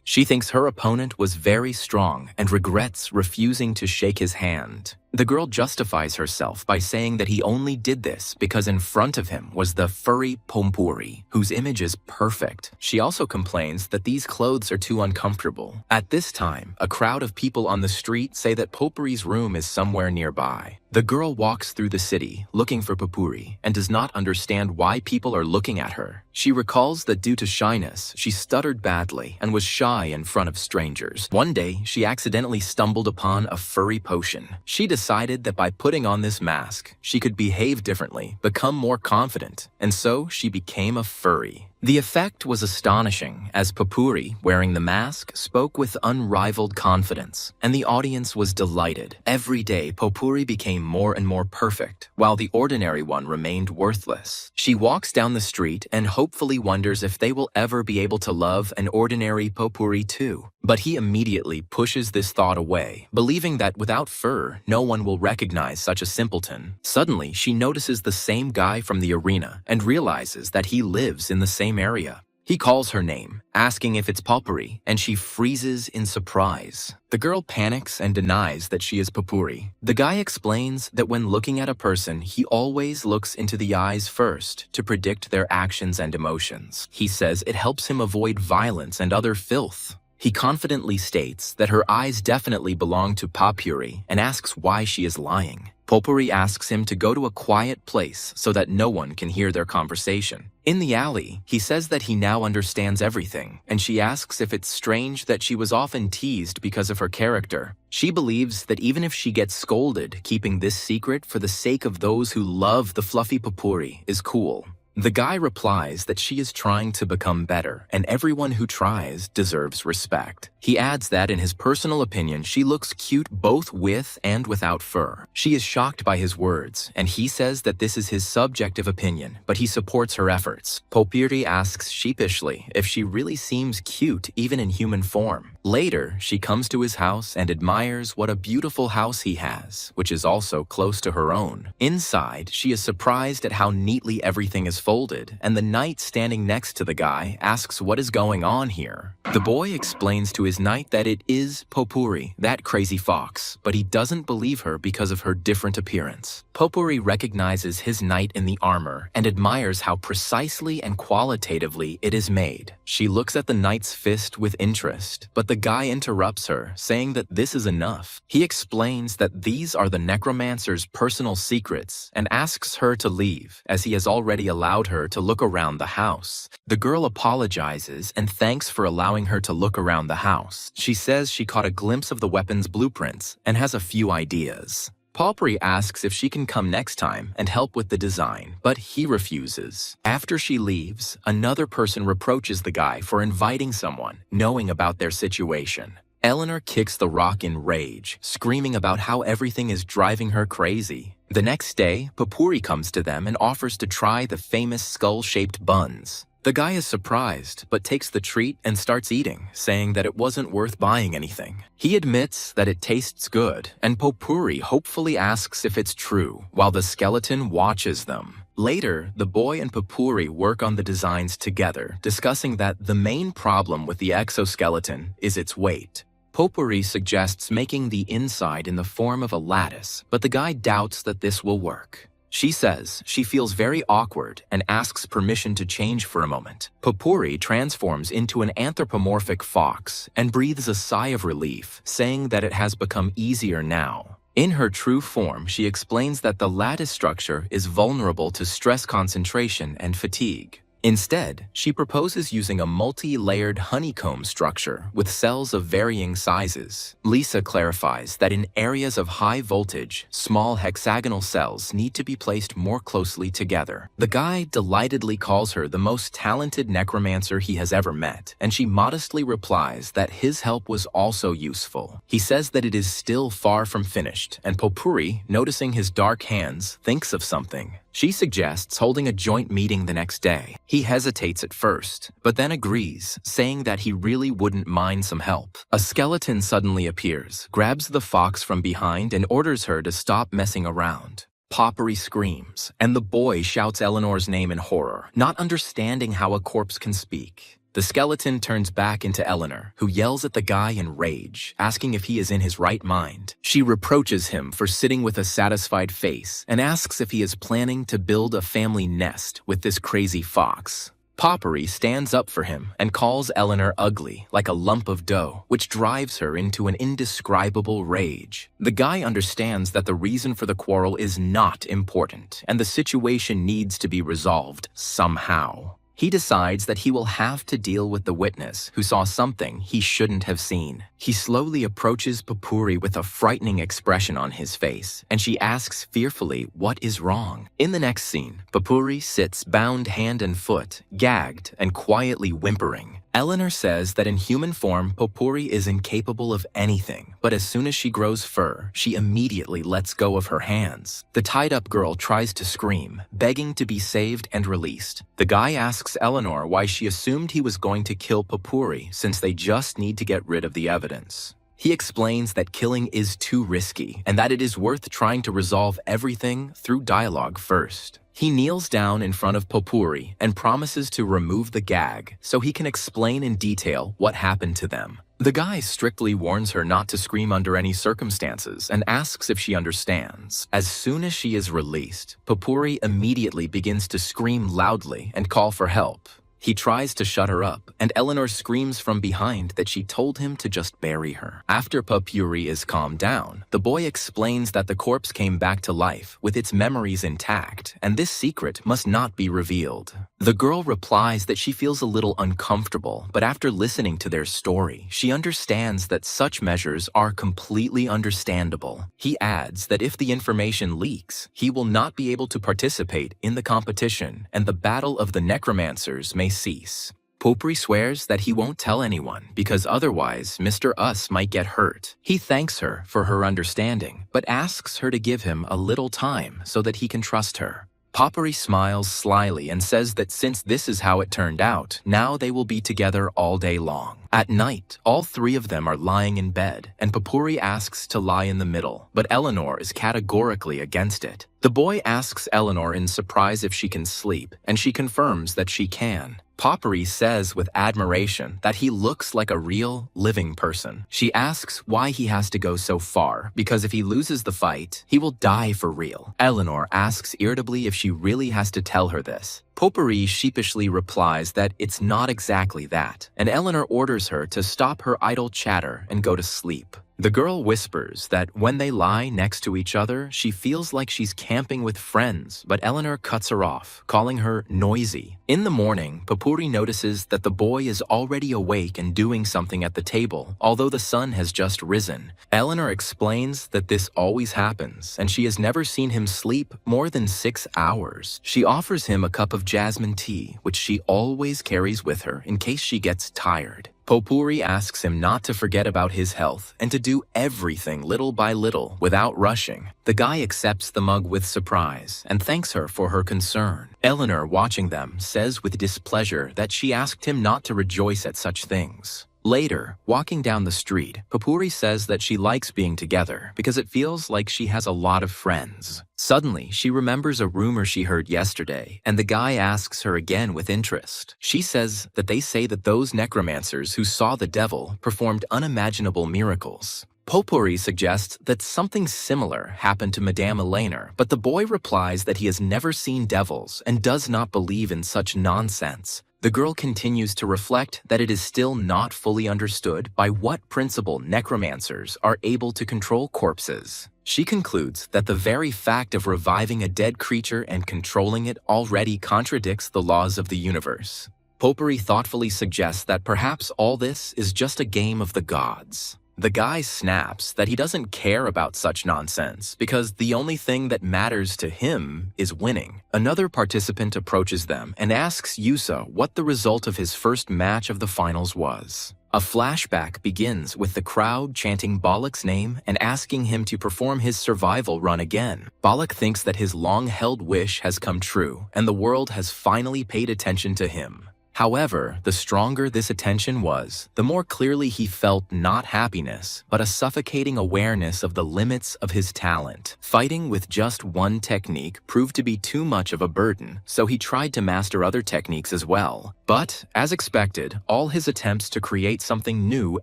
She thinks her opponent was very strong and regrets refusing to shake his hand. The girl justifies herself by saying that he only did this because in front of him was the furry Popuri, whose image is perfect. She also complains that these clothes are too uncomfortable. At this time, a crowd of people on the street say that Popuri's room is somewhere nearby. The girl walks through the city looking for Papuri and does not understand why people are looking at her. She recalls that due to shyness, she stuttered badly and was shy in front of strangers. One day, she accidentally stumbled upon a furry potion. She decided that by putting on this mask, she could behave differently, become more confident, and so she became a furry. The effect was astonishing, as Papuri, wearing the mask, spoke with unrivaled confidence, and the audience was delighted. Every day, Papuri became more and more perfect, while the ordinary one remained worthless. She walks down the street and hopefully wonders if they will ever be able to love an ordinary Papuri too. But he immediately pushes this thought away, believing that without fur, no one will recognize such a simpleton. Suddenly, she notices the same guy from the arena and realizes that he lives in the same area. He calls her name, asking if it's Papuri, and she freezes in surprise. The girl panics and denies that she is Papuri. The guy explains that when looking at a person, he always looks into the eyes first to predict their actions and emotions. He says it helps him avoid violence and other filth. He confidently states that her eyes definitely belong to Papuri and asks why she is lying. Papuri asks him to go to a quiet place so that no one can hear their conversation. In the alley, he says that he now understands everything, and she asks if it's strange that she was often teased because of her character. She believes that even if she gets scolded, keeping this secret for the sake of those who love the fluffy Papuri is cool. The guy replies that she is trying to become better, and everyone who tries deserves respect. He adds that in his personal opinion, she looks cute both with and without fur. She is shocked by his words, and he says that this is his subjective opinion, but he supports her efforts. Papuri asks sheepishly if she really seems cute even in human form. Later, she comes to his house and admires what a beautiful house he has, which is also close to her own. Inside, she is surprised at how neatly everything is folded, and the knight standing next to the guy asks what is going on here. The boy explains to his knight that it is Papuri, that crazy fox, but he doesn't believe her because of her different appearance. Papuri recognizes his knight in the armor and admires how precisely and qualitatively it is made. She looks at the knight's fist with interest, but the guy interrupts her, saying that this is enough. He explains that these are the Necromancer's personal secrets and asks her to leave, as he has already allowed her to look around the house. The girl apologizes and thanks for allowing her to look around the house. She says she caught a glimpse of the weapon's blueprints and has a few ideas. Papuri asks if she can come next time and help with the design, but he refuses. After she leaves, another person reproaches the guy for inviting someone, knowing about their situation. Eleanor kicks the rock in rage, screaming about how everything is driving her crazy. The next day, Papuri comes to them and offers to try the famous skull-shaped buns. The guy is surprised, but takes the treat and starts eating, saying that it wasn't worth buying anything. He admits that it tastes good, and Papuri hopefully asks if it's true, while the skeleton watches them. Later, the boy and Papuri work on the designs together, discussing that the main problem with the exoskeleton is its weight. Papuri suggests making the inside in the form of a lattice, but the guy doubts that this will work. She says she feels very awkward and asks permission to change for a moment. Papuri transforms into an anthropomorphic fox and breathes a sigh of relief, saying that it has become easier now. In her true form, she explains that the lattice structure is vulnerable to stress concentration and fatigue. Instead, she proposes using a multi-layered honeycomb structure with cells of varying sizes. Lisa clarifies that in areas of high voltage, small hexagonal cells need to be placed more closely together. The guy delightedly calls her the most talented necromancer he has ever met, and she modestly replies that his help was also useful. He says that it is still far from finished, and Papuri, noticing his dark hands, thinks of something. She suggests holding a joint meeting the next day. He hesitates at first, but then agrees, saying that he really wouldn't mind some help. A skeleton suddenly appears, grabs the fox from behind, and orders her to stop messing around. Papuri screams, and the boy shouts Eleanor's name in horror, not understanding how a corpse can speak. The skeleton turns back into Eleanor, who yells at the guy in rage, asking if he is in his right mind. She reproaches him for sitting with a satisfied face and asks if he is planning to build a family nest with this crazy fox. Poppery stands up for him and calls Eleanor ugly, like a lump of dough, which drives her into an indescribable rage. The guy understands that the reason for the quarrel is not important, and the situation needs to be resolved somehow. He decides that he will have to deal with the witness who saw something he shouldn't have seen. He slowly approaches Popuri with a frightening expression on his face, and she asks fearfully what is wrong. In the next scene, Popuri sits bound hand and foot, gagged and quietly whimpering. Eleanor says that in human form, Popuri is incapable of anything, but as soon as she grows fur, she immediately lets go of her hands. The tied-up girl tries to scream, begging to be saved and released. The guy asks Eleanor why she assumed he was going to kill Popuri since they just need to get rid of the evidence. He explains that killing is too risky and that it is worth trying to resolve everything through dialogue first. He kneels down in front of Popuri and promises to remove the gag so he can explain in detail what happened to them. The guy strictly warns her not to scream under any circumstances and asks if she understands. As soon as she is released, Popuri immediately begins to scream loudly and call for help. He tries to shut her up, and Eleanor screams from behind that she told him to just bury her. After Popuri is calmed down, the boy explains that the corpse came back to life with its memories intact, and this secret must not be revealed. The girl replies that she feels a little uncomfortable, but after listening to their story, she understands that such measures are completely understandable. He adds that if the information leaks, he will not be able to participate in the competition, and the battle of the necromancers may cease. Popuri swears that he won't tell anyone because otherwise Mr. Us might get hurt. He thanks her for her understanding, but asks her to give him a little time so that he can trust her. Popuri smiles slyly and says that since this is how it turned out, now they will be together all day long. At night, all three of them are lying in bed, and Popuri asks to lie in the middle, but Eleanor is categorically against it. The boy asks Eleanor in surprise if she can sleep, and she confirms that she can. Popuri says with admiration that he looks like a real, living person. She asks why he has to go so far, because if he loses the fight, he will die for real. Eleanor asks irritably if she really has to tell her this. Popuri sheepishly replies that it's not exactly that, and Eleanor orders her to stop her idle chatter and go to sleep. The girl whispers that when they lie next to each other, she feels like she's camping with friends, but Eleanor cuts her off, calling her noisy. In the morning, Popuri notices that the boy is already awake and doing something at the table, although the sun has just risen. Eleanor explains that this always happens, and she has never seen him sleep more than 6 hours. She offers him a cup of jasmine tea, which she always carries with her in case she gets tired. Popuri asks him not to forget about his health and to do everything little by little without rushing. The guy accepts the mug with surprise and thanks her for her concern. Eleanor, watching them, says with displeasure that she asked him not to rejoice at such things. Later, walking down the street, Popuri says that she likes being together because it feels like she has a lot of friends. Suddenly, she remembers a rumor she heard yesterday, and the guy asks her again with interest. She says that they say that those necromancers who saw the devil performed unimaginable miracles. Popuri suggests that something similar happened to Madame Eleanor, but the boy replies that he has never seen devils and does not believe in such nonsense. The girl continues to reflect that it is still not fully understood by what principle necromancers are able to control corpses. She concludes that the very fact of reviving a dead creature and controlling it already contradicts the laws of the universe. Popuri thoughtfully suggests that perhaps all this is just a game of the gods. The guy snaps that he doesn't care about such nonsense because the only thing that matters to him is winning. Another participant approaches them and asks Yusa what the result of his first match of the finals was. A flashback begins with the crowd chanting Balak's name and asking him to perform his survival run again. Balak thinks that his long-held wish has come true and the world has finally paid attention to him. However, the stronger this attention was, the more clearly he felt not happiness, but a suffocating awareness of the limits of his talent. Fighting with just one technique proved to be too much of a burden, so he tried to master other techniques as well. But, as expected, all his attempts to create something new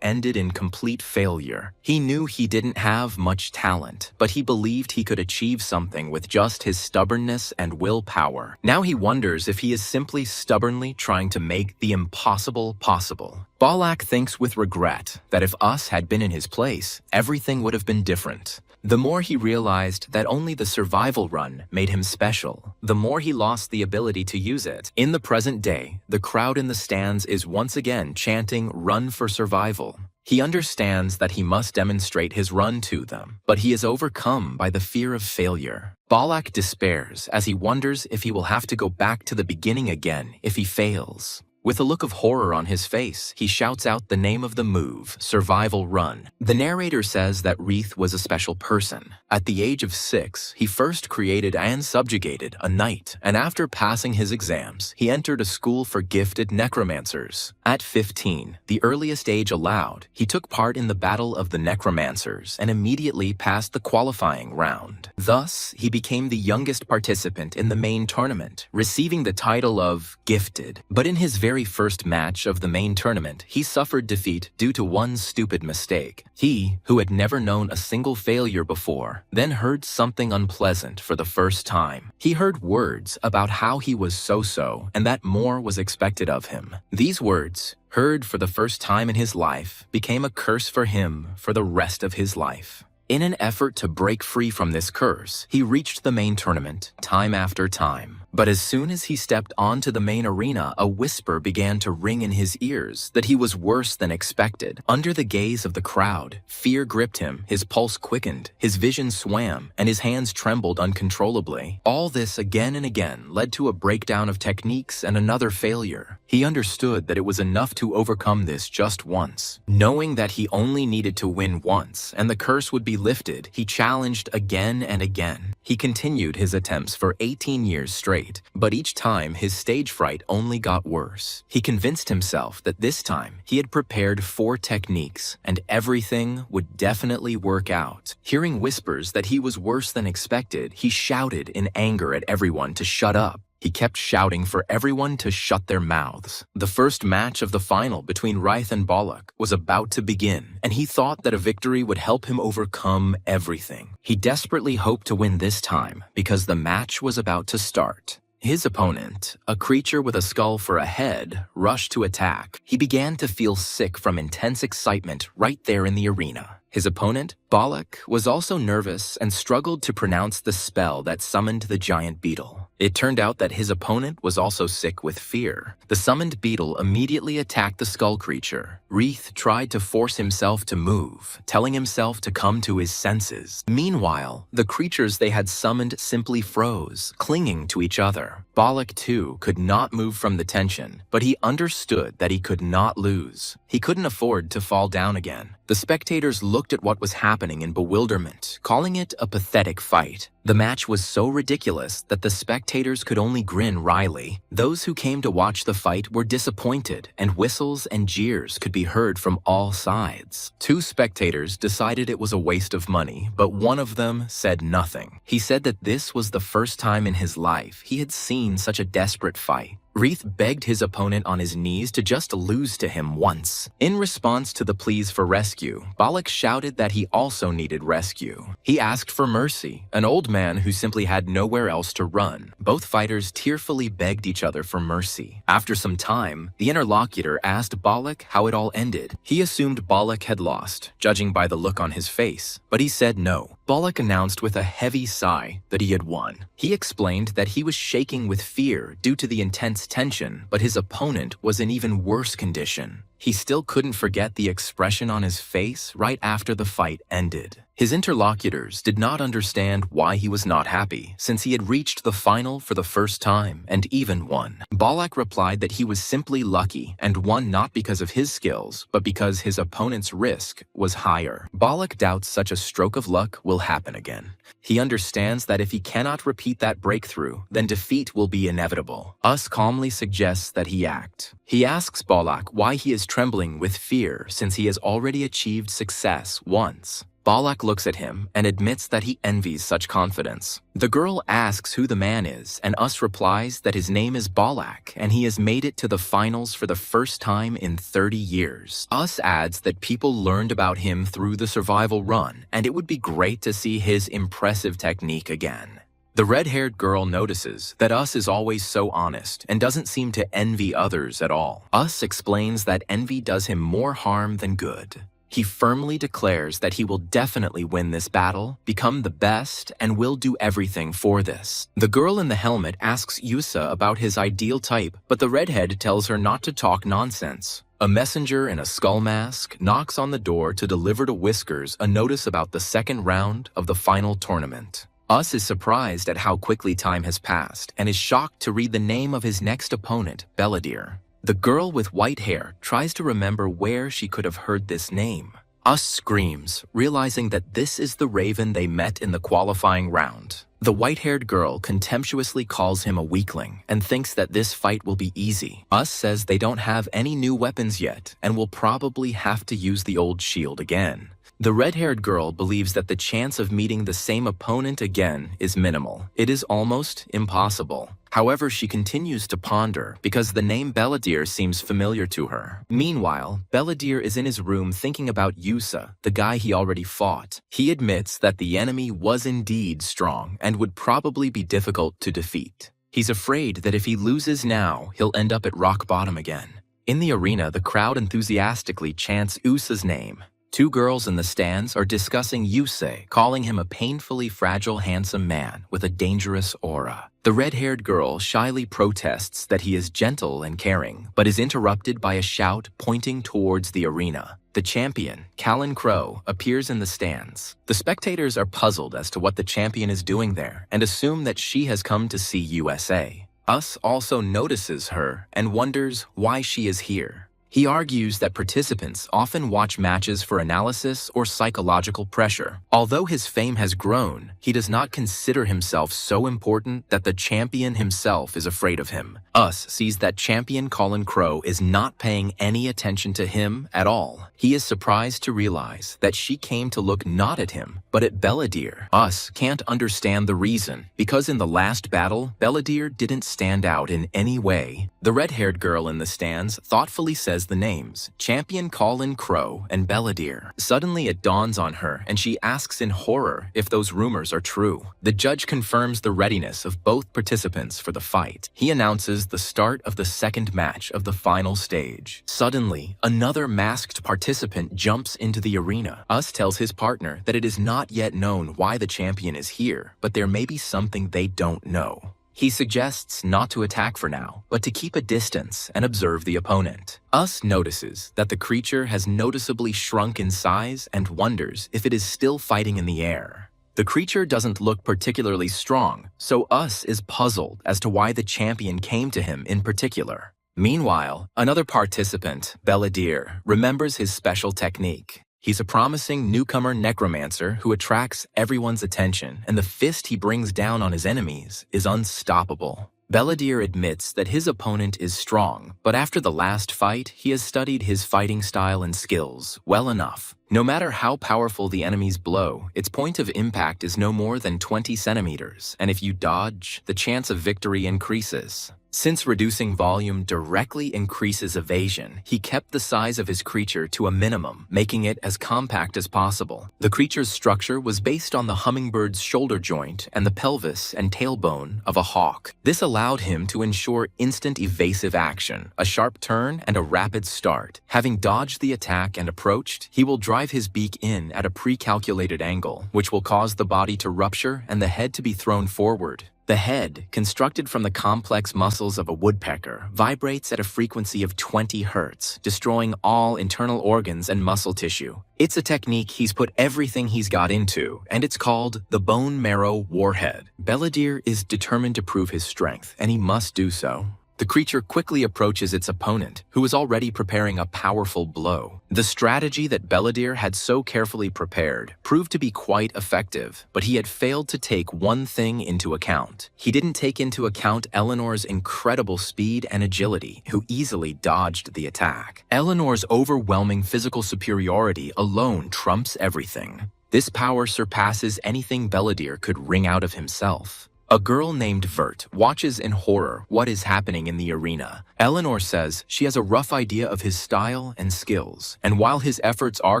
ended in complete failure. He knew he didn't have much talent, but he believed he could achieve something with just his stubbornness and willpower. Now he wonders if he is simply stubbornly trying to make the impossible possible. Balak thinks with regret that if Us had been in his place, everything would have been different. The more he realized that only the survival run made him special, the more he lost the ability to use it. In the present day, the crowd in the stands is once again chanting "Run for survival." He understands that he must demonstrate his run to them, but he is overcome by the fear of failure. Balak despairs as he wonders if he will have to go back to the beginning again if he fails. With a look of horror on his face, he shouts out the name of the move, Survival Run. The narrator says that Reith was a special person. At the age of 6, he first created and subjugated a knight, and after passing his exams, he entered a school for gifted necromancers. At 15, the earliest age allowed, he took part in the Battle of the Necromancers and immediately passed the qualifying round. Thus, he became the youngest participant in the main tournament, receiving the title of Gifted. But in his very first match of the main tournament, he suffered defeat due to one stupid mistake. He, who had never known a single failure before, then heard something unpleasant for the first time. He heard words about how he was so-so and that more was expected of him. These words, heard for the first time in his life, became a curse for him for the rest of his life. In an effort to break free from this curse, he reached the main tournament time after time. But as soon as he stepped onto the main arena, a whisper began to ring in his ears that he was worse than expected. Under the gaze of the crowd, fear gripped him, his pulse quickened, his vision swam, and his hands trembled uncontrollably. All this again and again led to a breakdown of techniques and another failure. He understood that it was enough to overcome this just once. Knowing that he only needed to win once and the curse would be lifted, he challenged again and again. He continued his attempts for 18 years straight, but each time his stage fright only got worse. He convinced himself that this time he had prepared 4 techniques and everything would definitely work out. Hearing whispers that he was worse than expected, he shouted in anger at everyone to shut up. He kept shouting for everyone to shut their mouths. The first match of the final between Reith and Balak was about to begin, and he thought that a victory would help him overcome everything. He desperately hoped to win this time because the match was about to start. His opponent, a creature with a skull for a head, rushed to attack. He began to feel sick from intense excitement right there in the arena. His opponent, Balak, was also nervous and struggled to pronounce the spell that summoned the giant beetle. It turned out that his opponent was also sick with fear. The summoned beetle immediately attacked the skull creature. Reith tried to force himself to move, telling himself to come to his senses. Meanwhile, the creatures they had summoned simply froze, clinging to each other. Balak, too, could not move from the tension, but he understood that he could not lose. He couldn't afford to fall down again. The spectators looked at what was happening in bewilderment, calling it a pathetic fight. The match was so ridiculous that the spectators could only grin wryly. Those who came to watch the fight were disappointed, and whistles and jeers could be heard from all sides. 2 spectators decided it was a waste of money, but one of them said nothing. He said that this was the first time in his life he had seen such a desperate fight. Reith begged his opponent on his knees to just lose to him once. In response to the pleas for rescue, Balak shouted that he also needed rescue. He asked for Mercy, an old man who simply had nowhere else to run. Both fighters tearfully begged each other for mercy. After some time, the interlocutor asked Balak how it all ended. He assumed Balak had lost, judging by the look on his face, but he said no. Balak announced with a heavy sigh that he had won. He explained that he was shaking with fear due to the intense tension, but his opponent was in even worse condition. He still couldn't forget the expression on his face right after the fight ended. His interlocutors did not understand why he was not happy, since he had reached the final for the first time and even won. Balak replied that he was simply lucky and won not because of his skills, but because his opponent's risk was higher. Balak doubts such a stroke of luck will happen again. He understands that if he cannot repeat that breakthrough, then defeat will be inevitable. Us calmly suggests that he act. He asks Balak why he is trembling with fear since he has already achieved success once. Balak looks at him and admits that he envies such confidence. The girl asks who the man is, and Us replies that his name is Balak and he has made it to the finals for the first time in 30 years. Us adds that people learned about him through the survival run, and it would be great to see his impressive technique again. The red-haired girl notices that Us is always so honest and doesn't seem to envy others at all. Us explains that envy does him more harm than good. He firmly declares that he will definitely win this battle, become the best, and will do everything for this. The girl in the helmet asks Yusa about his ideal type, but the redhead tells her not to talk nonsense. A messenger in a skull mask knocks on the door to deliver to Whiskers a notice about the second round of the final tournament. Us is surprised at how quickly time has passed and is shocked to read the name of his next opponent, Belladere. The girl with white hair tries to remember where she could have heard this name. Us screams, realizing that this is the Raven they met in the qualifying round. The white-haired girl contemptuously calls him a weakling and thinks that this fight will be easy. Us says they don't have any new weapons yet and will probably have to use the old shield again. The red-haired girl believes that the chance of meeting the same opponent again is minimal. It is almost impossible. However, she continues to ponder because the name Belladere seems familiar to her. Meanwhile, Belladere is in his room thinking about Yusa, the guy he already fought. He admits that the enemy was indeed strong and would probably be difficult to defeat. He's afraid that if he loses now, he'll end up at rock bottom again. In the arena, the crowd enthusiastically chants Usa's name. Two girls in the stands are discussing Yusei, calling him a painfully fragile, handsome man with a dangerous aura. The red-haired girl shyly protests that he is gentle and caring, but is interrupted by a shout pointing towards the arena. The champion, Callan Crow, appears in the stands. The spectators are puzzled as to what the champion is doing there and assume that she has come to see USA. Us also notices her and wonders why she is here. He argues that participants often watch matches for analysis or psychological pressure. Although his fame has grown, he does not consider himself so important that the champion himself is afraid of him. Us sees that champion Callan Crow is not paying any attention to him at all. He is surprised to realize that she came to look not at him, but at Belladere. Us can't understand the reason, because in the last battle, Belladere didn't stand out in any way. The red-haired girl in the stands thoughtfully says the names, Champion Callan Crow and Belladere. Suddenly it dawns on her and she asks in horror if those rumors are true. The judge confirms the readiness of both participants for the fight. He announces the start of the second match of the final stage. Suddenly, another masked participant jumps into the arena. Us tells his partner that it is not yet known why the champion is here, but there may be something they don't know. He suggests not to attack for now, but to keep a distance and observe the opponent. Us notices that the creature has noticeably shrunk in size and wonders if it is still fighting in the air. The creature doesn't look particularly strong, so Us is puzzled as to why the champion came to him in particular. Meanwhile, another participant, Belladere, remembers his special technique. He's a promising newcomer necromancer who attracts everyone's attention, and the fist he brings down on his enemies is unstoppable. Belladere admits that his opponent is strong, but after the last fight, he has studied his fighting style and skills well enough. No matter how powerful the enemy's blow, its point of impact is no more than 20 centimeters, and if you dodge, the chance of victory increases. Since reducing volume directly increases evasion, he kept the size of his creature to a minimum, making it as compact as possible. The creature's structure was based on the hummingbird's shoulder joint and the pelvis and tailbone of a hawk. This allowed him to ensure instant evasive action, a sharp turn, and a rapid start. Having dodged the attack and approached, he will drive his beak in at a pre-calculated angle, which will cause the body to rupture and the head to be thrown forward. The head, constructed from the complex muscles of a woodpecker, vibrates at a frequency of 20 hertz, destroying all internal organs and muscle tissue. It's a technique he's put everything he's got into, and it's called the bone marrow warhead. Belladere is determined to prove his strength, and he must do so. The creature quickly approaches its opponent, who is already preparing a powerful blow. The strategy that Belladere had so carefully prepared proved to be quite effective, but he had failed to take one thing into account. He didn't take into account Eleanor's incredible speed and agility, who easily dodged the attack. Eleanor's overwhelming physical superiority alone trumps everything. This power surpasses anything Belladere could wring out of himself. A girl named Vert watches in horror what is happening in the arena. Eleanor says she has a rough idea of his style and skills, and while his efforts are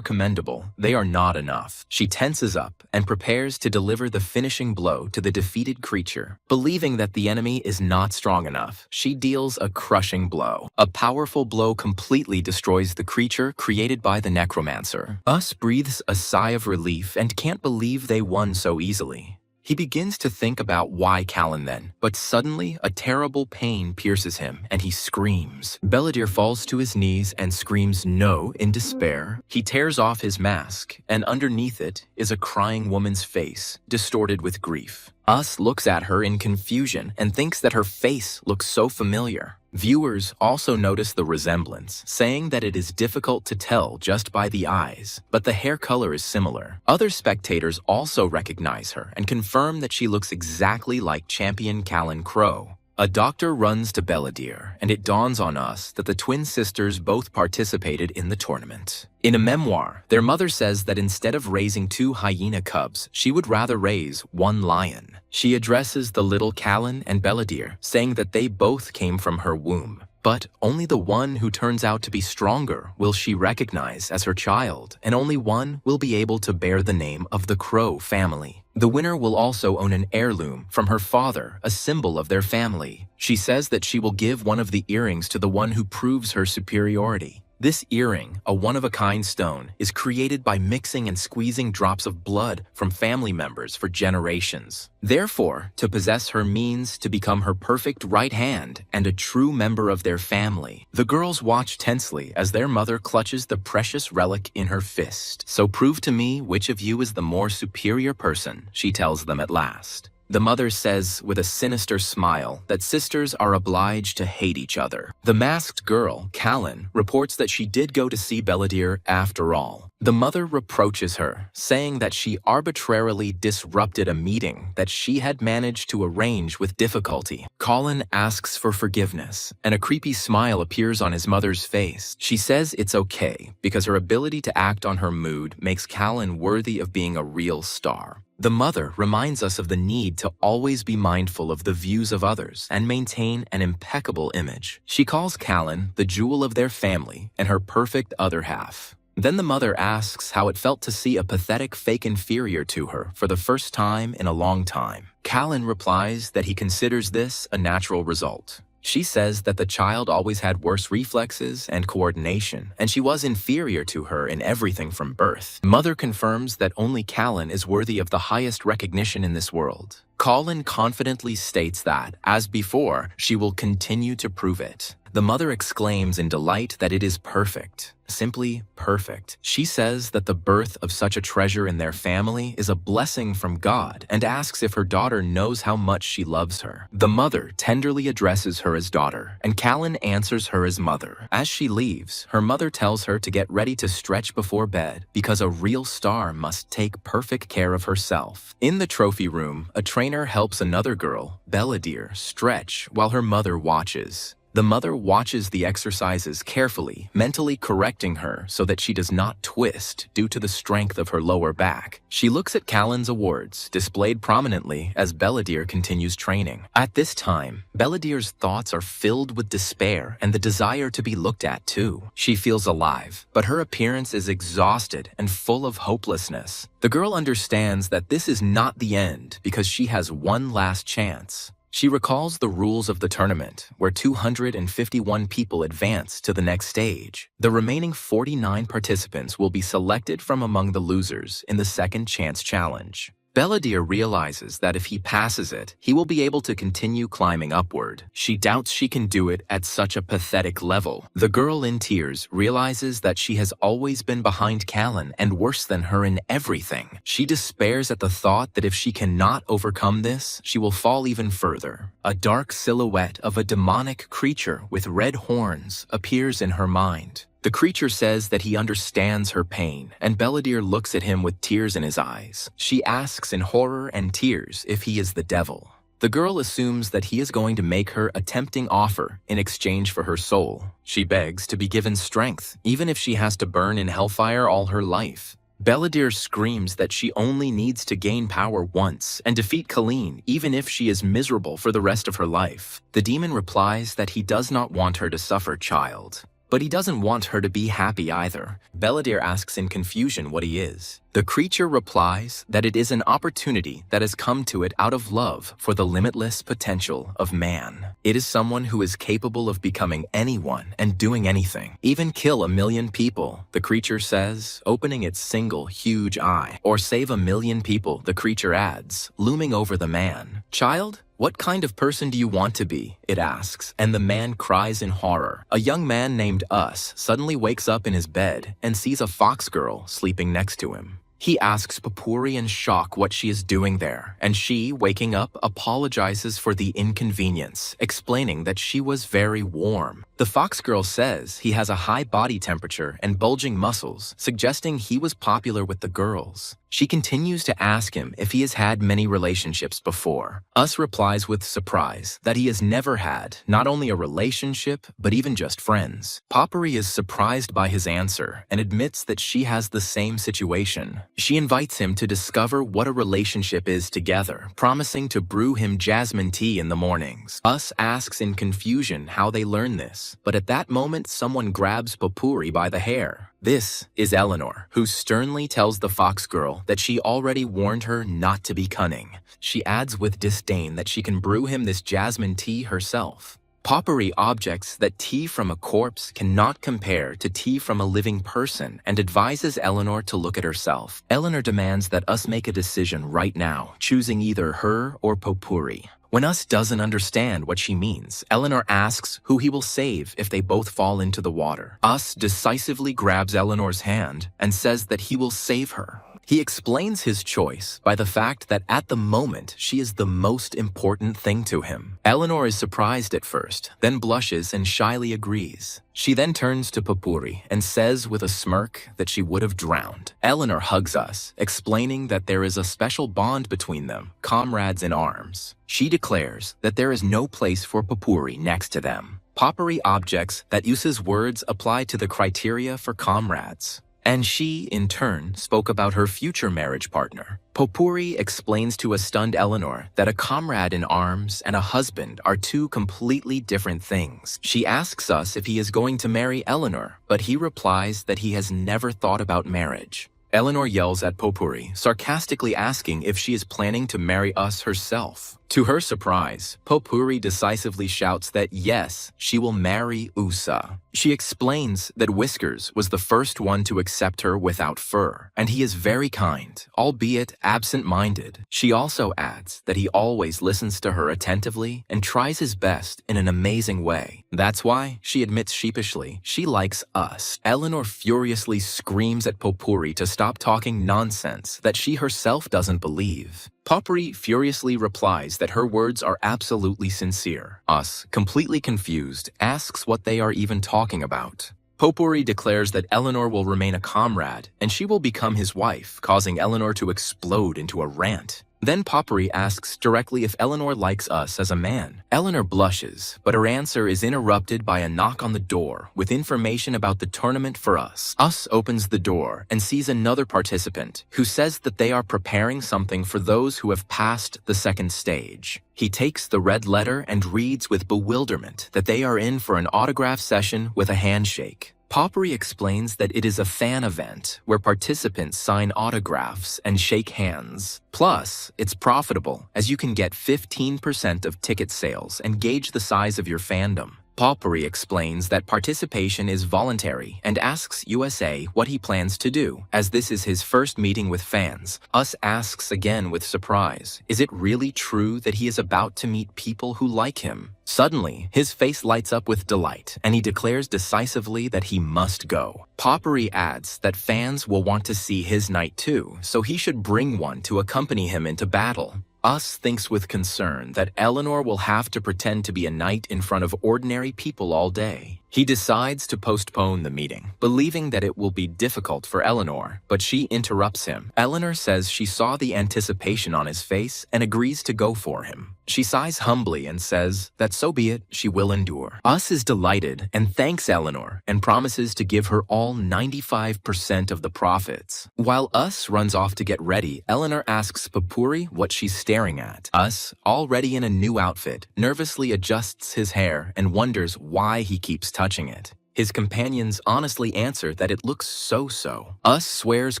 commendable, they are not enough. She tenses up and prepares to deliver the finishing blow to the defeated creature. Believing that the enemy is not strong enough, she deals a crushing blow. A powerful blow completely destroys the creature created by the Necromancer. Us breathes a sigh of relief and can't believe they won so easily. He begins to think about why Callan then, but suddenly a terrible pain pierces him and he screams. Belladere falls to his knees and screams no in despair. He tears off his mask, and underneath it is a crying woman's face, distorted with grief. Us looks at her in confusion and thinks that her face looks so familiar. Viewers also notice the resemblance, saying that it is difficult to tell just by the eyes, but the hair color is similar. Other spectators also recognize her and confirm that she looks exactly like champion Callan Crow. A doctor runs to Belladere, and it dawns on us that the twin sisters both participated in the tournament. In a memoir, their mother says that instead of raising 2 hyena cubs, she would rather raise 1 lion. She addresses the little Callan and Belladere, saying that they both came from her womb. But only the one who turns out to be stronger will she recognize as her child, and only one will be able to bear the name of the Crow family. The winner will also own an heirloom from her father, a symbol of their family. She says that she will give one of the earrings to the one who proves her superiority. This earring, a one-of-a-kind stone, is created by mixing and squeezing drops of blood from family members for generations. Therefore, to possess her means to become her perfect right hand and a true member of their family. The girls watch tensely as their mother clutches the precious relic in her fist. "So prove to me which of you is the more superior person," she tells them at last. The mother says with a sinister smile that sisters are obliged to hate each other. The masked girl, Callan, reports that she did go to see Belladere after all. The mother reproaches her, saying that she arbitrarily disrupted a meeting that she had managed to arrange with difficulty. Colin asks for forgiveness, and a creepy smile appears on his mother's face. She says it's okay because her ability to act on her mood makes Callan worthy of being a real star. The mother reminds us of the need to always be mindful of the views of others and maintain an impeccable image. She calls Callan the jewel of their family and her perfect other half. Then the mother asks how it felt to see a pathetic fake inferior to her for the first time in a long time. Callan replies that he considers this a natural result. She says that the child always had worse reflexes and coordination, and she was inferior to her in everything from birth. Mother confirms that only Callan is worthy of the highest recognition in this world. Colin confidently states that, as before, she will continue to prove it. The mother exclaims in delight that it is perfect, simply perfect. She says that the birth of such a treasure in their family is a blessing from God and asks if her daughter knows how much she loves her. The mother tenderly addresses her as daughter, and Callan answers her as mother. As she leaves, her mother tells her to get ready to stretch before bed because a real star must take perfect care of herself. In the trophy room, a trainer helps another girl, Belladere, stretch while her mother watches. The mother watches the exercises carefully, mentally correcting her so that she does not twist due to the strength of her lower back. She looks at Callan's awards, displayed prominently as Belladere continues training. At this time, Belladere's thoughts are filled with despair and the desire to be looked at too. She feels alive, but her appearance is exhausted and full of hopelessness. The girl understands that this is not the end because she has one last chance. She recalls the rules of the tournament, where 251 people advance to the next stage. The remaining 49 participants will be selected from among the losers in the second chance challenge. Belladere realizes that if he passes it, he will be able to continue climbing upward. She doubts she can do it at such a pathetic level. The girl in tears realizes that she has always been behind Callan and worse than her in everything. She despairs at the thought that if she cannot overcome this, she will fall even further. A dark silhouette of a demonic creature with red horns appears in her mind. The creature says that he understands her pain, and Belladere looks at him with tears in his eyes. She asks in horror and tears if he is the devil. The girl assumes that he is going to make her a tempting offer in exchange for her soul. She begs to be given strength, even if she has to burn in hellfire all her life. Belladere screams that she only needs to gain power once and defeat Colleen even if she is miserable for the rest of her life. The demon replies that he does not want her to suffer, child. But he doesn't want her to be happy either. Belladere asks in confusion what he is. The creature replies that it is an opportunity that has come to it out of love for the limitless potential of man. It is someone who is capable of becoming anyone and doing anything, even kill 1,000,000 people, the creature says, opening its single huge eye. Or save 1,000,000 people, the creature adds, looming over the man. Child? What kind of person do you want to be? It asks, and the man cries in horror. A young man named Us suddenly wakes up in his bed and sees a fox girl sleeping next to him. He asks Popuri in shock what she is doing there, and she, waking up, apologizes for the inconvenience, explaining that she was very warm. The fox girl says he has a high body temperature and bulging muscles, suggesting he was popular with the girls. She continues to ask him if he has had many relationships before. Us replies with surprise that he has never had not only a relationship, but even just friends. Popuri is surprised by his answer and admits that she has the same situation. She invites him to discover what a relationship is together, promising to brew him jasmine tea in the mornings. Us asks in confusion how they learn this, but at that moment someone grabs Popuri by the hair. This is Eleanor, who sternly tells the fox girl that she already warned her not to be cunning. She adds with disdain that she can brew him this jasmine tea herself. Popuri objects that tea from a corpse cannot compare to tea from a living person and advises Eleanor to look at herself. Eleanor demands that Us make a decision right now, choosing either her or Popuri. When Us doesn't understand what she means, Eleanor asks who he will save if they both fall into the water. Us decisively grabs Eleanor's hand and says that he will save her. He explains his choice by the fact that at the moment she is the most important thing to him. Eleanor is surprised at first, then blushes and shyly agrees. She then turns to Popuri and says with a smirk that she would have drowned. Eleanor hugs Us, explaining that there is a special bond between them, comrades in arms. She declares that there is no place for Popuri next to them. Popuri objects that Us's words apply to the criteria for comrades. And she, in turn, spoke about her future marriage partner. Popuri explains to a stunned Eleanor that a comrade in arms and a husband are two completely different things. She asks Us if he is going to marry Eleanor, but he replies that he has never thought about marriage. Eleanor yells at Popuri, sarcastically asking if she is planning to marry Us herself. To her surprise, Popuri decisively shouts that yes, she will marry Usa. She explains that Whiskers was the first one to accept her without fur, and he is very kind, albeit absent-minded. She also adds that he always listens to her attentively and tries his best in an amazing way. That's why, she admits sheepishly, she likes Us. Eleanor furiously screams at Popuri to stop talking nonsense that she herself doesn't believe. Popuri furiously replies that her words are absolutely sincere. Us, completely confused, asks what they are even talking about. Popuri declares that Eleanor will remain a comrade, and she will become his wife, causing Eleanor to explode into a rant. Then Popuri asks directly if Eleanor likes Us as a man. Eleanor blushes, but her answer is interrupted by a knock on the door with information about the tournament for Us. Us opens the door and sees another participant who says that they are preparing something for those who have passed the second stage. He takes the red letter and reads with bewilderment that they are in for an autograph session with a handshake. Popuri explains that it is a fan event where participants sign autographs and shake hands. Plus, it's profitable as you can get 15% of ticket sales and gauge the size of your fandom. Potpourri explains that participation is voluntary and asks USA what he plans to do, as this is his first meeting with fans. Us asks again with surprise, is it really true that he is about to meet people who like him? Suddenly, his face lights up with delight, and he declares decisively that he must go. Potpourri adds that fans will want to see his knight too, so he should bring one to accompany him into battle. Us thinks with concern that Eleanor will have to pretend to be a knight in front of ordinary people all day. He decides to postpone the meeting, believing that it will be difficult for Eleanor, but she interrupts him. Eleanor says she saw the anticipation on his face and agrees to go for him. She sighs humbly and says that so be it, she will endure. Us is delighted and thanks Eleanor and promises to give her all 95% of the profits. While Us runs off to get ready, Eleanor asks Potpourri what she's staring at. Us, already in a new outfit, nervously adjusts his hair and wonders why he keeps touching it. His companions honestly answer that it looks so-so. Us swears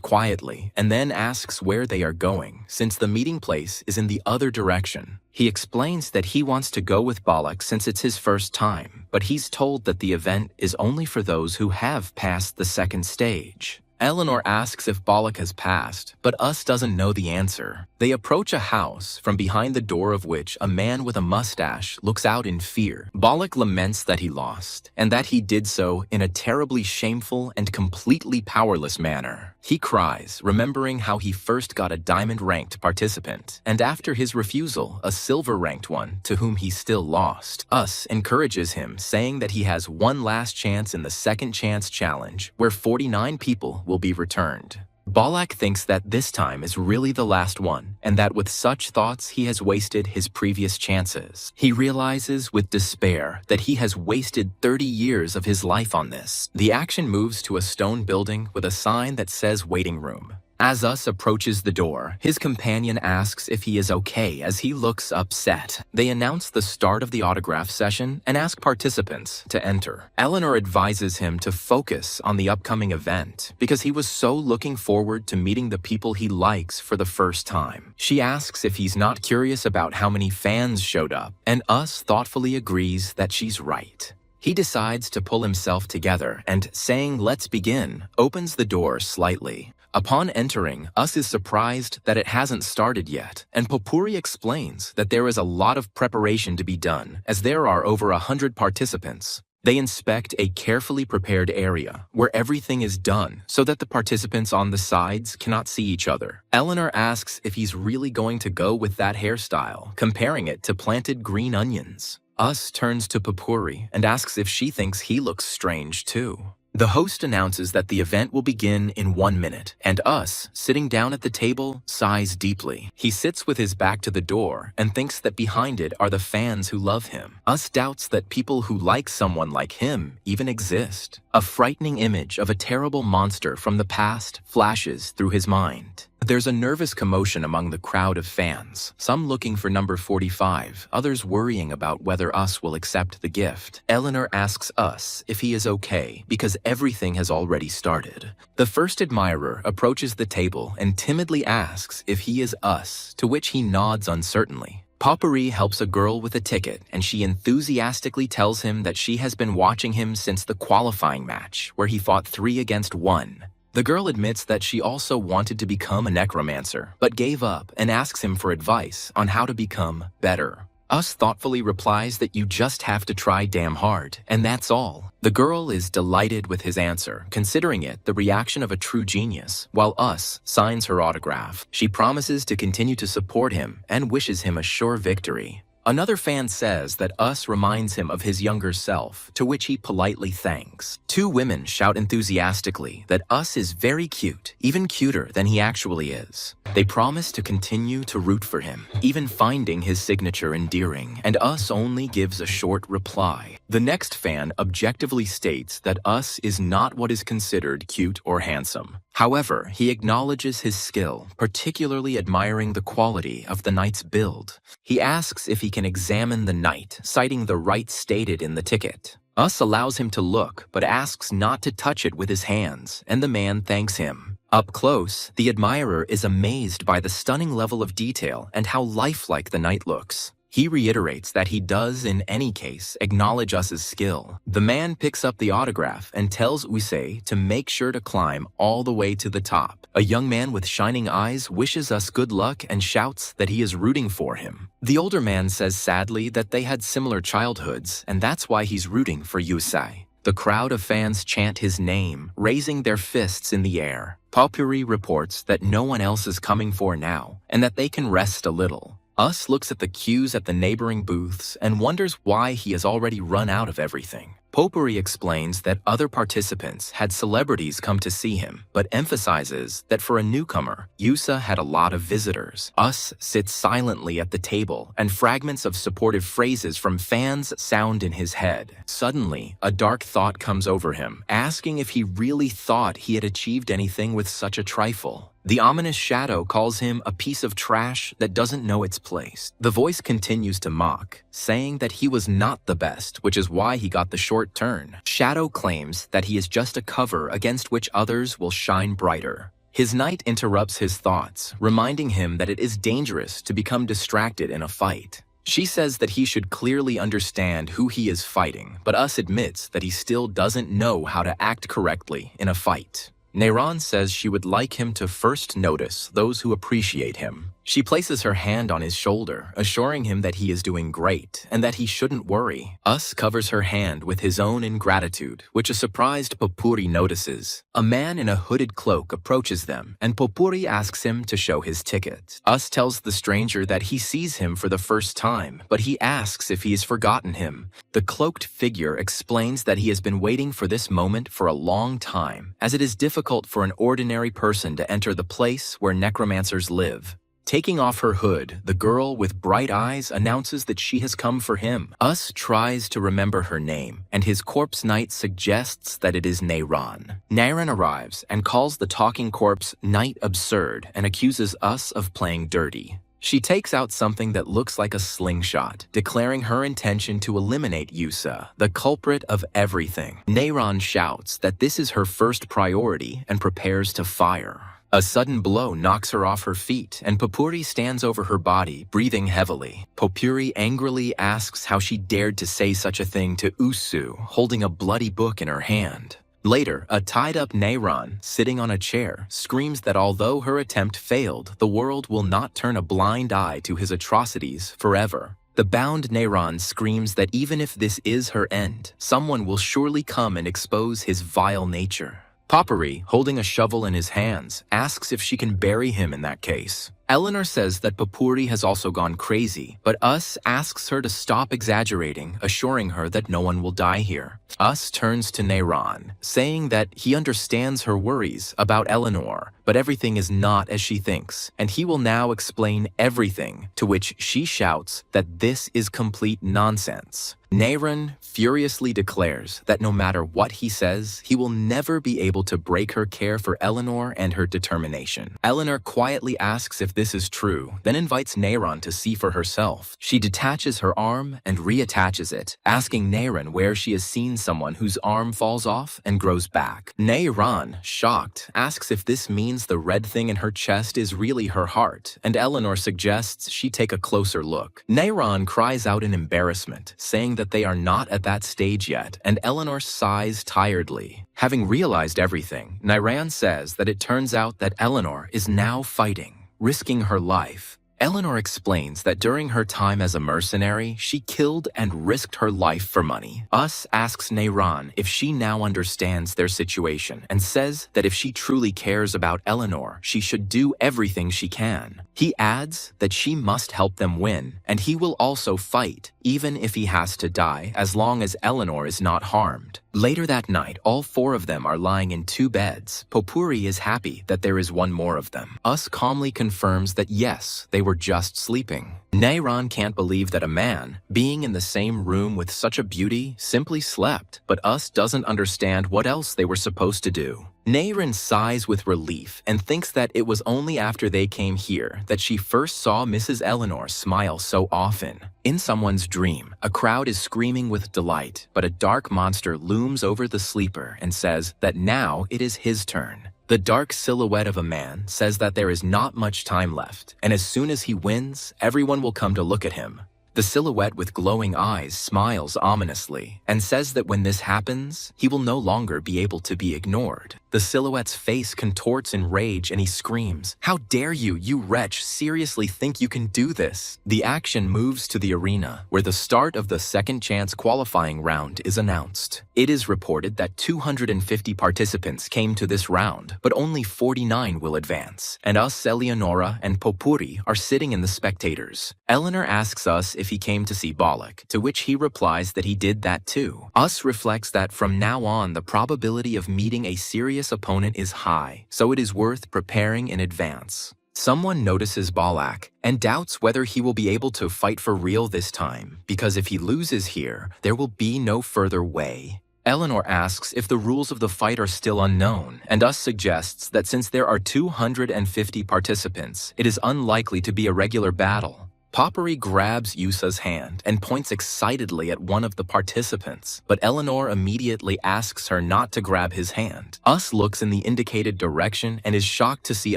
quietly and then asks where they are going, since the meeting place is in the other direction. He explains that he wants to go with Balak since it's his first time, but he's told that the event is only for those who have passed the second stage. Eleanor asks if Balak has passed, but Us doesn't know the answer. They approach a house, from behind the door of which a man with a mustache looks out in fear. Balak laments that he lost, and that he did so in a terribly shameful and completely powerless manner. He cries, remembering how he first got a diamond-ranked participant, and after his refusal, a silver-ranked one, to whom he still lost. Us encourages him, saying that he has one last chance in the second chance challenge, where 49 people will be returned. Balak thinks that this time is really the last one, and that with such thoughts he has wasted his previous chances. He realizes with despair that he has wasted 30 years of his life on this. The action moves to a stone building with a sign that says waiting room. As Us approaches the door, his companion asks if he is okay as he looks upset. They announce the start of the autograph session and ask participants to enter. Eleanor advises him to focus on the upcoming event because he was so looking forward to meeting the people he likes for the first time. She asks if he's not curious about how many fans showed up, and Us thoughtfully agrees that she's right. He decides to pull himself together and, saying let's begin, opens the door slightly. Upon entering, Us is surprised that it hasn't started yet, and Potpourri explains that there is a lot of preparation to be done, as there are over 100 participants. They inspect a carefully prepared area where everything is done so that the participants on the sides cannot see each other. Eleanor asks if he's really going to go with that hairstyle, comparing it to planted green onions. Us turns to Potpourri and asks if she thinks he looks strange too. The host announces that the event will begin in 1 minute, and Us, sitting down at the table, sighs deeply. He sits with his back to the door and thinks that behind it are the fans who love him. Us doubts that people who like someone like him even exist. A frightening image of a terrible monster from the past flashes through his mind. There's a nervous commotion among the crowd of fans, some looking for number 45, others worrying about whether Us will accept the gift. Eleanor asks Us if he is okay because everything has already started. The first admirer approaches the table and timidly asks if he is Us, to which he nods uncertainly. Potpourri helps a girl with a ticket, and she enthusiastically tells him that she has been watching him since the qualifying match, where he fought 3 against 1. The girl admits that she also wanted to become a necromancer, but gave up and asks him for advice on how to become better. Us thoughtfully replies that you just have to try damn hard, and that's all. The girl is delighted with his answer, considering it the reaction of a true genius, while Us signs her autograph. She promises to continue to support him and wishes him a sure victory. Another fan says that Us reminds him of his younger self, to which he politely thanks. 2 women shout enthusiastically that Us is very cute, even cuter than he actually is. They promise to continue to root for him, even finding his signature endearing, and Us only gives a short reply. The next fan objectively states that Us is not what is considered cute or handsome. However, he acknowledges his skill, particularly admiring the quality of the knight's build. He asks if he can examine the knight, citing the right stated in the ticket. Us allows him to look, but asks not to touch it with his hands, and the man thanks him. Up close, the admirer is amazed by the stunning level of detail and how lifelike the knight looks. He reiterates that he does, in any case, acknowledge Us's skill. The man picks up the autograph and tells Usei to make sure to climb all the way to the top. A young man with shining eyes wishes Us good luck and shouts that he is rooting for him. The older man says sadly that they had similar childhoods, and that's why he's rooting for Usei. The crowd of fans chant his name, raising their fists in the air. Popuri reports that no one else is coming for now, and that they can rest a little. Us looks at the queues at the neighboring booths and wonders why he has already run out of everything. Popuri explains that other participants had celebrities come to see him, but emphasizes that for a newcomer, Yusa had a lot of visitors. Us sits silently at the table, and fragments of supportive phrases from fans sound in his head. Suddenly, a dark thought comes over him, asking if he really thought he had achieved anything with such a trifle. The ominous shadow calls him a piece of trash that doesn't know its place. The voice continues to mock, saying that he was not the best, which is why he got the short turn. Shadow claims that he is just a cover against which others will shine brighter. His knight interrupts his thoughts, reminding him that it is dangerous to become distracted in a fight. She says that he should clearly understand who he is fighting, but Us admits that he still doesn't know how to act correctly in a fight. Neiran says she would like him to first notice those who appreciate him. She places her hand on his shoulder, assuring him that he is doing great and that he shouldn't worry. Us covers her hand with his own ingratitude, which a surprised Popuri notices. A man in a hooded cloak approaches them, and Popuri asks him to show his ticket. Us tells the stranger that he sees him for the first time, but he asks if he has forgotten him. The cloaked figure explains that he has been waiting for this moment for a long time, as it is difficult for an ordinary person to enter the place where necromancers live. Taking off her hood, the girl with bright eyes announces that she has come for him. Us tries to remember her name, and his corpse knight suggests that it is Neiran. Neiran arrives and calls the talking corpse knight absurd and accuses Us of playing dirty. She takes out something that looks like a slingshot, declaring her intention to eliminate Yusa, the culprit of everything. Neiran shouts that this is her first priority and prepares to fire. A sudden blow knocks her off her feet, and Popuri stands over her body, breathing heavily. Popuri angrily asks how she dared to say such a thing to Usu, holding a bloody book in her hand. Later, a tied-up Neiran, sitting on a chair, screams that although her attempt failed, the world will not turn a blind eye to his atrocities forever. The bound Neiran screams that even if this is her end, someone will surely come and expose his vile nature. Popuri, holding a shovel in his hands, asks if she can bury him in that case. Eleanor says that Popuri has also gone crazy, but Us asks her to stop exaggerating, assuring her that no one will die here. Us turns to Neiran, saying that he understands her worries about Eleanor, but everything is not as she thinks, and he will now explain everything, to which she shouts that this is complete nonsense. Neiran furiously declares that no matter what he says, he will never be able to break her care for Eleanor and her determination. Eleanor quietly asks if this is true, then invites Neiran to see for herself. She detaches her arm and reattaches it, asking Neiran where she has seen someone whose arm falls off and grows back. Neiran, shocked, asks if this means the red thing in her chest is really her heart, and Eleanor suggests she take a closer look. Neiran cries out in embarrassment, saying that they are not at that stage yet, and Eleanor sighs tiredly. Having realized everything, Neiran says that it turns out that Eleanor is now fighting, risking her life. Eleanor explains that during her time as a mercenary, she killed and risked her life for money. Us asks Neiran if she now understands their situation and says that if she truly cares about Eleanor, she should do everything she can. He adds that she must help them win, and he will also fight, even if he has to die, as long as Eleanor is not harmed. Later that night, all four of them are lying in two beds. Popuri is happy that there is one more of them. Us calmly confirms that yes, they were just sleeping. Neiran can't believe that a man, being in the same room with such a beauty, simply slept, but Us doesn't understand what else they were supposed to do. Neiran sighs with relief and thinks that it was only after they came here that she first saw Mrs. Eleanor smile so often. In someone's dream, a crowd is screaming with delight, but a dark monster looms over the sleeper and says that now it is his turn. The dark silhouette of a man says that there is not much time left, and as soon as he wins, everyone will come to look at him. The silhouette with glowing eyes smiles ominously and says that when this happens, he will no longer be able to be ignored. The silhouette's face contorts in rage and he screams, "How dare you, you wretch, seriously think you can do this?" The action moves to the arena, where the start of the second chance qualifying round is announced. It is reported that 250 participants came to this round, but only 49 will advance, and us, Eleonora and Popuri, are sitting in the spectators. Eleanor asks us if he came to see Bollock, to which he replies that he did that too. Us reflects that from now on the probability of meeting a serious opponent is high, so it is worth preparing in advance. Someone notices Bollock and doubts whether he will be able to fight for real this time, because if he loses here, there will be no further way. Eleanor asks if the rules of the fight are still unknown, and Us suggests that since there are 250 participants, it is unlikely to be a regular battle. Poppery grabs Yusa's hand and points excitedly at one of the participants, but Eleanor immediately asks her not to grab his hand. Us looks in the indicated direction and is shocked to see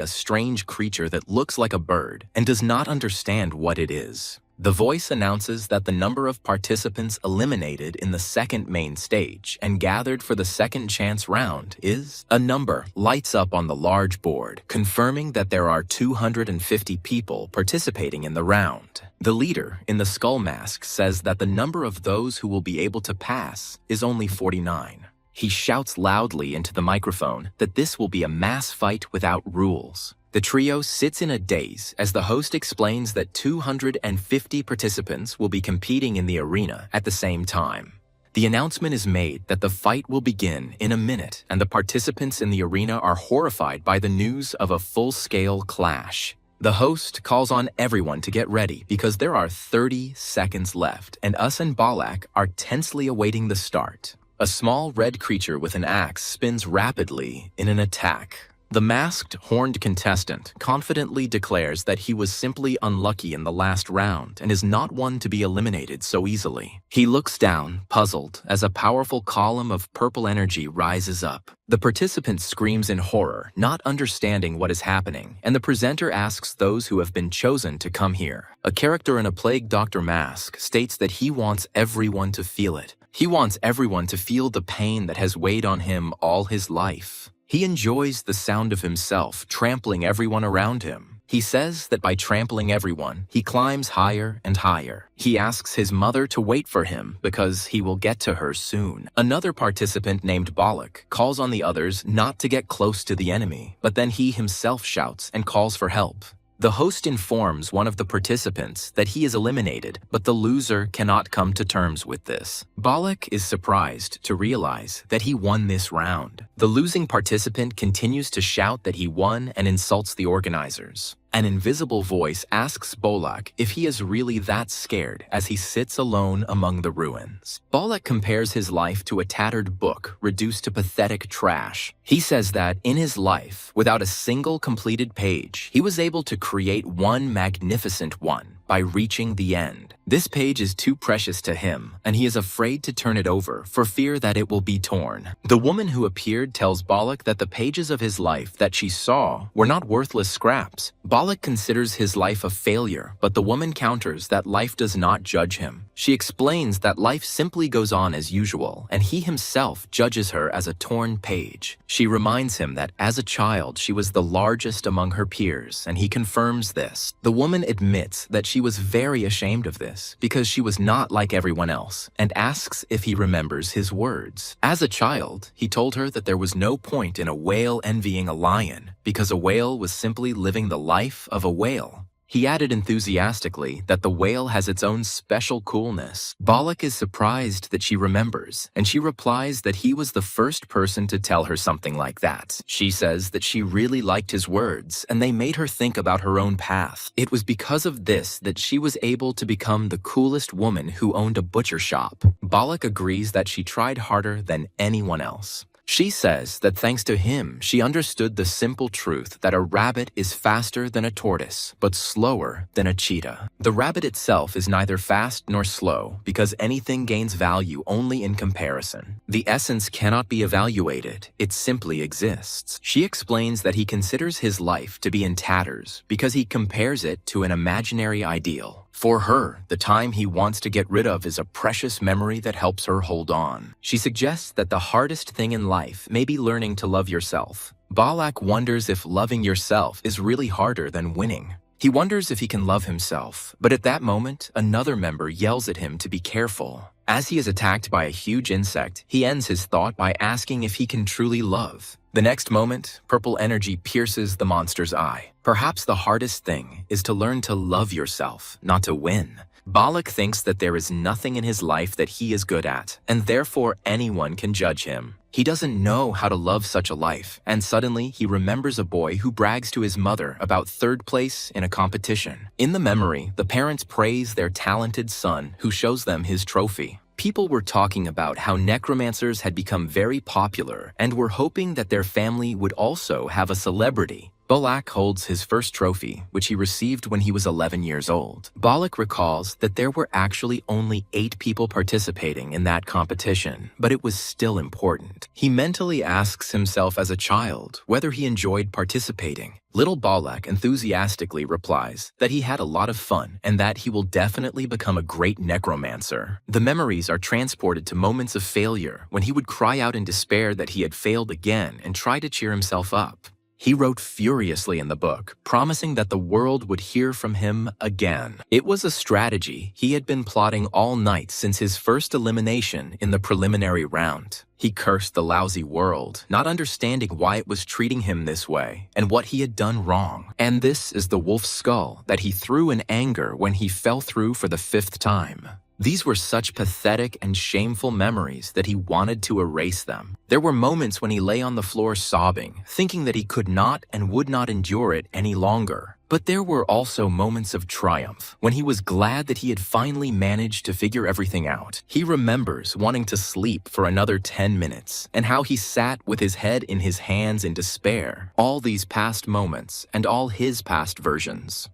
a strange creature that looks like a bird and does not understand what it is. The voice announces that the number of participants eliminated in the second main stage and gathered for the second chance round is... A number lights up on the large board, confirming that there are 250 people participating in the round. The leader in the skull mask says that the number of those who will be able to pass is only 49. He shouts loudly into the microphone that this will be a mass fight without rules. The trio sits in a daze as the host explains that 250 participants will be competing in the arena at the same time. The announcement is made that the fight will begin in a minute, and the participants in the arena are horrified by the news of a full-scale clash. The host calls on everyone to get ready because there are 30 seconds left, and Us and Bollock are tensely awaiting the start. A small red creature with an axe spins rapidly in an attack. The masked, horned contestant confidently declares that he was simply unlucky in the last round and is not one to be eliminated so easily. He looks down, puzzled, as a powerful column of purple energy rises up. The participant screams in horror, not understanding what is happening, and the presenter asks those who have been chosen to come here. A character in a Plague Doctor mask states that he wants everyone to feel it. He wants everyone to feel the pain that has weighed on him all his life. He enjoys the sound of himself trampling everyone around him. He says that by trampling everyone, he climbs higher and higher. He asks his mother to wait for him because he will get to her soon. Another participant named Bollock calls on the others not to get close to the enemy, but then he himself shouts and calls for help. The host informs one of the participants that he is eliminated, but the loser cannot come to terms with this. Bollock is surprised to realize that he won this round. The losing participant continues to shout that he won and insults the organizers. An invisible voice asks Bollock if he is really that scared as he sits alone among the ruins. Bollock compares his life to a tattered book reduced to pathetic trash. He says that in his life, without a single completed page, he was able to create one magnificent one by reaching the end. This page is too precious to him, and he is afraid to turn it over for fear that it will be torn. The woman who appeared tells Bollock that the pages of his life that she saw were not worthless scraps. Bollock considers his life a failure, but the woman counters that life does not judge him. She explains that life simply goes on as usual, and he himself judges her as a torn page. She reminds him that as a child she was the largest among her peers, and he confirms this. The woman admits that she was very ashamed of this because she was not like everyone else, and asks if he remembers his words. As a child, he told her that there was no point in a whale envying a lion because a whale was simply living the life of a whale. He added enthusiastically that the whale has its own special coolness. Bollock is surprised that she remembers, and she replies that he was the first person to tell her something like that. She says that she really liked his words, and they made her think about her own path. It was because of this that she was able to become the coolest woman who owned a butcher shop. Bollock agrees that she tried harder than anyone else. She says that thanks to him, she understood the simple truth that a rabbit is faster than a tortoise, but slower than a cheetah. The rabbit itself is neither fast nor slow because anything gains value only in comparison. The essence cannot be evaluated, it simply exists. She explains that he considers his life to be in tatters because he compares it to an imaginary ideal. For her, the time he wants to get rid of is a precious memory that helps her hold on. She suggests that the hardest thing in life may be learning to love yourself. Balak wonders if loving yourself is really harder than winning. He wonders if he can love himself, but at that moment, another member yells at him to be careful. As he is attacked by a huge insect, he ends his thought by asking if he can truly love. The next moment, purple energy pierces the monster's eye. Perhaps the hardest thing is to learn to love yourself, not to win. Balak thinks that there is nothing in his life that he is good at, and therefore anyone can judge him. He doesn't know how to love such a life, and suddenly he remembers a boy who brags to his mother about third place in a competition. In the memory, the parents praise their talented son who shows them his trophy. People were talking about how necromancers had become very popular and were hoping that their family would also have a celebrity. Balak holds his first trophy, which he received when he was 11 years old. Balak recalls that there were actually only 8 people participating in that competition, but it was still important. He mentally asks himself as a child whether he enjoyed participating. Little Balak enthusiastically replies that he had a lot of fun and that he will definitely become a great necromancer. The memories are transported to moments of failure when he would cry out in despair that he had failed again and try to cheer himself up. He wrote furiously in the book, promising that the world would hear from him again. It was a strategy he had been plotting all night since his first elimination in the preliminary round. He cursed the lousy world, not understanding why it was treating him this way and what he had done wrong. And this is the wolf's skull that he threw in anger when he fell through for the 5th time. These were such pathetic and shameful memories that he wanted to erase them. There were moments when he lay on the floor sobbing, thinking that he could not and would not endure it any longer. But there were also moments of triumph, when he was glad that he had finally managed to figure everything out. He remembers wanting to sleep for another 10 minutes, and how he sat with his head in his hands in despair. All these past moments, and all his past versions.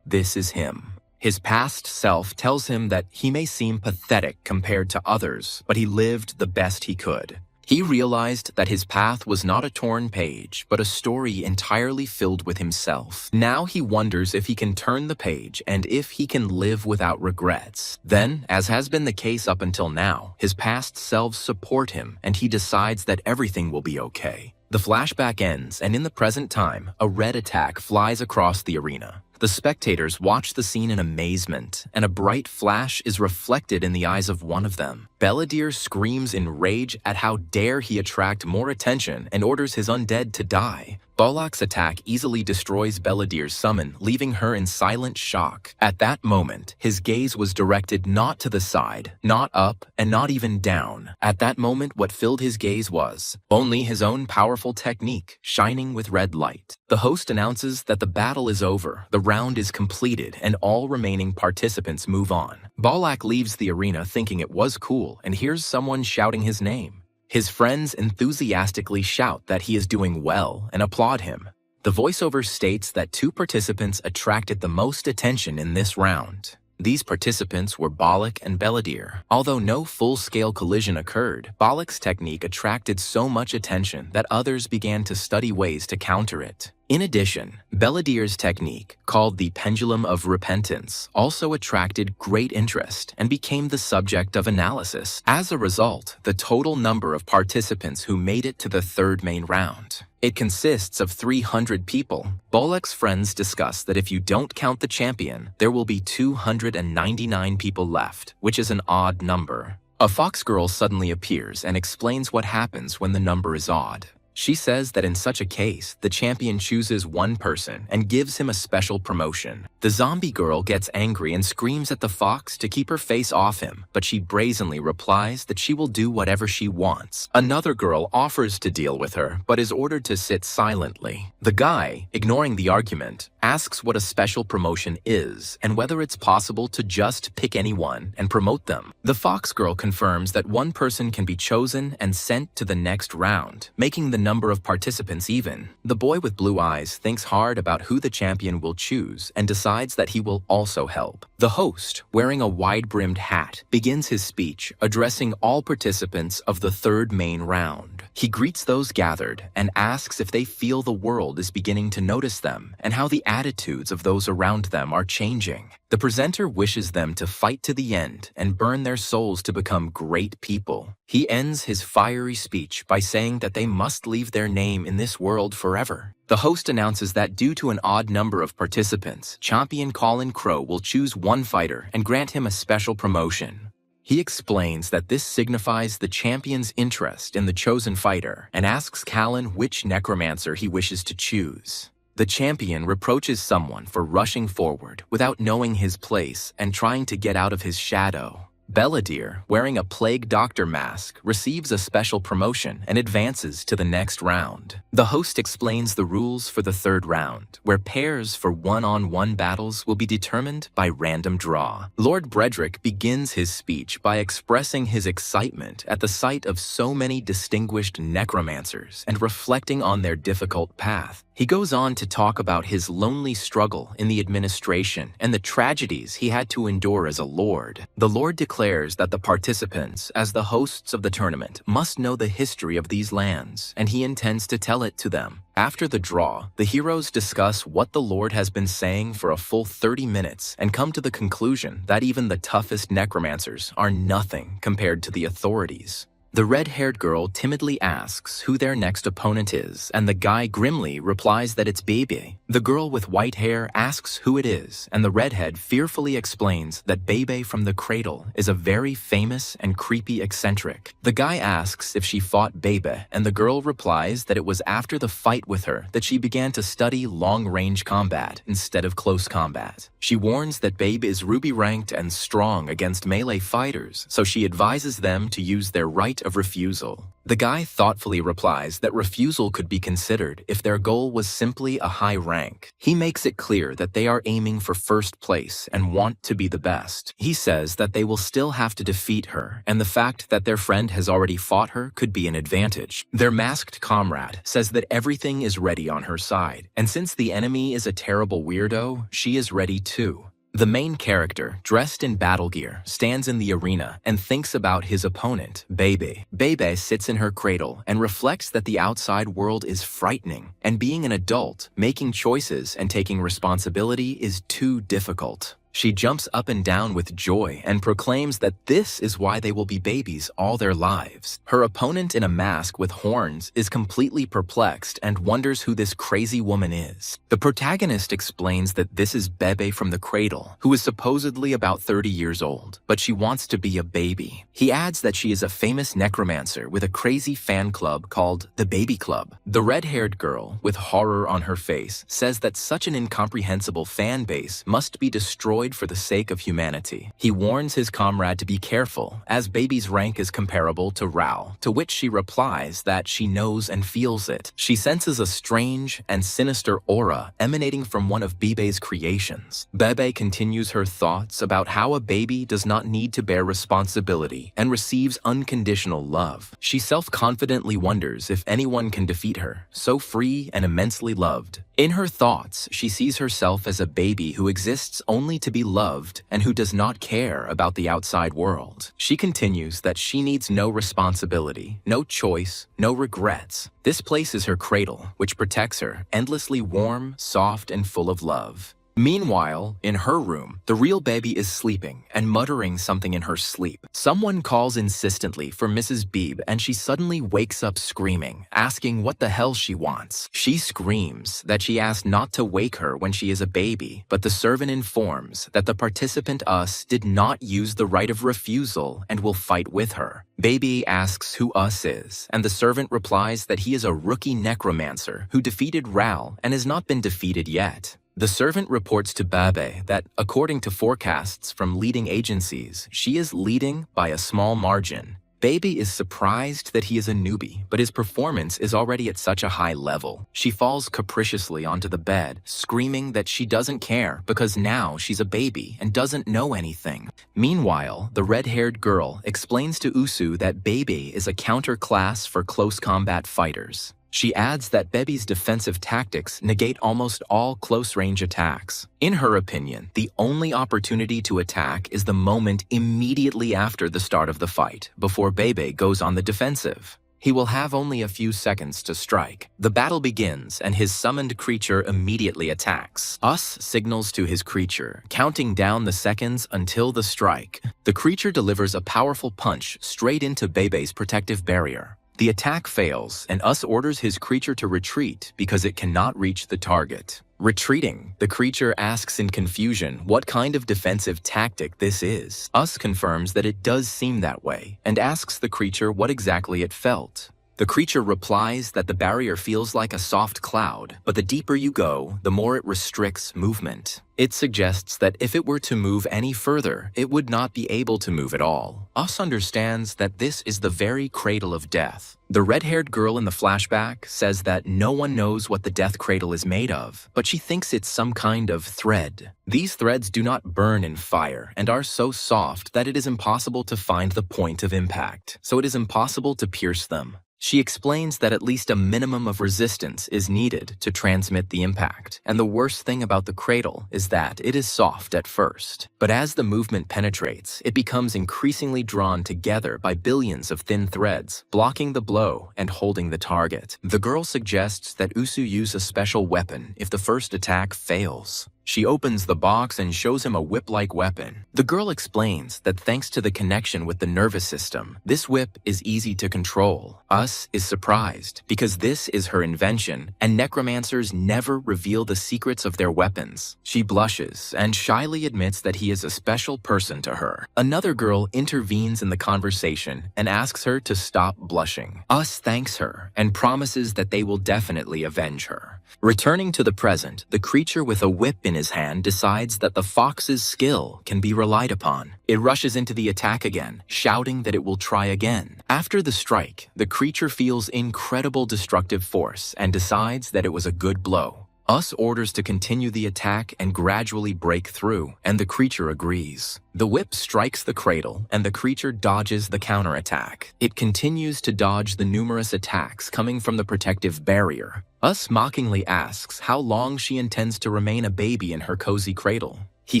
This is him. His past self tells him that he may seem pathetic compared to others, but he lived the best he could. He realized that his path was not a torn page, but a story entirely filled with himself. Now he wonders if he can turn the page and if he can live without regrets. Then, as has been the case up until now, his past selves support him and he decides that everything will be okay. The flashback ends, and in the present time, a red attack flies across the arena. The spectators watch the scene in amazement, and a bright flash is reflected in the eyes of one of them. Belladere screams in rage at how dare he attract more attention and orders his undead to die. Balak's attack easily destroys Belladere's summon, leaving her in silent shock. At that moment, his gaze was directed not to the side, not up, and not even down. At that moment, what filled his gaze was only his own powerful technique, shining with red light. The host announces that the battle is over, the round is completed, and all remaining participants move on. Balak leaves the arena thinking it was cool and hears someone shouting his name. His friends enthusiastically shout that he is doing well and applaud him. The voiceover states that 2 participants attracted the most attention in this round. These participants were Balak and Belladere. Although no full-scale collision occurred, Balak's technique attracted so much attention that others began to study ways to counter it. In addition, Belladere's technique, called the Pendulum of Repentance, also attracted great interest and became the subject of analysis. As a result, the total number of participants who made it to the 3rd main round. It consists of 300 people. Balak's friends discuss that if you don't count the champion, there will be 299 people left, which is an odd number. A fox girl suddenly appears and explains what happens when the number is odd. She says that in such a case, the champion chooses one person and gives him a special promotion. The zombie girl gets angry and screams at the fox to keep her face off him, but she brazenly replies that she will do whatever she wants. Another girl offers to deal with her, but is ordered to sit silently. The guy, ignoring the argument, asks what a special promotion is and whether it's possible to just pick anyone and promote them. The fox girl confirms that one person can be chosen and sent to the next round, making the number of participants even. The boy with blue eyes thinks hard about who the champion will choose and decides that he will also help. The host, wearing a wide-brimmed hat, begins his speech addressing all participants of the 3rd main round. He greets those gathered and asks if they feel the world is beginning to notice them and how the attitudes of those around them are changing. The presenter wishes them to fight to the end and burn their souls to become great people. He ends his fiery speech by saying that they must leave their name in this world forever. The host announces that due to an odd number of participants, champion Colin Crow will choose one fighter and grant him a special promotion. He explains that this signifies the champion's interest in the chosen fighter and asks Callan which necromancer he wishes to choose. The champion reproaches someone for rushing forward without knowing his place and trying to get out of his shadow. Belladere, wearing a plague doctor mask, receives a special promotion and advances to the next round. The host explains the rules for the third round, where pairs for one-on-one battles will be determined by random draw. Lord Bredrick begins his speech by expressing his excitement at the sight of so many distinguished necromancers and reflecting on their difficult path. He goes on to talk about his lonely struggle in the administration and the tragedies he had to endure as a lord. The lord declares that the participants, as the hosts of the tournament, must know the history of these lands, and he intends to tell it to them. After the draw, the heroes discuss what the lord has been saying for a full 30 minutes and come to the conclusion that even the toughest necromancers are nothing compared to the authorities. The red-haired girl timidly asks who their next opponent is, and the guy grimly replies that it's Bebe. The girl with white hair asks who it is, and the redhead fearfully explains that Bebe from the Cradle is a very famous and creepy eccentric. The guy asks if she fought Bebe, and the girl replies that it was after the fight with her that she began to study long-range combat instead of close combat. She warns that Bebe is ruby-ranked and strong against melee fighters, so she advises them to use their right of refusal. The guy thoughtfully replies that refusal could be considered if their goal was simply a high rank. He makes it clear that they are aiming for first place and want to be the best. He says that they will still have to defeat her, and the fact that their friend has already fought her could be an advantage. Their masked comrade says that everything is ready on her side, and since the enemy is a terrible weirdo, she is ready too. The main character, dressed in battle gear, stands in the arena and thinks about his opponent, Bebe. Bebe sits in her cradle and reflects that the outside world is frightening, and being an adult, making choices and taking responsibility is too difficult. She jumps up and down with joy and proclaims that this is why they will be babies all their lives. Her opponent in a mask with horns is completely perplexed and wonders who this crazy woman is. The protagonist explains that this is Bebe from the Cradle, who is supposedly about 30 years old, but she wants to be a baby. He adds that she is a famous necromancer with a crazy fan club called the Baby Club. The red-haired girl, with horror on her face, says that such an incomprehensible fan base must be destroyed for the sake of humanity. He warns his comrade to be careful, as Baby's rank is comparable to Rao, to which she replies that she knows and feels it. She senses a strange and sinister aura emanating from one of Bebe's creations. Bebe continues her thoughts about how a baby does not need to bear responsibility and receives unconditional love. She self-confidently wonders if anyone can defeat her, so free and immensely loved. In her thoughts, she sees herself as a baby who exists only to be loved and who does not care about the outside world. She continues that she needs no responsibility, no choice, no regrets. This place is her cradle, which protects her, endlessly warm, soft, and full of love. Meanwhile, in her room, the real baby is sleeping and muttering something in her sleep. Someone calls insistently for Mrs. Beebe and she suddenly wakes up screaming, asking what the hell she wants. She screams that she asked not to wake her when she is a baby, but the servant informs that the participant Us did not use the right of refusal and will fight with her. Baby asks who Us is, and the servant replies that he is a rookie necromancer who defeated Ral and has not been defeated yet. The servant reports to Bebe that, according to forecasts from leading agencies, she is leading by a small margin. Baby is surprised that he is a newbie, but his performance is already at such a high level. She falls capriciously onto the bed, screaming that she doesn't care because now she's a baby and doesn't know anything. Meanwhile, the red-haired girl explains to Usu that Baby is a counter-class for close combat fighters. She adds that Bebe's defensive tactics negate almost all close-range attacks. In her opinion, the only opportunity to attack is the moment immediately after the start of the fight, before Bebe goes on the defensive. He will have only a few seconds to strike. The battle begins, and his summoned creature immediately attacks. Us signals to his creature, counting down the seconds until the strike. The creature delivers a powerful punch straight into Bebe's protective barrier. The attack fails, and Us orders his creature to retreat because it cannot reach the target. Retreating, the creature asks in confusion what kind of defensive tactic this is. Us confirms that it does seem that way, and asks the creature what exactly it felt. The creature replies that the barrier feels like a soft cloud, but the deeper you go, the more it restricts movement. It suggests that if it were to move any further, it would not be able to move at all. Us understands that this is the very cradle of death. The red-haired girl in the flashback says that no one knows what the death cradle is made of, but she thinks it's some kind of thread. These threads do not burn in fire and are so soft that it is impossible to find the point of impact, so it is impossible to pierce them. She explains that at least a minimum of resistance is needed to transmit the impact, and the worst thing about the cradle is that it is soft at first. But as the movement penetrates, it becomes increasingly drawn together by billions of thin threads, blocking the blow and holding the target. The girl suggests that Usu use a special weapon if the first attack fails. She opens the box and shows him a whip-like weapon. The girl explains that thanks to the connection with the nervous system, this whip is easy to control. Us is surprised because this is her invention, and necromancers never reveal the secrets of their weapons. She blushes and shyly admits that he is a special person to her. Another girl intervenes in the conversation and asks her to stop blushing. Us thanks her and promises that they will definitely avenge her. Returning to the present, the creature with a whip in his hand decides that the fox's skill can be relied upon. It rushes into the attack again, shouting that it will try again. After the strike, the creature feels incredible destructive force and decides that it was a good blow. Us orders to continue the attack and gradually break through, and the creature agrees. The whip strikes the cradle, and the creature dodges the counterattack. It continues to dodge the numerous attacks coming from the protective barrier. Us mockingly asks how long she intends to remain a baby in her cozy cradle. He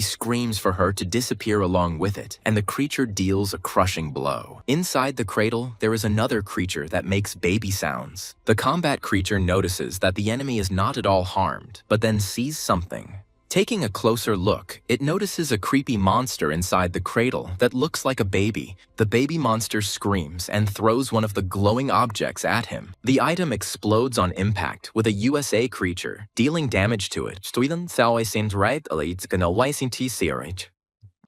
screams for her to disappear along with it, and the creature deals a crushing blow. Inside the cradle, there is another creature that makes baby sounds. The combat creature notices that the enemy is not at all harmed, but then sees something. Taking a closer look, it notices a creepy monster inside the cradle that looks like a baby. The baby monster screams and throws one of the glowing objects at him. The item explodes on impact with a USA creature, dealing damage to it.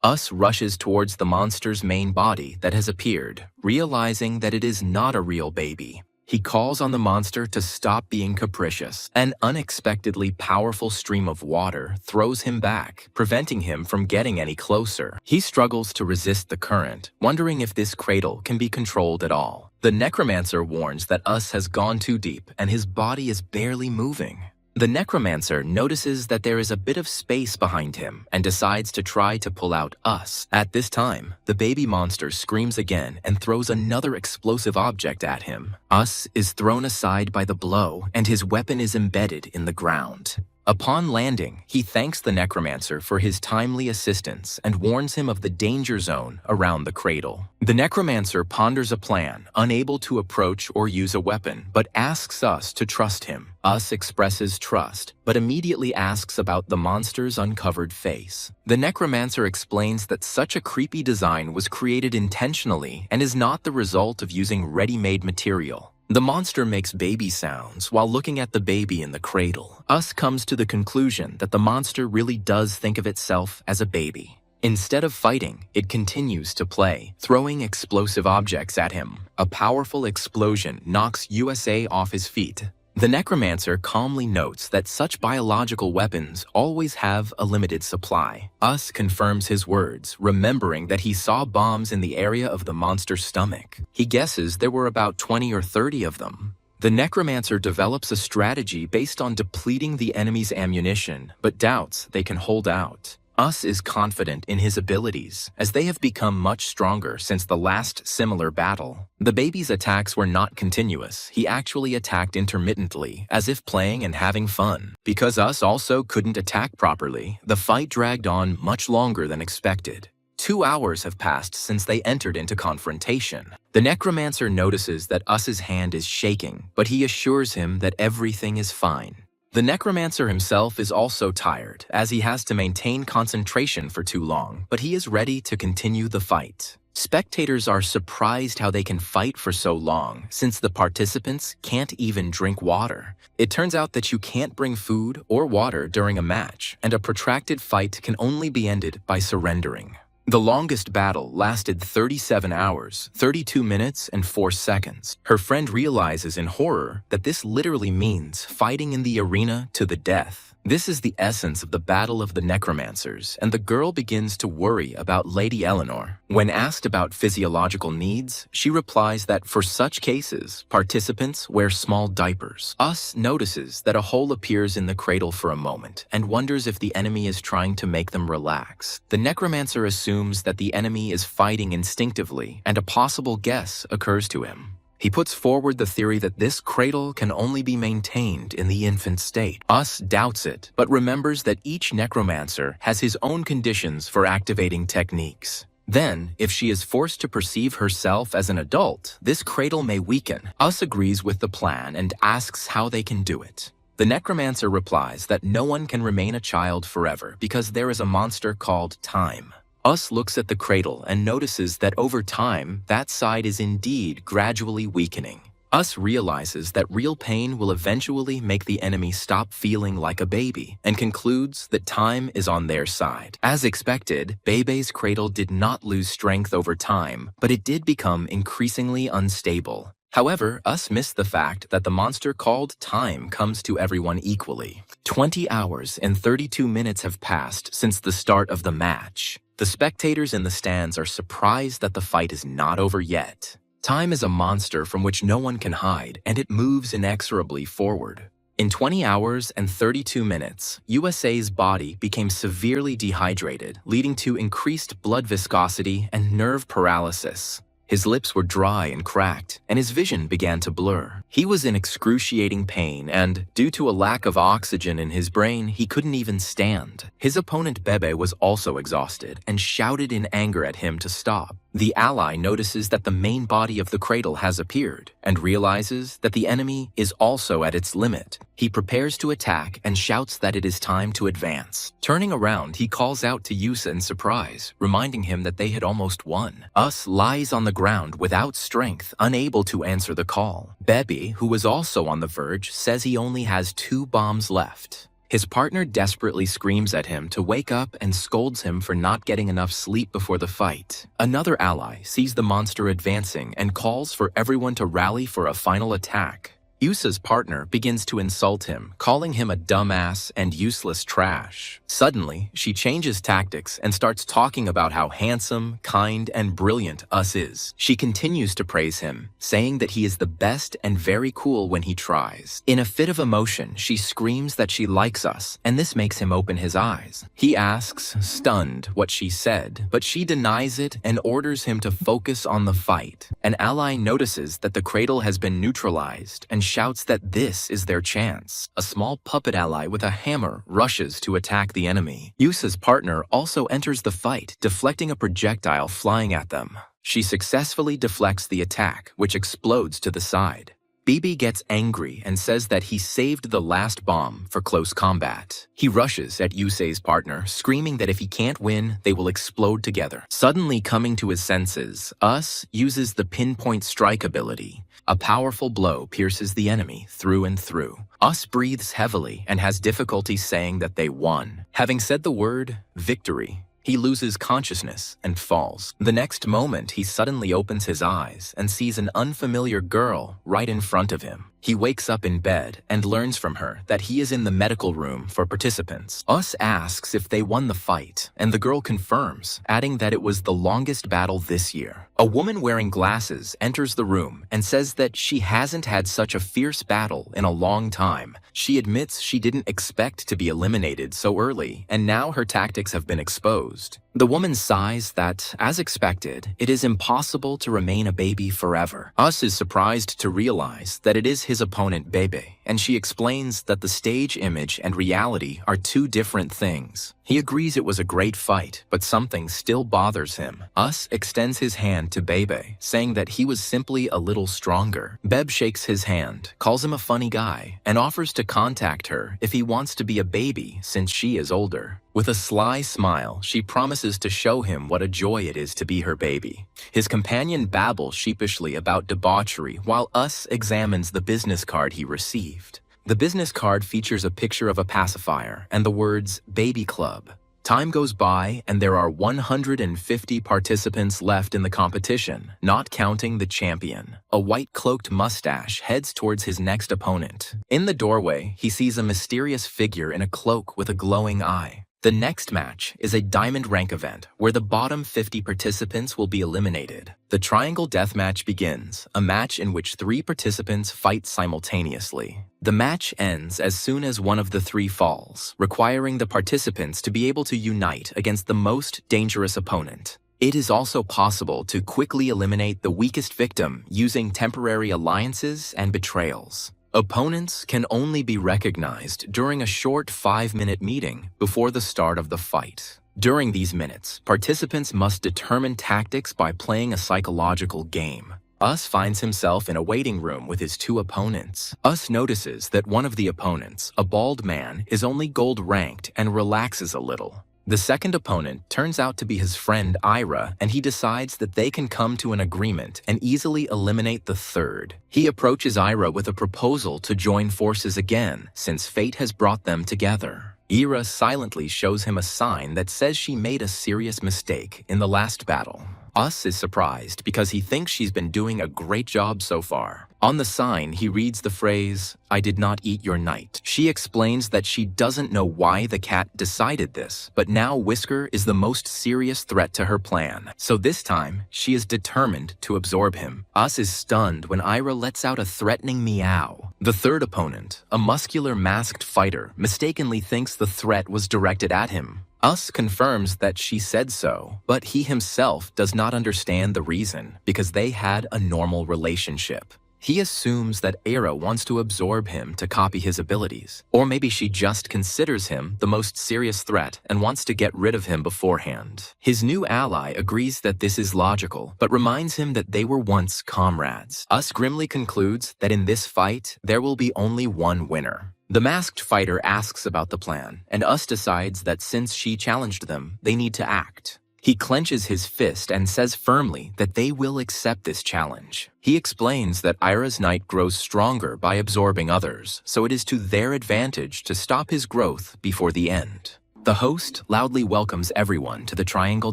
Us rushes towards the monster's main body that has appeared, realizing that it is not a real baby. He calls on the monster to stop being capricious. An unexpectedly powerful stream of water throws him back, preventing him from getting any closer. He struggles to resist the current, wondering if this cradle can be controlled at all. The necromancer warns that Us has gone too deep and his body is barely moving. The necromancer notices that there is a bit of space behind him and decides to try to pull out Us. At this time, the baby monster screams again and throws another explosive object at him. Us is thrown aside by the blow and his weapon is embedded in the ground. Upon landing, he thanks the necromancer for his timely assistance and warns him of the danger zone around the cradle. The necromancer ponders a plan, unable to approach or use a weapon, but asks Us to trust him. Us expresses trust, but immediately asks about the monster's uncovered face. The necromancer explains that such a creepy design was created intentionally and is not the result of using ready-made material. The monster makes baby sounds while looking at the baby in the cradle. Us comes to the conclusion that the monster really does think of itself as a baby. Instead of fighting, it continues to play, throwing explosive objects at him. A powerful explosion knocks USA off his feet. The necromancer calmly notes that such biological weapons always have a limited supply. Us confirms his words, remembering that he saw bombs in the area of the monster's stomach. He guesses there were about 20 or 30 of them. The necromancer develops a strategy based on depleting the enemy's ammunition, but doubts they can hold out. Us is confident in his abilities, as they have become much stronger since the last similar battle. The baby's attacks were not continuous. He actually attacked intermittently, as if playing and having fun. Because Us also couldn't attack properly, the fight dragged on much longer than expected. 2 hours have passed since they entered into confrontation. The Necromancer notices that Us's hand is shaking, but he assures him that everything is fine. The Necromancer himself is also tired, as he has to maintain concentration for too long, but he is ready to continue the fight. Spectators are surprised how they can fight for so long, since the participants can't even drink water. It turns out that you can't bring food or water during a match, and a protracted fight can only be ended by surrendering. The longest battle lasted 37 hours, 32 minutes, and 4 seconds. Her friend realizes in horror that this literally means fighting in the arena to the death. This is the essence of the Battle of the Necromancers, and the girl begins to worry about Lady Eleanor. When asked about physiological needs, she replies that for such cases, participants wear small diapers. Us notices that a hole appears in the cradle for a moment and wonders if the enemy is trying to make them relax. The Necromancer assumes that the enemy is fighting instinctively, and a possible guess occurs to him. He puts forward the theory that this cradle can only be maintained in the infant state. Us doubts it, but remembers that each necromancer has his own conditions for activating techniques. Then, if she is forced to perceive herself as an adult, this cradle may weaken. Us agrees with the plan and asks how they can do it. The necromancer replies that no one can remain a child forever because there is a monster called time. Us looks at the cradle and notices that over time, that side is indeed gradually weakening. Us realizes that real pain will eventually make the enemy stop feeling like a baby, and concludes that time is on their side. As expected, Bebe's cradle did not lose strength over time, but it did become increasingly unstable. However, Us missed the fact that the monster called time comes to everyone equally. 20 hours and 32 minutes have passed since the start of the match. The spectators in the stands are surprised that the fight is not over yet. Time is a monster from which no one can hide, and it moves inexorably forward. In 20 hours and 32 minutes, USA's body became severely dehydrated, leading to increased blood viscosity and nerve paralysis. His lips were dry and cracked, and his vision began to blur. He was in excruciating pain, and due to a lack of oxygen in his brain, he couldn't even stand. His opponent Bebe was also exhausted and shouted in anger at him to stop. The ally notices that the main body of the cradle has appeared and realizes that the enemy is also at its limit. He prepares to attack and shouts that it is time to advance. Turning around, he calls out to Yusa in surprise, reminding him that they had almost won. Us lies on the ground without strength, unable to answer the call. Bebe, who was also on the verge, says he only has 2 bombs left. His partner desperately screams at him to wake up and scolds him for not getting enough sleep before the fight. Another ally sees the monster advancing and calls for everyone to rally for a final attack. Yusa's partner begins to insult him, calling him a dumbass and useless trash. Suddenly, she changes tactics and starts talking about how handsome, kind, and brilliant Us is. She continues to praise him, saying that he is the best and very cool when he tries. In a fit of emotion, she screams that she likes Us, and this makes him open his eyes. He asks, stunned, what she said, but she denies it and orders him to focus on the fight. An ally notices that the cradle has been neutralized and shouts that this is their chance. A small puppet ally with a hammer rushes to attack the enemy. Yusa's partner also enters the fight, deflecting a projectile flying at them. She successfully deflects the attack, which explodes to the side. Bibi gets angry and says that he saved the last bomb for close combat. He rushes at Yusei's partner, screaming that if he can't win, they will explode together. Suddenly coming to his senses, Us uses the pinpoint strike ability. A powerful blow pierces the enemy through and through. Us breathes heavily and has difficulty saying that they won. Having said the word victory, he loses consciousness and falls. The next moment, he suddenly opens his eyes and sees an unfamiliar girl right in front of him. He wakes up in bed and learns from her that he is in the medical room for participants. Us asks if they won the fight, and the girl confirms, adding that it was the longest battle this year. A woman wearing glasses enters the room and says that she hasn't had such a fierce battle in a long time. She admits she didn't expect to be eliminated so early, and now her tactics have been exposed. The woman sighs that, as expected, it is impossible to remain a baby forever. Us is surprised to realize that it is his opponent Bebe, and she explains that the stage image and reality are two different things. He agrees it was a great fight, but something still bothers him. Us extends his hand to Bebe, saying that he was simply a little stronger. Beb shakes his hand, calls him a funny guy, and offers to contact her if he wants to be a baby since she is older. With a sly smile, she promises to show him what a joy it is to be her baby. His companion babbles sheepishly about debauchery while Us examines the business card he received. The business card features a picture of a pacifier and the words Baby Club. Time goes by and there are 150 participants left in the competition, not counting the champion. A white-cloaked mustache heads towards his next opponent. In the doorway, he sees a mysterious figure in a cloak with a glowing eye. The next match is a diamond rank event where the bottom 50 participants will be eliminated. The triangle deathmatch begins, a match in which 3 participants fight simultaneously. The match ends as soon as one of the 3 falls, requiring the participants to be able to unite against the most dangerous opponent. It is also possible to quickly eliminate the weakest victim using temporary alliances and betrayals. Opponents can only be recognized during a short 5-minute meeting before the start of the fight. During these minutes, participants must determine tactics by playing a psychological game. Us finds himself in a waiting room with his 2 opponents. Us notices that one of the opponents, a bald man, is only gold ranked and relaxes a little. The second opponent turns out to be his friend Ira, and he decides that they can come to an agreement and easily eliminate the third. He approaches Ira with a proposal to join forces again, since fate has brought them together. Ira silently shows him a sign that says she made a serious mistake in the last battle. Us is surprised because he thinks she's been doing a great job so far. On the sign, he reads the phrase, "I did not eat your night." She explains that she doesn't know why the cat decided this, but now Whisker is the most serious threat to her plan. So this time, she is determined to absorb him. Us is stunned when Ira lets out a threatening meow. The third opponent, a muscular masked fighter, mistakenly thinks the threat was directed at him. Us confirms that she said so, but he himself does not understand the reason because they had a normal relationship. He assumes that Era wants to absorb him to copy his abilities, or maybe she just considers him the most serious threat and wants to get rid of him beforehand. His new ally agrees that this is logical, but reminds him that they were once comrades. Us grimly concludes that in this fight, there will be only one winner. The masked fighter asks about the plan, and Us decides that since she challenged them, they need to act. He clenches his fist and says firmly that they will accept this challenge. He explains that Ira's night grows stronger by absorbing others, so it is to their advantage to stop his growth before the end. The host loudly welcomes everyone to the triangle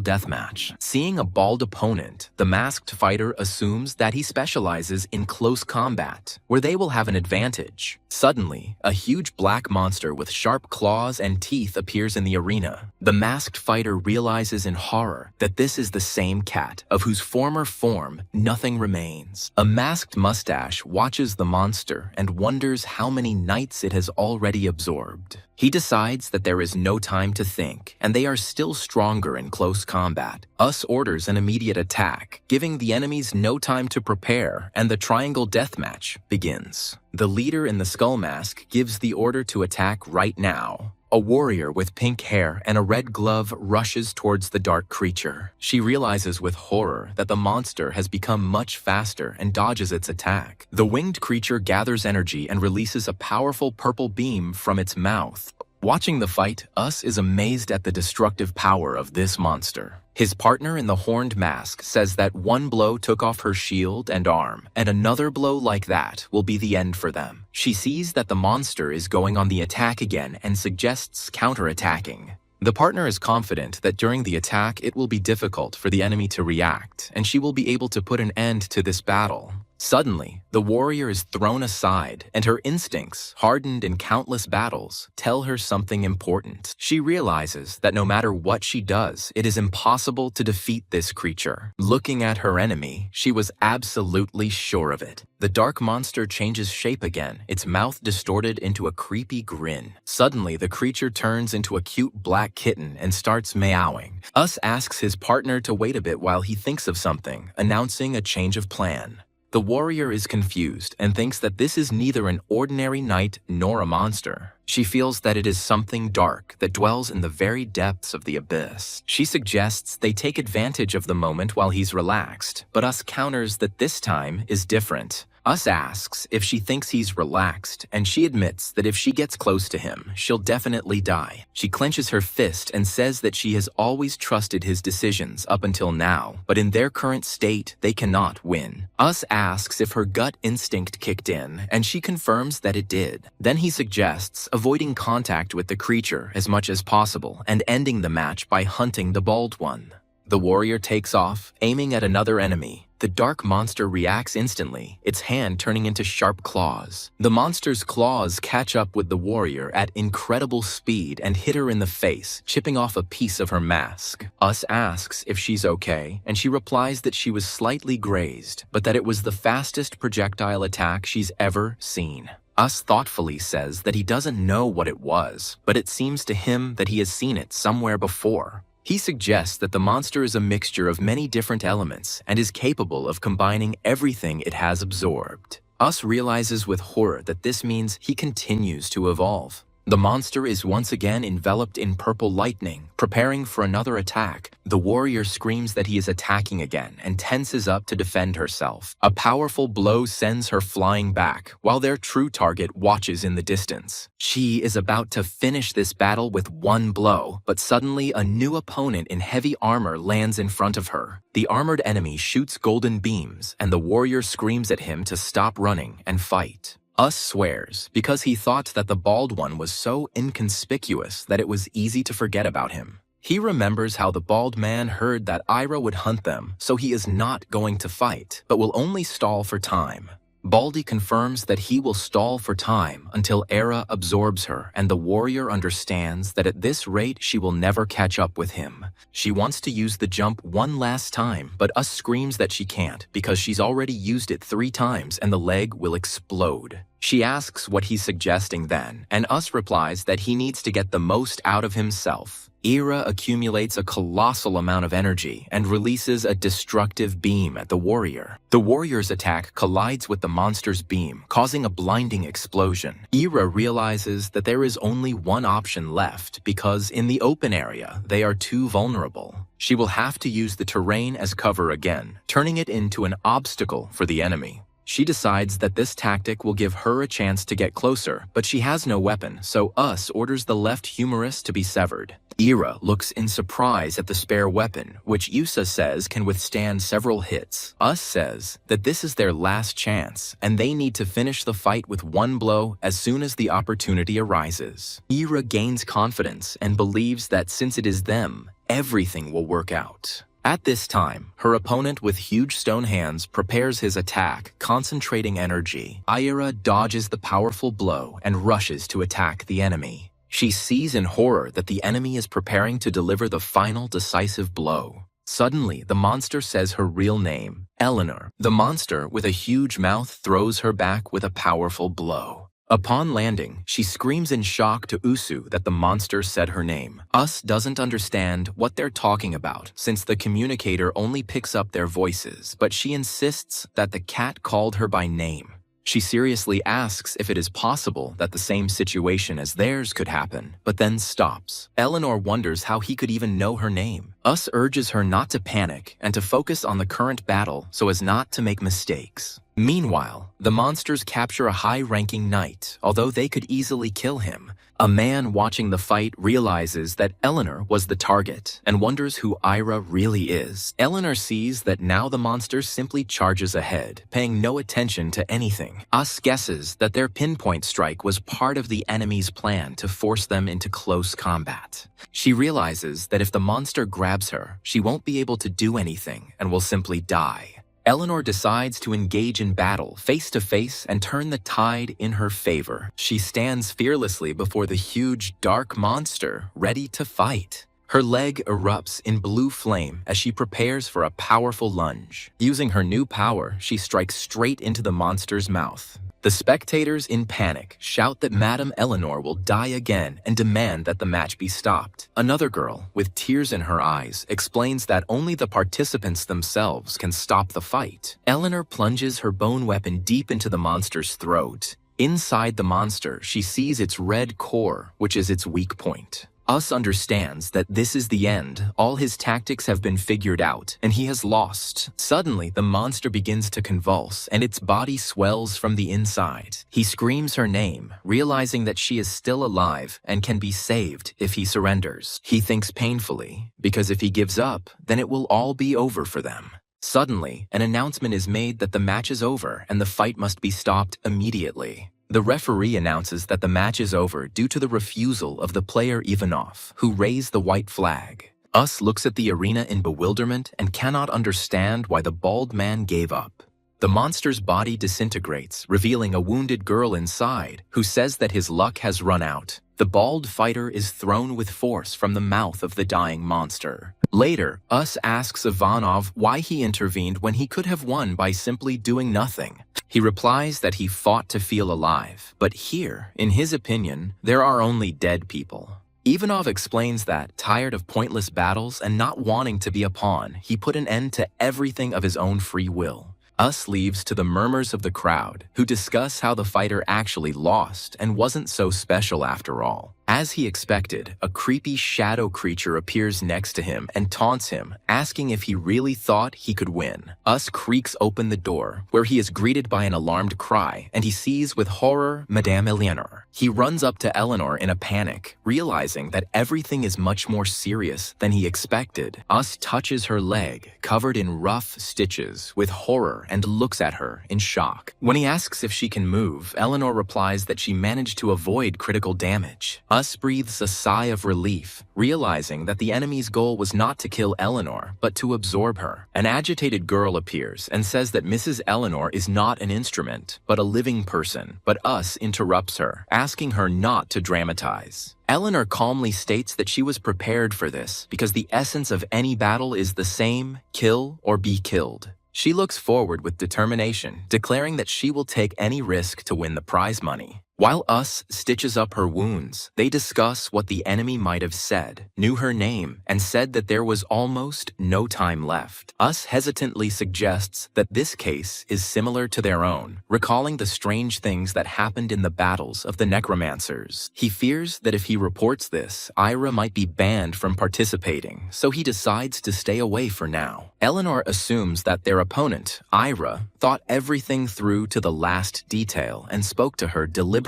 deathmatch. Seeing a bald opponent, the masked fighter assumes that he specializes in close combat, where they will have an advantage. Suddenly, a huge black monster with sharp claws and teeth appears in the arena. The masked fighter realizes in horror that this is the same cat, of whose former form nothing remains. A masked mustache watches the monster and wonders how many nights it has already absorbed. He decides that there is no time to think, and they are still stronger in close combat. Us orders an immediate attack, giving the enemies no time to prepare, and the triangle deathmatch begins. The leader in the skull mask gives the order to attack right now. A warrior with pink hair and a red glove rushes towards the dark creature. She realizes with horror that the monster has become much faster and dodges its attack. The winged creature gathers energy and releases a powerful purple beam from its mouth. Watching the fight, Us is amazed at the destructive power of this monster. His partner in the horned mask says that one blow took off her shield and arm, and another blow like that will be the end for them. She sees that the monster is going on the attack again and suggests counterattacking. The partner is confident that during the attack it will be difficult for the enemy to react, and she will be able to put an end to this battle. Suddenly, the warrior is thrown aside, and her instincts, hardened in countless battles, tell her something important. She realizes that no matter what she does, it is impossible to defeat this creature. Looking at her enemy, she was absolutely sure of it. The dark monster changes shape again, its mouth distorted into a creepy grin. Suddenly, the creature turns into a cute black kitten and starts meowing. Us asks his partner to wait a bit while he thinks of something, announcing a change of plan. The warrior is confused and thinks that this is neither an ordinary knight nor a monster. She feels that it is something dark that dwells in the very depths of the abyss. She suggests they take advantage of the moment while he's relaxed, but Us counters that this time is different. Us asks if she thinks he's relaxed, and she admits that if she gets close to him, she'll definitely die. She clenches her fist and says that she has always trusted his decisions up until now, but in their current state, they cannot win. Us asks if her gut instinct kicked in, and she confirms that it did. Then he suggests avoiding contact with the creature as much as possible and ending the match by hunting the bald one. The warrior takes off, aiming at another enemy. The dark monster reacts instantly, its hand turning into sharp claws. The monster's claws catch up with the warrior at incredible speed and hit her in the face, chipping off a piece of her mask. Us asks if she's okay, and she replies that she was slightly grazed, but that it was the fastest projectile attack she's ever seen. Us thoughtfully says that he doesn't know what it was, but it seems to him that he has seen it somewhere before. He suggests that the monster is a mixture of many different elements and is capable of combining everything it has absorbed. Us realizes with horror that this means he continues to evolve. The monster is once again enveloped in purple lightning, preparing for another attack. The warrior screams that he is attacking again and tenses up to defend herself. A powerful blow sends her flying back, while their true target watches in the distance. She is about to finish this battle with one blow, but suddenly a new opponent in heavy armor lands in front of her. The armored enemy shoots golden beams, and the warrior screams at him to stop running and fight. Us swears because he thought that the bald one was so inconspicuous that it was easy to forget about him. He remembers how the bald man heard that Ira would hunt them, so he is not going to fight, but will only stall for time. Baldy confirms that he will stall for time until Era absorbs her, and the warrior understands that at this rate she will never catch up with him. She wants to use the jump one last time, but Us screams that she can't because she's already used it 3 times and the leg will explode. She asks what he's suggesting then, and Us replies that he needs to get the most out of himself. Ira accumulates a colossal amount of energy and releases a destructive beam at the warrior. The warrior's attack collides with the monster's beam, causing a blinding explosion. Ira realizes that there is only one option left because in the open area, they are too vulnerable. She will have to use the terrain as cover again, turning it into an obstacle for the enemy. She decides that this tactic will give her a chance to get closer, but she has no weapon, so Us orders the left humerus to be severed. Ira looks in surprise at the spare weapon, which Yusa says can withstand several hits. Us says that this is their last chance, and they need to finish the fight with one blow as soon as the opportunity arises. Ira gains confidence and believes that since it is them, everything will work out. At this time, her opponent with huge stone hands prepares his attack, concentrating energy. Ira dodges the powerful blow and rushes to attack the enemy. She sees in horror that the enemy is preparing to deliver the final decisive blow. Suddenly, the monster says her real name, Eleanor. The monster with a huge mouth throws her back with a powerful blow. Upon landing, she screams in shock to Usu that the monster said her name. Us doesn't understand what they're talking about since the communicator only picks up their voices, but she insists that the cat called her by name. She seriously asks if it is possible that the same situation as theirs could happen, but then stops. Eleanor wonders how he could even know her name. Us urges her not to panic and to focus on the current battle so as not to make mistakes. Meanwhile, the monsters capture a high-ranking knight, although they could easily kill him. A man watching the fight realizes that Eleanor was the target and wonders who Ira really is. Eleanor sees that now the monster simply charges ahead, paying no attention to anything. Us guesses that their pinpoint strike was part of the enemy's plan to force them into close combat. She realizes that if the monster grabs her, she won't be able to do anything and will simply die. Eleanor decides to engage in battle face to face and turn the tide in her favor. She stands fearlessly before the huge dark monster, ready to fight. Her leg erupts in blue flame as she prepares for a powerful lunge. Using her new power, she strikes straight into the monster's mouth. The spectators, in panic, shout that Madame Eleanor will die again and demand that the match be stopped. Another girl, with tears in her eyes, explains that only the participants themselves can stop the fight. Eleanor plunges her bone weapon deep into the monster's throat. Inside the monster, she sees its red core, which is its weak point. Us understands that this is the end. All his tactics have been figured out, and he has lost. Suddenly, the monster begins to convulse, and its body swells from the inside. He screams her name, realizing that she is still alive and can be saved if he surrenders. He thinks painfully, because if he gives up, then it will all be over for them. Suddenly, an announcement is made that the match is over and the fight must be stopped immediately. The referee announces that the match is over due to the refusal of the player Ivanov, who raised the white flag. Us looks at the arena in bewilderment and cannot understand why the bald man gave up. The monster's body disintegrates, revealing a wounded girl inside, who says that his luck has run out. The bald fighter is thrown with force from the mouth of the dying monster. Later, Us asks Ivanov why he intervened when he could have won by simply doing nothing. He replies that he fought to feel alive, but here, in his opinion, there are only dead people. Ivanov explains that, tired of pointless battles and not wanting to be a pawn, he put an end to everything of his own free will. Us leaves to the murmurs of the crowd, who discuss how the fighter actually lost and wasn't so special after all. As he expected, a creepy shadow creature appears next to him and taunts him, asking if he really thought he could win. Us creaks open the door, where he is greeted by an alarmed cry, and he sees with horror Madame Eleanor. He runs up to Eleanor in a panic, realizing that everything is much more serious than he expected. Us touches her leg, covered in rough stitches, with horror and looks at her in shock. When he asks if she can move, Eleanor replies that she managed to avoid critical damage. Us breathes a sigh of relief, realizing that the enemy's goal was not to kill Eleanor, but to absorb her. An agitated girl appears and says that Mrs. Eleanor is not an instrument, but a living person, but Us interrupts her, asking her not to dramatize. Eleanor calmly states that she was prepared for this because the essence of any battle is the same: kill or be killed. She looks forward with determination, declaring that she will take any risk to win the prize money. While Us stitches up her wounds, they discuss what the enemy might have said, knew her name, and said that there was almost no time left. Us hesitantly suggests that this case is similar to their own, recalling the strange things that happened in the battles of the Necromancers. He fears that if he reports this, Ira might be banned from participating, so he decides to stay away for now. Eleanor assumes that their opponent, Ira, thought everything through to the last detail and spoke to her deliberately.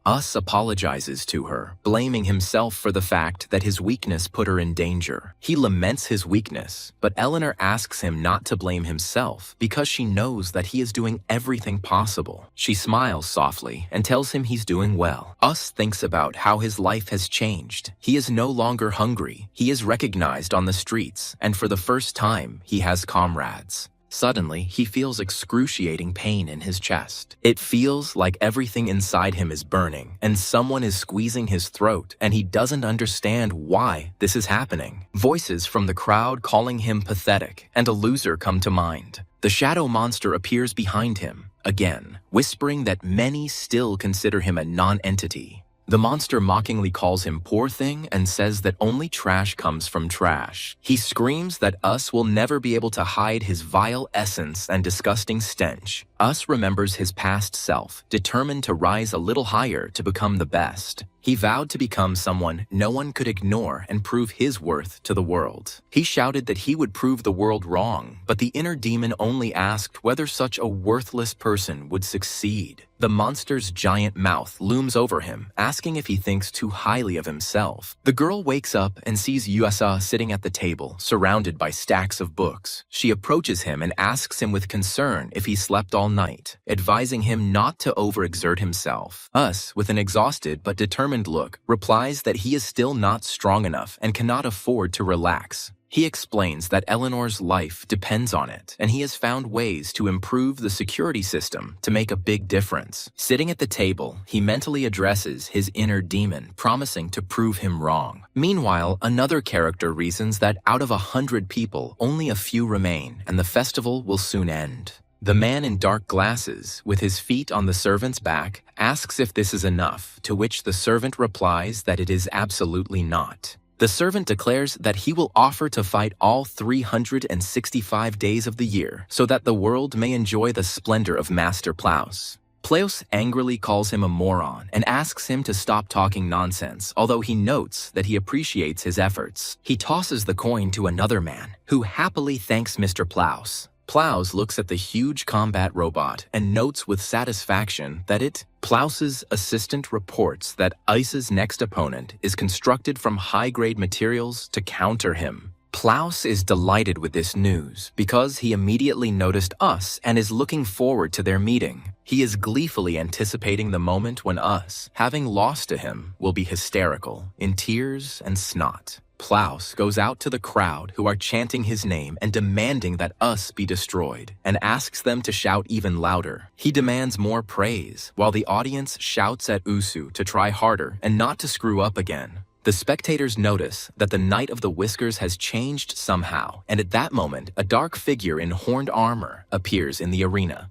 Us apologizes to her, blaming himself for the fact that his weakness put her in danger. He laments his weakness, but Eleanor asks him not to blame himself because she knows that he is doing everything possible. She smiles softly and tells him he's doing well. Us thinks about how his life has changed. He is no longer hungry. He is recognized on the streets, and for the first time, he has comrades. Suddenly, he feels excruciating pain in his chest. It feels like everything inside him is burning, and someone is squeezing his throat, and he doesn't understand why this is happening. Voices from the crowd calling him pathetic and a loser come to mind. The shadow monster appears behind him, again, whispering that many still consider him a non-entity. The monster mockingly calls him poor thing and says that only trash comes from trash. He screams that Us will never be able to hide his vile essence and disgusting stench. Us remembers his past self, determined to rise a little higher to become the best. He vowed to become someone no one could ignore and prove his worth to the world. He shouted that he would prove the world wrong, but the inner demon only asked whether such a worthless person would succeed. The monster's giant mouth looms over him, asking if he thinks too highly of himself. The girl wakes up and sees Yuasa sitting at the table, surrounded by stacks of books. She approaches him and asks him with concern if he slept all night, advising him not to overexert himself. Us, with an exhausted but determined look, replies that he is still not strong enough and cannot afford to relax. He explains that Eleanor's life depends on it, and he has found ways to improve the security system to make a big difference. Sitting at the table, he mentally addresses his inner demon, promising to prove him wrong. Meanwhile, another character reasons that out of 100 people, only a few remain, and the festival will soon end. The man in dark glasses, with his feet on the servant's back, asks if this is enough, to which the servant replies that it is absolutely not. The servant declares that he will offer to fight all 365 days of the year so that the world may enjoy the splendor of Master Plaus. Plaus angrily calls him a moron and asks him to stop talking nonsense, although he notes that he appreciates his efforts. He tosses the coin to another man, who happily thanks Mr. Plaus. Plaus looks at the huge combat robot and notes with satisfaction that Plaus's assistant reports that Ice's next opponent is constructed from high-grade materials to counter him. Plaus is delighted with this news because he immediately noticed us and is looking forward to their meeting. He is gleefully anticipating the moment when us, having lost to him, will be hysterical, in tears and snot. Plaus goes out to the crowd who are chanting his name and demanding that us be destroyed, and asks them to shout even louder. He demands more praise, while the audience shouts at Usu to try harder and not to screw up again. The spectators notice that the Knight of the Whiskers has changed somehow, and at that moment, a dark figure in horned armor appears in the arena.